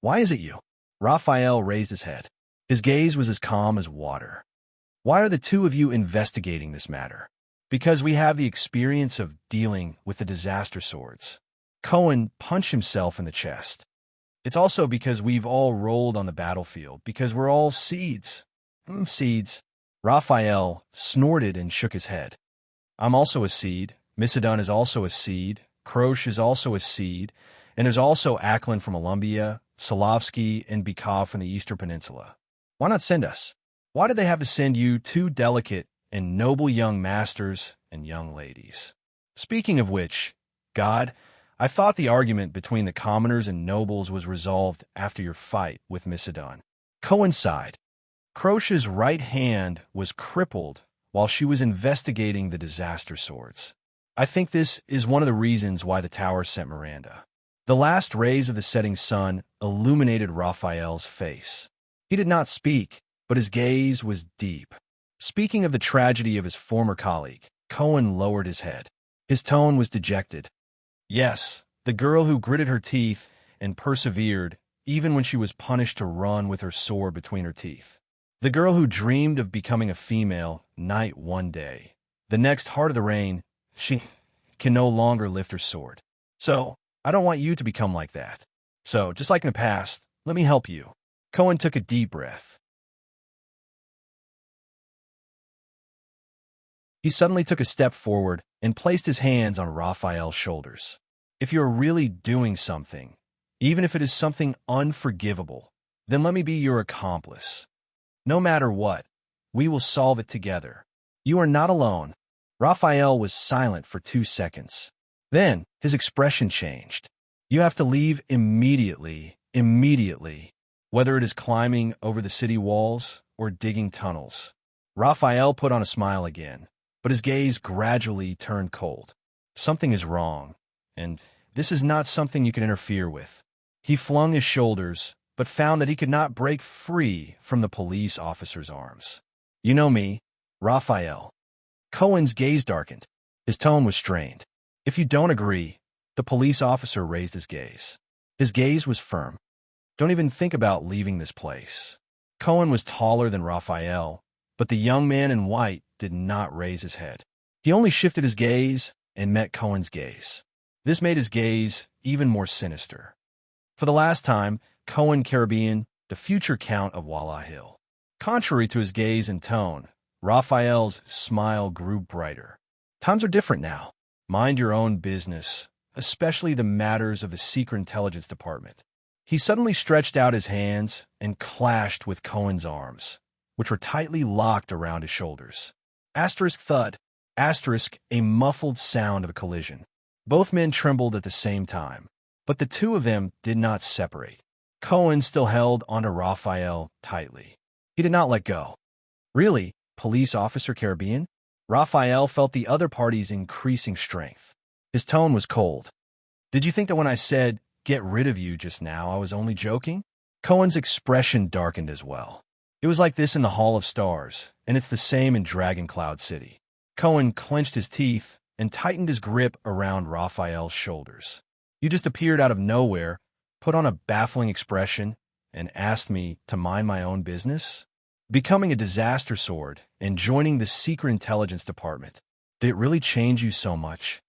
Why is it you?" Raphael raised his head. His gaze was as calm as water. "Why are the 2 of you investigating this matter?" "Because we have the experience of dealing with the disaster swords." Cohen punched himself in the chest. "It's also because we've all rolled on the battlefield, because we're all seeds." Seeds." Raphael snorted and shook his head. "I'm also a seed. Missadon is also a seed. Krosh is also a seed. And there's also Aklin from Olumbia, Solovsky, and Bikov from the Eastern Peninsula. Why not send us? Why did they have to send you 2 delicate and noble young masters and young ladies? Speaking of which, God, I thought the argument between the commoners and nobles was resolved after your fight with Missadon." Cohen sighed. Krosh's right hand was crippled while she was investigating the disaster swords. "I think this is one of the reasons why the tower sent Miranda." The last rays of the setting sun illuminated Raphael's face. He did not speak, but his gaze was deep. Speaking of the tragedy of his former colleague, Cohen lowered his head. His tone was dejected. "Yes, the girl who gritted her teeth and persevered even when she was punished to run with her sword between her teeth. The girl who dreamed of becoming a female knight one day. The next heart of the rain, she can no longer lift her sword. So, I don't want you to become like that. So, just like in the past, let me help you." Cohen took a deep breath. He suddenly took a step forward and placed his hands on Raphael's shoulders. "If you're really doing something, even if it is something unforgivable, then let me be your accomplice. No matter what, we will solve it together. You are not alone." Raphael was silent for 2 seconds. Then his expression changed. "You have to leave immediately, whether it is climbing over the city walls or digging tunnels." Raphael put on a smile again, but his gaze gradually turned cold. "Something is wrong, and this is not something you can interfere with." He flung his shoulders, but found that he could not break free from the police officer's arms. "You know me, Raphael." Cohen's gaze darkened. His tone was strained. "If you don't agree," the police officer raised his gaze. His gaze was firm. "Don't even think about leaving this place." Cohen was taller than Raphael, but the young man in white did not raise his head. He only shifted his gaze and met Cohen's gaze. This made his gaze even more sinister. For the last time, Cohen Caribbean, the future Count of Walla Hill. Contrary to his gaze and tone, Raphael's smile grew brighter. "Times are different now. Mind your own business, especially the matters of the Secret Intelligence Department." He suddenly stretched out his hands and clashed with Cohen's arms, which were tightly locked around his shoulders. Asterisk thud. Asterisk a muffled sound of a collision. Both men trembled at the same time, but the two of them did not separate. Cohen still held onto Raphael tightly. He did not let go. Really, Police Officer Caribbean? Raphael felt the other party's increasing strength. His tone was cold. Did you think that when I said, "Get rid of you" just now, I was only joking? Cohen's expression darkened as well. It was like this in the Hall of Stars, and it's the same in Dragon Cloud City. Cohen clenched his teeth and tightened his grip around Raphael's shoulders. You just appeared out of nowhere, put on a baffling expression, and asked me to mind my own business? Becoming a disaster sword and joining the Secret Intelligence Department, did it really change you so much?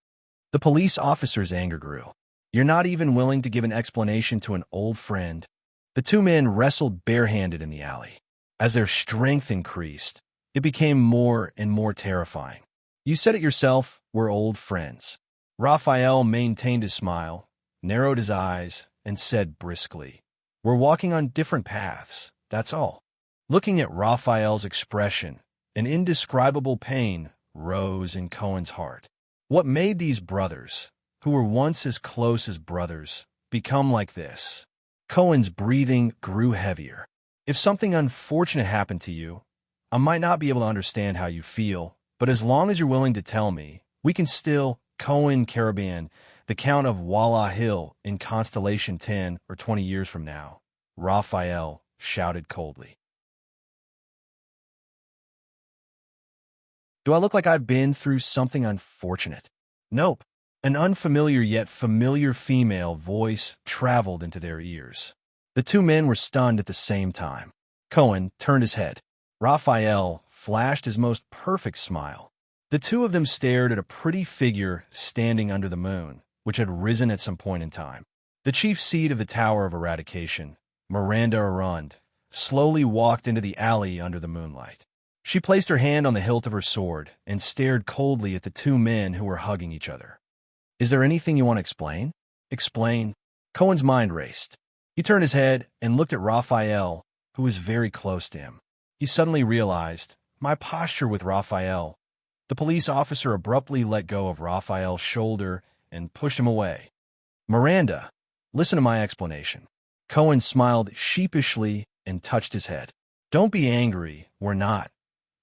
The police officer's anger grew. You're not even willing to give an explanation to an old friend. The two men wrestled barehanded in the alley. As their strength increased, it became more and more terrifying. You said it yourself, we're old friends. Raphael maintained his smile, narrowed his eyes, and said briskly, "We're walking on different paths, that's all." Looking at Raphael's expression, an indescribable pain rose in Cohen's heart. What made these brothers, who were once as close as brothers, become like this? Cohen's breathing grew heavier. If something unfortunate happened to you, I might not be able to understand how you feel, but as long as you're willing to tell me, we can still, Cohen Caribbean, the Count of Wallah Hill in Constellation 10 or 20 years from now, Raphael shouted coldly. Do I look like I've been through something unfortunate? Nope. An unfamiliar yet familiar female voice traveled into their ears. The two men were stunned at the same time. Cohen turned his head. Raphael flashed his most perfect smile. The two of them stared at a pretty figure standing under the moon, which had risen at some point in time. The chief seed of the Tower of Eradication, Miranda Arund, slowly walked into the alley under the moonlight. She placed her hand on the hilt of her sword and stared coldly at the two men who were hugging each other. Is there anything you want to explain? Explain. Cohen's mind raced. He turned his head and looked at Raphael, who was very close to him. He suddenly realized, my posture with Raphael. The police officer abruptly let go of Raphael's shoulder and pushed him away. Miranda, listen to my explanation. Cohen smiled sheepishly and touched his head. Don't be angry, we're not.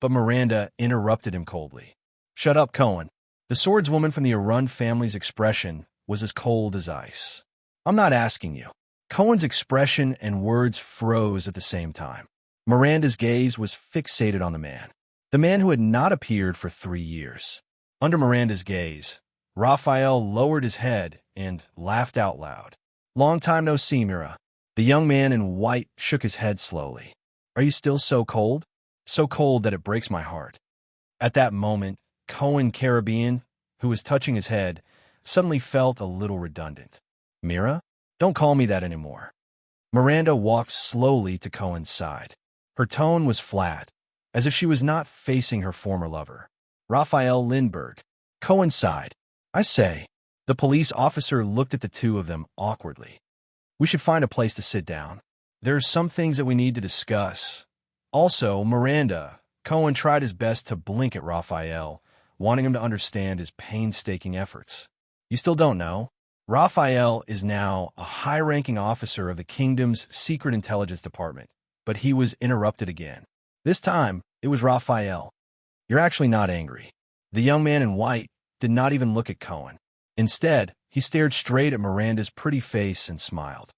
But Miranda interrupted him coldly. Shut up, Cohen. The swordswoman from the Arund family's expression was as cold as ice. I'm not asking you. Cohen's expression and words froze at the same time. Miranda's gaze was fixated on the man who had not appeared for 3 years. Under Miranda's gaze, Raphael lowered his head and laughed out loud. Long time no see, Mira. The young man in white shook his head slowly. Are you still so cold? So cold that it breaks my heart. At that moment, Cohen Caribbean, who was touching his head, suddenly felt a little redundant. Mira? Don't call me that anymore. Miranda walked slowly to Cohen's side. Her tone was flat, as if she was not facing her former lover. Raphael Lindbergh. Cohen sighed. I say. The police officer looked at the two of them awkwardly. We should find a place to sit down. There are some things that we need to discuss. Also, Miranda. Cohen tried his best to blink at Raphael, wanting him to understand his painstaking efforts. You still don't know? Raphael is now a high-ranking officer of the kingdom's Secret Intelligence Department, but he was interrupted again. This time, it was Raphael. You're actually not angry. The young man in white did not even look at Cohen. Instead, he stared straight at Miranda's pretty face and smiled.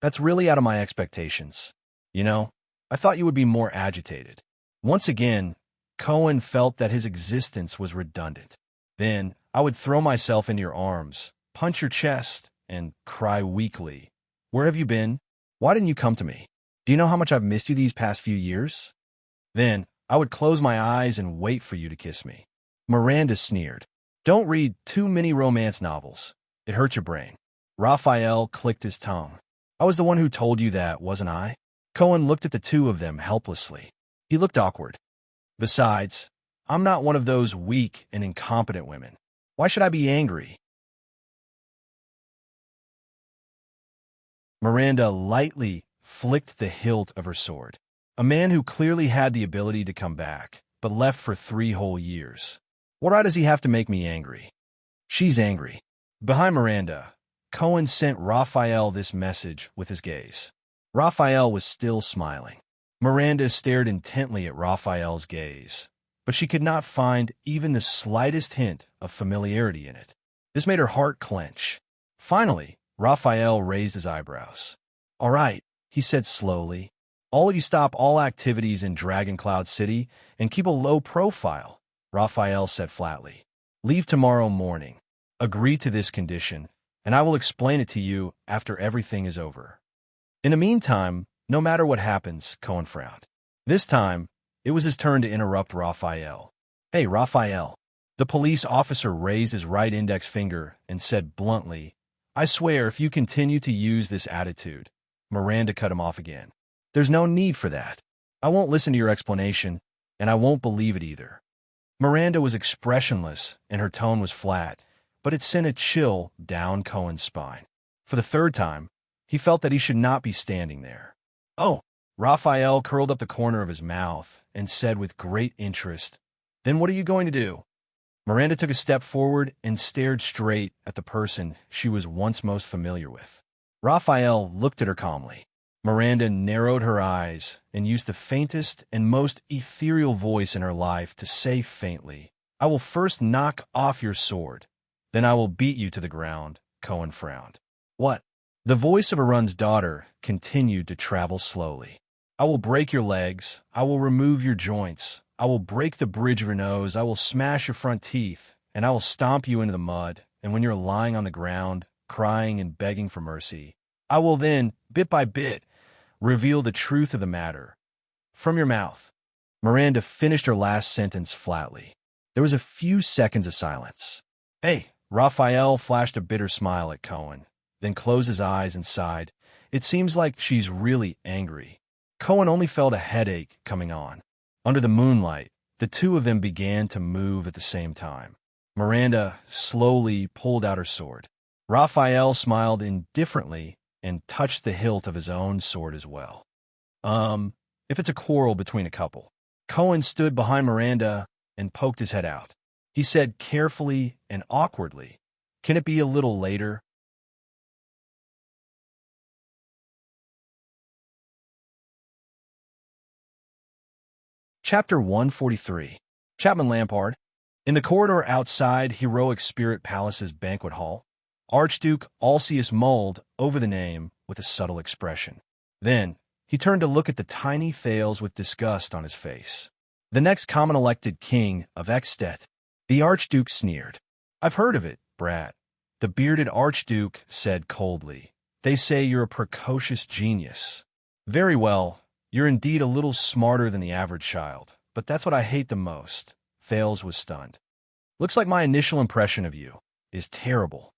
That's really out of my expectations. You know, I thought you would be more agitated. Once again, Cohen felt that his existence was redundant. Then, I would throw myself into your arms, punch your chest, and cry weakly. Where have you been? Why didn't you come to me? Do you know how much I've missed you these past few years? Then, I would close my eyes and wait for you to kiss me. Miranda sneered. Don't read too many romance novels. It hurts your brain. Raphael clicked his tongue. I was the one who told you that, wasn't I? Cohen looked at the two of them helplessly. He looked awkward. Besides, I'm not one of those weak and incompetent women. Why should I be angry? Miranda lightly flicked the hilt of her sword. A man who clearly had the ability to come back, but left for 3 whole years. What right does he have to make me angry? She's angry. Behind Miranda, Cohen sent Raphael this message with his gaze. Raphael was still smiling. Miranda stared intently at Raphael's gaze, but she could not find even the slightest hint of familiarity in it. This made her heart clench. Finally, Raphael raised his eyebrows. "All right," he said slowly. "All of you stop all activities in Dragon Cloud City and keep a low profile," Raphael said flatly. "Leave tomorrow morning. Agree to this condition, and I will explain it to you after everything is over." In the meantime, no matter what happens, Cohen frowned. This time, it was his turn to interrupt Raphael. "Hey, Raphael." The police officer raised his right index finger and said bluntly, "I swear if you continue to use this attitude." Miranda cut him off again. "There's no need for that. I won't listen to your explanation, and I won't believe it either." Miranda was expressionless, and her tone was flat, but it sent a chill down Cohen's spine. For the third time, he felt that he should not be standing there. "Oh," Raphael curled up the corner of his mouth and said with great interest, "Then what are you going to do?" Miranda took a step forward and stared straight at the person she was once most familiar with. Raphael looked at her calmly. Miranda narrowed her eyes and used the faintest and most ethereal voice in her life to say faintly, "I will first knock off your sword, then I will beat you to the ground." Cohen frowned. "What?" The voice of Arun's daughter continued to travel slowly. "I will break your legs, I will remove your joints, I will break the bridge of your nose, I will smash your front teeth, and I will stomp you into the mud, and when you're lying on the ground, crying and begging for mercy, I will then, bit by bit, reveal the truth of the matter. From your mouth." Miranda finished her last sentence flatly. There was a few seconds of silence. "Hey," Raphael flashed a bitter smile at Cohen, then closed his eyes and sighed. "It seems like she's really angry." Cohen only felt a headache coming on. Under the moonlight, the two of them began to move at the same time. Miranda slowly pulled out her sword. Raphael smiled indifferently and touched the hilt of his own sword as well. If it's a quarrel between a couple." Cohen stood behind Miranda and poked his head out. He said carefully and awkwardly, "Can it be a little later?" Chapter 143. Chapman Lampard. In the corridor outside Heroic Spirit Palace's banquet hall, Archduke Alcius mulled over the name with a subtle expression. Then, he turned to look at the tiny Thales with disgust on his face. "The next common-elected king of Ekstedt," the Archduke sneered. "I've heard of it, brat," the bearded Archduke said coldly. "They say you're a precocious genius." "Very well. You're indeed a little smarter than the average child, but that's what I hate the most." Thales was stunned. "Looks like my initial impression of you is terrible.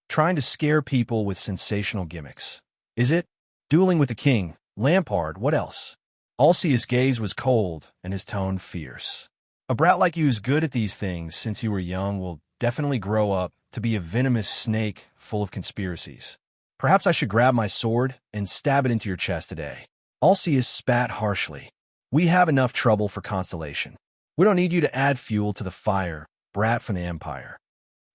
Trying to scare people with sensational gimmicks. Is it? Dueling with the king, Lampard, what else?" Alcius' gaze was cold and his tone fierce. "A brat like you who's good at these things since you were young will definitely grow up to be a venomous snake full of conspiracies. Perhaps I should grab my sword and stab it into your chest today." Alcius spat harshly. "We have enough trouble for Constellation. We don't need you to add fuel to the fire, brat from the Empire."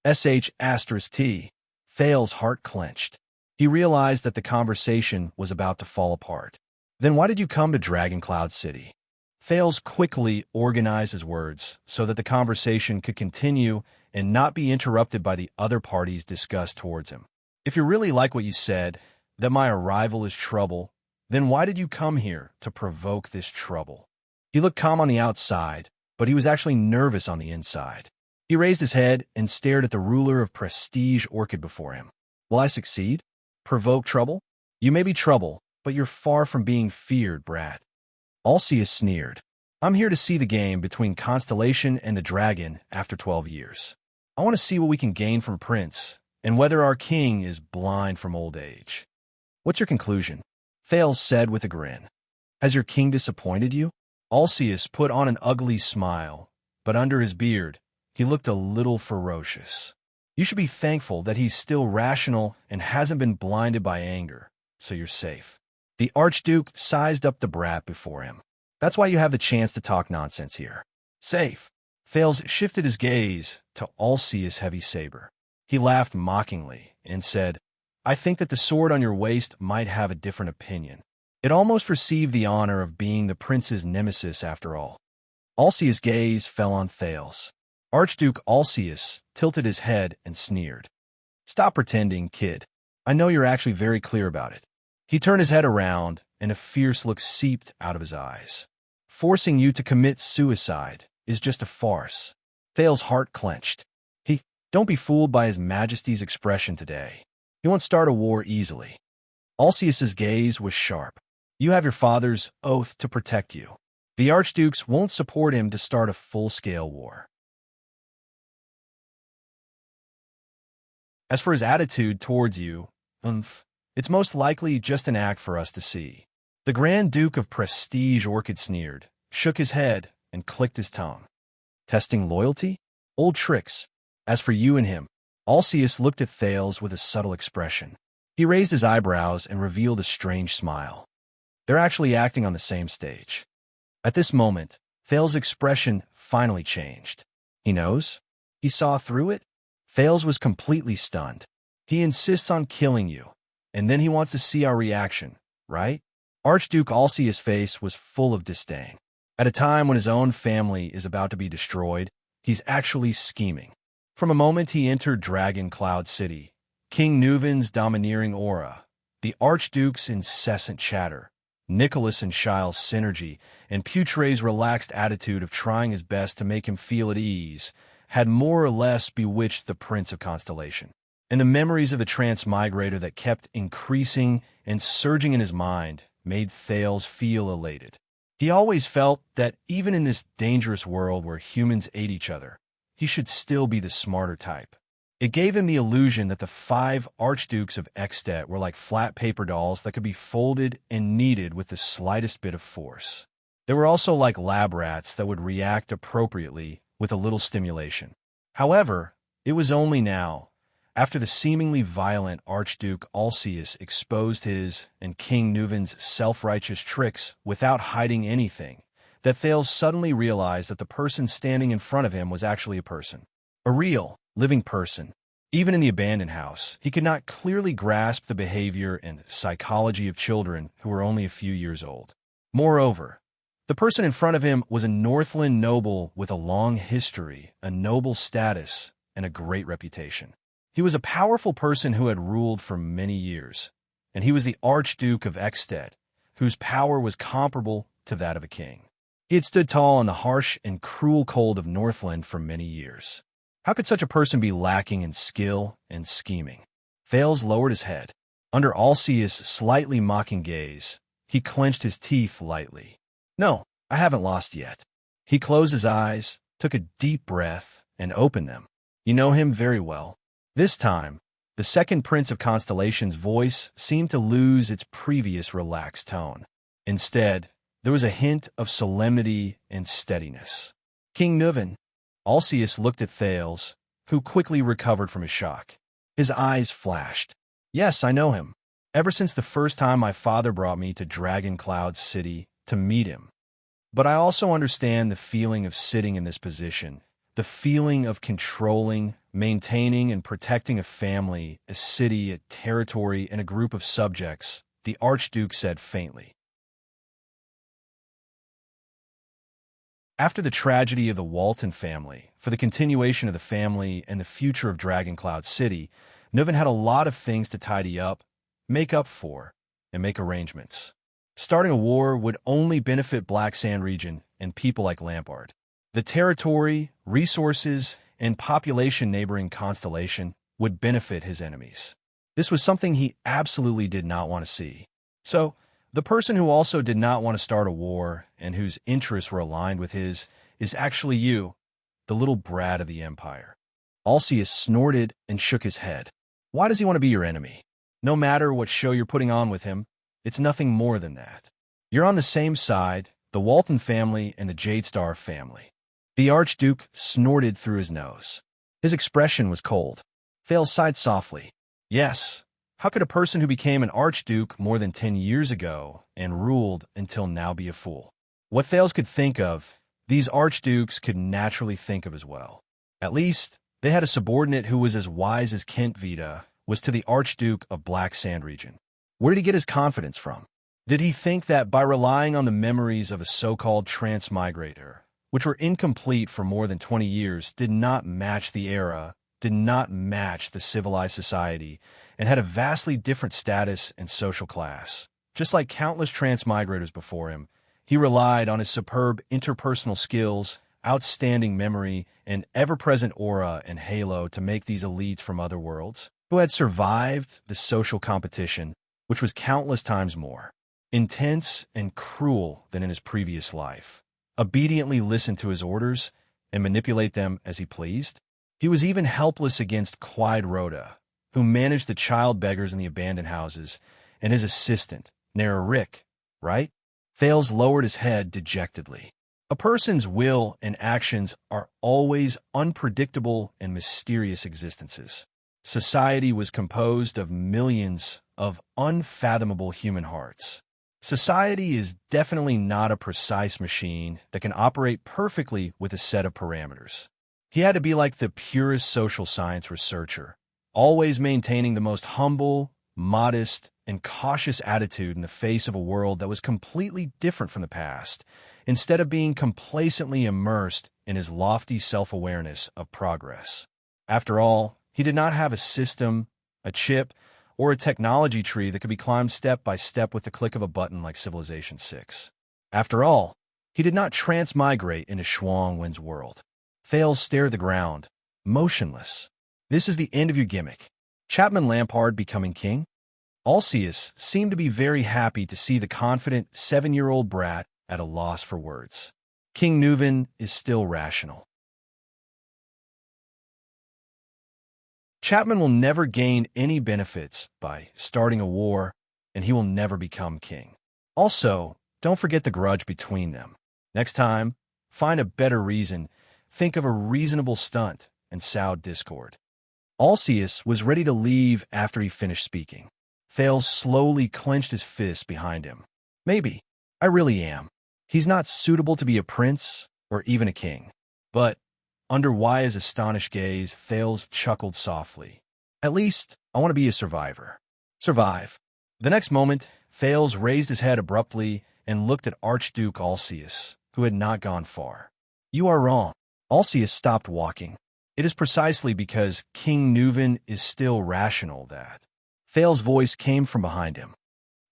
*T. Thales' heart clenched. He realized that the conversation was about to fall apart. "Then why did you come to Dragon Cloud City?" Thales quickly organized his words so that the conversation could continue and not be interrupted by the other party's disgust towards him. "If you really like what you said, that my arrival is trouble, then why did you come here to provoke this trouble?" He looked calm on the outside, but he was actually nervous on the inside. He raised his head and stared at the ruler of Prestige Orchid before him. "Will I succeed? Provoke trouble? You may be trouble, but you're far from being feared, brat." Alcius sneered. "I'm here to see the game between Constellation and the Dragon after 12 years. I want to see what we can gain from Prince, and whether our king is blind from old age." "What's your conclusion?" Thales said with a grin. "Has your king disappointed you?" Alcius put on an ugly smile, but under his beard, he looked a little ferocious. "You should be thankful that he's still rational and hasn't been blinded by anger. so you're safe. The Archduke sized up the brat before him. That's why you have the chance to talk nonsense here. Safe. Thales shifted his gaze to Alceus' heavy saber. He laughed mockingly and said, I think that the sword on your waist might have a different opinion. It almost received the honor of being the prince's nemesis after all. Alceus' gaze fell on Thales. Archduke Alceus tilted his head and sneered. Stop pretending, kid. I know you're actually very clear about it. He turned his head around, and a fierce look seeped out of his eyes. Forcing you to commit suicide is just a farce. Thales' heart clenched. Don't be fooled by His Majesty's expression today. He won't start a war easily. Alceus' gaze was sharp. You have your father's oath to protect you. The archdukes won't support him to start a full-scale war. As for his attitude towards you, it's most likely just an act for us to see. The Grand Duke of Prestige Orchid sneered, shook his head, and clicked his tongue. Testing loyalty? Old tricks. As for you and him, Alceus looked at Thales with a subtle expression. He raised his eyebrows and revealed a strange smile. They're actually acting on the same stage. At this moment, Thales' expression finally changed. He knows? He saw through it? Thales was completely stunned. He insists on killing you, and then he wants to see our reaction, right? Archduke Alceus' face was full of disdain. At a time when his own family is about to be destroyed, he's actually scheming. From a moment he entered Dragon Cloud City, King Nuven's domineering aura, the Archduke's incessant chatter, Nicholas and Shile's synergy, and Putre's relaxed attitude of trying his best to make him feel at ease, had more or less bewitched the Prince of Constellation. And the memories of the transmigrator that kept increasing and surging in his mind made Thales feel elated. He always felt that even in this dangerous world where humans ate each other, he should still be the smarter type. It gave him the illusion that the 5 archdukes of Extet were like flat paper dolls that could be folded and kneaded with the slightest bit of force. They were also like lab rats that would react appropriately with a little stimulation. However, it was only now, after the seemingly violent Archduke Alceus exposed his and King Nuven's self-righteous tricks without hiding anything, that Thales suddenly realized that the person standing in front of him was actually a person. A real, living person. Even in the abandoned house, he could not clearly grasp the behavior and psychology of children who were only a few years old. Moreover, the person in front of him was a Northland noble with a long history, a noble status, and a great reputation. He was a powerful person who had ruled for many years, and he was the Archduke of Extet, whose power was comparable to that of a king. He had stood tall in the harsh and cruel cold of Northland for many years. How could such a person be lacking in skill and scheming? Thales lowered his head. Under Alceus' slightly mocking gaze, he clenched his teeth lightly. No, I haven't lost yet. He closed his eyes, took a deep breath, and opened them. You know him very well. This time, the second Prince of Constellation's voice seemed to lose its previous relaxed tone. Instead, there was a hint of solemnity and steadiness. King Nuven. Alceus looked at Thales, who quickly recovered from his shock. His eyes flashed. Yes, I know him. Ever since the first time my father brought me to Dragon Cloud City to meet him. But I also understand the feeling of sitting in this position, the feeling of controlling, maintaining, and protecting a family, a city, a territory, and a group of subjects, the Archduke said faintly. After the tragedy of the Walton family, for the continuation of the family and the future of Dragon Cloud City, Nuven had a lot of things to tidy up, make up for, and make arrangements. Starting a war would only benefit Black Sand region and people like Lampard. The territory, resources, and population neighboring Constellation would benefit his enemies. This was something he absolutely did not want to see. So, the person who also did not want to start a war and whose interests were aligned with his is actually you, the little brat of the Empire. Alceus snorted and shook his head. Why does he want to be your enemy? No matter what show you're putting on with him, it's nothing more than that. You're on the same side, the Walton family and the Jadestar family. The Archduke snorted through his nose. His expression was cold. Thales sighed softly. Yes, How could a person who became an archduke more than 10 years ago and ruled until now be a fool? What Thales could think of, these archdukes could naturally think of as well. At least, they had a subordinate who was as wise as Kent Vita was to the Archduke of Black Sand region. Where did he get his confidence from? Did he think that by relying on the memories of a so-called transmigrator, which were incomplete for more than 20 years, did not match the era, did not match the civilized society, and had a vastly different status and social class? Just like countless transmigrators before him, he relied on his superb interpersonal skills, outstanding memory, and ever-present aura and halo to make these elites from other worlds, who had survived the social competition, which was countless times more intense and cruel than in his previous life, obediently listen to his orders and manipulate them as he pleased. He was even helpless against Quide Rhoda, who managed the child beggars in the abandoned houses, and his assistant, Rick, right? Thales lowered his head dejectedly. A person's will and actions are always unpredictable and mysterious existences. Society was composed of millions of unfathomable human hearts. Society is definitely not a precise machine that can operate perfectly with a set of parameters. He had to be like the purest social science researcher, always maintaining the most humble, modest, and cautious attitude in the face of a world that was completely different from the past, instead of being complacently immersed in his lofty self-awareness of progress. After all, he did not have a system, a chip, or a technology tree that could be climbed step by step with the click of a button like Civilization 6. After all, he did not transmigrate into Shuang Wen's world. Thales stared at the ground, motionless. This is the end of your gimmick. Chapman Lampard becoming king? Alceus seemed to be very happy to see the confident 7-year-old brat at a loss for words. King Nuven is still rational. Chapman will never gain any benefits by starting a war, and he will never become king. Also, don't forget the grudge between them. Next time, find a better reason, think of a reasonable stunt, and sow discord. Alceus was ready to leave after he finished speaking. Thales slowly clenched his fist behind him. Maybe. I really am. He's not suitable to be a prince or even a king. But under Waya's astonished gaze, Thales chuckled softly. At least, I want to be a survivor. Survive. The next moment, Thales raised his head abruptly and looked at Archduke Alceus, who had not gone far. You are wrong. Alceus stopped walking. It is precisely because King Nuven is still rational that... Thales' voice came from behind him.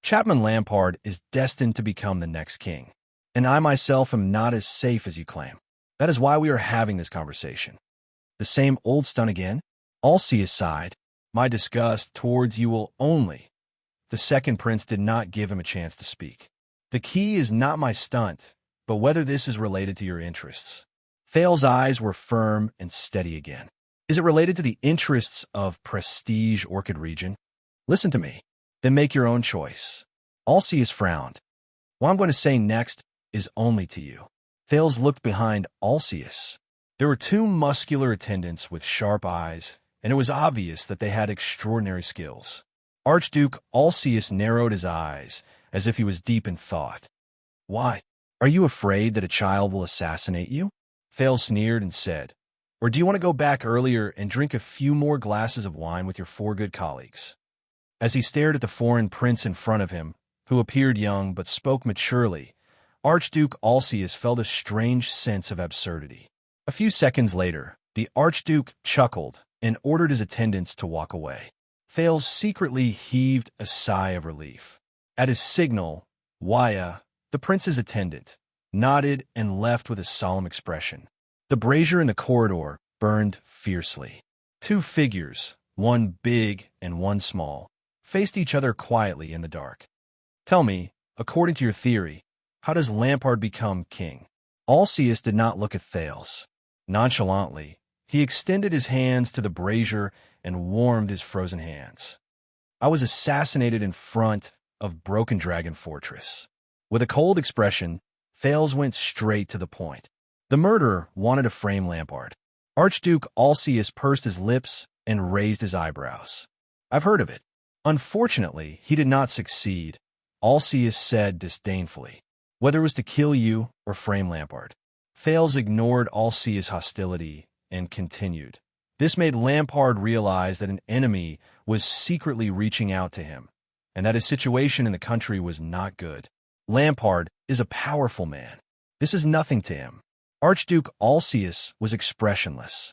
Chapman Lampard is destined to become the next king, and I myself am not as safe as you claim. That is why we are having this conversation. The same old stunt again? Alceus sighed. My disgust towards you will only... The second prince did not give him a chance to speak. The key is not my stunt, but whether this is related to your interests. Thales' eyes were firm and steady again. Is it related to the interests of Prestige Orchid region? Listen to me, then make your own choice. Alceus frowned. What I'm going to say next is only to you. Thales looked behind Alceus. There were 2 muscular attendants with sharp eyes, and it was obvious that they had extraordinary skills. Archduke Alceus narrowed his eyes, as if he was deep in thought. Why? Are you afraid that a child will assassinate you? Thales sneered and said, or do you want to go back earlier and drink a few more glasses of wine with your 4 good colleagues? As he stared at the foreign prince in front of him, who appeared young but spoke maturely, Archduke Alceus felt a strange sense of absurdity. A few seconds later, the Archduke chuckled and ordered his attendants to walk away. Thales secretly heaved a sigh of relief. At his signal, Waya, the prince's attendant, nodded and left with a solemn expression. The brazier in the corridor burned fiercely. 2 figures, one big and one small, faced each other quietly in the dark. Tell me, according to your theory, how does Lampard become king? Alceus did not look at Thales. Nonchalantly, he extended his hands to the brazier and warmed his frozen hands. I was assassinated in front of Broken Dragon Fortress. With a cold expression, Thales went straight to the point. The murderer wanted to frame Lampard. Archduke Alceus pursed his lips and raised his eyebrows. I've heard of it. Unfortunately, he did not succeed, Alceus said disdainfully, whether it was to kill you or frame Lampard. Thales ignored Alceus' hostility and continued. This made Lampard realize that an enemy was secretly reaching out to him, and that his situation in the country was not good. Lampard is a powerful man. This is nothing to him. Archduke Alceus was expressionless.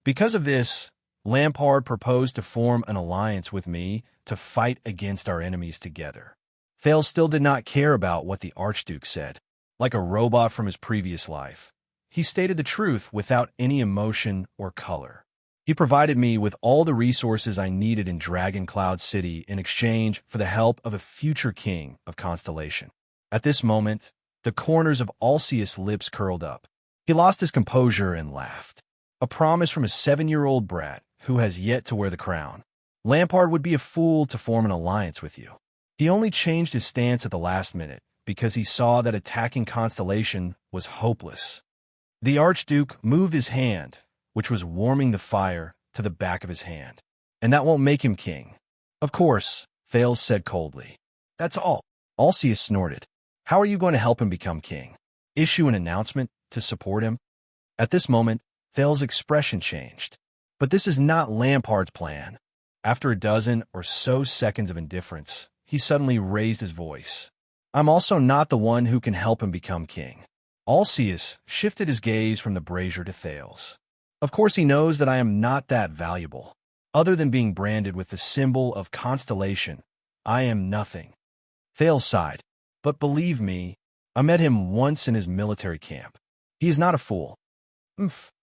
Because of this, Lampard proposed to form an alliance with me to fight against our enemies together. Thales still did not care about what the Archduke said. Like a robot from his previous life, he stated the truth without any emotion or color. He provided me with all the resources I needed in Dragon Cloud City in exchange for the help of a future king of Constellation. At this moment, the corners of Alceus' lips curled up. He lost his composure and laughed. A promise from a 7-year-old brat who has yet to wear the crown. Lampard would be a fool to form an alliance with you. He only changed his stance at the last minute because he saw that attacking Constellation was hopeless. The Archduke moved his hand, which was warming the fire, to the back of his hand. And that won't make him king. Of course, Thales said coldly. That's all. Alceus snorted. How are you going to help him become king? Issue an announcement to support him? At this moment, Thales' expression changed. But this is not Lampard's plan. After a dozen or so seconds of indifference, he suddenly raised his voice. I'm also not the one who can help him become king. Alceus shifted his gaze from the brazier to Thales. Of course he knows that I am not that valuable. Other than being branded with the symbol of Constellation, I am nothing. Thales sighed. But believe me, I met him once in his military camp. He is not a fool.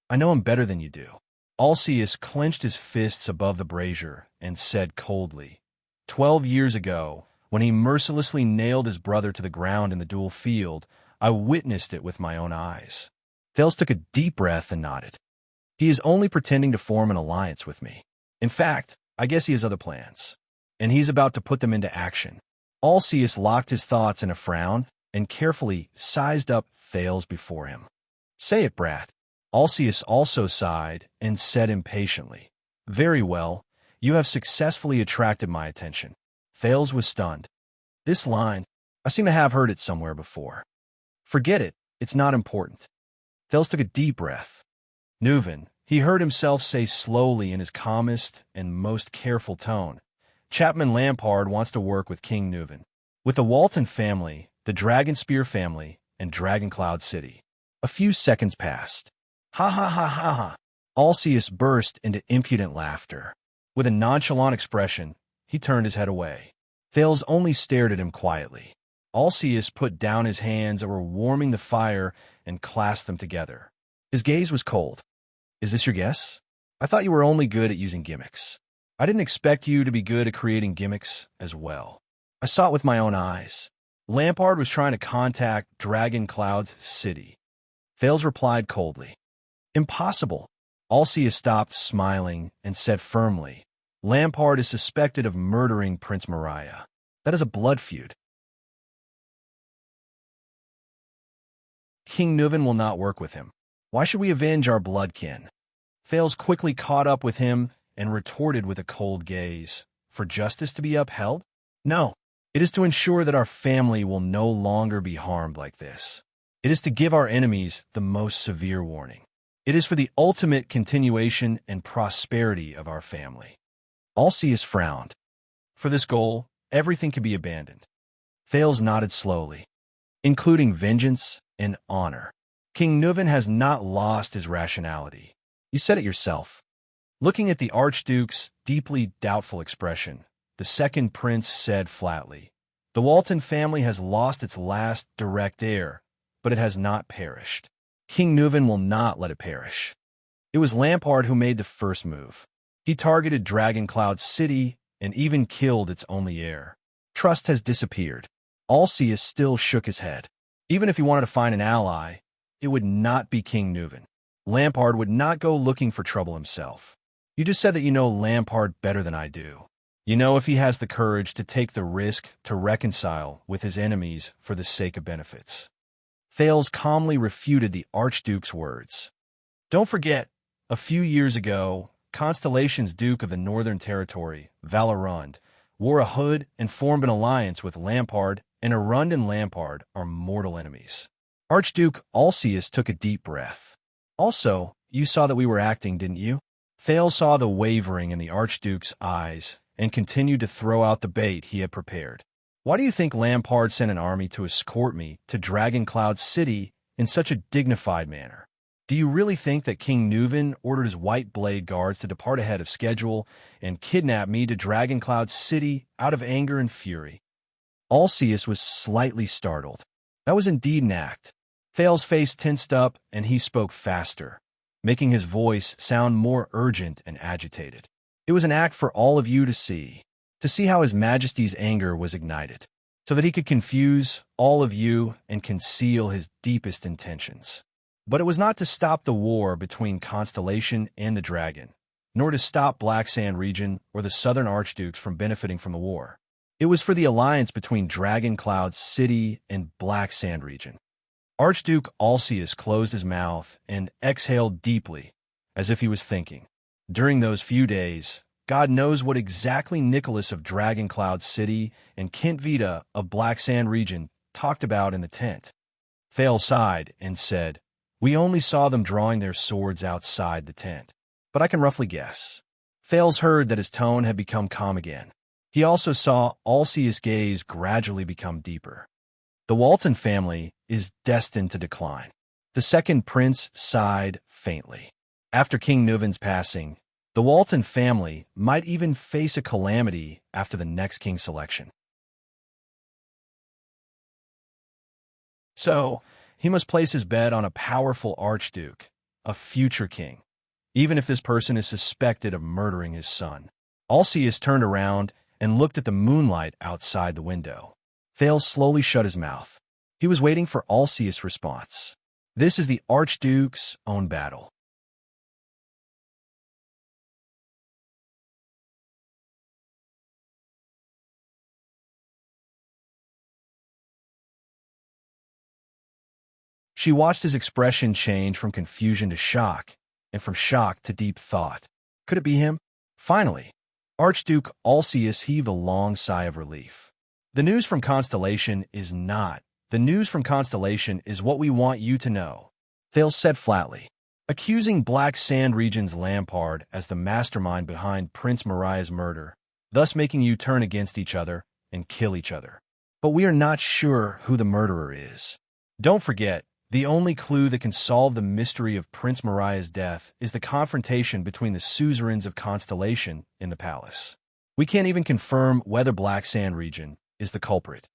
I know him better than you do. Alceus clenched his fists above the brazier and said coldly, 12 years ago, when he mercilessly nailed his brother to the ground in the duel field, I witnessed it with my own eyes. Thales took a deep breath and nodded. He is only pretending to form an alliance with me. In fact, I guess he has other plans, and he's about to put them into action. Alceus locked his thoughts in a frown and carefully sized up Thales before him. Say it, brat. Alceus also sighed and said impatiently, Very well, you have successfully attracted my attention. Thales was stunned. This line, I seem to have heard it somewhere before. Forget it, it's not important. Thales took a deep breath. Neuven, he heard himself say slowly in his calmest and most careful tone. Chapman Lampard wants to work with King Neuven, with the Walton family, the Dragonspear family, and Dragon Cloud City. A few seconds passed. Ha ha ha ha ha. Alceus burst into impudent laughter. With a nonchalant expression, he turned his head away. Thales only stared at him quietly. Alceus put down his hands that were warming the fire and clasped them together. His gaze was cold. Is this your guess? I thought you were only good at using gimmicks. I didn't expect you to be good at creating gimmicks as well. I saw it with my own eyes. Lampard was trying to contact Dragon Cloud City. Thales replied coldly. Impossible. Alceus stopped smiling and said firmly, Lampard is suspected of murdering Prince Mariah. That is a blood feud. King Neuven will not work with him. Why should we avenge our bloodkin? Thales quickly caught up with him and retorted with a cold gaze. For justice to be upheld? No. It is to ensure that our family will no longer be harmed like this. It is to give our enemies the most severe warning. It is for the ultimate continuation and prosperity of our family. Alceus frowned. For this goal, everything can be abandoned. Thales nodded slowly, including vengeance and honor. King Neuven has not lost his rationality. You said it yourself. Looking at the Archduke's deeply doubtful expression, the second prince said flatly, The Walton family has lost its last direct heir, but it has not perished. King Neuven will not let it perish. It was Lampard who made the first move. He targeted Dragon Cloud City and even killed its only heir. Trust has disappeared. Alceus still shook his head. Even if he wanted to find an ally, it would not be King Neuven. Lampard would not go looking for trouble himself. You just said that you know Lampard better than I do. You know if he has the courage to take the risk to reconcile with his enemies for the sake of benefits. Thales calmly refuted the Archduke's words. Don't forget, a few years ago, Constellation's Duke of the Northern Territory, Valorund, wore a hood and formed an alliance with Lampard, and Arund and Lampard are mortal enemies. Archduke Alcius took a deep breath. Also, you saw that we were acting, didn't you? Thale saw the wavering in the Archduke's eyes and continued to throw out the bait he had prepared. Why do you think Lampard sent an army to escort me to Dragoncloud City in such a dignified manner? Do you really think that King Nuven ordered his White Blade guards to depart ahead of schedule and kidnap me to Dragoncloud City out of anger and fury? Alcius was slightly startled. That was indeed an act. Thale's face tensed up and he spoke faster, making his voice sound more urgent and agitated. It was an act for all of you to see how His Majesty's anger was ignited, so that he could confuse all of you and conceal his deepest intentions. But it was not to stop the war between Constellation and the Dragon, nor to stop Black Sand region or the Southern Archdukes from benefiting from the war. It was for the alliance between Dragoncloud City and Black Sand region. Archduke Alcius closed his mouth and exhaled deeply, as if he was thinking. During those few days, God knows what exactly Nicholas of Dragoncloud City and Kent Vita of Black Sand region talked about in the tent. Thale sighed and said, "We only saw them drawing their swords outside the tent, but I can roughly guess." Thales heard that his tone had become calm again. He also saw Alcius' gaze gradually become deeper. The Walton family is destined to decline. The second prince sighed faintly. After King Nuven's passing, the Walton family might even face a calamity after the next king selection. So, he must place his bet on a powerful archduke, a future king, even if this person is suspected of murdering his son. Alcius turned around and looked at the moonlight outside the window. Thale slowly shut his mouth. He was waiting for Alcius' response. This is the Archduke's own battle. She watched his expression change from confusion to shock, and from shock to deep thought. Could it be him? Finally, Archduke Alcius heaved a long sigh of relief. The news from Constellation is not. The news from Constellation is what we want you to know, Thale said flatly, accusing Black Sand region's Lampard as the mastermind behind Prince Mariah's murder, thus making you turn against each other and kill each other. But we are not sure who the murderer is. Don't forget, the only clue that can solve the mystery of Prince Mariah's death is the confrontation between the suzerains of Constellation in the palace. We can't even confirm whether Black Sand region is the culprit.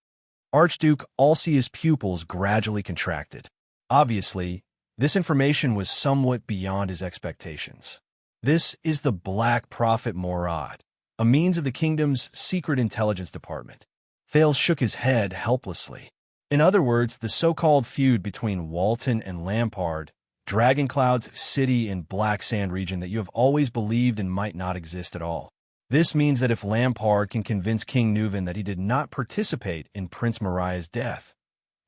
Archduke Alcius' pupils gradually contracted. Obviously, this information was somewhat beyond his expectations. This is the Black Prophet Morad, a means of the kingdom's secret intelligence department. Thale shook his head helplessly. In other words, the so-called feud between Walton and Lampard, Dragoncloud's city in Black Sand region that you have always believed and might not exist at all. This means that if Lampard can convince King Nuven that he did not participate in Prince Mariah's death,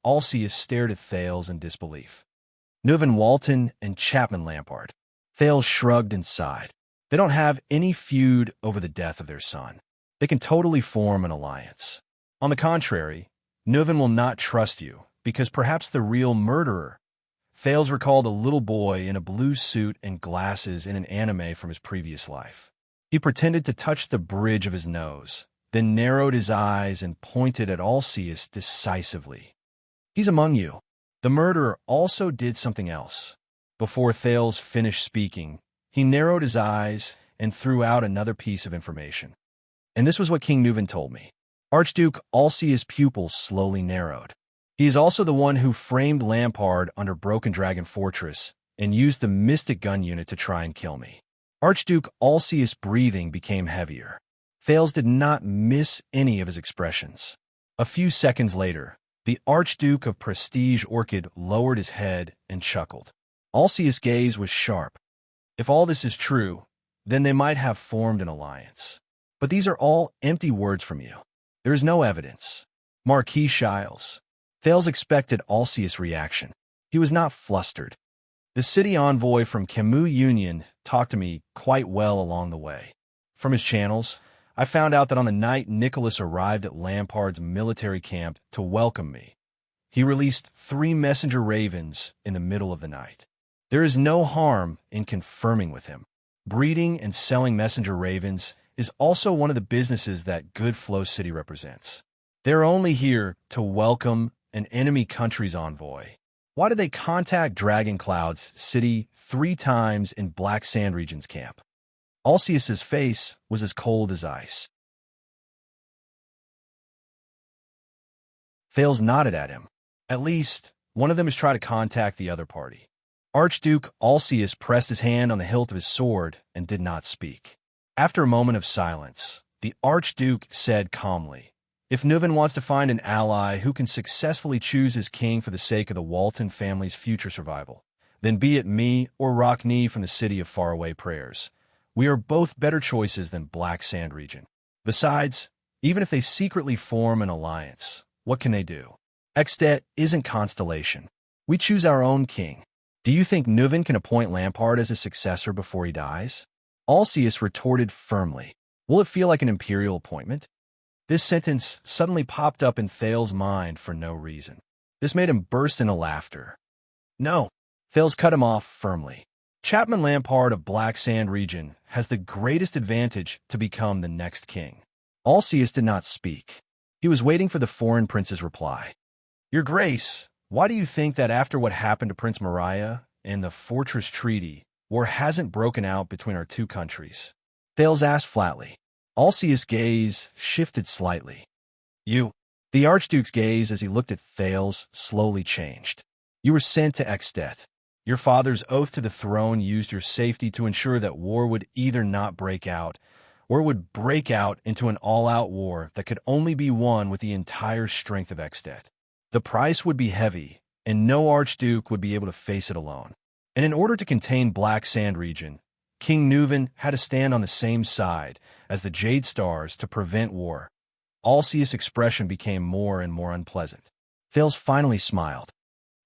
Alcius stared at Thales in disbelief. Nuven Walton and Chapman Lampard. Thales shrugged and sighed. They don't have any feud over the death of their son. They can totally form an alliance. On the contrary, Nuven will not trust you, because perhaps the real murderer. Thales recalled a little boy in a blue suit and glasses in an anime from his previous life. He pretended to touch the bridge of his nose, then narrowed his eyes and pointed at Alcius decisively. He's among you. The murderer also did something else. Before Thales finished speaking, he narrowed his eyes and threw out another piece of information. And this was what King Nuven told me. Archduke Alcius' pupils slowly narrowed. He is also the one who framed Lampard under Broken Dragon Fortress and used the Mystic Gun unit to try and kill me. Archduke Alcius' breathing became heavier. Thales did not miss any of his expressions. A few seconds later, the Archduke of Prestige Orchid lowered his head and chuckled. Alcius' gaze was sharp. If all this is true, then they might have formed an alliance. But these are all empty words from you. There is no evidence. Marquis Shiles. Thales expected Alcius' reaction. He was not flustered. The city envoy from Camus Union talked to me quite well along the way. From his channels, I found out that on the night Nicholas arrived at Lampard's military camp to welcome me, he released 3 messenger ravens in the middle of the night. There is no harm in confirming with him. Breeding and selling messenger ravens is also one of the businesses that Good Flow City represents. They're only here to welcome an enemy country's envoy. Why did they contact Dragon Cloud's city 3 times in Black Sand Region's camp? Alceus's face was as cold as ice. Thales nodded at him. At least, one of them is trying to contact the other party. Archduke Alceus pressed his hand on the hilt of his sword and did not speak. After a moment of silence, the Archduke said calmly, "If Nuven wants to find an ally who can successfully choose his king for the sake of the Walton family's future survival, then be it me or Rockney from the city of faraway prayers. We are both better choices than Black Sand Region. Besides, even if they secretly form an alliance, what can they do? Extet isn't Constellation. We choose our own king. Do you think Nuven can appoint Lampard as his successor before he dies?" Alceus retorted firmly, "Will it feel like an imperial appointment?" This sentence suddenly popped up in Thales' mind for no reason. This made him burst into laughter. "No," Thales cut him off firmly. "Chapman Lampard of Black Sand Region has the greatest advantage to become the next king." Alceus did not speak. He was waiting for the foreign prince's reply. "Your Grace, why do you think that after what happened to Prince Mariah and the Fortress Treaty, war hasn't broken out between our 2 countries?" Thales asked flatly. Alceus' gaze shifted slightly. "You." The Archduke's gaze as he looked at Thales slowly changed. "You were sent to Extet. Your father's oath to the throne used your safety to ensure that war would either not break out, or it would break out into an all-out war that could only be won with the entire strength of Extet. The price would be heavy, and no Archduke would be able to face it alone. And in order to contain Black Sand Region, King Nuven had to stand on the same side as the Jade Stars to prevent war." Alceus' expression became more and more unpleasant. Thales finally smiled.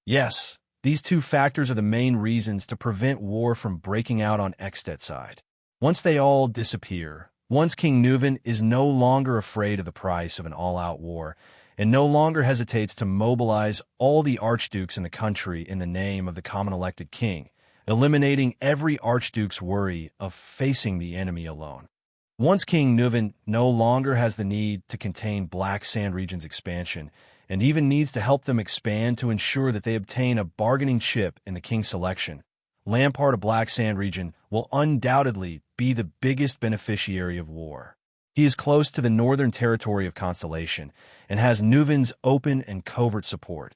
"Yes, these 2 factors are the main reasons to prevent war from breaking out on Extet's side. Once they all disappear, once King Nuven is no longer afraid of the price of an all-out war, and no longer hesitates to mobilize all the archdukes in the country in the name of the common elected king, eliminating every archduke's worry of facing the enemy alone. Once King Nuven no longer has the need to contain Black Sand Region's expansion, and even needs to help them expand to ensure that they obtain a bargaining chip in the king's selection, Lampard of Black Sand Region will undoubtedly be the biggest beneficiary of war. He is close to the northern territory of Constellation and has Nuven's open and covert support."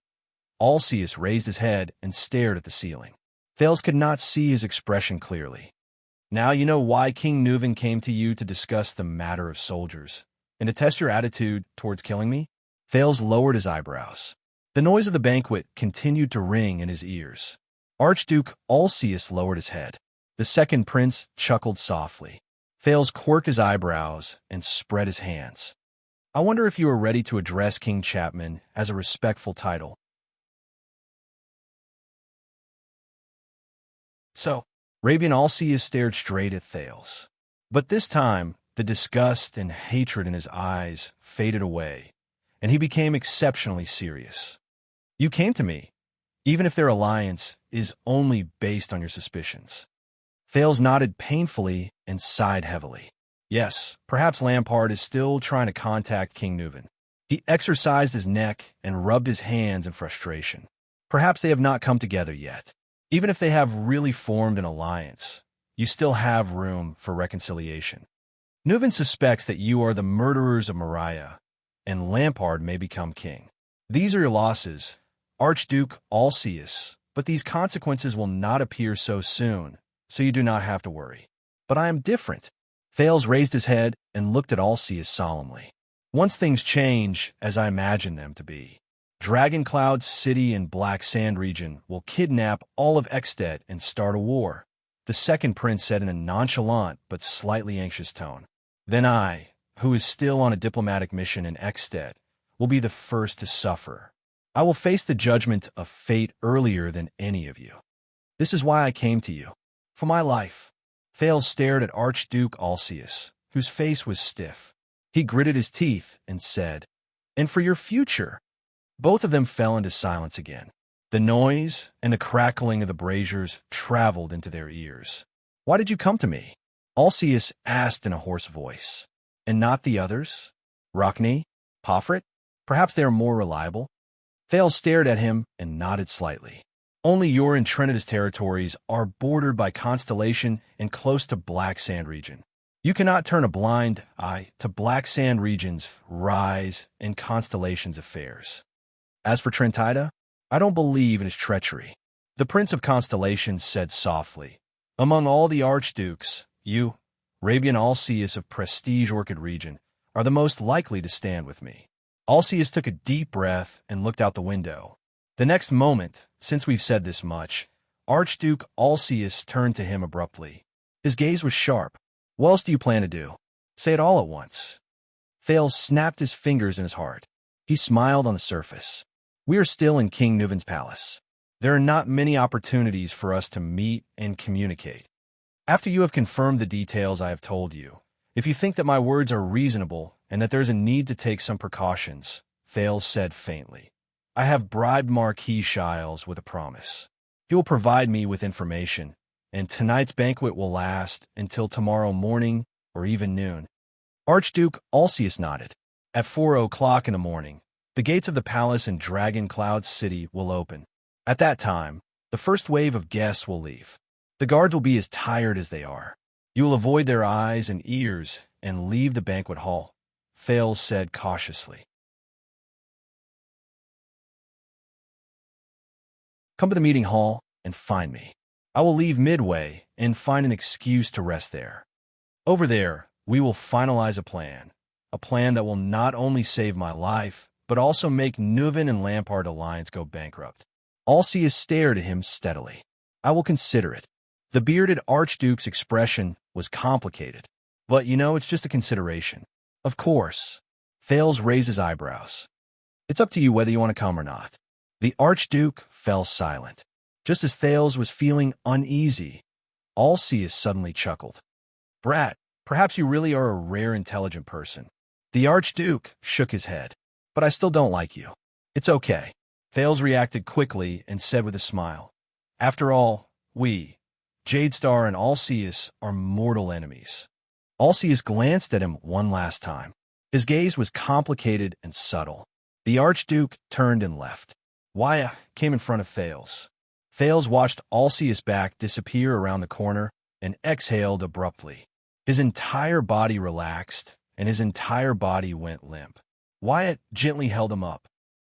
Alceus raised his head and stared at the ceiling. Thales could not see his expression clearly. "Now you know why King Nuven came to you to discuss the matter of soldiers, and to test your attitude towards killing me?" Thales lowered his eyebrows. The noise of the banquet continued to ring in his ears. Archduke Alceus lowered his head. The second prince chuckled softly. Thales quirked his eyebrows and spread his hands. "I wonder if you are ready to address King Chapman as a respectful title." So, Rabian Alceus stared straight at Thales. But this time, the disgust and hatred in his eyes faded away, and he became exceptionally serious. "You came to me, even if their alliance is only based on your suspicions." Thales nodded painfully and sighed heavily. "Yes, perhaps Lampard is still trying to contact King Nuven." He exercised his neck and rubbed his hands in frustration. "Perhaps they have not come together yet. Even if they have really formed an alliance, you still have room for reconciliation. Nuven suspects that you are the murderers of Mariah, and Lampard may become king. These are your losses, Archduke Alceus, but these consequences will not appear so soon, so you do not have to worry. But I am different." Thales raised his head and looked at Alceus solemnly. "Once things change, as I imagine them to be, Dragon Cloud City in Black Sand Region will kidnap all of Extet and start a war," the second prince said in a nonchalant but slightly anxious tone. "Then I, who is still on a diplomatic mission in Extet, will be the first to suffer. I will face the judgment of fate earlier than any of you." This is why I came to you. For my life. Thales stared at Archduke Alcius, whose face was stiff. He gritted his teeth and said, "And for your future." Both of them fell into silence again. The noise and the crackling of the braziers traveled into their ears. "Why did you come to me?" Alcius asked in a hoarse voice. "And not the others? Rockne? Pofret? Perhaps they are more reliable?" Thales stared at him and nodded slightly. "Only your and Trinitas territories are bordered by Constellation and close to Black Sand region. You cannot turn a blind eye to Black Sand region's rise and Constellation's affairs. As for Trentida, I don't believe in his treachery." The Prince of Constellation said softly, "Among all the archdukes, you, Rabian Alcius of Prestige Orchid region, are the most likely to stand with me." Alcius took a deep breath and looked out the window. The next moment, since we've said this much, Archduke Alcius turned to him abruptly. His gaze was sharp. "What else do you plan to do? Say it all at once." Thales snapped his fingers in his heart. He smiled on the surface. "We are still in King Nuven's palace. There are not many opportunities for us to meet and communicate. After you have confirmed the details I have told you, if you think that my words are reasonable and that there's a need to take some precautions," Thales said faintly, "I have bribed Marquis Shiles with a promise. He will provide me with information, and tonight's banquet will last until tomorrow morning or even noon." Archduke Alcius nodded. "At 4 o'clock in the morning, the gates of the palace in Dragon Cloud City will open. At that time, the first wave of guests will leave. The guards will be as tired as they are. You will avoid their eyes and ears and leave the banquet hall," Thales said cautiously. "Come to the meeting hall and find me. I will leave midway and find an excuse to rest there. Over there, we will finalize a plan that will not only save my life, but also make Nuven and Lampard Alliance go bankrupt." Alcius stared at him steadily. "I will consider it." The bearded Archduke's expression was complicated. "But it's just a consideration." "Of course." Thales raised his eyebrows. "It's up to you whether you want to come or not." The Archduke fell silent. Just as Thales was feeling uneasy, Alcius suddenly chuckled. "Brat, perhaps you really are a rare intelligent person." The Archduke shook his head. "But I still don't like you." "It's okay." Thales reacted quickly and said with a smile, "After all, we, Jadestar and Alcius, are mortal enemies." Alcius glanced at him one last time. His gaze was complicated and subtle. The Archduke turned and left. Waya came in front of Thales. Thales watched Alcius' back disappear around the corner and exhaled abruptly. His entire body relaxed, and his entire body went limp. Wyatt gently held him up.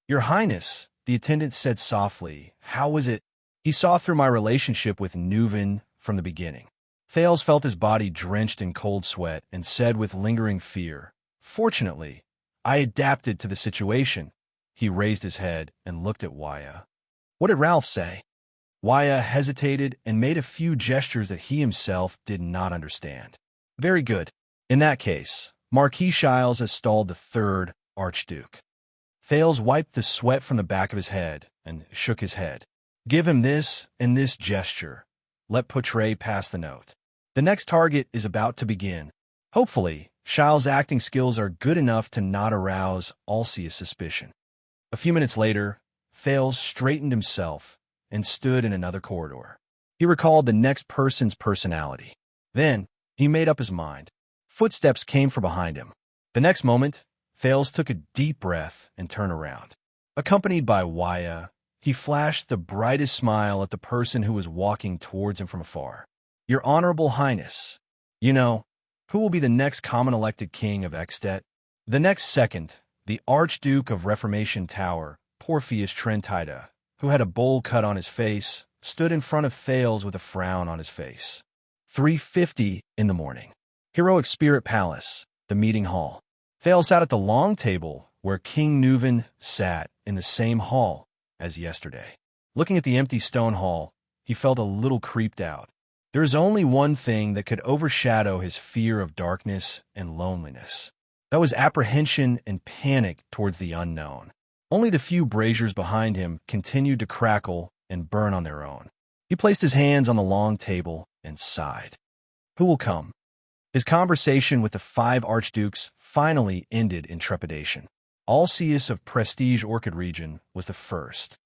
"Your Highness," the attendant said softly, "how was it?" "He saw through my relationship with Nuven from the beginning." Thales felt his body drenched in cold sweat and said with lingering fear, "Fortunately, I adapted to the situation." He raised his head and looked at Waya. "What did Ralph say?" Waya hesitated and made a few gestures that he himself did not understand. "Very good. In that case, Marquis Shiles has stalled the third Archduke." Thales wiped the sweat from the back of his head and shook his head. "Give him this and this gesture. Let Poutre pass the note. The next target is about to begin. Hopefully, Shiles' acting skills are good enough to not arouse Alcius' suspicion." A few minutes later, Thales straightened himself and stood in another corridor. He recalled the next person's personality. Then, he made up his mind. Footsteps came from behind him. The next moment, Thales took a deep breath and turned around. Accompanied by Waya, he flashed the brightest smile at the person who was walking towards him from afar. "Your Honorable Highness, who will be the next common-elected king of Extet?" The next second, the Archduke of Reformation Tower, Porpheus Trentida, who had a bowl cut on his face, stood in front of Thales with a frown on his face. 3:50 in the morning. Heroic Spirit Palace, the meeting hall. Thales sat at the long table where King Nuven sat in the same hall as yesterday. Looking at the empty stone hall, he felt a little creeped out. There is only one thing that could overshadow his fear of darkness and loneliness. That was apprehension and panic towards the unknown. Only the few braziers behind him continued to crackle and burn on their own. He placed his hands on the long table and sighed. Who will come? His conversation with the 5 archdukes finally ended in trepidation. Alcaeus of Prestige Orchid region was the first.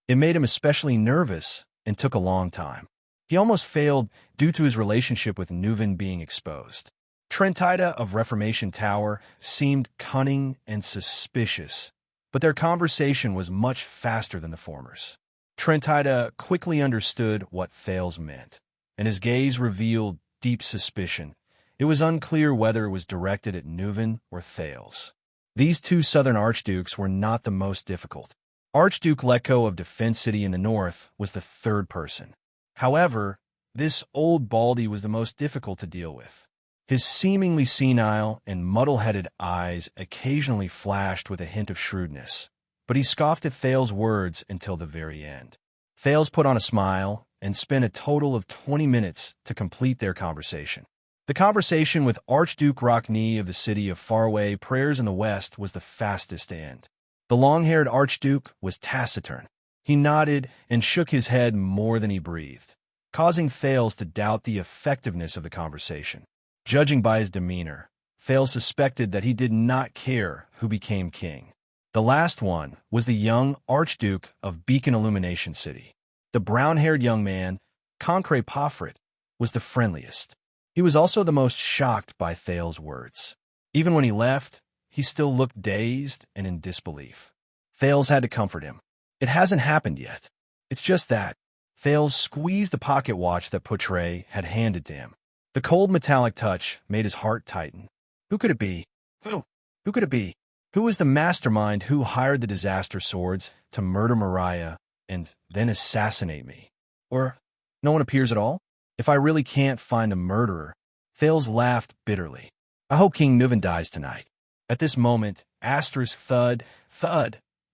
It made him especially nervous and took a long time. He almost failed due to his relationship with Nuven being exposed. Trentida of Reformation Tower seemed cunning and suspicious, but their conversation was much faster than the former's. Trentida quickly understood what Thales meant, and his gaze revealed deep suspicion. It was unclear whether it was directed at Nuven or Thales. These 2 southern archdukes were not the most difficult. Archduke Lecco of Defense City in the north was the 3rd person. However, this old baldy was the most difficult to deal with. His seemingly senile and muddle-headed eyes occasionally flashed with a hint of shrewdness, but he scoffed at Thales' words until the very end. Thales put on a smile and spent a total of 20 minutes to complete their conversation. The conversation with Archduke Rockney of the city of faraway prayers in the west was the fastest to end. The long-haired archduke was taciturn. He nodded and shook his head more than he breathed, causing Thales to doubt the effectiveness of the conversation. Judging by his demeanor, Thales suspected that he did not care who became king. The last one was the young Archduke of Beacon Illumination City. The brown-haired young man, Concre Pofrit, was the friendliest. He was also the most shocked by Thales' words. Even when he left, he still looked dazed and in disbelief. Thales had to comfort him. It hasn't happened yet. It's just that. Thales squeezed the pocket watch that Poutre had handed to him. The cold metallic touch made his heart tighten. Who could it be? Who could it be? Who was the mastermind who hired the disaster swords to murder Mariah and then assassinate me? Or no one appears at all? If I really can't find the murderer, Thales laughed bitterly. I hope King Nuven dies tonight. At this moment, Astra's thud.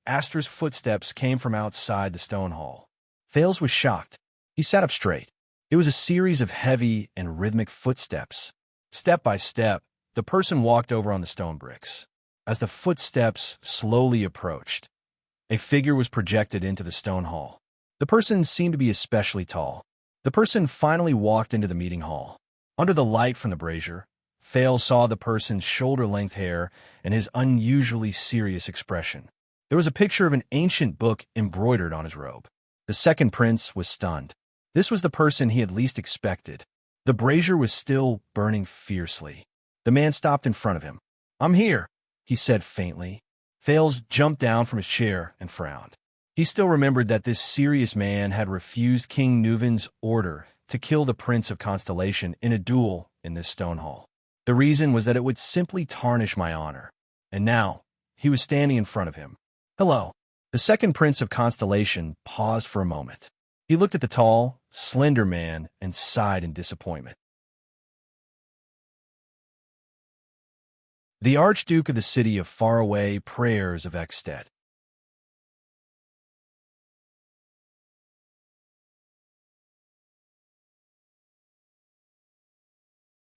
Astra's footsteps came from outside the stone hall. Thales was shocked. He sat up straight. It was a series of heavy and rhythmic footsteps. Step by step, the person walked over on the stone bricks. As the footsteps slowly approached, a figure was projected into the stone hall. The person seemed to be especially tall. The person finally walked into the meeting hall. Under the light from the brazier, Thales saw the person's shoulder-length hair and his unusually serious expression. There was a picture of an ancient book embroidered on his robe. The second prince was stunned. This was the person he had least expected. The brazier was still burning fiercely. The man stopped in front of him. "I'm here," he said faintly. Thales jumped down from his chair and frowned. He still remembered that this serious man had refused King Nuven's order to kill the Prince of Constellation in a duel in this stone hall. The reason was that it would simply tarnish my honor. And now, he was standing in front of him. "Hello." The second Prince of Constellation paused for a moment. He looked at the tall, slender man and sighed in disappointment. The Archduke of the city of faraway prayers of Ekstedt.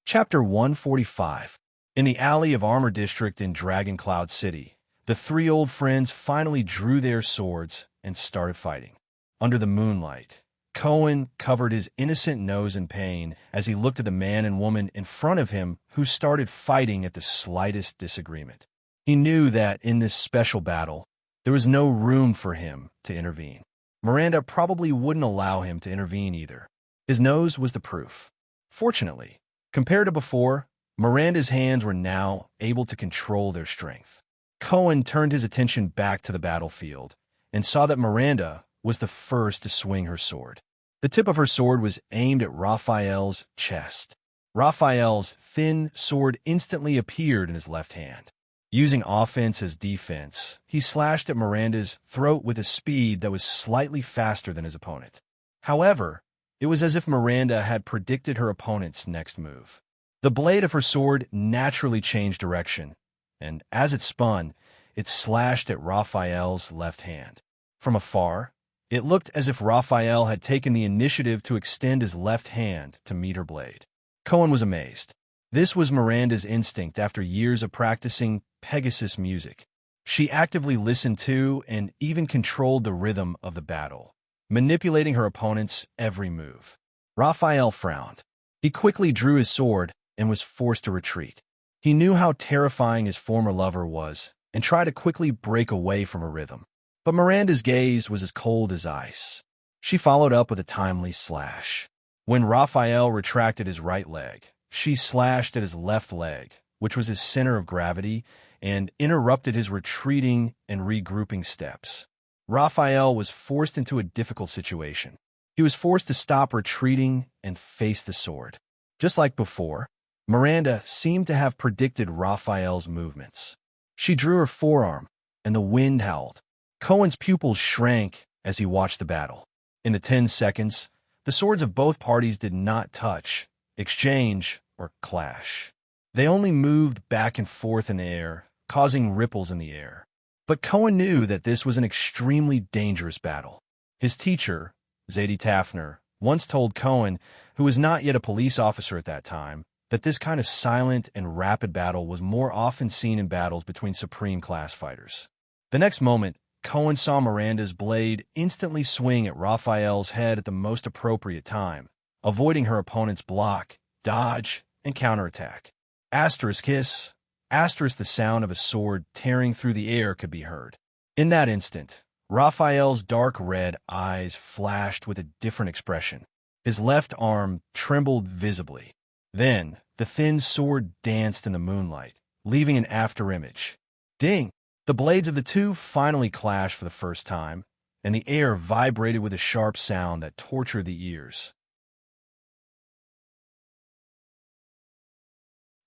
Chapter 145. In the alley of Armor District in Dragon Cloud City, the 3 old friends finally drew their swords and started fighting. Under the moonlight, Cohen covered his innocent nose in pain as he looked at the man and woman in front of him who started fighting at the slightest disagreement. He knew that in this special battle, there was no room for him to intervene. Miranda probably wouldn't allow him to intervene either. His nose was the proof. Fortunately, compared to before, Miranda's hands were now able to control their strength. Cohen turned his attention back to the battlefield and saw that Miranda was the first to swing her sword. The tip of her sword was aimed at Raphael's chest. Raphael's thin sword instantly appeared in his left hand. Using offense as defense, he slashed at Miranda's throat with a speed that was slightly faster than his opponent. However, it was as if Miranda had predicted her opponent's next move. The blade of her sword naturally changed direction, and as it spun, it slashed at Raphael's left hand. From afar, it looked as if Raphael had taken the initiative to extend his left hand to meet her blade. Cohen was amazed. This was Miranda's instinct after years of practicing Pegasus music. She actively listened to and even controlled the rhythm of the battle, manipulating her opponent's every move. Raphael frowned. He quickly drew his sword and was forced to retreat. He knew how terrifying his former lover was and tried to quickly break away from her rhythm. But Miranda's gaze was as cold as ice. She followed up with a timely slash. When Raphael retracted his right leg, she slashed at his left leg, which was his center of gravity, and interrupted his retreating and regrouping steps. Raphael was forced into a difficult situation. He was forced to stop retreating and face the sword. Just like before, Miranda seemed to have predicted Raphael's movements. She drew her forearm, and the wind howled. Cohen's pupils shrank as he watched the battle. In the 10 seconds, the swords of both parties did not touch, exchange, or clash. They only moved back and forth in the air, causing ripples in the air. But Cohen knew that this was an extremely dangerous battle. His teacher, Zadie Tafner, once told Cohen, who was not yet a police officer at that time, that this kind of silent and rapid battle was more often seen in battles between supreme class fighters. The next moment, Cohen saw Miranda's blade instantly swing at Raphael's head at the most appropriate time, avoiding her opponent's block, dodge, and counterattack. Asterisk hiss, asterisk the sound of a sword tearing through the air could be heard. In that instant, Raphael's dark red eyes flashed with a different expression. His left arm trembled visibly. Then, the thin sword danced in the moonlight, leaving an afterimage. Ding! The blades of the two finally clashed for the first time, and the air vibrated with a sharp sound that tortured the ears.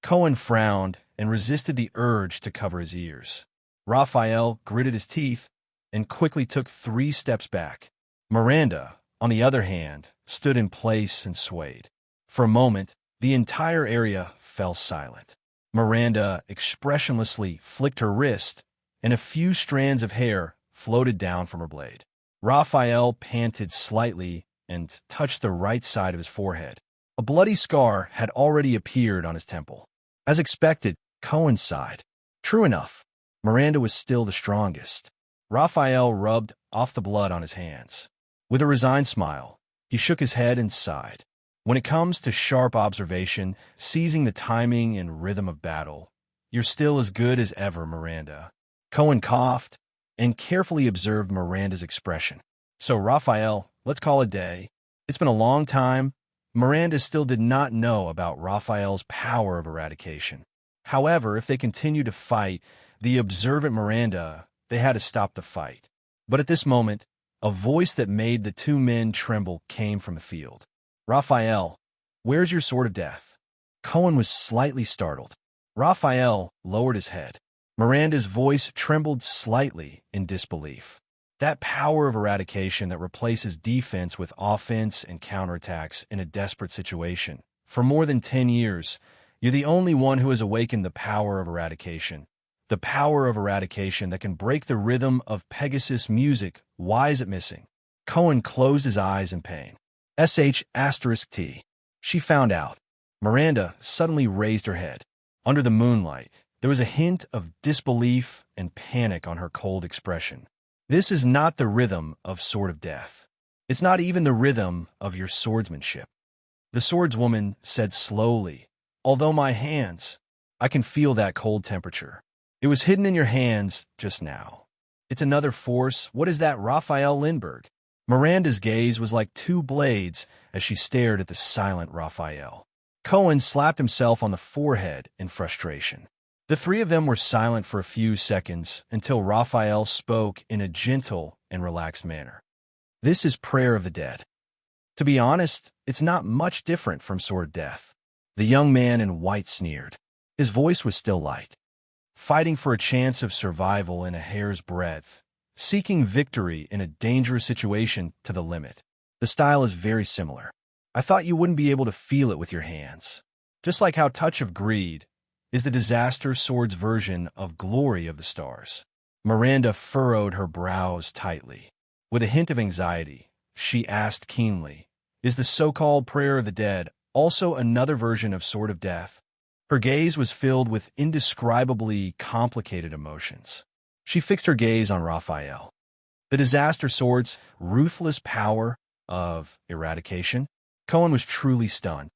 Cohen frowned and resisted the urge to cover his ears. Raphael gritted his teeth and quickly took 3 steps back. Miranda, on the other hand, stood in place and swayed. For a moment, the entire area fell silent. Miranda expressionlessly flicked her wrist, and a few strands of hair floated down from her blade. Raphael panted slightly and touched the right side of his forehead. A bloody scar had already appeared on his temple. As expected, Cohen sighed. True enough, Miranda was still the strongest. Raphael rubbed off the blood on his hands. With a resigned smile, he shook his head and sighed. When it comes to sharp observation, seizing the timing and rhythm of battle, you're still as good as ever, Miranda. Cohen coughed and carefully observed Miranda's expression. So, Raphael, let's call it a day. It's been a long time. Miranda still did not know about Raphael's power of eradication. However, if they continued to fight, the observant Miranda, they had to stop the fight. But at this moment, a voice that made the two men tremble came from the field. Raphael, where's your sword of death? Cohen was slightly startled. Raphael lowered his head. Miranda's voice trembled slightly in disbelief. That power of eradication that replaces defense with offense and counterattacks in a desperate situation. For more than 10 years, you're the only one who has awakened the power of eradication. The power of eradication that can break the rhythm of Pegasus music. Why is it missing? Cohen closed his eyes in pain. *T. She found out. Miranda suddenly raised her head. Under the moonlight, there was a hint of disbelief and panic on her cold expression. This is not the rhythm of Sword of Death. It's not even the rhythm of your swordsmanship. The swordswoman said slowly, although my hands, I can feel that cold temperature. It was hidden in your hands just now. It's another force. What is that, Raphael Lindbergh? Miranda's gaze was like 2 blades as she stared at the silent Raphael. Cohen slapped himself on the forehead in frustration. The 3 of them were silent for a few seconds until Raphael spoke in a gentle and relaxed manner. This is Prayer of the Dead. To be honest, it's not much different from Sword of Death. The young man in white sneered. His voice was still light. Fighting for a chance of survival in a hair's breadth, seeking victory in a dangerous situation to the limit. The style is very similar. I thought you wouldn't be able to feel it with your hands. Just like how Touch of Greed is the Disaster Sword's version of Glory of the Stars. Miranda furrowed her brows tightly. With a hint of anxiety, she asked keenly, is the so-called Prayer of the Dead also another version of Sword of Death? Her gaze was filled with indescribably complicated emotions. She fixed her gaze on Raphael. The disaster sword's ruthless power of eradication. Cohen was truly stunned.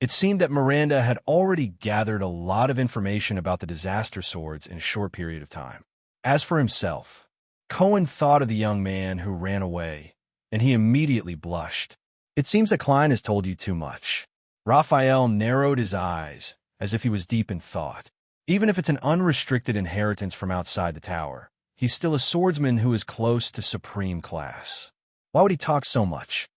It seemed that Miranda had already gathered a lot of information about the disaster swords in a short period of time. As for himself, Cohen thought of the young man who ran away, and he immediately blushed. It seems that Klein has told you too much. Raphael narrowed his eyes, as if he was deep in thought. Even if it's an unrestricted inheritance from outside the tower, he's still a swordsman who is close to supreme class. Why would he talk so much?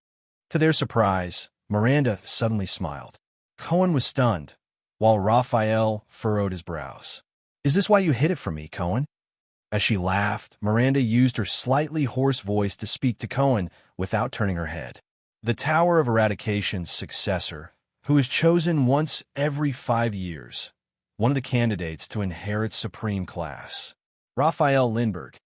To their surprise, Miranda suddenly smiled. Cohen was stunned, while Raphael furrowed his brows. Is this why you hid it from me, Cohen? As she laughed, Miranda used her slightly hoarse voice to speak to Cohen without turning her head. The Tower of Eradication's successor, who is chosen once every 5 years, one of the candidates to inherit supreme class. Raphael Lindbergh,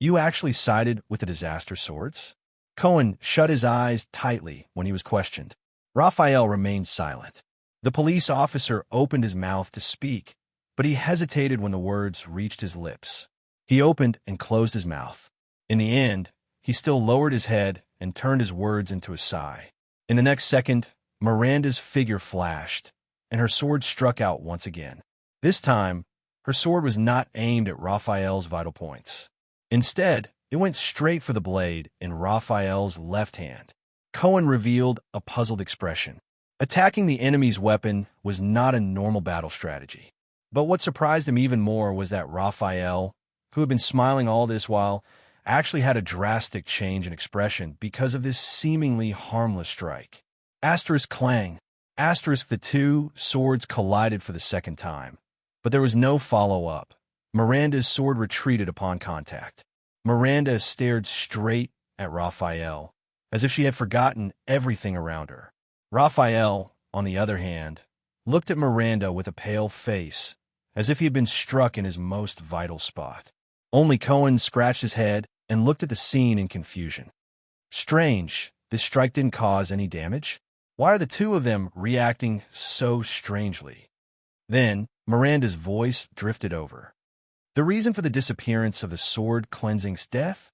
you actually sided with the disaster swords? Cohen shut his eyes tightly when he was questioned. Raphael remained silent. The police officer opened his mouth to speak, but he hesitated when the words reached his lips. He opened and closed his mouth. In the end, he still lowered his head and turned his words into a sigh. In the next second, Miranda's figure flashed, and her sword struck out once again. This time, her sword was not aimed at Raphael's vital points. Instead, it went straight for the blade in Raphael's left hand. Cohen revealed a puzzled expression. Attacking the enemy's weapon was not a normal battle strategy. But what surprised him even more was that Raphael, who had been smiling all this while, actually had a drastic change in expression because of this seemingly harmless strike. Asterisk clang. Asterisk the two swords collided for the second time. But there was no follow-up. Miranda's sword retreated upon contact. Miranda stared straight at Raphael, as if she had forgotten everything around her. Raphael, on the other hand, looked at Miranda with a pale face, as if he had been struck in his most vital spot. Only Cohen scratched his head and looked at the scene in confusion. Strange, this strike didn't cause any damage? Why are the two of them reacting so strangely? Then, Miranda's voice drifted over. The reason for the disappearance of the sword cleansing's death?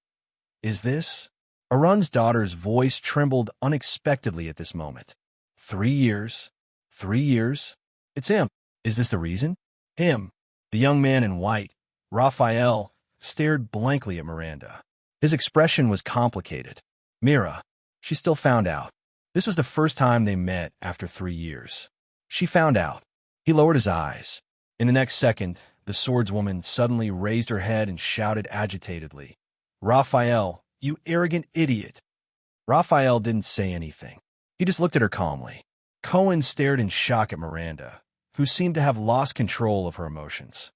Is this? Arun's daughter's voice trembled unexpectedly at this moment. 3 years. 3 years? It's him. Is this the reason? Him. The young man in white, Raphael, stared blankly at Miranda. His expression was complicated. Mira. She still found out. This was the first time they met after 3 years. She found out. He lowered his eyes. In the next second, the swordswoman suddenly raised her head and shouted agitatedly, Raphael, you arrogant idiot. Raphael didn't say anything. He just looked at her calmly. Cohen stared in shock at Miranda, who seemed to have lost control of her emotions.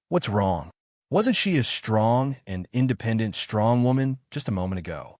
What's wrong? Wasn't she a strong and independent strong woman just a moment ago?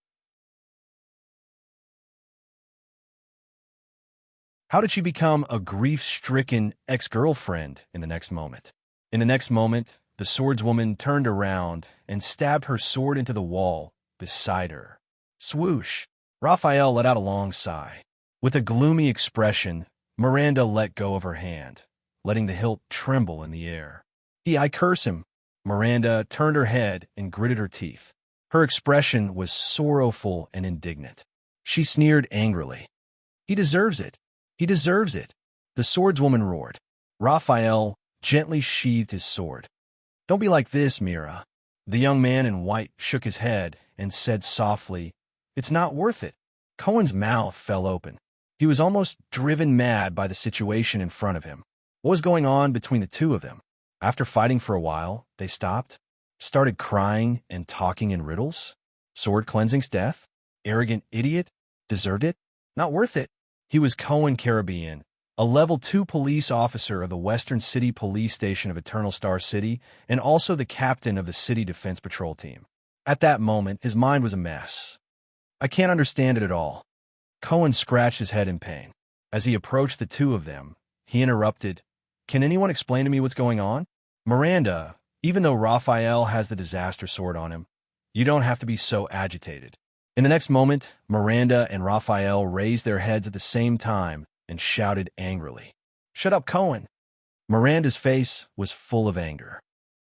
How did she become a grief-stricken ex-girlfriend in the next moment? In the next moment, the swordswoman turned around and stabbed her sword into the wall beside her. Swoosh! Raphael let out a long sigh. With a gloomy expression, Miranda let go of her hand, letting the hilt tremble in the air. I curse him. Miranda turned her head and gritted her teeth. Her expression was sorrowful and indignant. She sneered angrily. He deserves it. He deserves it. The swordswoman roared. Raphael gently sheathed his sword. Don't be like this, Mira. The young man in white shook his head and said softly, It's not worth it. Cohen's mouth fell open. He was almost driven mad by the situation in front of him. What was going on between the two of them? After fighting for a while, they stopped, started crying and talking in riddles. Sword cleansing's death? Arrogant idiot? Deserved it? Not worth it. He was Cohen Caribbean, a Level 2 police officer of the Western City Police Station of Eternal Star City, and also the captain of the City Defense Patrol team. At that moment, his mind was a mess. I can't understand it at all. Cohen scratched his head in pain. As he approached the two of them, he interrupted, Can anyone explain to me what's going on? Miranda, even though Raphael has the disaster sword on him, you don't have to be so agitated. In the next moment, Miranda and Raphael raised their heads at the same time and shouted angrily, Shut up, Cohen! Miranda's face was full of anger.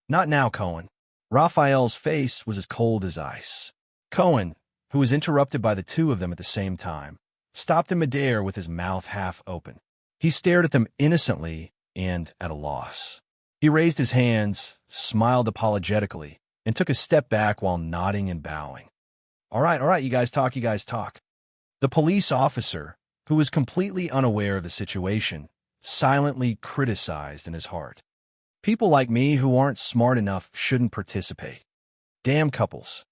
Not now, Cohen. Raphael's face was as cold as ice. Cohen, who was interrupted by the two of them at the same time, stopped in midair with his mouth half open. He stared at them innocently and at a loss. He raised his hands, smiled apologetically, and took a step back while nodding and bowing. All right, you guys talk. The police officer, who was completely unaware of the situation, silently criticized in his heart. People like me who aren't smart enough shouldn't participate. Damn couples.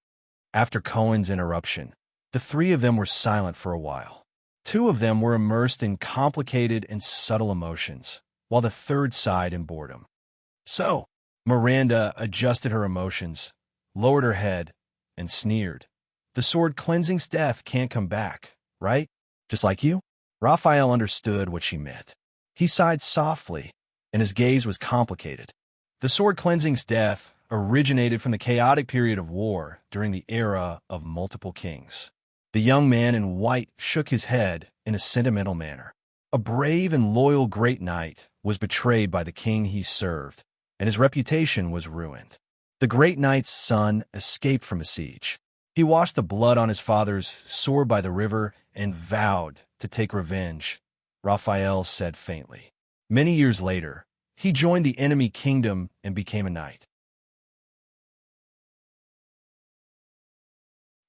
After Cohen's interruption, the three of them were silent for a while. Two of them were immersed in complicated and subtle emotions, while the third sighed in boredom. So, Miranda adjusted her emotions, lowered her head, and sneered. The sword cleansing's death can't come back, right? Just like you? Raphael understood what she meant. He sighed softly, and his gaze was complicated. The sword cleansing's death originated from the chaotic period of war during the era of multiple kings. The young man in white shook his head in a sentimental manner. A brave and loyal great knight was betrayed by the king he served, and his reputation was ruined. The great knight's son escaped from a siege. He washed the blood on his father's sword by the river and vowed to take revenge, Raphael said faintly. Many years later, he joined the enemy kingdom and became a knight.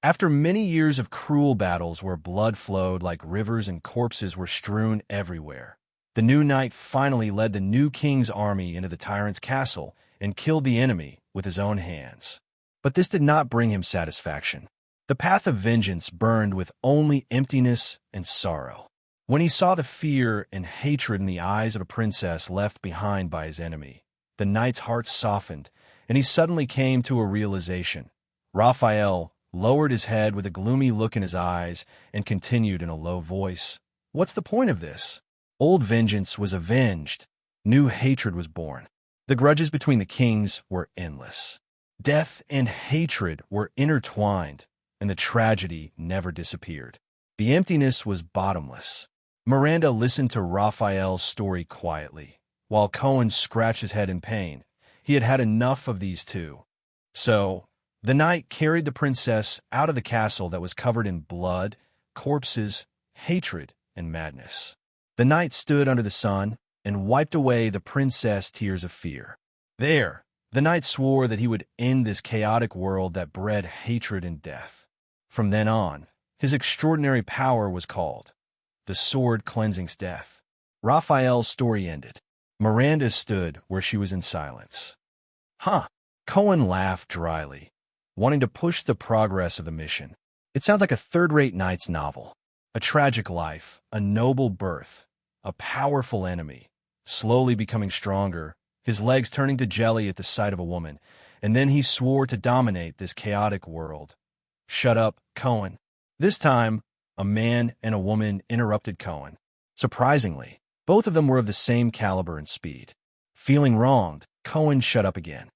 After many years of cruel battles where blood flowed like rivers and corpses were strewn everywhere, the new knight finally led the new king's army into the tyrant's castle and killed the enemy with his own hands. But this did not bring him satisfaction. The path of vengeance burned with only emptiness and sorrow. When he saw the fear and hatred in the eyes of a princess left behind by his enemy, the knight's heart softened, and he suddenly came to a realization. Raphael lowered his head with a gloomy look in his eyes and continued in a low voice, "What's the point of this? Old vengeance was avenged. New hatred was born. The grudges between the kings were endless. Death and hatred were intertwined, and the tragedy never disappeared. The emptiness was bottomless." Miranda listened to Raphael's story quietly, while Cohen scratched his head in pain. He had had enough of these two. So, the knight carried the princess out of the castle that was covered in blood, corpses, hatred, and madness. The knight stood under the sun and wiped away the princess' tears of fear. There, the knight swore that he would end this chaotic world that bred hatred and death. From then on, his extraordinary power was called the sword cleansing's death. Raphael's story ended. Miranda stood where she was in silence. Cohen laughed dryly, wanting to push the progress of the mission. It sounds like a third-rate knight's novel. A tragic life, a noble birth, a powerful enemy, slowly becoming stronger, his legs turning to jelly at the sight of a woman, and then he swore to dominate this chaotic world. Shut up, Cohen. This time, a man and a woman interrupted Cohen. Surprisingly, both of them were of the same caliber and speed. Feeling wronged, Cohen shut up again.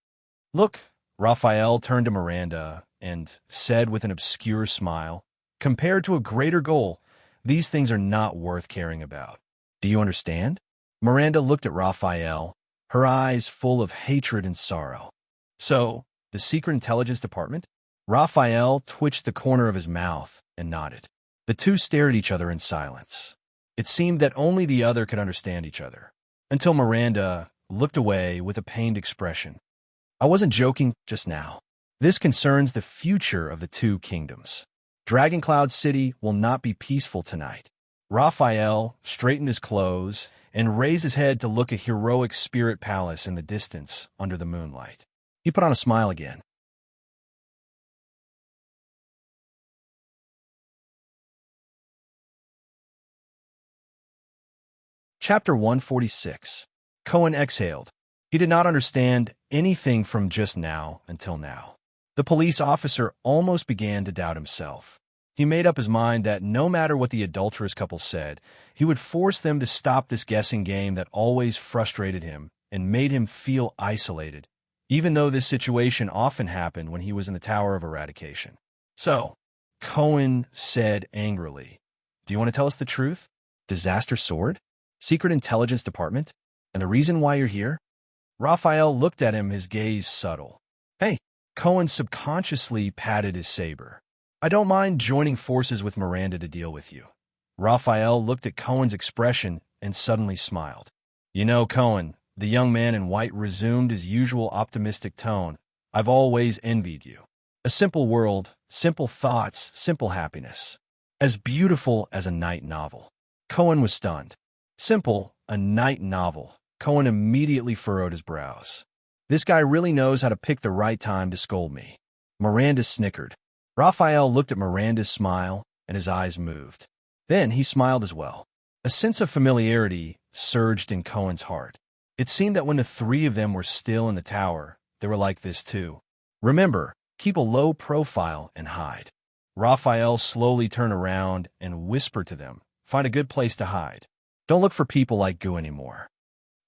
Look, Raphael turned to Miranda and said with an obscure smile, compared to a greater goal, these things are not worth caring about. Do you understand? Miranda looked at Raphael, her eyes full of hatred and sorrow. So, the Secret Intelligence Department? Raphael twitched the corner of his mouth and nodded. The two stared at each other in silence. It seemed that only the other could understand each other, until Miranda looked away with a pained expression. I wasn't joking just now. This concerns the future of the two kingdoms. Dragoncloud City will not be peaceful tonight. Raphael straightened his clothes and raised his head to look at heroic Spirit Palace in the distance under the moonlight. He put on a smile again. Chapter 146. Cohen exhaled. He did not understand anything from just now until now. The police officer almost began to doubt himself. He made up his mind that no matter what the adulterous couple said, he would force them to stop this guessing game that always frustrated him and made him feel isolated, even though this situation often happened when he was in the Tower of Eradication. So, Cohen said angrily, "Do you want to tell us the truth? Disaster Sword? Secret Intelligence Department? And the reason why you're here? Raphael looked at him, his gaze subtle. Hey, Cohen subconsciously patted his saber. I don't mind joining forces with Miranda to deal with you. Raphael looked at Cohen's expression and suddenly smiled. You know, Cohen, the young man in white resumed his usual optimistic tone. I've always envied you. A simple world, simple thoughts, simple happiness. As beautiful as a night novel. Cohen was stunned. Simple, a night novel. Cohen immediately furrowed his brows. This guy really knows how to pick the right time to scold me. Miranda snickered. Raphael looked at Miranda's smile, and his eyes moved. Then he smiled as well. A sense of familiarity surged in Cohen's heart. It seemed that when the three of them were still in the tower, they were like this too. Remember, keep a low profile and hide. Raphael slowly turned around and whispered to them, find a good place to hide. Don't look for people like Goo anymore.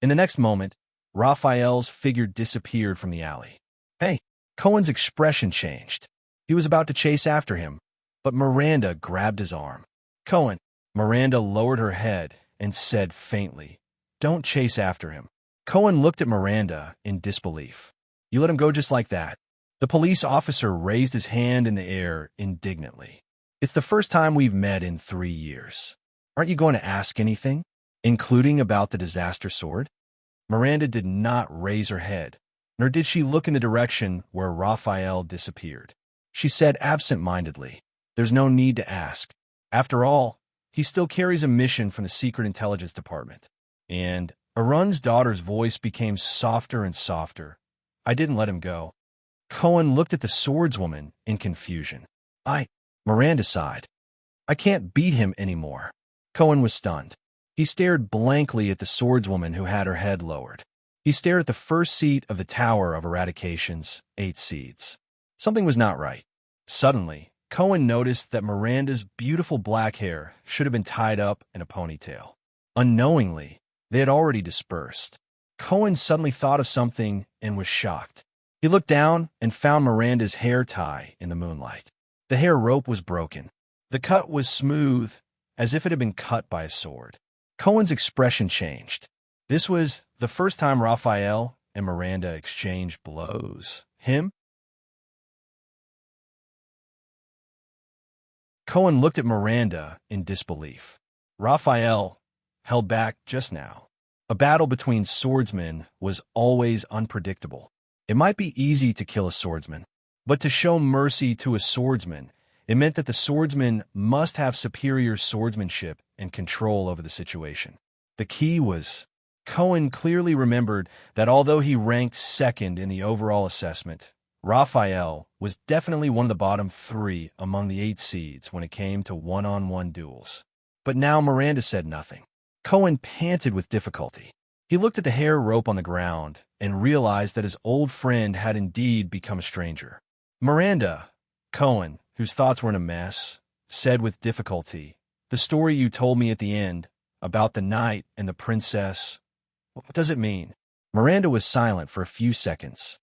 In the next moment, Raphael's figure disappeared from the alley. Hey, Cohen's expression changed. He was about to chase after him, but Miranda grabbed his arm. Cohen, Miranda lowered her head and said faintly, don't chase after him. Cohen looked at Miranda in disbelief. You let him go just like that? The police officer raised his hand in the air indignantly. It's the first time we've met in 3 years. Aren't you going to ask anything, including about the disaster sword? Miranda did not raise her head, nor did she look in the direction where Raphael disappeared. She said absent-mindedly, there's no need to ask. After all, he still carries a mission from the Secret Intelligence Department. And Arun's daughter's voice became softer and softer. I didn't let him go. Cohen looked at the swordswoman in confusion. Miranda sighed. I can't beat him anymore. Cohen was stunned. He stared blankly at the swordswoman who had her head lowered. He stared at the first seat of the Tower of Eradication's 8 seeds. Something was not right. Suddenly, Cohen noticed that Miranda's beautiful black hair should have been tied up in a ponytail. Unknowingly, they had already dispersed. Cohen suddenly thought of something and was shocked. He looked down and found Miranda's hair tie in the moonlight. The hair rope was broken. The cut was smooth, as if it had been cut by a sword. Cohen's expression changed. This was the first time Raphael and Miranda exchanged blows. Cohen looked at Miranda in disbelief. Raphael held back just now. A battle between swordsmen was always unpredictable. It might be easy to kill a swordsman, but to show mercy to a swordsman, it meant that the swordsman must have superior swordsmanship and control over the situation. The key was, Cohen clearly remembered that although he ranked second in the overall assessment, Raphael was definitely one of the bottom 3 among the 8 seeds when it came to one-on-one duels. But now Miranda said nothing. Cohen panted with difficulty. He looked at the hair rope on the ground and realized that his old friend had indeed become a stranger. Miranda, Cohen, whose thoughts were in a mess, said with difficulty, the story you told me at the end about the knight and the princess, what does it mean? Miranda was silent for a few seconds.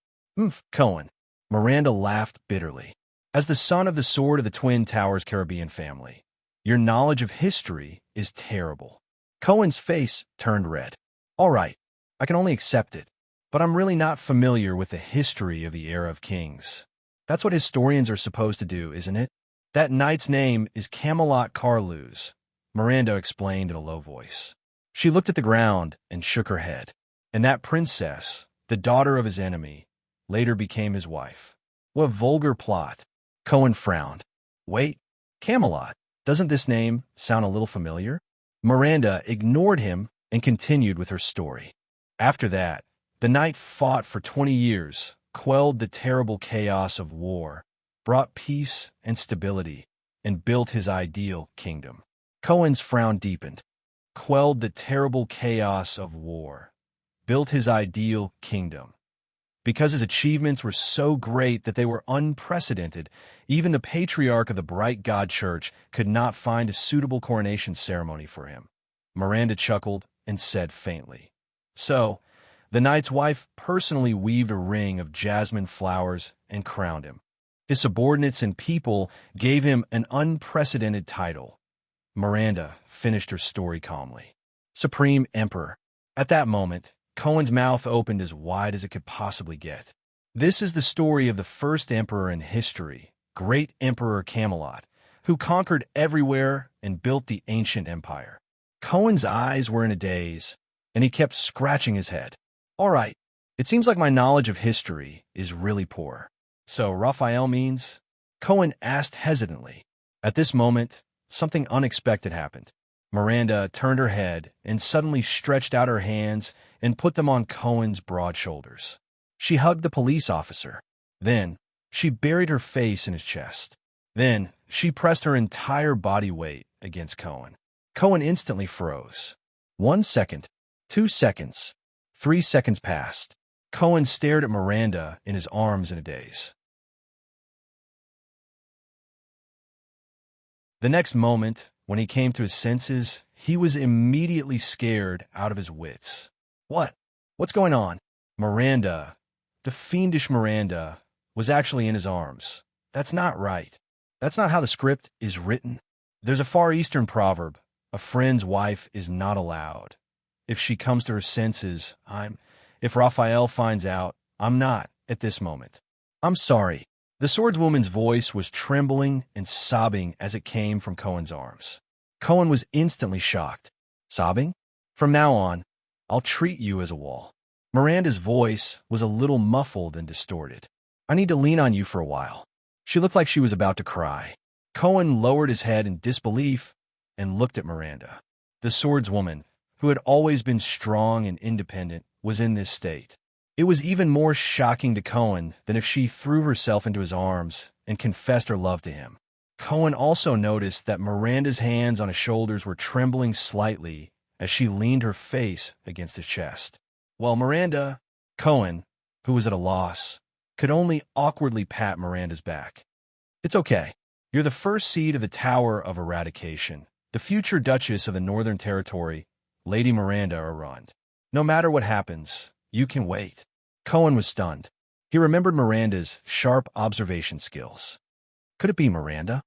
Cohen. Miranda laughed bitterly. As the son of the Sword of the Twin Towers Caribbean family, your knowledge of history is terrible. Cohen's face turned red. All right, I can only accept it, but I'm really not familiar with the history of the era of kings. That's what historians are supposed to do, isn't it? That knight's name is Camelot Carluse, Miranda explained in a low voice. She looked at the ground and shook her head. And that princess, the daughter of his enemy, later became his wife. What vulgar plot. Cohen frowned. Wait, Camelot, doesn't this name sound a little familiar? Miranda ignored him and continued with her story. After that, the knight fought for 20 years, quelled the terrible chaos of war, brought peace and stability, and built his ideal kingdom. Cohen's frown deepened. Quelled the terrible chaos of war, built his ideal kingdom. Because his achievements were so great that they were unprecedented, even the patriarch of the Bright God Church could not find a suitable coronation ceremony for him. Miranda chuckled and said faintly, So, the knight's wife personally weaved a ring of jasmine flowers and crowned him. His subordinates and people gave him an unprecedented title. Miranda finished her story calmly. Supreme Emperor. At that moment, Cohen's mouth opened as wide as it could possibly get. This is the story of the first emperor in history, Great Emperor Camelot, who conquered everywhere and built the ancient empire. Cohen's eyes were in a daze, and he kept scratching his head. All right, it seems like my knowledge of history is really poor. So Raphael means? Cohen asked hesitantly. At this moment, something unexpected happened. Miranda turned her head and suddenly stretched out her hands and put them on Cohen's broad shoulders. She hugged the police officer. Then, she buried her face in his chest. Then, she pressed her entire body weight against Cohen. Cohen instantly froze. 1 second, 2 seconds, 3 seconds passed. Cohen stared at Miranda in his arms in a daze. The next moment, when he came to his senses, he was immediately scared out of his wits. What's going on? Miranda, the fiendish Miranda, was actually in his arms. That's not right. That's not how the script is written. There's a Far Eastern proverb, a friend's wife is not allowed. If she comes to her senses, if Raphael finds out, I'm not at this moment. I'm sorry. The swordswoman's voice was trembling and sobbing as it came from Cohen's arms. Cohen was instantly shocked. Sobbing? From now on, I'll treat you as a wall. Miranda's voice was a little muffled and distorted. I need to lean on you for a while. She looked like she was about to cry. Cohen lowered his head in disbelief and looked at Miranda. The swordswoman, who had always been strong and independent, was in this state. It was even more shocking to Cohen than if she threw herself into his arms and confessed her love to him. Cohen also noticed that Miranda's hands on his shoulders were trembling slightly as she leaned her face against his chest. While Cohen, who was at a loss, could only awkwardly pat Miranda's back. It's okay. You're the first seed of the Tower of Eradication, the future Duchess of the Northern Territory, Lady Miranda Arund. No matter what happens, you can wait. Cohen was stunned. He remembered Miranda's sharp observation skills. Could it be Miranda?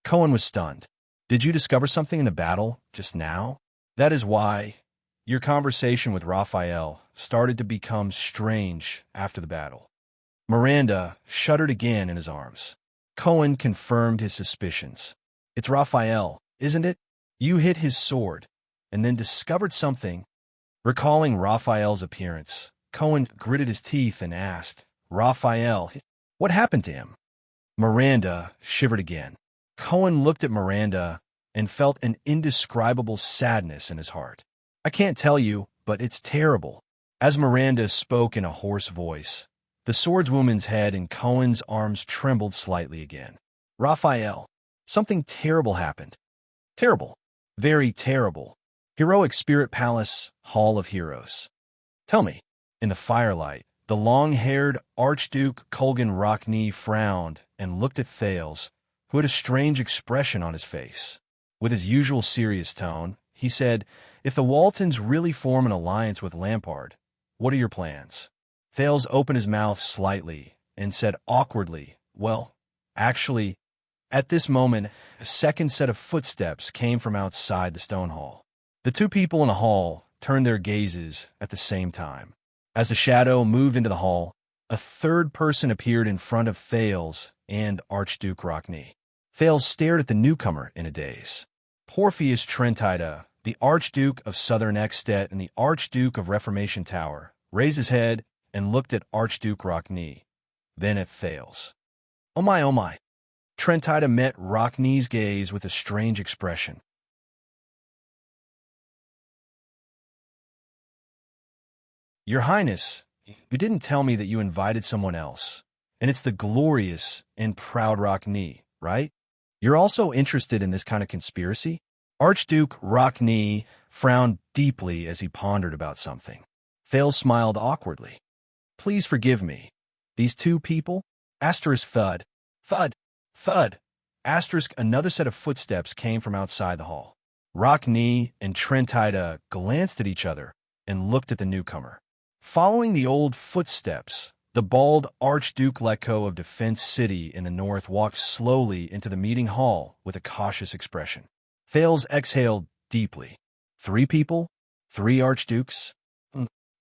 Cohen was stunned. Did you discover something in the battle just now? That is why your conversation with Raphael started to become strange after the battle. Miranda shuddered again in his arms. Cohen confirmed his suspicions. It's Raphael, isn't it? You hit his sword, and then discovered something. Recalling Raphael's appearance, Cohen gritted his teeth and asked, Raphael, what happened to him? Miranda shivered again. Cohen looked at Miranda and felt an indescribable sadness in his heart. I can't tell you, but it's terrible. As Miranda spoke in a hoarse voice, the swordswoman's head in Cohen's arms trembled slightly again. Raphael, something terrible happened. Terrible. Very terrible. Heroic Spirit Palace, Hall of Heroes. Tell me. In the firelight, the long-haired Archduke Colgan Rockney frowned and looked at Thales, who had a strange expression on his face. With his usual serious tone, he said, If the Waltons really form an alliance with Lampard, what are your plans? Thales opened his mouth slightly and said awkwardly, Well, actually, at this moment, a second set of footsteps came from outside the stone hall. The two people in the hall turned their gazes at the same time. As the shadow moved into the hall, a third person appeared in front of Thales and Archduke Rockney. Thales stared at the newcomer in a daze. Porpheus Trentida, the Archduke of Southern Extet and the Archduke of Reformation Tower, raised his head and looked at Archduke Rockney, then at Thales. Oh my. Trentida met Rockney's gaze with a strange expression. Your Highness, you didn't tell me that you invited someone else, and it's the glorious and proud Rockney, right? You're also interested in this kind of conspiracy? Archduke Rockney frowned deeply as he pondered about something. Thales smiled awkwardly. Please forgive me. These two people? Asterisk thud. Thud. Thud. Asterisk another set of footsteps came from outside the hall. Rockney and Trentida glanced at each other and looked at the newcomer. Following the old footsteps, the bald Archduke Lecco of Defense City in the north walked slowly into the meeting hall with a cautious expression. Thales exhaled deeply. 3 people? 3 archdukes?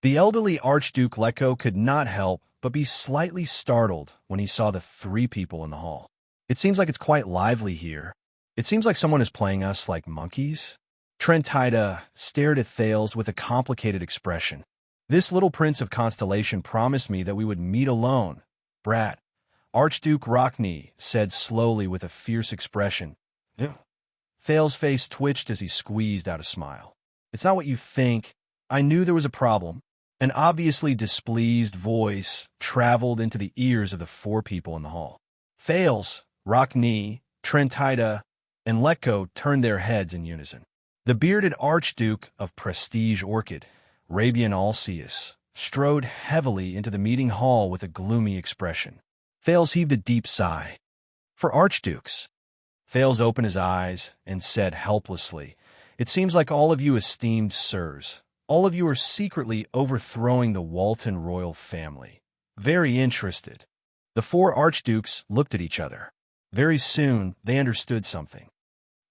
The elderly Archduke Lecco could not help but be slightly startled when he saw the three people in the hall. It seems like it's quite lively here. It seems like someone is playing us like monkeys. Trentida stared at Thales with a complicated expression. This little prince of constellation promised me that we would meet alone. Brat, Archduke Rockney said slowly with a fierce expression. Ew. Thales' face twitched as he squeezed out a smile. It's not what you think. I knew there was a problem. An obviously displeased voice traveled into the ears of the four people in the hall. Thales, Rockney, Trentida, and Lecco turned their heads in unison. The bearded Archduke of Prestige Orchid, Rabian Alceus, strode heavily into the meeting hall with a gloomy expression. Thales heaved a deep sigh. For archdukes. Thales opened his eyes and said helplessly, "It seems like all of you esteemed sirs, all of you are secretly overthrowing the Walton royal family. Very interested." The four archdukes looked at each other. Very soon, they understood something.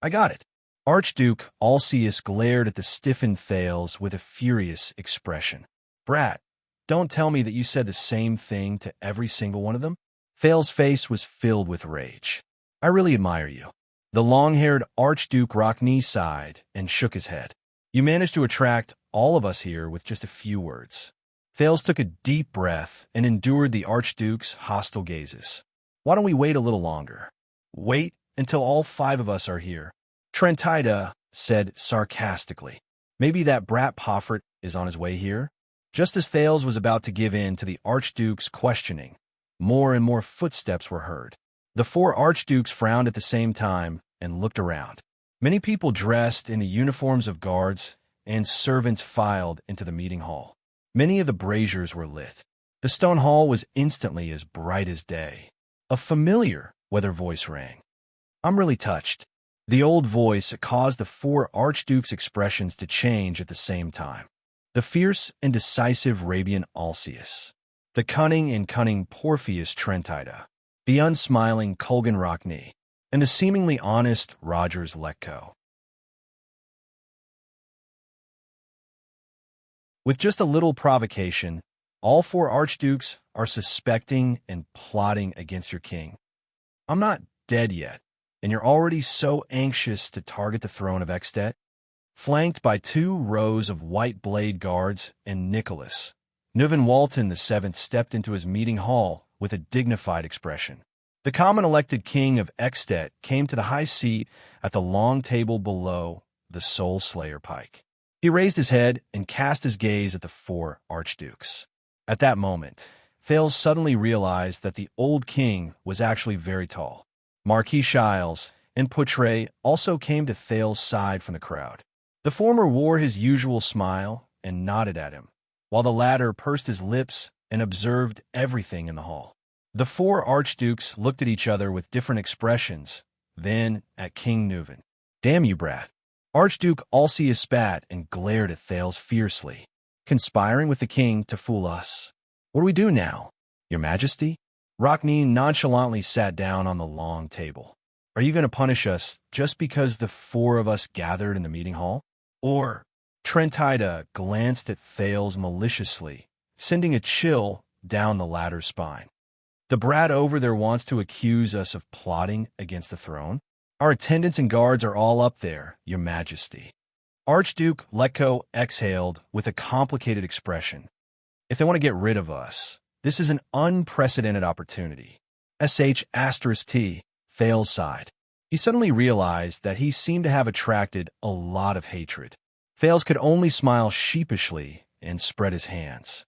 I got it. Archduke Alceus glared at the stiffened Thales with a furious expression. Brat, don't tell me that you said the same thing to every single one of them? Thales' face was filled with rage. I really admire you. The long-haired Archduke Rockney sighed and shook his head. You managed to attract all of us here with just a few words. Thales took a deep breath and endured the Archduke's hostile gazes. Why don't we wait a little longer? Wait until all five of us are here. Trentida said sarcastically. Maybe that brat Poffert is on his way here? Just as Thales was about to give in to the Archduke's questioning, more and more footsteps were heard. The four archdukes frowned at the same time and looked around. Many people dressed in the uniforms of guards and servants filed into the meeting hall. Many of the braziers were lit. The stone hall was instantly as bright as day. A familiar weather voice rang. I'm really touched. The old voice caused the four archdukes' expressions to change at the same time. The fierce and decisive Rabian Alceus. The cunning and cunning Porpheus Trentida. The unsmiling Colgan Rockney. And the seemingly honest Rogers Lecco. With just a little provocation, all four archdukes are suspecting and plotting against your king. I'm not dead yet, and you're already so anxious to target the throne of Extet. Flanked by 2 rows of white blade guards and Nicholas, Nuvan Walton VII stepped into his meeting hall with a dignified expression. The common elected king of Extet came to the high seat at the long table below the Soul Slayer pike. He raised his head and cast his gaze at the four archdukes. At that moment, Thales suddenly realized that the old king was actually very tall. Marquis Shiles and Poutre also came to Thales' side from the crowd. The former wore his usual smile and nodded at him, while the latter pursed his lips and observed everything in the hall. The four archdukes looked at each other with different expressions, then at King Nuvan. Damn you, brat. Archduke Alceus spat and glared at Thales fiercely. Conspiring with the king to fool us. What do we do now, your majesty? Rockney nonchalantly sat down on the long table. Are you going to punish us just because the four of us gathered in the meeting hall? Or, Trentida glanced at Thales maliciously, sending a chill down the latter's spine. The brat over there wants to accuse us of plotting against the throne? Our attendants and guards are all up there, your majesty. Archduke Lecco exhaled with a complicated expression. If they want to get rid of us, this is an unprecedented opportunity. *T, Thales sighed. He suddenly realized that he seemed to have attracted a lot of hatred. Thales could only smile sheepishly and spread his hands.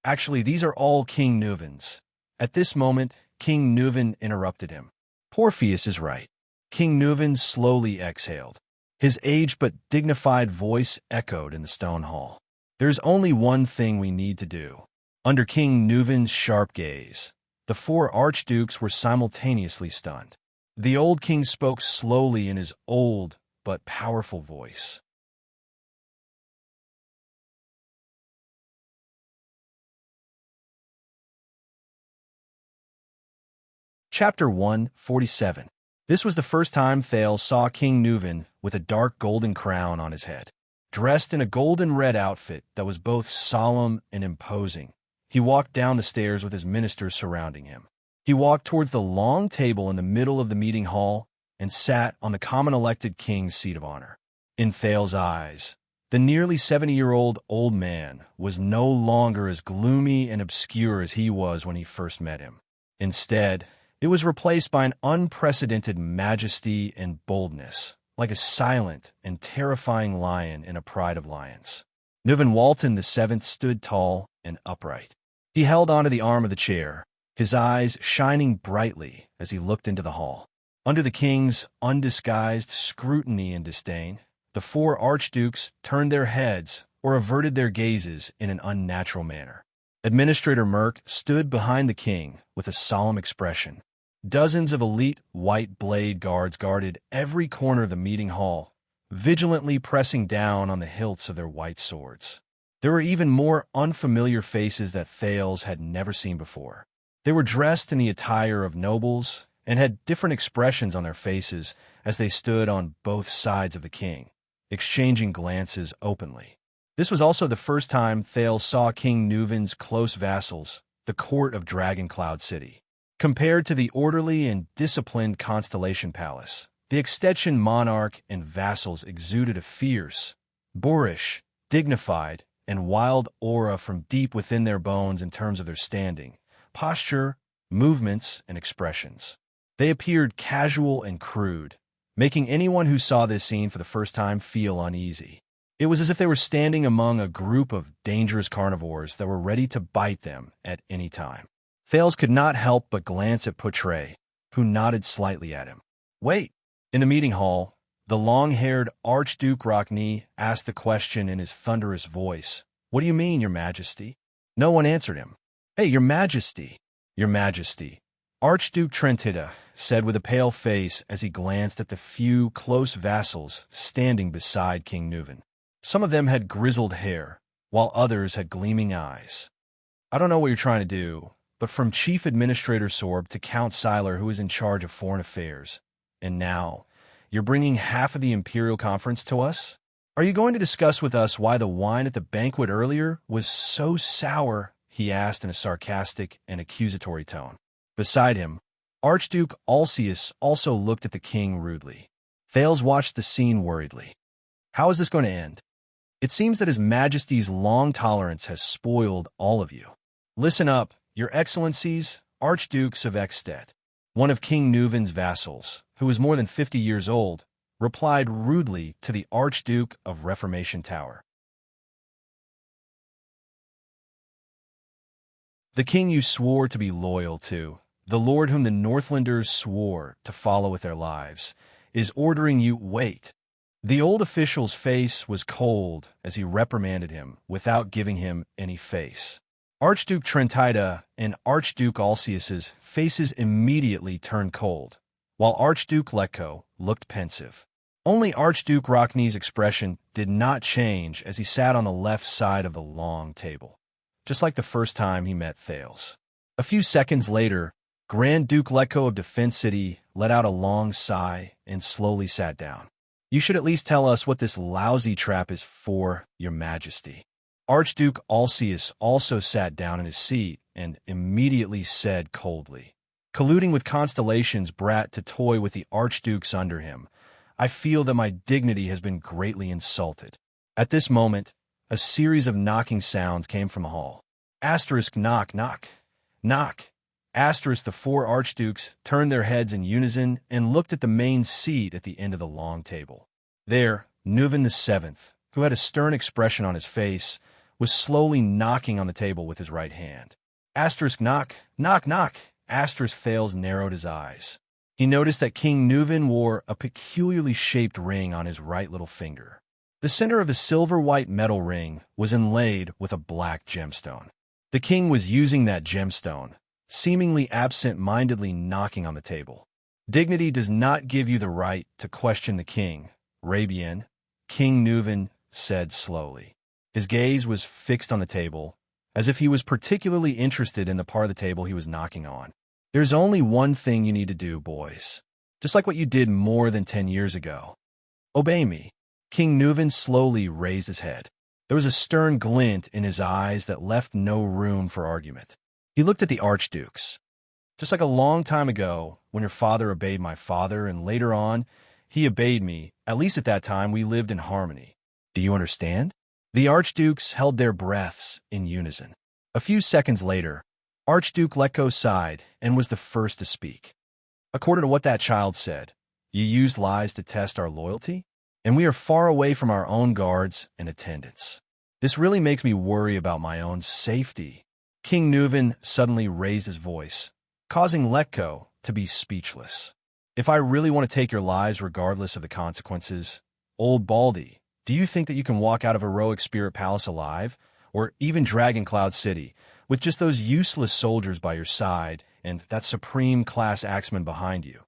Actually, these are all King Nuvan's. At this moment, King Nuvan interrupted him. Porpheus is right. King Nuvan slowly exhaled. His aged but dignified voice echoed in the stone hall. There's only one thing we need to do. Under King Nuvan's sharp gaze, the four archdukes were simultaneously stunned. The old king spoke slowly in his old but powerful voice. Chapter 147. This was the first time Thales saw King Nuvan with a dark golden crown on his head. dressed in a golden-red outfit that was both solemn and imposing. He walked down the stairs with his ministers surrounding him. He walked towards the long table in the middle of the meeting hall and sat on the common-elected king's seat of honor. In Thales's eyes, the nearly 70-year-old old man was no longer as gloomy and obscure as he was when he first met him. Instead, it was replaced by an unprecedented majesty and boldness, like a silent and terrifying lion in a pride of lions. Nuvan Walton VII stood tall and upright. He held onto the arm of the chair, his eyes shining brightly as he looked into the hall. Under the king's undisguised scrutiny and disdain, the four archdukes turned their heads or averted their gazes in an unnatural manner. Administrator Merk stood behind the king with a solemn expression. Dozens of elite white blade guards guarded every corner of the meeting hall, vigilantly pressing down on the hilts of their white swords. There were even more unfamiliar faces that Thales had never seen before. They were dressed in the attire of nobles and had different expressions on their faces as they stood on both sides of the king, exchanging glances openly. This was also the first time Thales saw King Nuvan's close vassals, the court of Dragoncloud City. Compared to the orderly and disciplined Constellation Palace, the Extension monarch and vassals exuded a fierce, boorish, dignified, and wild aura from deep within their bones in terms of their standing, posture, movements, and expressions. They appeared casual and crude, making anyone who saw this scene for the first time feel uneasy. It was as if they were standing among a group of dangerous carnivores that were ready to bite them at any time. Thales could not help but glance at Poutre, who nodded slightly at him. "Wait!" In the meeting hall, the long-haired Archduke Rockney asked the question in his thunderous voice. "What do you mean, Your Majesty?" No one answered him. "Hey, Your Majesty! Your Majesty!" Archduke Trentida said with a pale face as he glanced at the few close vassals standing beside King Nuvan. Some of them had grizzled hair, while others had gleaming eyes. "I don't know what you're trying to do, but from Chief Administrator Sorb to Count Seiler, who is in charge of foreign affairs, and now you're bringing half of the Imperial Conference to us? Are you going to discuss with us why the wine at the banquet earlier was so sour?" he asked in a sarcastic and accusatory tone. Beside him, Archduke Alcius also looked at the king rudely. Thales watched the scene worriedly. How is this going to end? It seems that His Majesty's long tolerance has spoiled all of you. Listen up, Your Excellencies, Archdukes of Ekstedt. One of King Nuvan's vassals, who was more than 50 years old, replied rudely to the Archduke of Reformation Tower. "The king you swore to be loyal to, the lord whom the Northlanders swore to follow with their lives, is ordering you wait." The old official's face was cold as he reprimanded him without giving him any face. Archduke Trentida and Archduke Alcius's faces immediately turned cold, while Archduke Letko looked pensive. Only Archduke Rockney's expression did not change as he sat on the left side of the long table, just like the first time he met Thales. A few seconds later, Grand Duke Letko of Defense City let out a long sigh and slowly sat down. "You should at least tell us what this lousy trap is for, Your Majesty." Archduke Alcius also sat down in his seat and immediately said coldly, "Colluding with Constellation's brat to toy with the archdukes under him, I feel that my dignity has been greatly insulted." At this moment, a series of knocking sounds came from the hall. Asterisk knock, knock, knock. Asterisk the four archdukes turned their heads in unison and looked at the main seat at the end of the long table. There, Nuvan VII, who had a stern expression on his face, was slowly knocking on the table with his right hand. Asterisk knock, knock, knock. Asterisk Thales narrowed his eyes. He noticed that King Nuvan wore a peculiarly shaped ring on his right little finger. The center of the silver-white metal ring was inlaid with a black gemstone. The king was using that gemstone, seemingly absent-mindedly knocking on the table. "Dignity does not give you the right to question the king, Rabian," King Nuvan said slowly. His gaze was fixed on the table, as if he was particularly interested in the part of the table he was knocking on. "There's only one thing you need to do, boys. Just like what you did more than 10 years ago. Obey me." King Nuvan slowly raised his head. There was a stern glint in his eyes that left no room for argument. He looked at the archdukes. Just like a long time ago, when your father obeyed my father, and later on, he obeyed me, at least at that time we lived in harmony. Do you understand? The archdukes held their breaths in unison. A few seconds later, Archduke Letko sighed and was the first to speak. According to what that child said, you used lies to test our loyalty, and we are far away from our own guards and attendants. This really makes me worry about my own safety. King Nuvan suddenly raised his voice, causing Letko to be speechless. If I really want to take your lives regardless of the consequences, old Baldy, do you think that you can walk out of Heroic Spirit Palace alive, or even Dragon Cloud City, with just those useless soldiers by your side and that supreme class axeman behind you?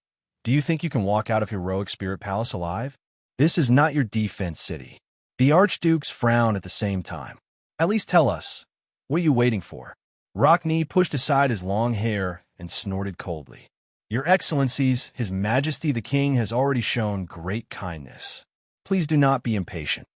Do you think you can walk out of Heroic Spirit Palace alive? This is not your defense city. The archdukes frowned at the same time. At least tell us, what are you waiting for? Rockney pushed aside his long hair and snorted coldly. Your Excellencies, His Majesty the King has already shown great kindness. Please do not be impatient.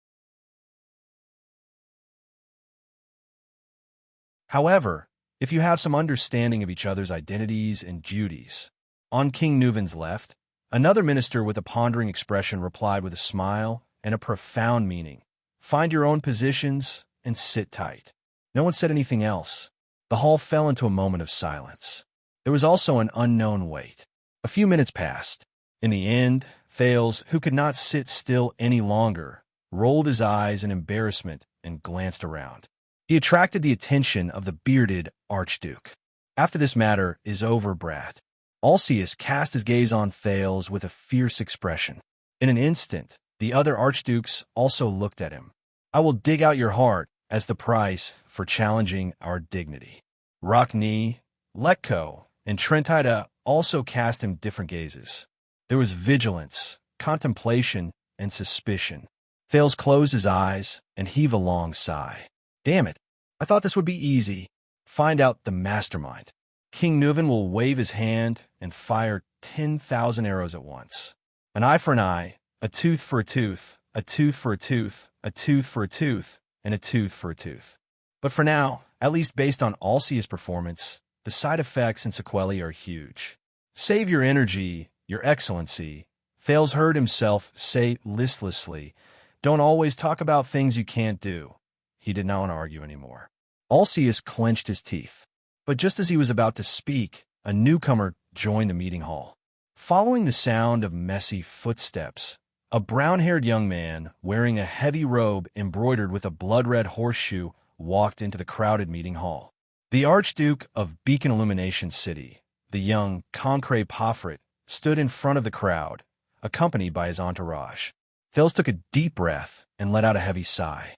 However, if you have some understanding of each other's identities and duties. On King Nuvan's left, another minister with a pondering expression replied with a smile and a profound meaning. Find your own positions and sit tight. No one said anything else. The hall fell into a moment of silence. There was also an unknown wait. A few minutes passed. In the end, Thales, who could not sit still any longer, rolled his eyes in embarrassment and glanced around. He attracted the attention of the bearded archduke. After this matter is over, brat. Alceus cast his gaze on Thales with a fierce expression. In an instant, the other archdukes also looked at him. I will dig out your heart as the price for challenging our dignity. Rockney, Letko, and Trentida also cast him different gazes. There was vigilance, contemplation, and suspicion. Thales closed his eyes and heaved a long sigh. Damn it, I thought this would be easy. Find out the mastermind. King Nuvan will wave his hand and fire 10,000 arrows at once. An eye for an eye, a tooth for a tooth, a tooth for a tooth, a tooth for a tooth, and a tooth for a tooth. But for now, at least based on Alceus' performance, the side effects and sequelae are huge. Save your energy, Your Excellency. Thales heard himself say listlessly, don't always talk about things you can't do. He did not want to argue anymore. Alceus clenched his teeth. But just as he was about to speak, a newcomer joined the meeting hall. Following the sound of messy footsteps, a brown-haired young man wearing a heavy robe embroidered with a blood-red horseshoe walked into the crowded meeting hall. The Archduke of Beacon Illumination City, the young Concré Pofrit, stood in front of the crowd, accompanied by his entourage. Thales took a deep breath and let out a heavy sigh.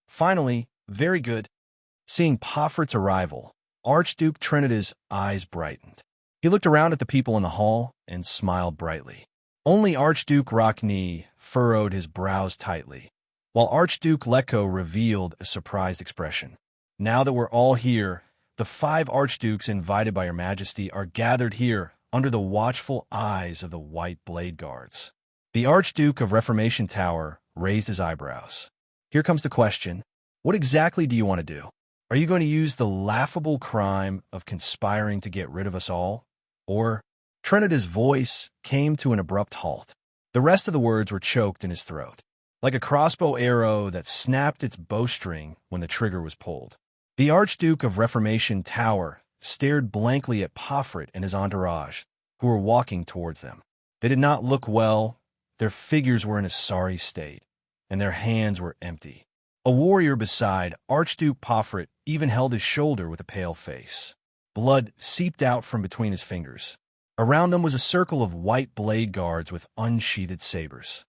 Finally, very good. Seeing Pofrit's arrival, Archduke Trinida's eyes brightened. He looked around at the people in the hall and smiled brightly. Only Archduke Rockney furrowed his brows tightly, while Archduke Letko revealed a surprised expression. Now that we're all here, the 5 archdukes invited by Your Majesty are gathered here under the watchful eyes of the White Blade Guards. The Archduke of Reformation Tower raised his eyebrows. Here comes the question. What exactly do you want to do? Are you going to use the laughable crime of conspiring to get rid of us all? Or, Trinida's voice came to an abrupt halt. The rest of the words were choked in his throat, like a crossbow arrow that snapped its bowstring when the trigger was pulled. The Archduke of Reformation Tower stared blankly at Pofrit and his entourage, who were walking towards them. They did not look well, their figures were in a sorry state, and their hands were empty. A warrior beside Archduke Pofrit even held his shoulder with a pale face. Blood seeped out from between his fingers. Around them was a circle of white blade guards with unsheathed sabers.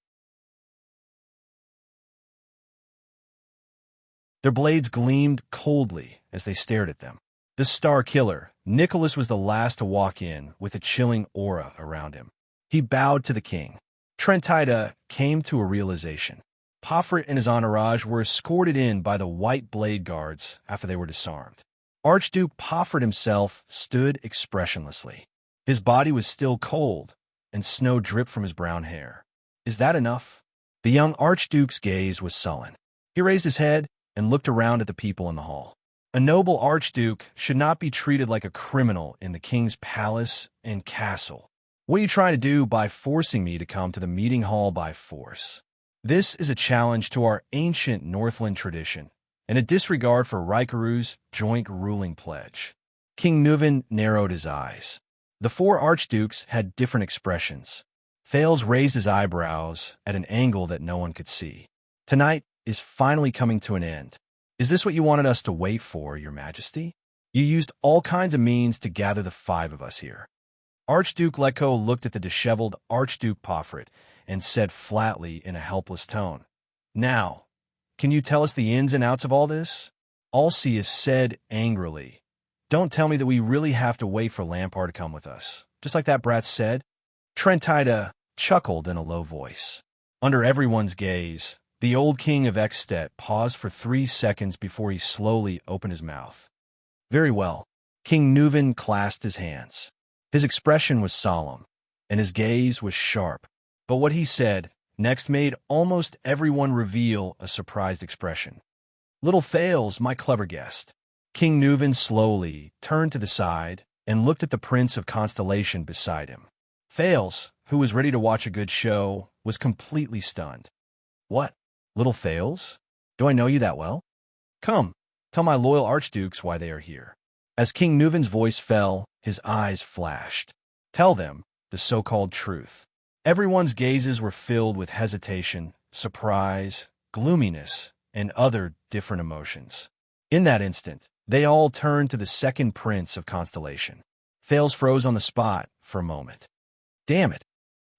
Their blades gleamed coldly as they stared at them. The Star Killer, Nicholas, was the last to walk in with a chilling aura around him. He bowed to the king. Trentida came to a realization. Pofrit and his entourage were escorted in by the white blade guards after they were disarmed. Archduke Pofrit himself stood expressionlessly. His body was still cold, and snow dripped from his brown hair. Is that enough? The young archduke's gaze was sullen. He raised his head and looked around at the people in the hall. A noble archduke should not be treated like a criminal in the king's palace and castle. What are you trying to do by forcing me to come to the meeting hall by force? This is a challenge to our ancient Northland tradition and a disregard for Rikaru's joint ruling pledge. King Nuven narrowed his eyes. The four archdukes had different expressions. Thales raised his eyebrows at an angle that no one could see. Tonight is finally coming to an end. Is this what you wanted us to wait for, Your Majesty? You used all kinds of means to gather the five of us here. Archduke Leko looked at the disheveled Archduke Pofrit and said flatly in a helpless tone, "Now, can you tell us the ins and outs of all this?" Alceus said angrily, "Don't tell me that we really have to wait for Lampard to come with us, just like that brat said." Trentida chuckled in a low voice. Under everyone's gaze, the old king of Ekstedt paused for 3 seconds before he slowly opened his mouth. Very well. King Nuven clasped his hands. His expression was solemn, and his gaze was sharp. But what he said next made almost everyone reveal a surprised expression. "Little Thales, my clever guest." King Nuven slowly turned to the side and looked at the Prince of Constellation beside him. Thales, who was ready to watch a good show, was completely stunned. "What? Little Thales? Do I know you that well? Come, tell my loyal archdukes why they are here." As King Nuven's voice fell, his eyes flashed. "Tell them the so-called truth." Everyone's gazes were filled with hesitation, surprise, gloominess, and other different emotions. In that instant, they all turned to the second Prince of Constellation. Thales froze on the spot for a moment. Damn it!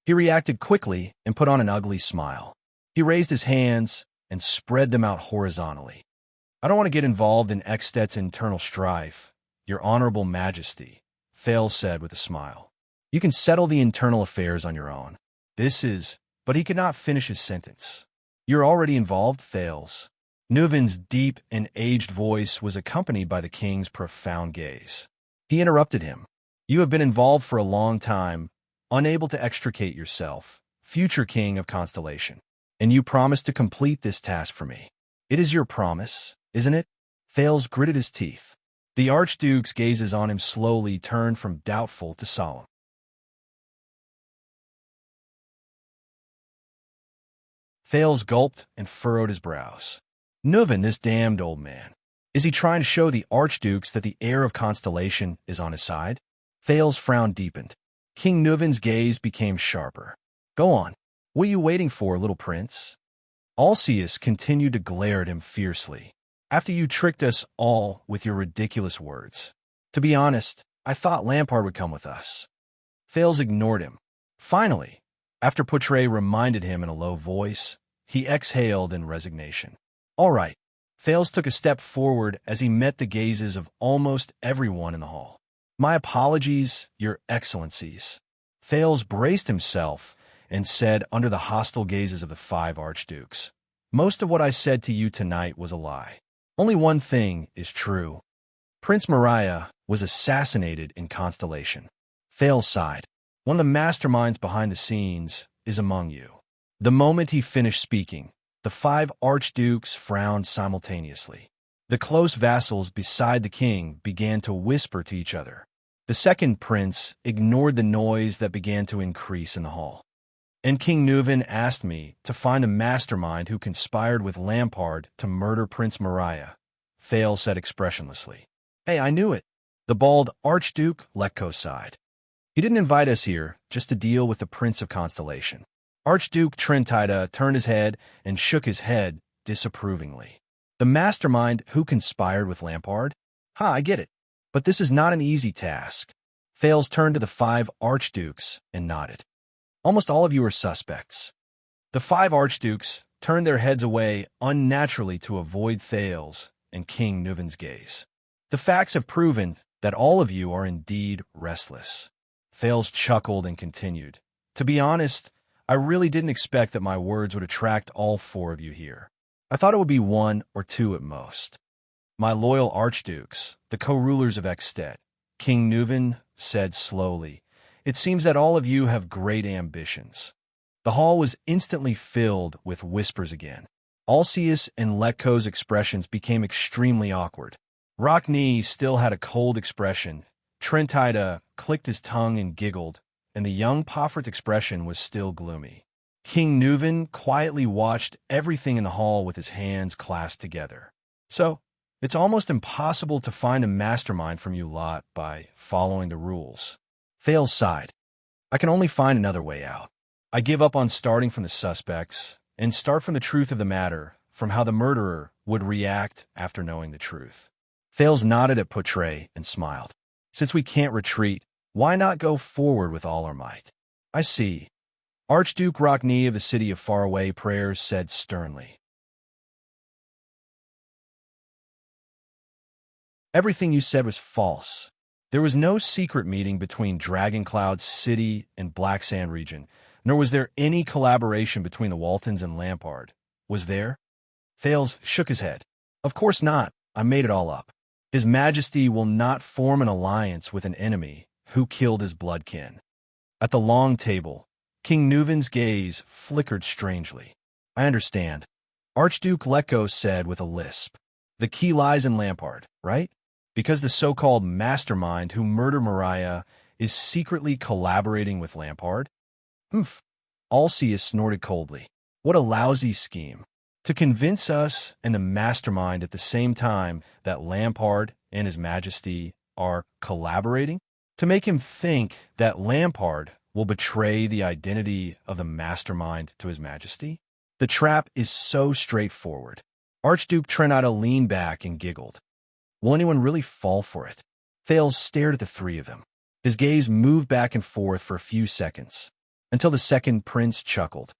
He reacted quickly and put on an ugly smile. He raised his hands and spread them out horizontally. "I don't want to get involved in Ekstedt's internal strife, Your Honorable Majesty," Thales said with a smile. "You can settle the internal affairs on your own. But he could not finish his sentence. "You're already involved, Thales." Nuven's deep and aged voice was accompanied by the king's profound gaze. He interrupted him. "You have been involved for a long time, unable to extricate yourself, future king of Constellation. And you promised to complete this task for me. It is your promise, isn't it?" Thales gritted his teeth. The archduke's gazes on him slowly turned from doubtful to solemn. Thales gulped and furrowed his brows. "Nuven, this damned old man. Is he trying to show the archdukes that the heir of Constellation is on his side?" Thales' frown deepened. King Nuven's gaze became sharper. "Go on. What are you waiting for, little prince?" Alceus continued to glare at him fiercely. "After you tricked us all with your ridiculous words. To be honest, I thought Lampard would come with us." Thales ignored him. Finally, after Poutre reminded him in a low voice, he exhaled in resignation. "All right." Thales took a step forward as he met the gazes of almost everyone in the hall. "My apologies, Your Excellencies." Thales braced himself and said under the hostile gazes of the 5 archdukes, "Most of what I said to you tonight was a lie. Only one thing is true. Prince Mariah was assassinated in Constellation." Thales sighed. "One of the masterminds behind the scenes is among you." The moment he finished speaking, the 5 archdukes frowned simultaneously. The close vassals beside the king began to whisper to each other. The second prince ignored the noise that began to increase in the hall. "And King Nuven asked me to find a mastermind who conspired with Lampard to murder Prince Mariah," Thales said expressionlessly. "Hey, I knew it." The bald Archduke Leko sighed. "He didn't invite us here just to deal with the Prince of Constellation." Archduke Trentida turned his head and shook his head disapprovingly. "The mastermind who conspired with Lampard? Ha, I get it. But this is not an easy task." Thales turned to the 5 archdukes and nodded. "Almost all of you are suspects." The 5 archdukes turned their heads away unnaturally to avoid Thales and King Nuven's gaze. "The facts have proven that all of you are indeed restless." Thales chuckled and continued. "To be honest, I really didn't expect that my words would attract all 4 of you here. I thought it would be 1 or 2 at most." "My loyal archdukes, the co-rulers of Ekstedt," King Nuven said slowly, "it seems that all of you have great ambitions. The hall was instantly filled with whispers again. Alcius and Letko's expressions became extremely awkward. Rockney still had a cold expression, Trentida clicked his tongue and giggled, and the young Poffert's expression was still gloomy. King Nuven quietly watched everything in the hall with his hands clasped together. So, it's almost impossible to find a mastermind from you lot by following the rules. Thales sighed. I can only find another way out. I give up on starting from the suspects and start from the truth of the matter, from how the murderer would react after knowing the truth. Thales nodded at Poutre and smiled. Since we can't retreat, why not go forward with all our might? I see. Archduke Rockney of the city of faraway prayers said sternly. Everything you said was false. There was no secret meeting between Dragoncloud City and Black Sand region, nor was there any collaboration between the Waltons and Lampard. Was there? Thales shook his head. Of course not. I made it all up. His Majesty will not form an alliance with an enemy who killed his bloodkin. At the long table, King Nuven's gaze flickered strangely. I understand. Archduke Letko said with a lisp. The key lies in Lampard, right? Because the so-called mastermind who murdered Mariah is secretly collaborating with Lampard? Humph. Alcius snorted coldly. What a lousy scheme. To convince us and the mastermind at the same time that Lampard and His Majesty are collaborating? To make him think that Lampard will betray the identity of the mastermind to His Majesty? The trap is so straightforward. Archduke Trenata leaned back and giggled. Will anyone really fall for it? Thales stared at the three of them. His gaze moved back and forth for a few seconds, until the second prince chuckled.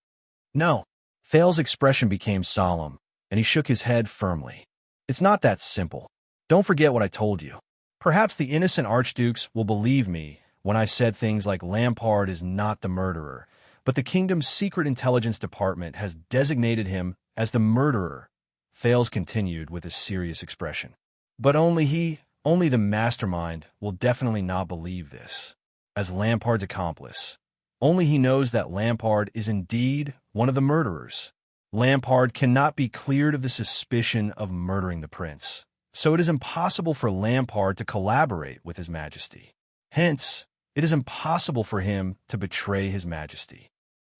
No. Thales' expression became solemn, and he shook his head firmly. It's not that simple. Don't forget what I told you. Perhaps the innocent archdukes will believe me when I said things like Lampard is not the murderer, but the kingdom's secret intelligence department has designated him as the murderer. Thales continued with a serious expression. But only the mastermind, will definitely not believe this. As Lampard's accomplice, only he knows that Lampard is indeed one of the murderers. Lampard cannot be cleared of the suspicion of murdering the prince, so it is impossible for Lampard to collaborate with His Majesty. Hence, it is impossible for him to betray His Majesty.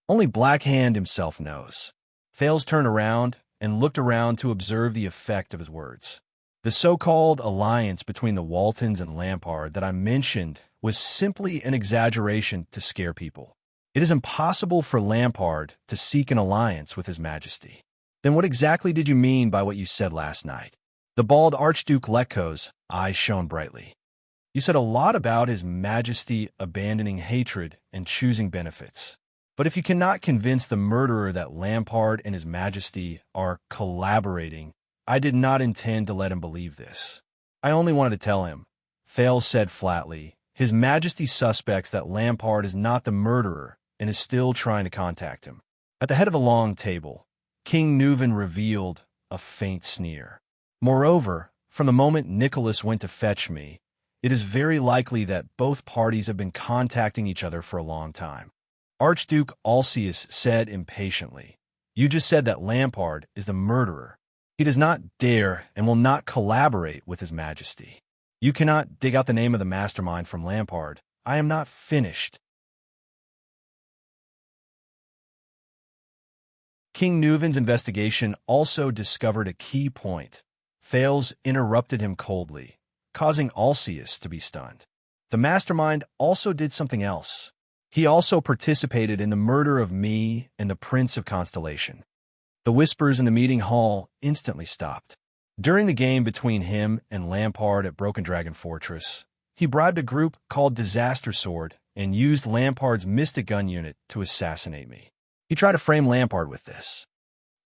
Only Black Hand himself knows. Thales turned around and looked around to observe the effect of his words. The so-called alliance between the Waltons and Lampard that I mentioned was simply an exaggeration to scare people. It is impossible for Lampard to seek an alliance with His Majesty. Then what exactly did you mean by what you said last night? The bald Archduke Letko's eyes shone brightly. You said a lot about His Majesty abandoning hatred and choosing benefits. But if you cannot convince the murderer that Lampard and His Majesty are collaborating, I did not intend to let him believe this. I only wanted to tell him. Thales said flatly, His Majesty suspects that Lampard is not the murderer and is still trying to contact him. At the head of the long table, King Nuven revealed a faint sneer. Moreover, from the moment Nicholas went to fetch me, it is very likely that both parties have been contacting each other for a long time. Archduke Alcius said impatiently, You just said that Lampard is the murderer. He does not dare and will not collaborate with His Majesty. You cannot dig out the name of the mastermind from Lampard. I am not finished. King Nuven's investigation also discovered a key point. Thales interrupted him coldly, causing Alcius to be stunned. The mastermind also did something else. He also participated in the murder of me and the Prince of Constellation. The whispers in the meeting hall instantly stopped. During the game between him and Lampard at Broken Dragon Fortress, he bribed a group called Disaster Sword and used Lampard's Mystic Gun unit to assassinate me. He tried to frame Lampard with this.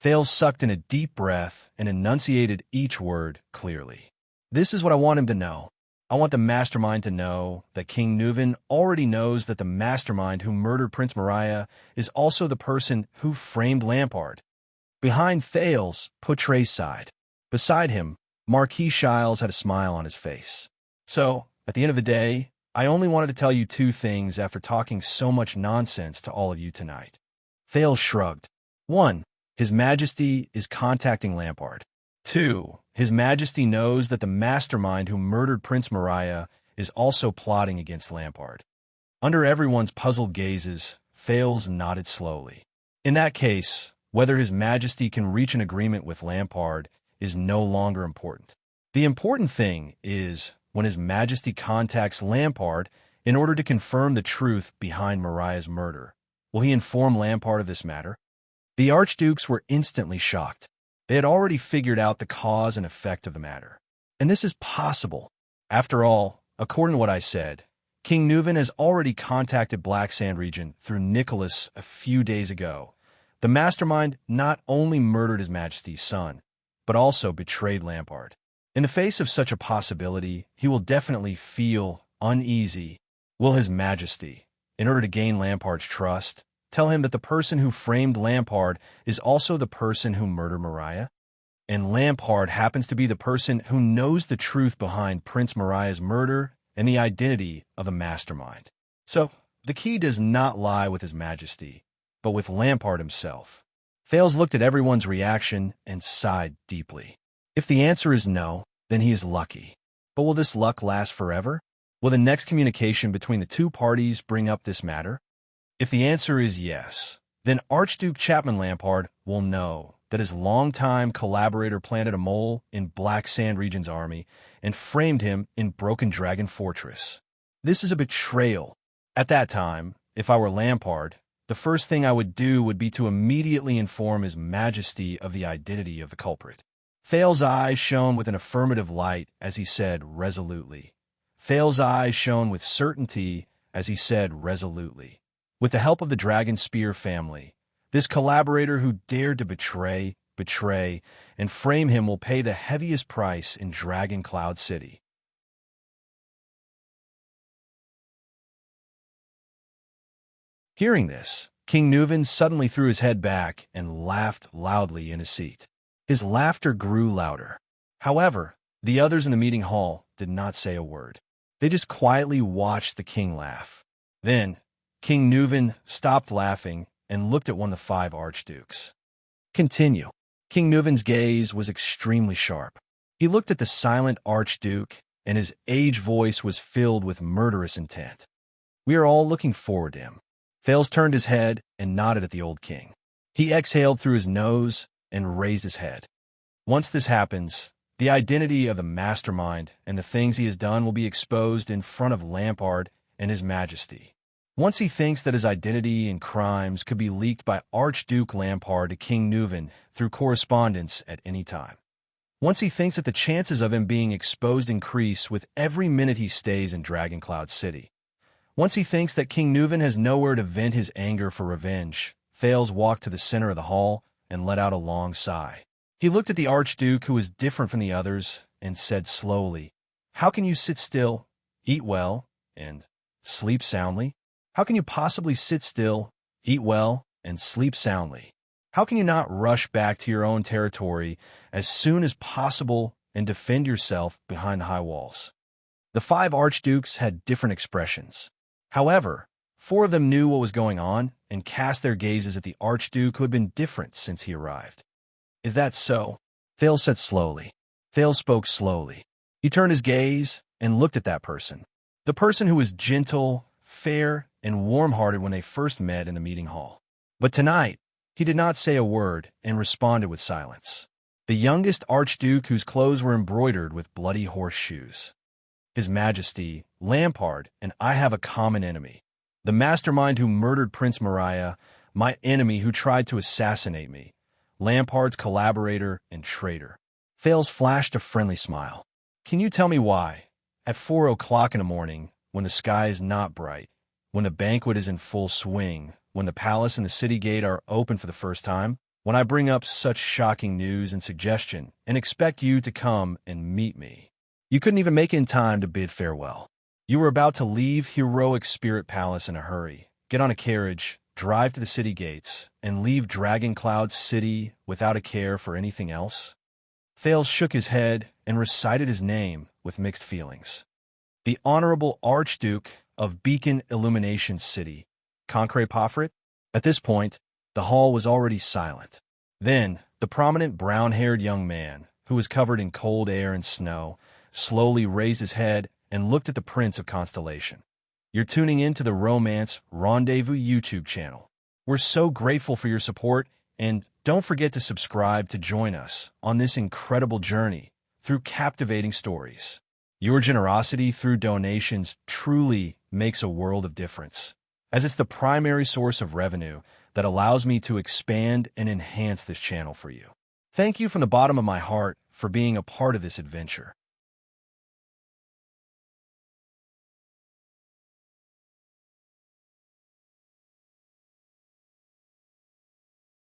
Thales sucked in a deep breath and enunciated each word clearly. This is what I want him to know. I want the mastermind to know that King Nuven already knows that the mastermind who murdered Prince Mariah is also the person who framed Lampard. Behind Thales, Poutre sighed. Beside him, Marquis Shiles had a smile on his face. So, at the end of the day, I only wanted to tell you two things after talking so much nonsense to all of you tonight. Thales shrugged. 1. His Majesty is contacting Lampard. 2. His Majesty knows that the mastermind who murdered Prince Mariah is also plotting against Lampard. Under everyone's puzzled gazes, Thales nodded slowly. In that case, whether His Majesty can reach an agreement with Lampard is no longer important. The important thing is when His Majesty contacts Lampard in order to confirm the truth behind Mariah's murder. Will he inform Lampard of this matter? The archdukes were instantly shocked. They had already figured out the cause and effect of the matter. And this is possible. After all, according to what I said, King Nuvan has already contacted Black Sand region through Nicholas a few days ago. The mastermind not only murdered His Majesty's son, but also betrayed Lampard. In the face of such a possibility, he will definitely feel uneasy. Will His Majesty, in order to gain Lampard's trust, tell him that the person who framed Lampard is also the person who murdered Mariah? And Lampard happens to be the person who knows the truth behind Prince Mariah's murder and the identity of the mastermind. So, the key does not lie with His Majesty, but with Lampard himself. Thales looked at everyone's reaction and sighed deeply. If the answer is no, then he is lucky. But will this luck last forever? Will the next communication between the two parties bring up this matter? If the answer is yes, then Archduke Chapman Lampard will know that his longtime collaborator planted a mole in Black Sand region's army and framed him in Broken Dragon Fortress. This is a betrayal. At that time, if I were Lampard, the first thing I would do would be to immediately inform His Majesty of the identity of the culprit. Thales' eyes shone with an affirmative light as he said resolutely. Thales' eyes shone with certainty as he said resolutely. With the help of the Dragon Spear family, this collaborator who dared to betray, and frame him will pay the heaviest price in Dragon Cloud City. Hearing this, King Nuvan suddenly threw his head back and laughed loudly in his seat. His laughter grew louder. However, the others in the meeting hall did not say a word. They just quietly watched the king laugh. Then, King Nuvan stopped laughing and looked at one of the 5 archdukes. Continue. King Nuvan's gaze was extremely sharp. He looked at the silent archduke, and his aged voice was filled with murderous intent. We are all looking forward to him. Thales turned his head and nodded at the old king. He exhaled through his nose and raised his head. Once this happens, the identity of the mastermind and the things he has done will be exposed in front of Lampard and His Majesty. Once he thinks that his identity and crimes could be leaked by Archduke Lampard to King Nuvan through correspondence at any time. Once he thinks that the chances of him being exposed increase with every minute he stays in Dragon Cloud City. Once he thinks that King Nuvan has nowhere to vent his anger for revenge, Thales walked to the center of the hall and let out a long sigh. He looked at the Archduke, who was different from the others, and said slowly, "How can you sit still, eat well, and sleep soundly? How can you possibly sit still, eat well, and sleep soundly? How can you not rush back to your own territory as soon as possible and defend yourself behind the high walls?" The 5 archdukes had different expressions. However, 4 of them knew what was going on and cast their gazes at the archduke, who had been different since he arrived. "Is that so?" Thales said slowly. Thales spoke slowly. He turned his gaze and looked at that person. The person who was gentle, fair, and warm-hearted when they first met in the meeting hall. But tonight, he did not say a word and responded with silence. The youngest archduke, whose clothes were embroidered with bloody horseshoes. His Majesty, Lampard, and I have a common enemy. The mastermind who murdered Prince Mariah, my enemy who tried to assassinate me. Lampard's collaborator and traitor. Thales flashed a friendly smile. Can you tell me why, at 4 o'clock in the morning, when the sky is not bright, when the banquet is in full swing, when the palace and the city gate are open for the first time, when I bring up such shocking news and suggestion and expect you to come and meet me, you couldn't even make it in time to bid farewell? You were about to leave heroic Spirit Palace in a hurry, get on a carriage, drive to the city gates, and leave Dragon Cloud City without a care for anything else? Thales shook his head and recited his name with mixed feelings. The Honorable Archduke of Beacon Illumination City, Concrete Pofrit. At this point, The hall was already silent. Then, the prominent brown-haired young man, who was covered in cold air and snow, slowly raised his head and looked at the Prince of Constellation. You're tuning in to the Romance Rendezvous YouTube channel. We're so grateful for your support, and don't forget to subscribe to join us on this incredible journey through captivating stories. Your generosity through donations truly makes a world of difference, as it's the primary source of revenue that allows me to expand and enhance this channel for you. Thank you from the bottom of my heart for being a part of this adventure.